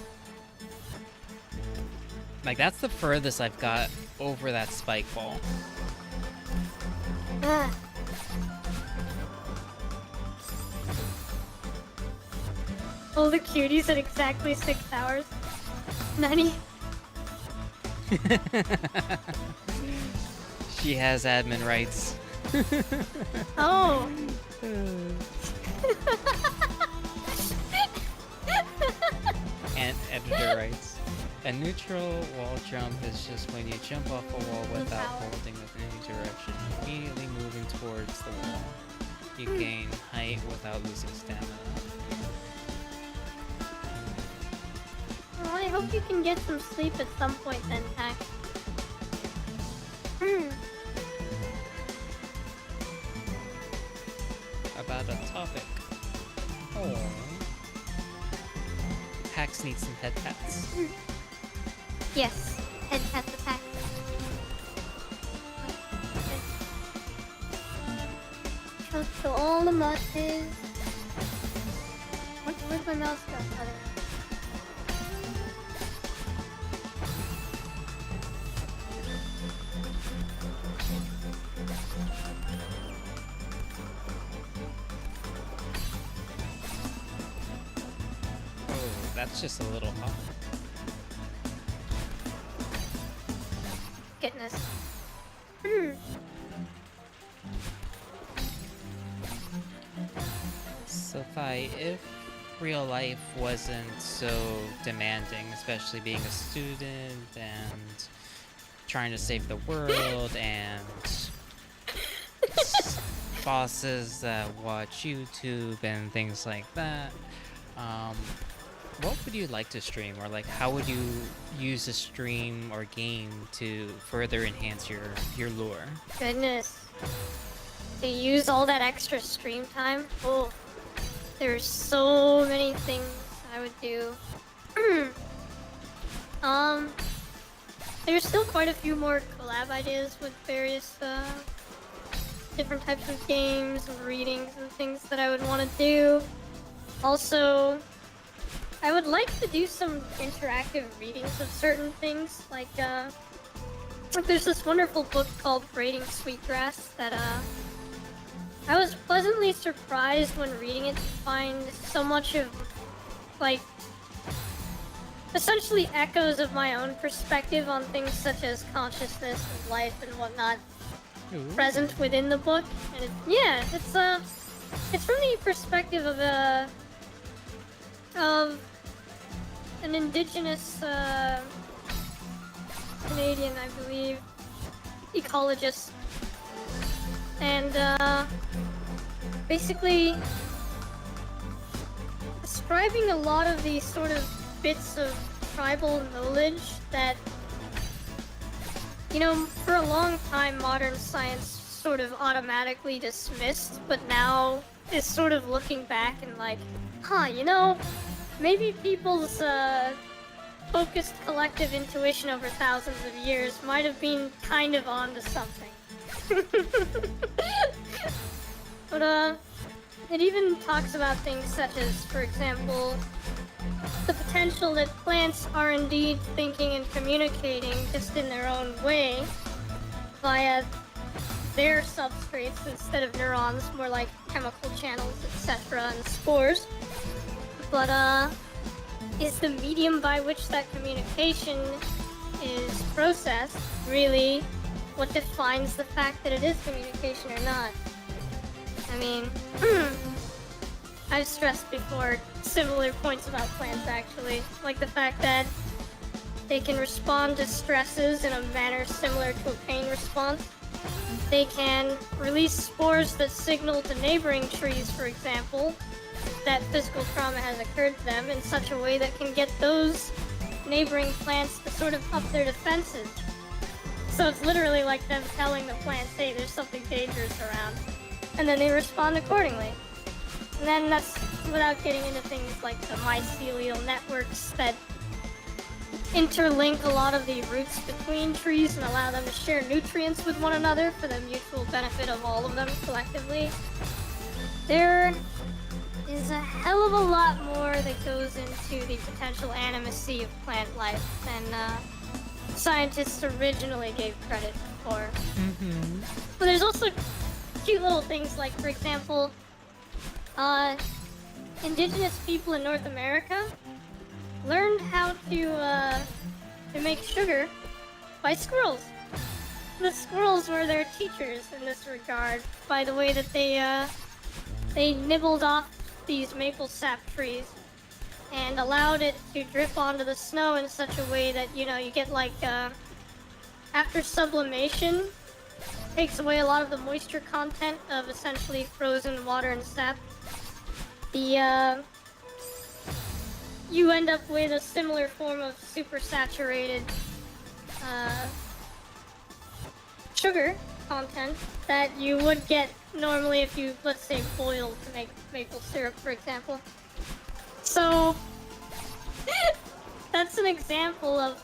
Like, that's the furthest I've got over that spike ball. All the cuties at exactly 6 hours. 90. She has admin rights. Oh. And editor rights. A neutral wall jump is just when you jump off a wall without holding with any direction, immediately moving towards the wall. You gain height without losing stamina. Well, I hope you can get some sleep at some point then, Tack. About a topic. Oh. Hacks need some head pats. Yes, head pat the pack. So all the matches. Where's my mouse go? Oh, there. Oh, that's just a little hot. Goodness. So, Thai, if real life wasn't so demanding, especially being a student and trying to save the world and bosses that watch YouTube and things like that, what would you like to stream, or like how would you use a stream or game to further enhance your lore? Goodness. To use all that extra stream time? Oh, there's so many things I would do. There's still quite a few more collab ideas with various different types of games and readings and things that I would want to do. Also, I would like to do some interactive readings of certain things, like there's this wonderful book called Braiding Sweetgrass that I was pleasantly surprised when reading it to find so much of, like, essentially echoes of my own perspective on things such as consciousness and life and whatnot present within the book. And it's from the perspective of an indigenous Canadian, I believe, ecologist, and basically describing a lot of these sort of bits of tribal knowledge that, you know, for a long time modern science sort of automatically dismissed, but now is sort of looking back and like, you know, maybe people's focused collective intuition over thousands of years might have been kind of onto something. But it even talks about things such as, for example, the potential that plants are indeed thinking and communicating just in their own way via their substrates instead of neurons, more like chemical channels, etc., and spores. But is the medium by which that communication is processed really what defines the fact that it is communication or not? I mean, I've stressed before similar points about plants, actually, like the fact that they can respond to stresses in a manner similar to a pain response. They can release spores that signal to neighboring trees, for example, that physical trauma has occurred to them in such a way that can get those neighboring plants to sort of up their defenses. So it's literally like them telling the plants, hey, there's something dangerous around, and then they respond accordingly. And then that's without getting into things like the mycelial networks that interlink a lot of the roots between trees and allow them to share nutrients with one another for the mutual benefit of all of them collectively. There is a hell of a lot more that goes into the potential animacy of plant life than scientists originally gave credit for. But there's also cute little things like, for example, indigenous people in North America learned how to make sugar by squirrels. The squirrels were their teachers in this regard by the way that they nibbled off these maple sap trees and allowed it to drip onto the snow in such a way that, you know, you get like, after sublimation, takes away a lot of the moisture content of essentially frozen water and sap. You end up with a similar form of super saturated sugar content that you would get normally if you, let's say, boiled to make maple syrup, for example. So that's an example of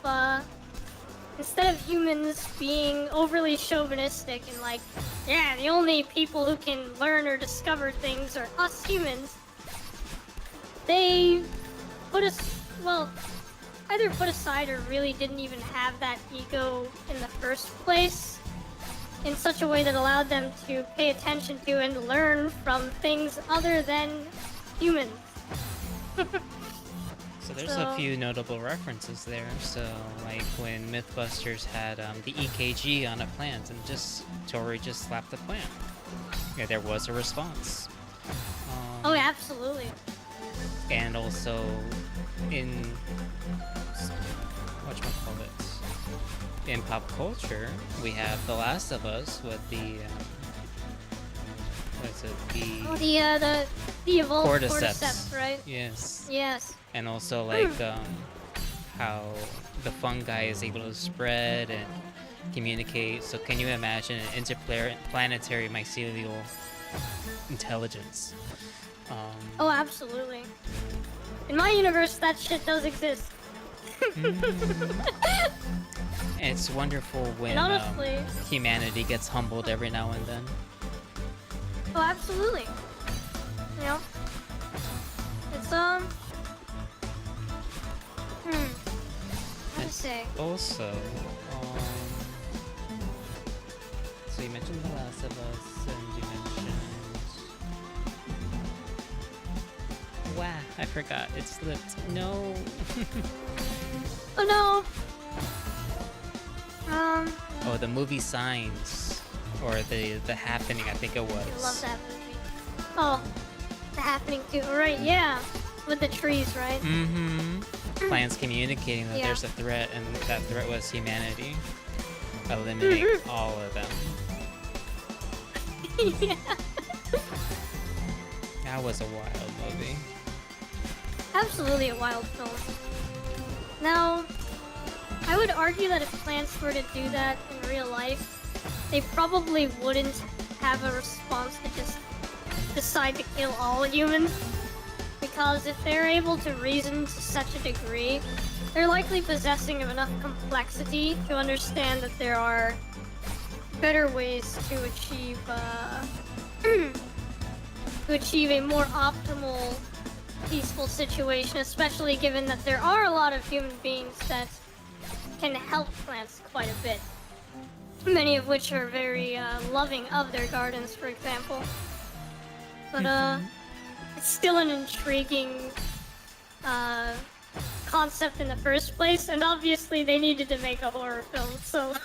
instead of humans being overly chauvinistic and like, yeah, the only people who can learn or discover things are us humans, they put us, well, either put aside or really didn't even have that ego in the first place in such a way that allowed them to pay attention to and learn from things other than humans. So there's a few notable references there. So like when Mythbusters had the EKG on a plant and Tori just slapped the plant. Yeah, there was a response. Oh, absolutely. And also in whatchamacallit, in pop culture, we have The Last of Us with the what is it? The evolved cordyceps. cordyceps, right? Yes. Yes. And also like how the fungi is able to spread and communicate. So can you imagine an interplanetary mycelial intelligence? Oh, absolutely. In my universe, that shit does exist. And it's wonderful when honestly, humanity gets humbled every now and then. Oh, absolutely. You know, it's how to say? Also, so you mentioned The Last of Us, and you mentioned. Wow, I forgot. It slipped. No. Oh no. Oh, the movie Signs, or the Happening. I think it was. I love that movie. Oh, The Happening too. Right? Yeah, with the trees, right? Mm-hmm. Plants communicating that Yeah. there's a threat, and that threat was humanity. Eliminate all of them. Yeah. That was a wild movie. Absolutely a wild film. Now, I would argue that if plants were to do that in real life, they probably wouldn't have a response to just decide to kill all humans. Because if they're able to reason to such a degree, they're likely possessing of enough complexity to understand that there are better ways to achieve a more optimal, peaceful situation, especially given that there are a lot of human beings that can help plants quite a bit. Many of which are very loving of their gardens, for example. But it's still an intriguing concept in the first place, and obviously they needed to make a horror film, so...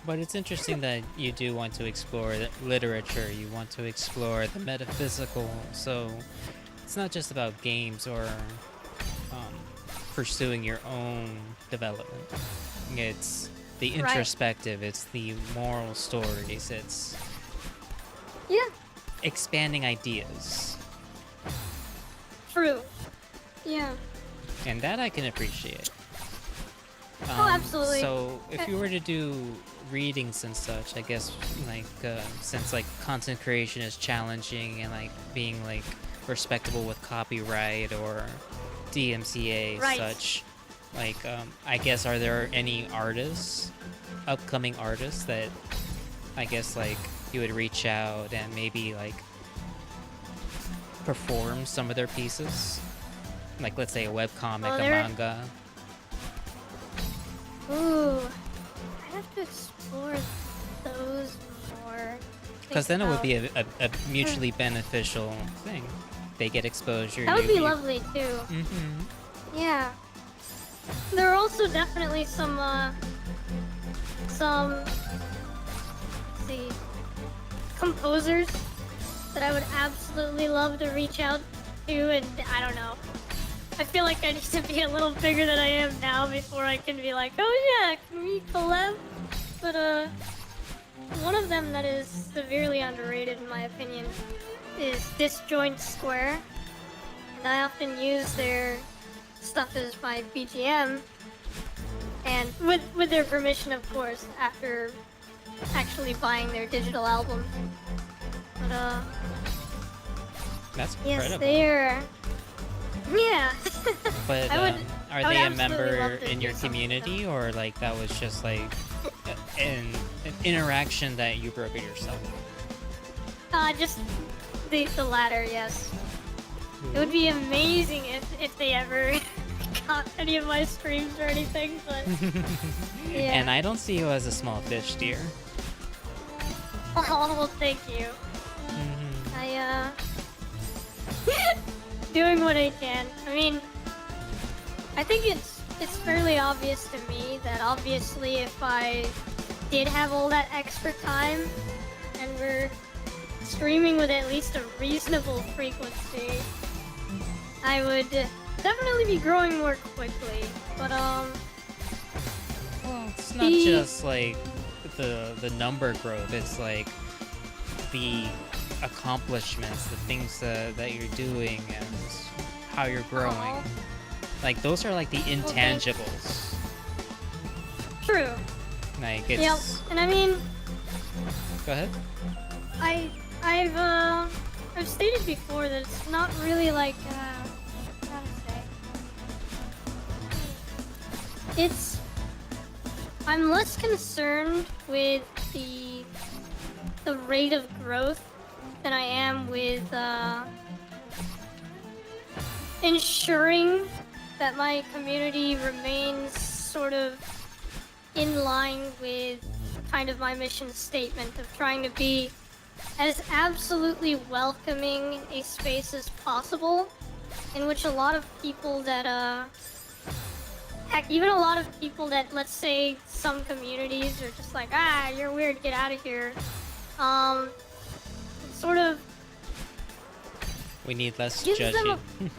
But it's interesting that you do want to explore the literature, you want to explore the metaphysical, so it's not just about games or pursuing your own development. It's the introspective, it's the moral stories, it's Yeah, expanding ideas. true. Yeah. And that I can appreciate. Oh, absolutely. So if you were to do readings and such, I guess like since like content creation is challenging and like being like respectable with copyright or DMCA such, like I guess are there any artists, upcoming artists that I guess like you would reach out and maybe like perform some of their pieces, like let's say a webcomic, a manga? Ooh, I'd have to explore those more. Because then it would be a mutually beneficial thing. They get exposure. That would be lovely too. Mm-hmm. Yeah. There are also definitely some let's see, composers that I would absolutely love to reach out to, and I don't know. I feel like I need to be a little bigger than I am now before I can be like, oh yeah, can we collab? But one of them that is severely underrated in my opinion is Disjoint Square, and I often use their stuff as my BGM, and with their permission, of course, after actually buying their digital album. But that's incredible. yes, they're yeah. But I would they a absolutely love member to in do your something. community, or like that was just like an interaction that you broke it yourself? Just the latter, yes. It would be amazing if they ever got any of my streams or anything, but yeah. And I don't see you as a small fish, dear. Oh, well, thank you. Mm-hmm. I doing what I can. I mean, I think it's fairly obvious to me that obviously if I did have all that extra time and we're streaming with at least a reasonable frequency, I would definitely be growing more quickly. But well, it's not just like the number growth. It's like the accomplishments, the things that you're doing, and how you're growing. Aww. Like those are like the intangibles. True. Like it's. Yep. And I mean, Go ahead. I've stated before that it's not really like how to say. I'm less concerned with the rate of growth than I am with ensuring that my community remains sort of in line with kind of my mission statement of trying to be as absolutely welcoming a space as possible, in which a lot of people that heck, even a lot of people that, let's say, some communities are just like, ah, you're weird, get out of here. Sort of. We need less Gives them judging.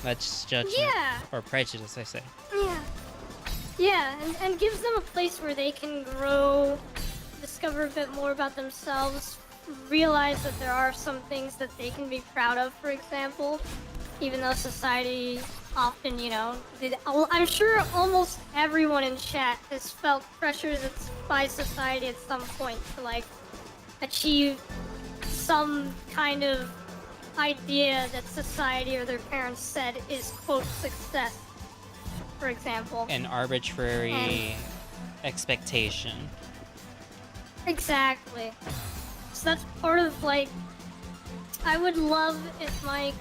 Less judgment. Yeah. Or prejudice, I say. Yeah. Yeah, and gives them a place where they can grow, discover a bit more about themselves, realize that there are some things that they can be proud of, for example, even though society often, you know, I'm sure almost everyone in chat has felt pressures by society at some point to, like, achieve some kind of idea that society or their parents said is, quote, success, for example. An arbitrary expectation. Exactly. So that's part of, like, I would love if my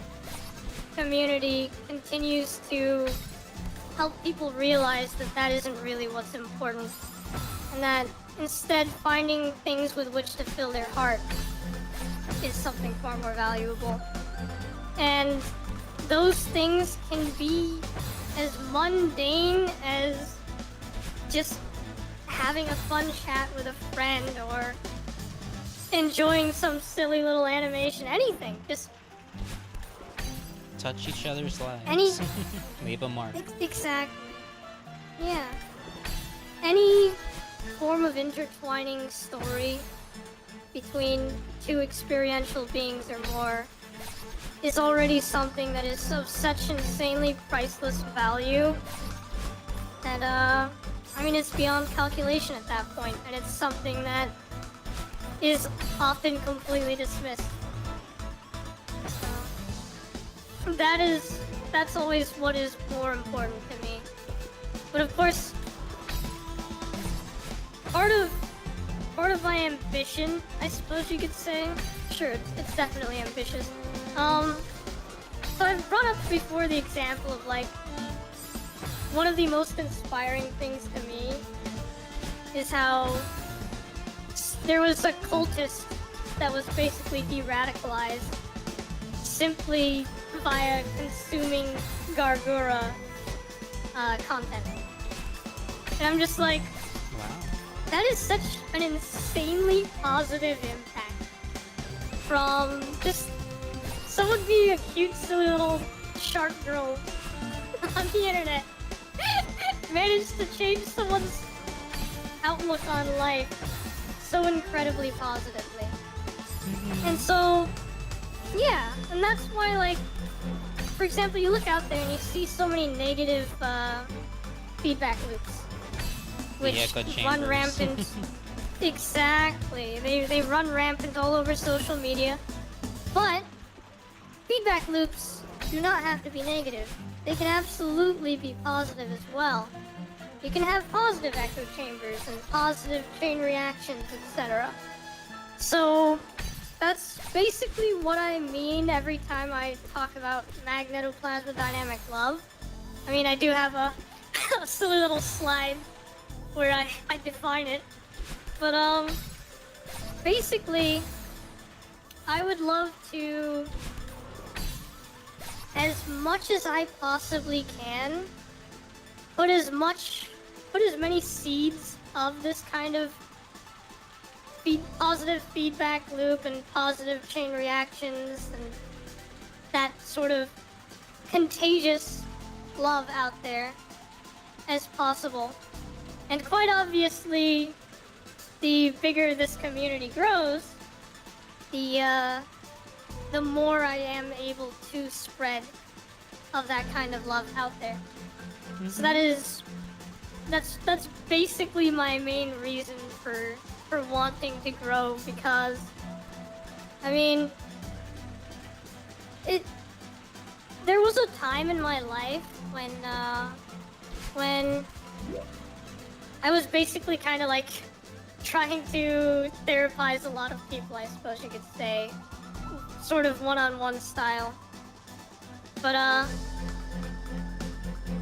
community continues to help people realize that that isn't really what's important, and that instead finding things with which to fill their heart is something far more valuable. And those things can be as mundane as just having a fun chat with a friend or enjoying some silly little animation, anything. Just Touch each other's lives. Any- Leave a mark. exactly. Yeah. Any form of intertwining story between two experiential beings or more is already something that is of such insanely priceless value that, I mean, it's beyond calculation at that point, and it's something that is often completely dismissed. So, that's always what is more important to me. But of course, part of my ambition, I suppose you could say, sure, it's definitely ambitious. So I've brought up before the example of, like, one of the most inspiring things to me is how there was a cultist that was basically de-radicalized simply via consuming Gargura content. And I'm just like, Wow. that is such an insanely positive impact from just someone being a cute, silly little shark girl on the internet managed to change someone's outlook on life so incredibly positively. And so, yeah, and that's why, like, for example, you look out there and you see so many negative feedback loops, The which echo run chambers. rampant. Exactly, they run rampant all over social media. But feedback loops do not have to be negative. They can absolutely be positive as well. You can have positive echo chambers and positive chain reactions, etc. So that's basically what I mean every time I talk about magnetoplasma dynamic love. I mean, I do have a silly little slide where I define it. But basically, I would love to, as much as I possibly can, put as many seeds of this kind of positive feedback loop and positive chain reactions and that sort of contagious love out there as possible. And quite obviously, the bigger this community grows, the more I am able to spread of that kind of love out there. So that's basically my main reason for wanting to grow, because I mean, there was a time in my life when I was basically kind of like trying to therapize a lot of people, I suppose you could say, sort of one-on-one style. But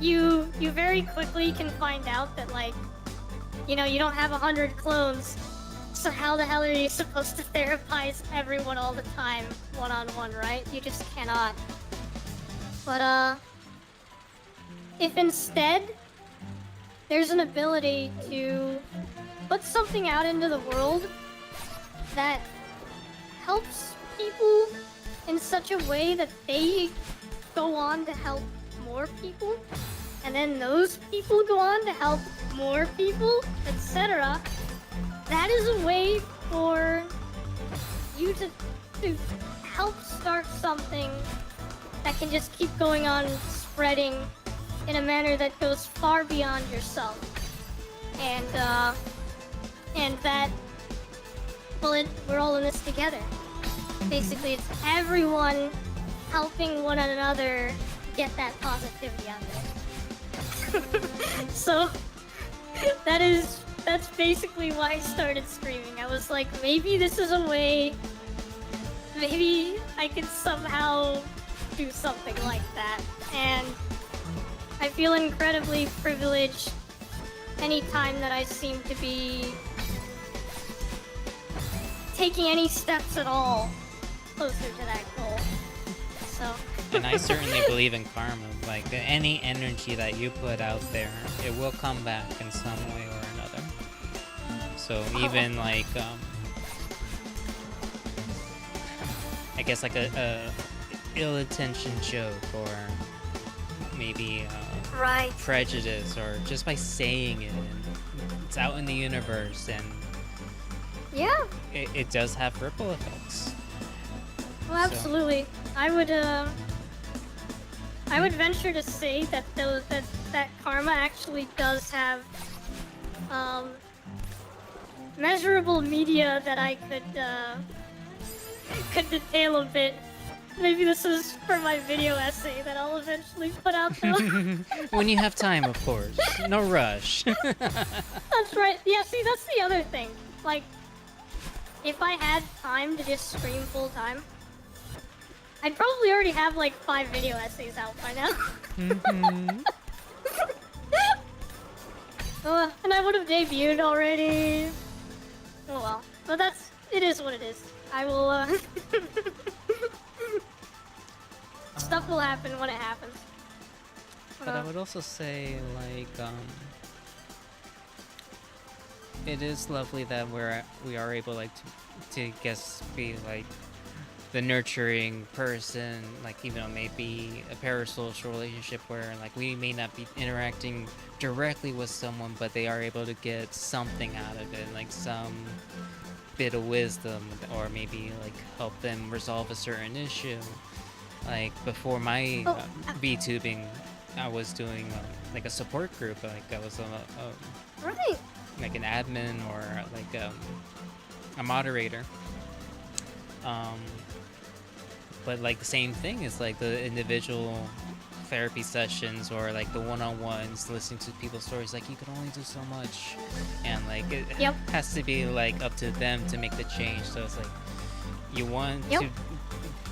you very quickly can find out that, like, you know, you don't have 100 clones, so how the hell are you supposed to therapize everyone all the time one-on-one, right? You just cannot. But if instead there's an ability to put something out into the world that helps people in such a way that they go on to help more people, and then those people go on to help more people, etc., that is a way for you to help start something that can just keep going on spreading in a manner that goes far beyond yourself. And that, well, we're all in this together. Basically, it's everyone helping one another get that positivity out there. So, that's basically why I started streaming. I was like, maybe this is a way, maybe I could somehow do something like that. And I feel incredibly privileged anytime that I seem to be taking any steps at all closer to that goal. So. And I certainly believe in karma. Like, any energy that you put out there, it will come back in some way or another. So even like, I guess like a ill-intentioned joke, or maybe Right. prejudice, or just by saying it, and it's out in the universe, and Yeah. it does have ripple effects. Well, absolutely. I would venture to say that that karma actually does have measurable media that I could detail a bit. Maybe this is for my video essay that I'll eventually put out there. When you have time, of course. No rush. That's right. Yeah, see, that's the other thing. Like, if I had time to just stream full time, I'd probably already have like 5 video essays out by now. And I would have debuted already. Oh well. But it is what it is. I will, stuff will happen when it happens. But I would also say, like, it is lovely that we are able, like, to guess be like the nurturing person, like, you know, maybe a parasocial relationship where, like, we may not be interacting directly with someone, but they are able to get something out of it, like some bit of wisdom, or maybe like help them resolve a certain issue. Like before my VTubing, I was doing like a support group, like I was Right. like an admin or like a moderator. But like the same thing is like the individual therapy sessions or like the one-on-ones, listening to people's stories. Like you can only do so much, and like it has to be like up to them to make the change. So it's like you want to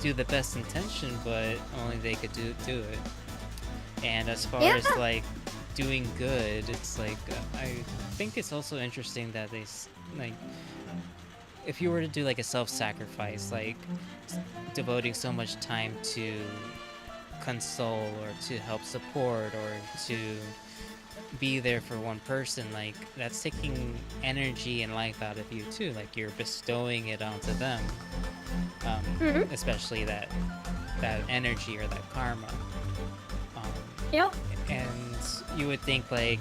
do the best intention, but only they could do it. And as far as like doing good, it's like I think it's also interesting that they like, if you were to do like a self-sacrifice, like devoting so much time to console or to help support or to be there for one person, like that's taking energy and life out of you too. Like you're bestowing it onto them, especially that energy or that karma. And you would think like,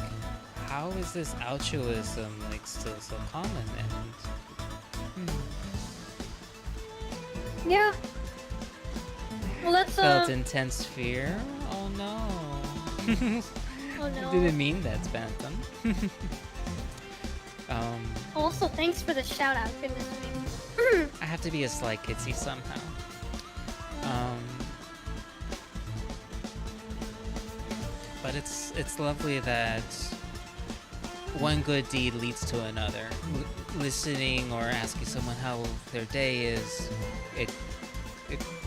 how is this altruism like still so common? And yeah. Well, that's felt intense fear. Oh no. Oh no. I didn't mean that, Bantam. Also, thanks for the shout out. Goodness me. I have to be a sly kitsy somehow. But it's lovely that one good deed leads to another. Listening or asking someone how their day is, it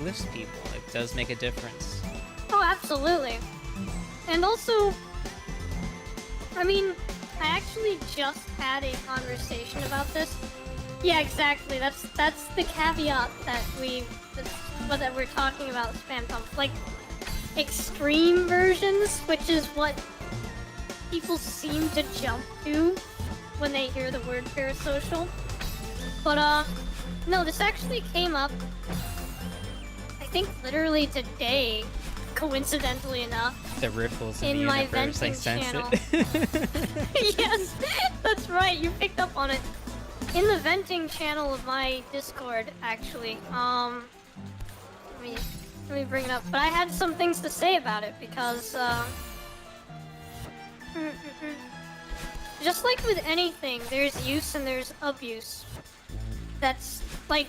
lifts people. It does make a difference. Oh, absolutely. And also, I mean, I actually just had a conversation about this. Yeah, exactly. That's the caveat that we're talking about spam pump. Like extreme versions, which is what people seem to jump to when they hear the word parasocial. But no, this actually came up, I think literally today, coincidentally enough. The ripples in the my universe, I venting sense channel. it. Yes, that's right, you picked up on it. In the venting channel of my Discord, actually. Let me bring it up. But I had some things to say about it because just like with anything, there's use and there's abuse. That's like,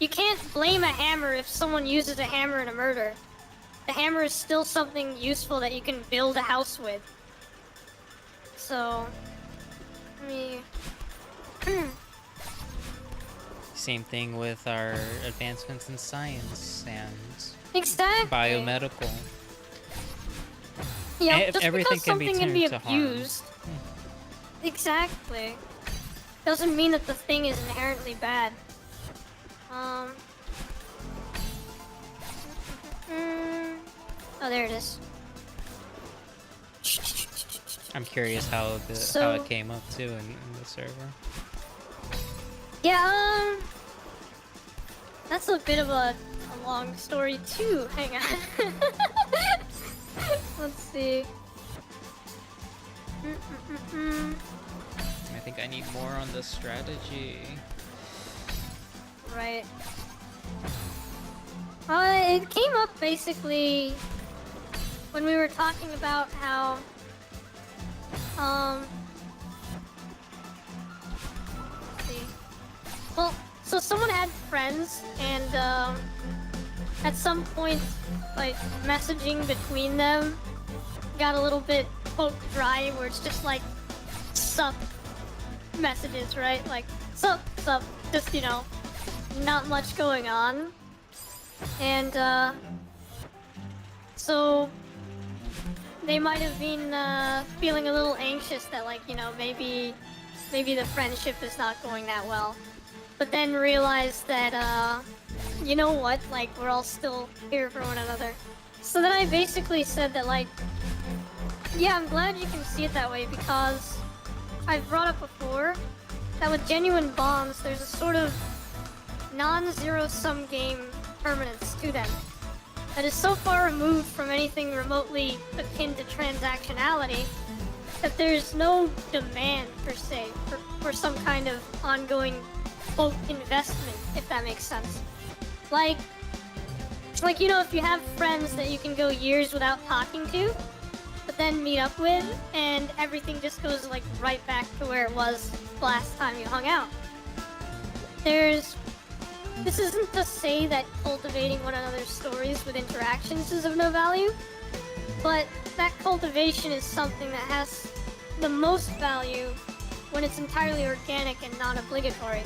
you can't blame a hammer if someone uses a hammer in a murder. The hammer is still something useful that you can build a house with. So, Same thing with our advancements in science and exactly. biomedical. Yeah, just everything because something can be turned to harm. abused. Exactly. Doesn't mean that the thing is inherently bad. Oh, there it is. I'm curious how it came up too in the server. Yeah, that's a bit of a long story too. Hang on. Let's see. I think I need more on the strategy. Right. It came up basically when we were talking about how, let's see. Well, so someone had friends, and at some point, like, messaging between them got a little bit quote dry, where it's just like sup messages, right? Like sup, just, you know, not much going on. And so they might have been feeling a little anxious that, like, you know, maybe the friendship is not going that well. but then realized that, you know what, like, we're all still here for one another. So then I basically said that, like, yeah, I'm glad you can see it that way, because I've brought up before that with genuine bonds, there's a sort of non-zero-sum game permanence to them that is so far removed from anything remotely akin to transactionality that there's no demand, per se, for some kind of ongoing, quote, investment, if that makes sense. Like, you know, if you have friends that you can go years without talking to, but then meet up with, and everything just goes, like, right back to where it was last time you hung out. This isn't to say that cultivating one another's stories with interactions is of no value, but that cultivation is something that has the most value when it's entirely organic and non-obligatory.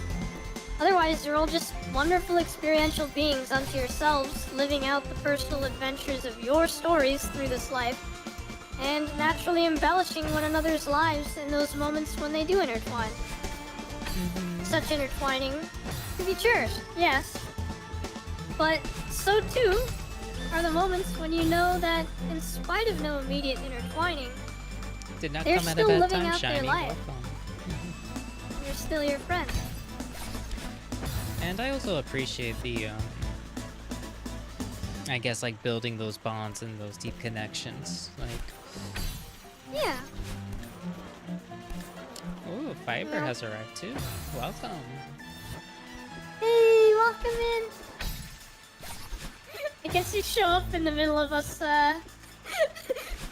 Otherwise, you're all just wonderful experiential beings unto yourselves, living out the personal adventures of your stories through this life, and naturally embellishing one another's lives in those moments when they do intertwine. Such intertwining to be cherished, yes. But so too are the moments when you know that in spite of no immediate intertwining, Did not they're come at a still bad living time, out their Shiny. life. Welcome. They're still your friend. And I also appreciate the, I guess, like, building those bonds and those deep connections. Like, Yeah. ooh, Fiber Yeah. has arrived too. Welcome. Hey, welcome in. I guess you show up in the middle of us,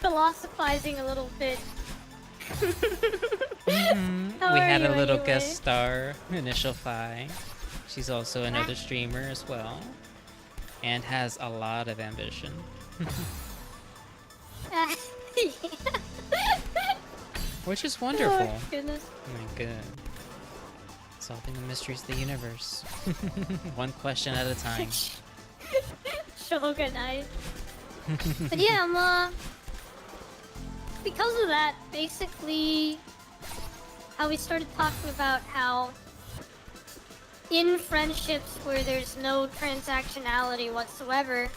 philosophizing a little bit. How We are had you a little anyway? guest star, Initial Fi. She's also another streamer as well, and has a lot of ambition. Yeah. Which is wonderful. Oh, goodness. Oh my god. Solving the mysteries of the universe. One question at a time. Shogunite. But yeah, because of that, basically, how we started talking about how in friendships where there's no transactionality whatsoever,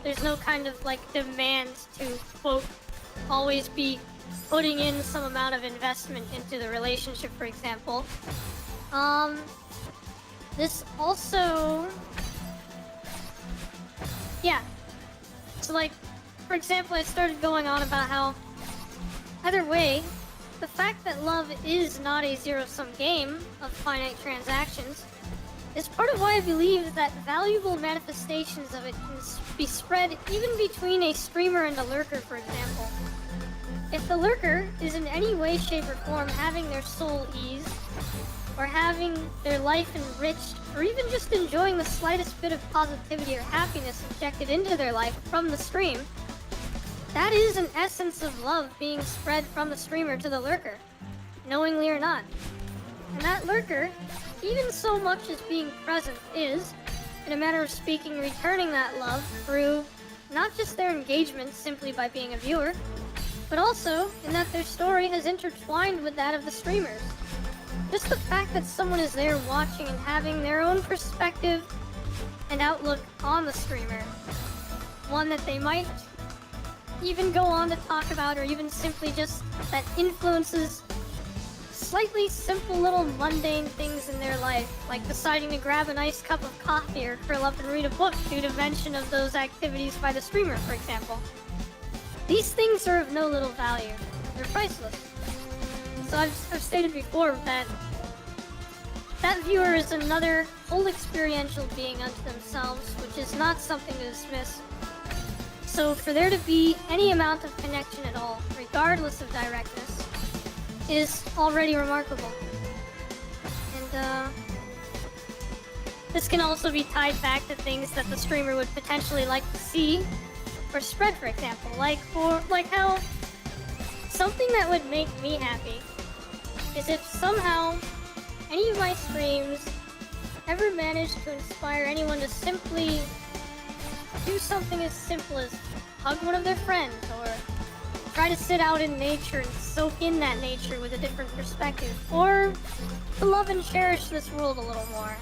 there's no kind of, like, demand to, quote, always be putting in some amount of investment into the relationship, for example. This also... Yeah. So, like, for example, I started going on about how, either way, the fact that love is not a zero-sum game of finite transactions is part of why I believe that valuable manifestations of it can be spread even between a streamer and a lurker, for example. If the lurker is in any way, shape, or form having their soul eased, or having their life enriched, or even just enjoying the slightest bit of positivity or happiness injected into their life from the stream, that is an essence of love being spread from the streamer to the lurker, knowingly or not. And that lurker, even so much as being present, is, in a manner of speaking, returning that love through not just their engagement simply by being a viewer, but also in that their story has intertwined with that of the streamers. Just the fact that someone is there watching and having their own perspective and outlook on the streamer, one that they might even go on to talk about, or even simply just that influences slightly simple little mundane things in their life, like deciding to grab a nice cup of coffee or curl up and read a book due to mention of those activities by the streamer, for example. These things are of no little value. They're priceless. So I've stated before that that viewer is another whole experiential being unto themselves, which is not something to dismiss. So for there to be any amount of connection at all, regardless of directness, is already remarkable. And this can also be tied back to things that the streamer would potentially like to see or spread, for example, like how something that would make me happy is if somehow any of my streams ever managed to inspire anyone to simply do something as simple as hug one of their friends, or try to sit out in nature and soak in that nature with a different perspective, or to love and cherish this world a little more.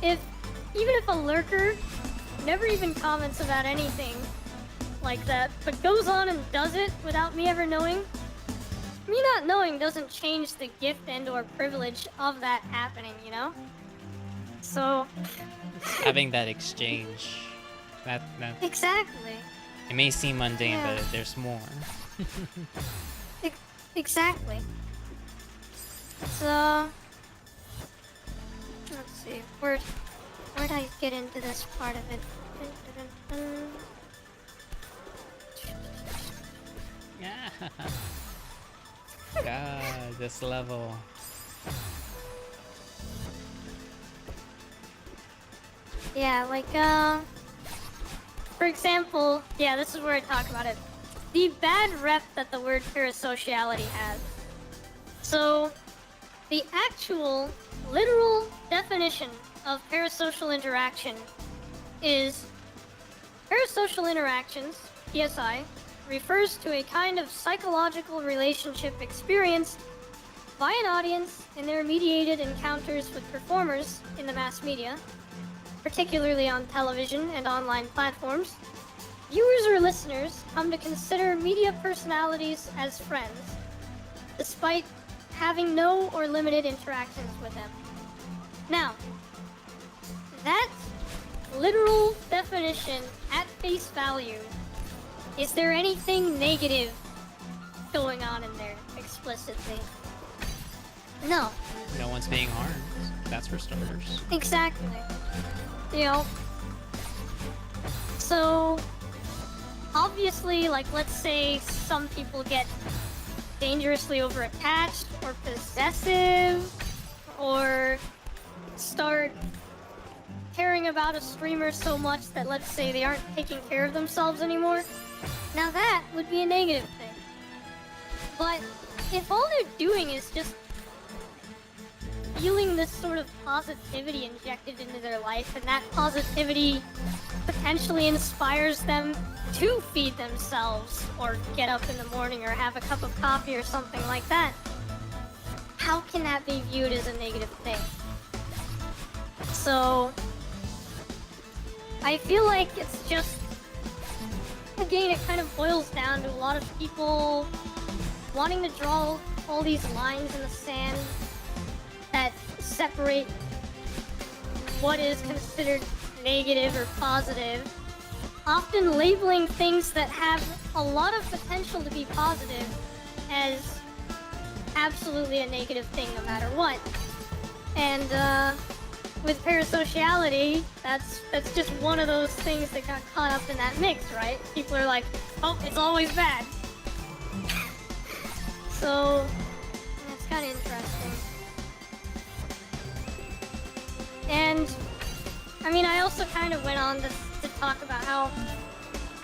Even if a lurker never even comments about anything like that, but goes on and does it without me ever knowing, me not knowing doesn't change the gift and or privilege of that happening, you know? So... Having that exchange. That Exactly. It may seem mundane, Yeah. but there's more. Exactly. So... Let's see, where'd I get into this part of it? Yeah. God, this level. Yeah, like, for example, yeah, this is where I talk about it. The bad rep that the word parasociality has. So, the actual, literal definition of parasocial interaction is parasocial interactions, PSI, refers to a kind of psychological relationship experienced by an audience in their mediated encounters with performers in the mass media, particularly on television and online platforms. Viewers or listeners come to consider media personalities as friends, despite having no or limited interactions with them. Now, that literal definition at face value, is there anything negative going on in there explicitly? No. No one's being harmed. That's for starters. Exactly. You know, so obviously, like, let's say some people get dangerously over-attached or possessive or start caring about a streamer so much that, let's say, they aren't taking care of themselves anymore. Now that would be a negative thing. But if all they're doing is just feeling this sort of positivity injected into their life, and that positivity potentially inspires them to feed themselves or get up in the morning or have a cup of coffee or something like that, how can that be viewed as a negative thing? So I feel like it's just, again, it kind of boils down to a lot of people wanting to draw all these lines in the sand that separate what is considered negative or positive, often labeling things that have a lot of potential to be positive as absolutely a negative thing no matter what. And with parasociality, that's just one of those things that got caught up in that mix, right? People are like, oh, it's always bad. So it's kind of interesting. And I mean, I also kind of went on to talk about how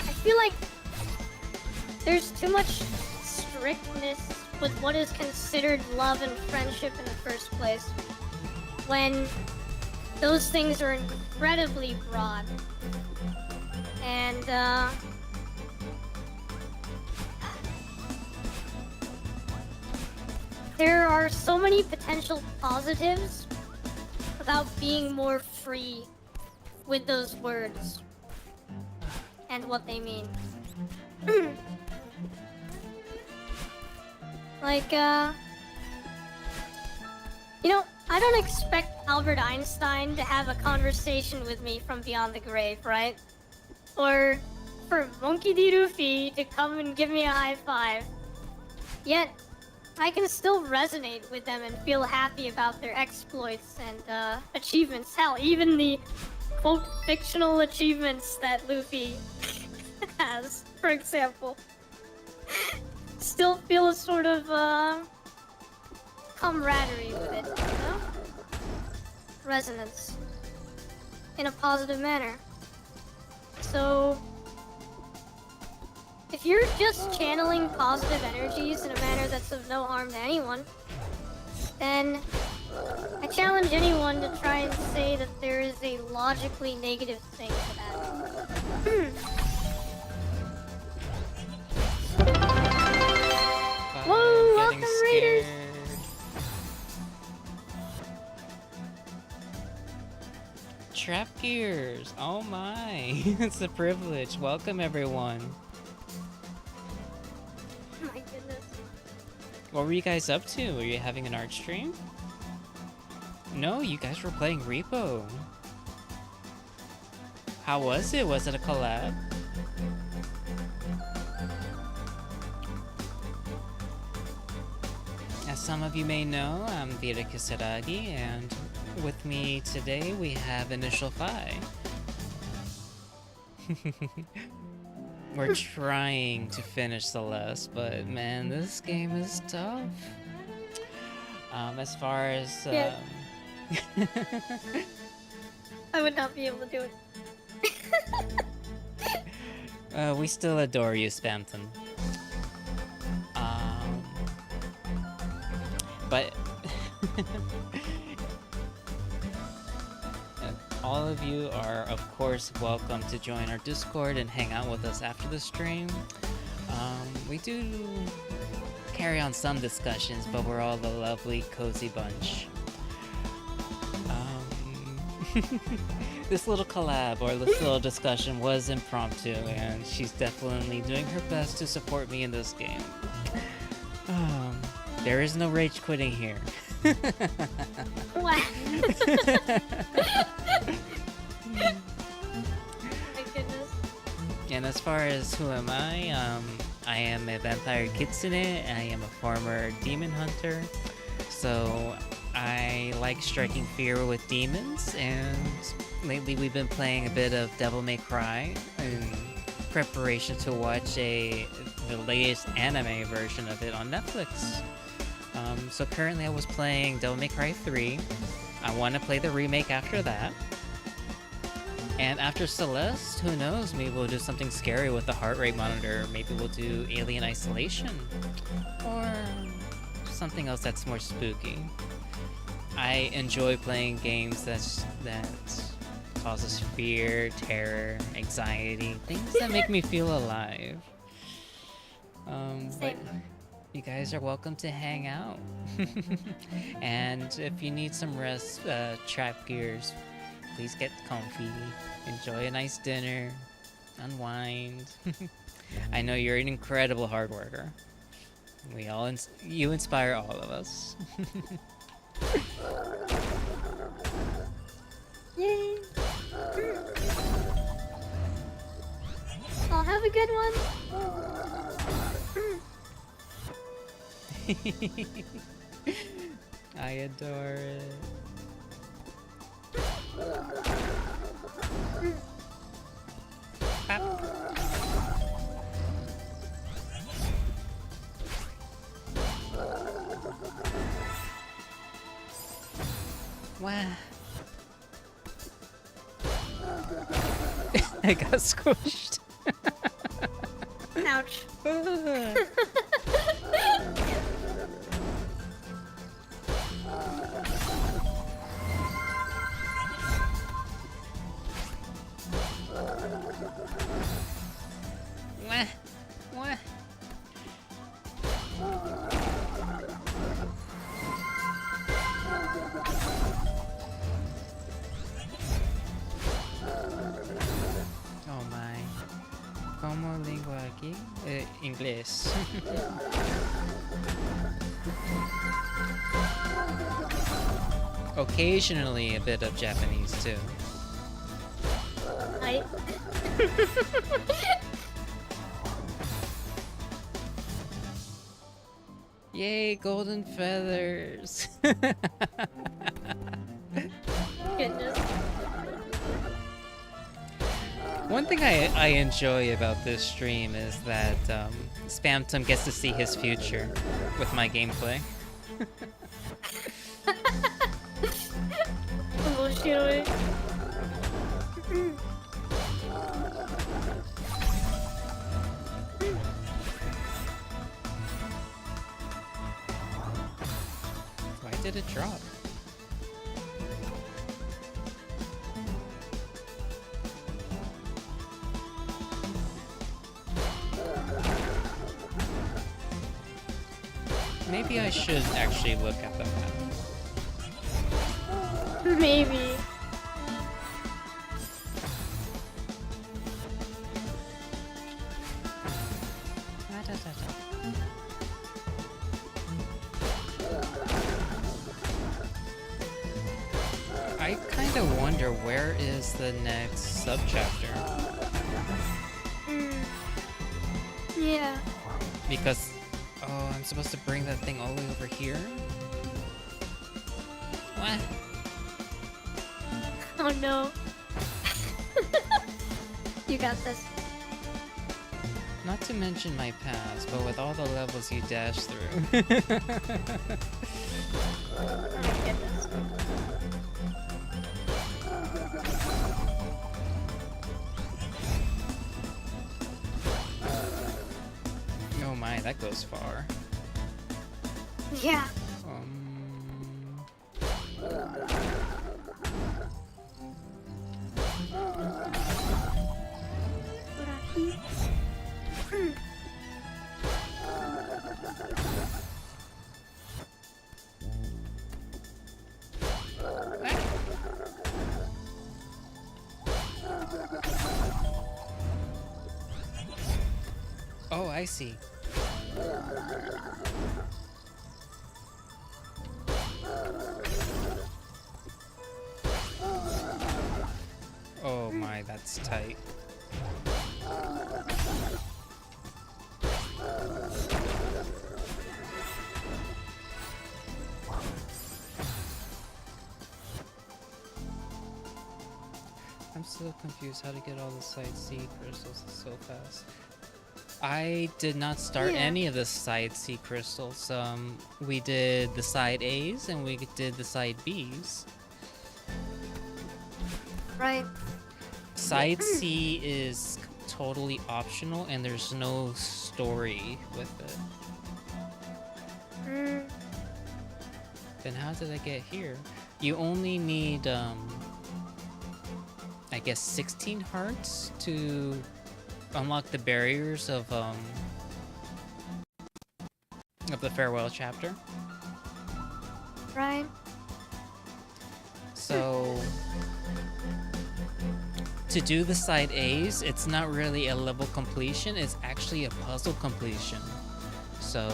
I feel like there's too much strictness with what is considered love and friendship in the first place, when those things are incredibly broad. And there are so many potential positives about being more free with those words and what they mean. Like, you know, I don't expect Albert Einstein to have a conversation with me from beyond the grave, right? Or for Monkey D. Luffy to come and give me a high five. Yet, I can still resonate with them and feel happy about their exploits and achievements. Hell, even the quote fictional achievements that Luffy has, for example, still feel a sort of camaraderie with it, you know? Resonance in a positive manner. So if you're just channeling positive energies in a manner that's of no harm to anyone, then I challenge anyone to try and say that there is a logically negative thing to that. members. Oh my, it's a privilege. Welcome everyone. My goodness. What were you guys up to? Were you having an art stream? No, you guys were playing Repo. How was it? Was it a collab? As some of you may know, I'm Vera Kisaragi, and with me today we have Initial Phi. We're trying to finish Celeste, but man, this game is tough. As far as Yeah. I would not be able to do it. we still adore you, Spamton. But all of you are, of course, welcome to join our Discord and hang out with us after the stream. We do carry on some discussions, but we're all a lovely, cozy bunch. This little collab or this little discussion was impromptu, and she's definitely doing her best to support me in this game. There is no rage quitting here. What? My goodness. And as far as who am I am a vampire kitsune. I am a former demon hunter. So I like striking fear with demons, and lately we've been playing a bit of Devil May Cry in preparation to watch the latest anime version of it on Netflix. So currently I was playing Devil May Cry 3. I want to play the remake after that. And after Celeste, who knows, maybe we'll do something scary with the heart rate monitor. Maybe we'll do Alien Isolation. Or something else that's more spooky. I enjoy playing games that causes fear, terror, anxiety, things that make me feel alive. But Same. you guys are welcome to hang out. And if you need some rest, trap gears, please get comfy, enjoy a nice dinner, unwind. I know you're an incredible hard worker. You inspire all of us. Yay! I'll have a good one. I adore it. Wow. I got squished. Ouch. Wah. Wah. Oh my. ¿Cómo lengua aquí? Inglés. Occasionally a bit of Japanese too. I. Yay, golden feathers! Goodness. One thing I enjoy about this stream is that Spamtum gets to see his future with my gameplay. Bullshit. Why did it drop? Maybe I should actually look at the map. to wonder where is the next subchapter. Yeah. Because, oh, I'm supposed to bring that thing all the way over here? What? Oh no. You got this. Not to mention my past, but with all the levels you dash through. Oh my goodness. Oh my, that goes far. Yeah. Oh, I see. Oh my, that's tight. I'm still confused how to get all the side C crystals so fast. I did not start any of the side C crystals. We did the side A's and we did the side B's. Right. Side C is totally optional and there's no story with it. Then how did I get here? You only need, I guess 16 hearts to unlock the barriers of the farewell chapter. Right. So to do the side A's, it's not really a level completion, it's actually a puzzle completion. So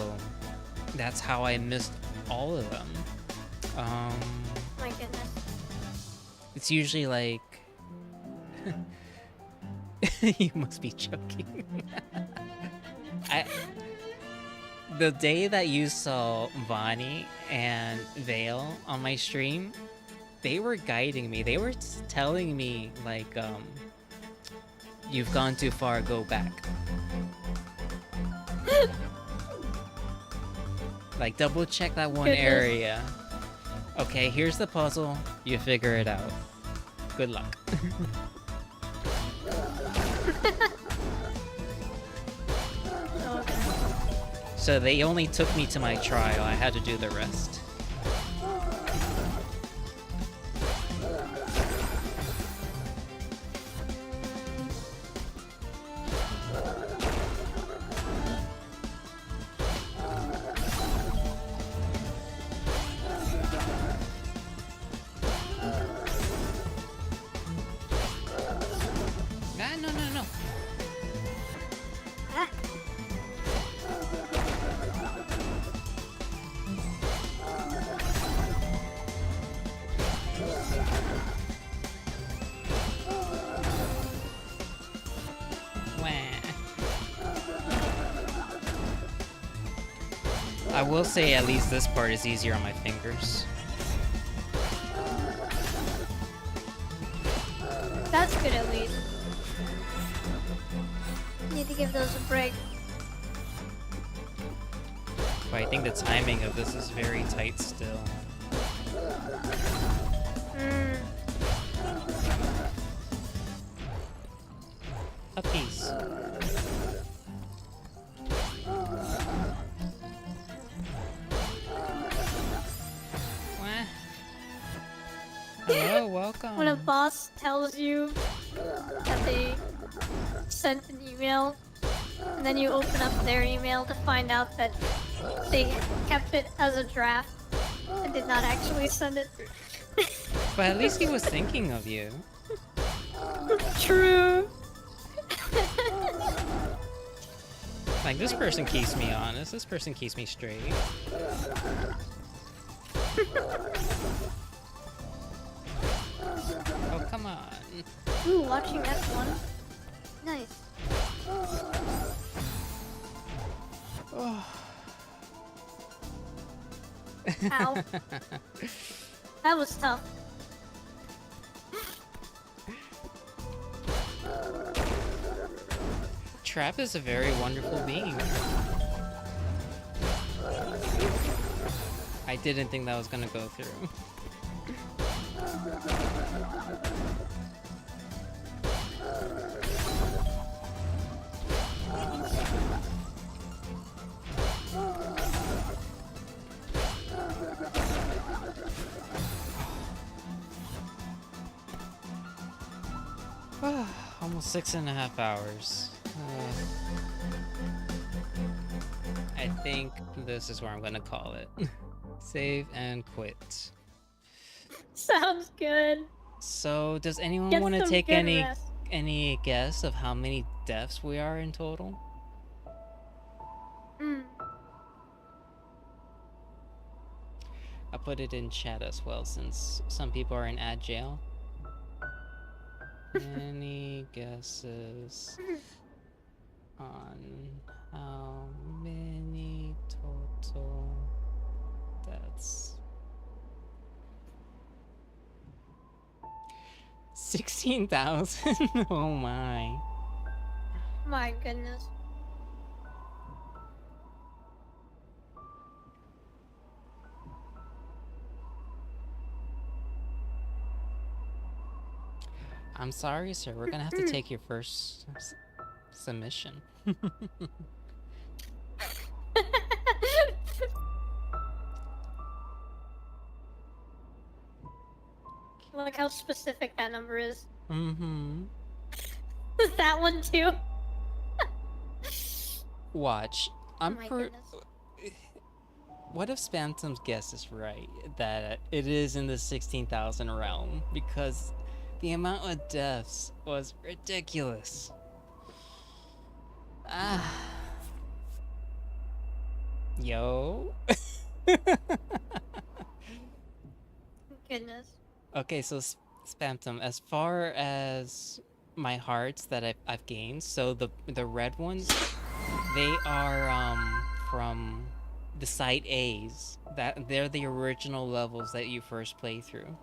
that's how I missed all of them. My goodness. It's usually like you must be joking. The day that you saw Vani and Vale on my stream, they were guiding me. They were telling me like, you've gone too far, go back. Like double check that one area. Okay, here's the puzzle. You figure it out. Good luck. So they only took me to my trial. I had to do the rest. No. I will say at least this part is easier on my fingers. That's good at least. Need to give those a break. But I think the timing of this is very tight still. A piece. Hello, welcome. When a boss tells you that they sent an email, and then you open up their email to find out that they kept it as a draft and did not actually send it. But at least he was thinking of you. True. Like, this person keeps me honest, this person keeps me straight. come on. Ooh, watching F1. Nice. Ow. That was tough. Trap is a very wonderful being. I didn't think that was gonna go through. Almost 6.5 hours. I think this is where I'm gonna call it. Save and quit. Sounds good. So, does anyone Get want to some take good any rest. guess of how many deaths we are in total? I put it in chat as well, since some people are in ad jail. Any guesses on how many total deaths? 16,000? Oh my. My goodness. I'm sorry, sir. We're gonna have to take your first submission. Look how specific that number is. Mm-hmm. That one too. Watch. I'm my per- goodness. What if Spamtum's guess is right, that it is in the 16,000 realm? Because the amount of deaths was ridiculous. Ah. Yo. Goodness. Okay, so Spamtum, as far as my hearts that I've gained, so the red ones, they are from the side A's. That they're the original levels that you first play through,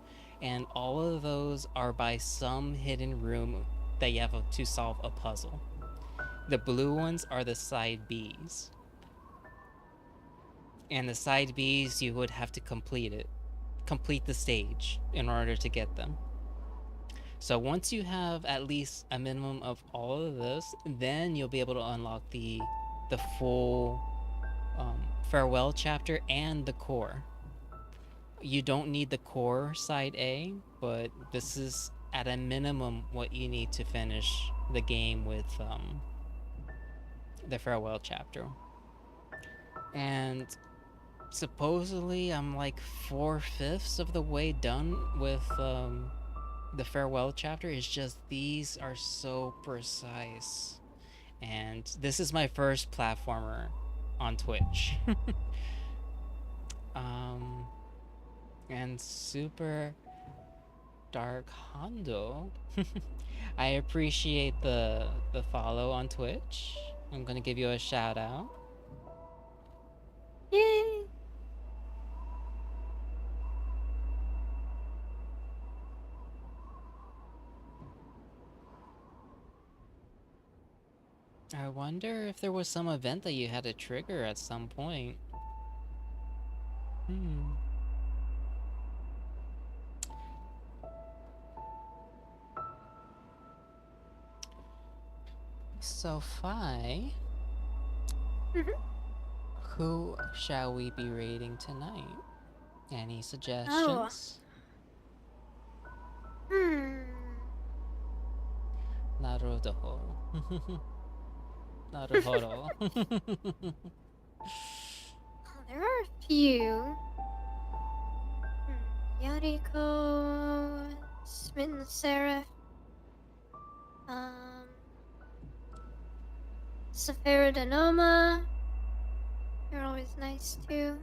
and all of those are by some hidden room that you have to solve a puzzle. The blue ones are the side B's, and the side B's you would have to complete the stage in order to get them. So once you have at least a minimum of all of this, then you'll be able to unlock the full farewell chapter and the core. You don't need the core side A, but this is at a minimum what you need to finish the game with the farewell chapter. And supposedly I'm like 4/5 of the way done with the farewell chapter. It's just these are so precise, and this is my first platformer on Twitch. And Super Dark Hondo, I appreciate the follow on Twitch. I'm gonna give you a shout out. Yay! I wonder if there was some event that you had to trigger at some point. So, Fi, who shall we be rating tonight? Any suggestions? Naruto. Naruto. There are a few. Yariko, Smitten Seraph, Safira Denoma. They're always nice too.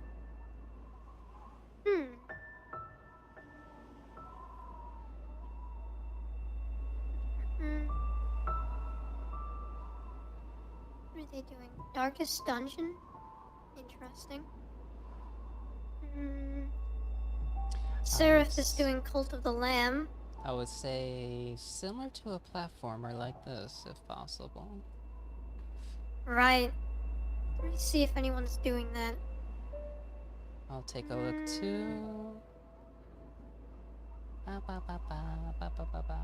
What are they doing? Darkest Dungeon? Interesting. Seraph is doing Cult of the Lamb. I would say similar to a platformer like this, if possible. Right. Let me see if anyone's doing that. I'll take a look too. Ba, ba, ba, ba, ba, ba, ba, ba.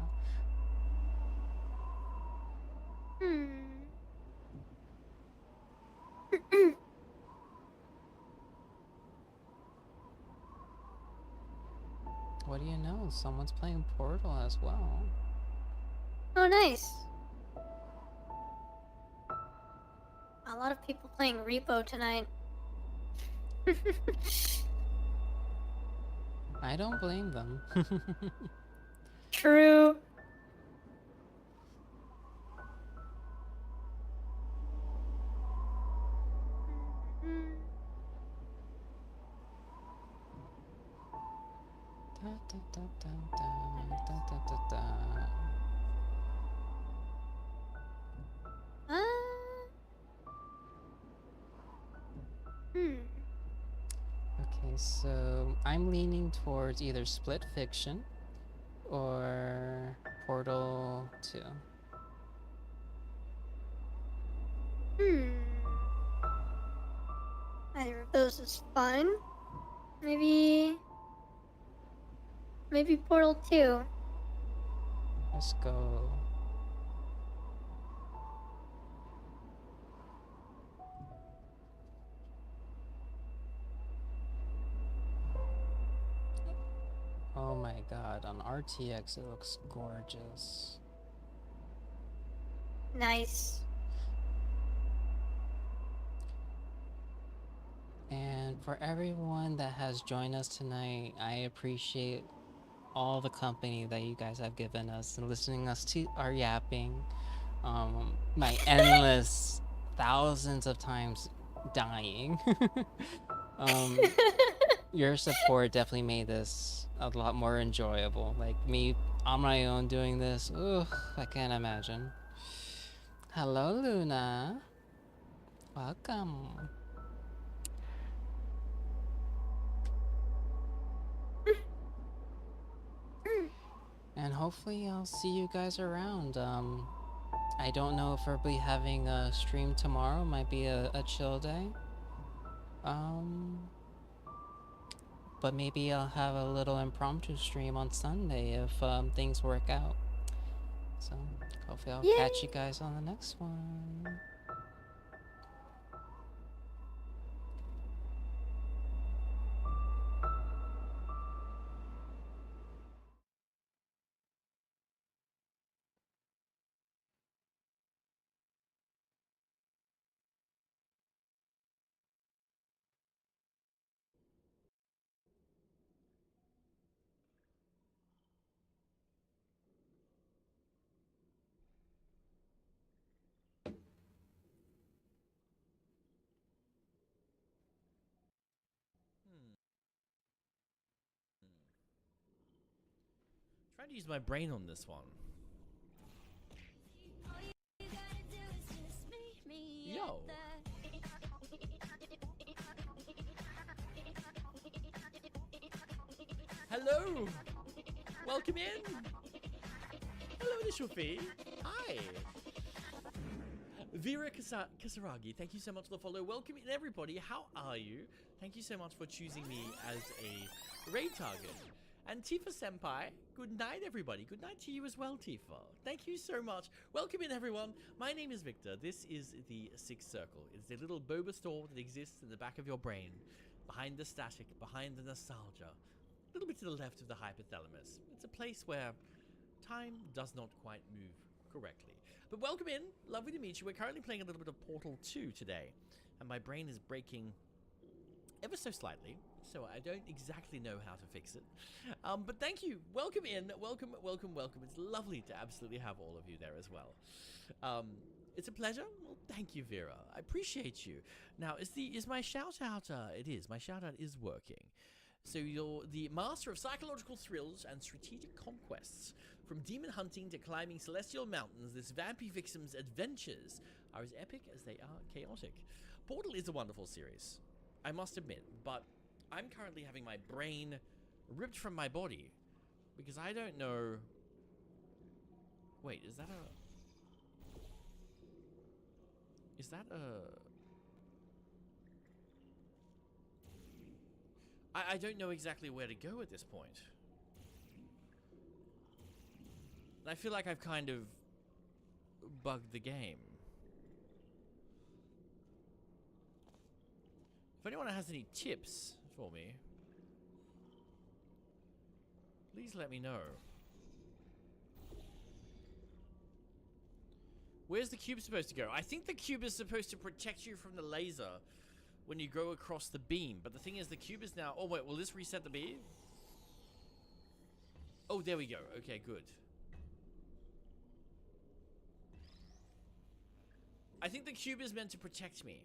What do you know? Someone's playing Portal as well. Oh, nice. A lot of people playing Repo tonight. I don't blame them. True. Da, da, da, da, da, da, da, da. Okay, so I'm leaning towards either Split Fiction or Portal 2. Either of those is fine. Maybe Portal 2. Let's go. Oh my god, on RTX it looks gorgeous. Nice. And for everyone that has joined us tonight, I appreciate all the company that you guys have given us and listening us to our yapping. My endless thousands of times dying. Your support definitely made this a lot more enjoyable. Like me on my own doing this, ugh, I can't imagine. Hello, Luna. Welcome. And hopefully I'll see you guys around. I don't know if we'll be having a stream tomorrow. Might be a chill day. But maybe I'll have a little impromptu stream on Sunday if things work out. So hopefully I'll catch you guys on the next one. Trying to use my brain on this one. Yo. Hello. Welcome in. Hello, Initial Fee. Hi. Vera Kisaragi, thank you so much for the follow. Welcome in, everybody. How are you? Thank you so much for choosing me as a raid target. And Tifa Senpai, good night, everybody. Good night to you as well, Tifa. Thank you so much. Welcome in, everyone. My name is Victor. This is the Sixth Circle. It's a little boba store that exists in the back of your brain, behind the static, behind the nostalgia, a little bit to the left of the hypothalamus. It's a place where time does not quite move correctly. But welcome in. Lovely to meet you. We're currently playing a little bit of Portal 2 today, and my brain is breaking ever so slightly, so I don't exactly know how to fix it. But thank you. Welcome in. Welcome, welcome, welcome. It's lovely to absolutely have all of you there as well. It's a pleasure. Well, thank you, Vera. I appreciate you. Now, is my shout out? It is. My shout out is working. So you're the master of psychological thrills and strategic conquests. From demon hunting to climbing celestial mountains, this vampy victim's adventures are as epic as they are chaotic. Portal is a wonderful series, I must admit, but I'm currently having my brain ripped from my body because I don't know... Wait, is that a... Is that a... I don't know exactly where to go at this point. And I feel like I've kind of bugged the game. If anyone has any tips for me, please let me know. Where's the cube supposed to go? I think the cube is supposed to protect you from the laser when you go across the beam. But the thing is, the cube is now... Oh, wait, will this reset the beam? Oh, there we go. Okay, good. I think the cube is meant to protect me.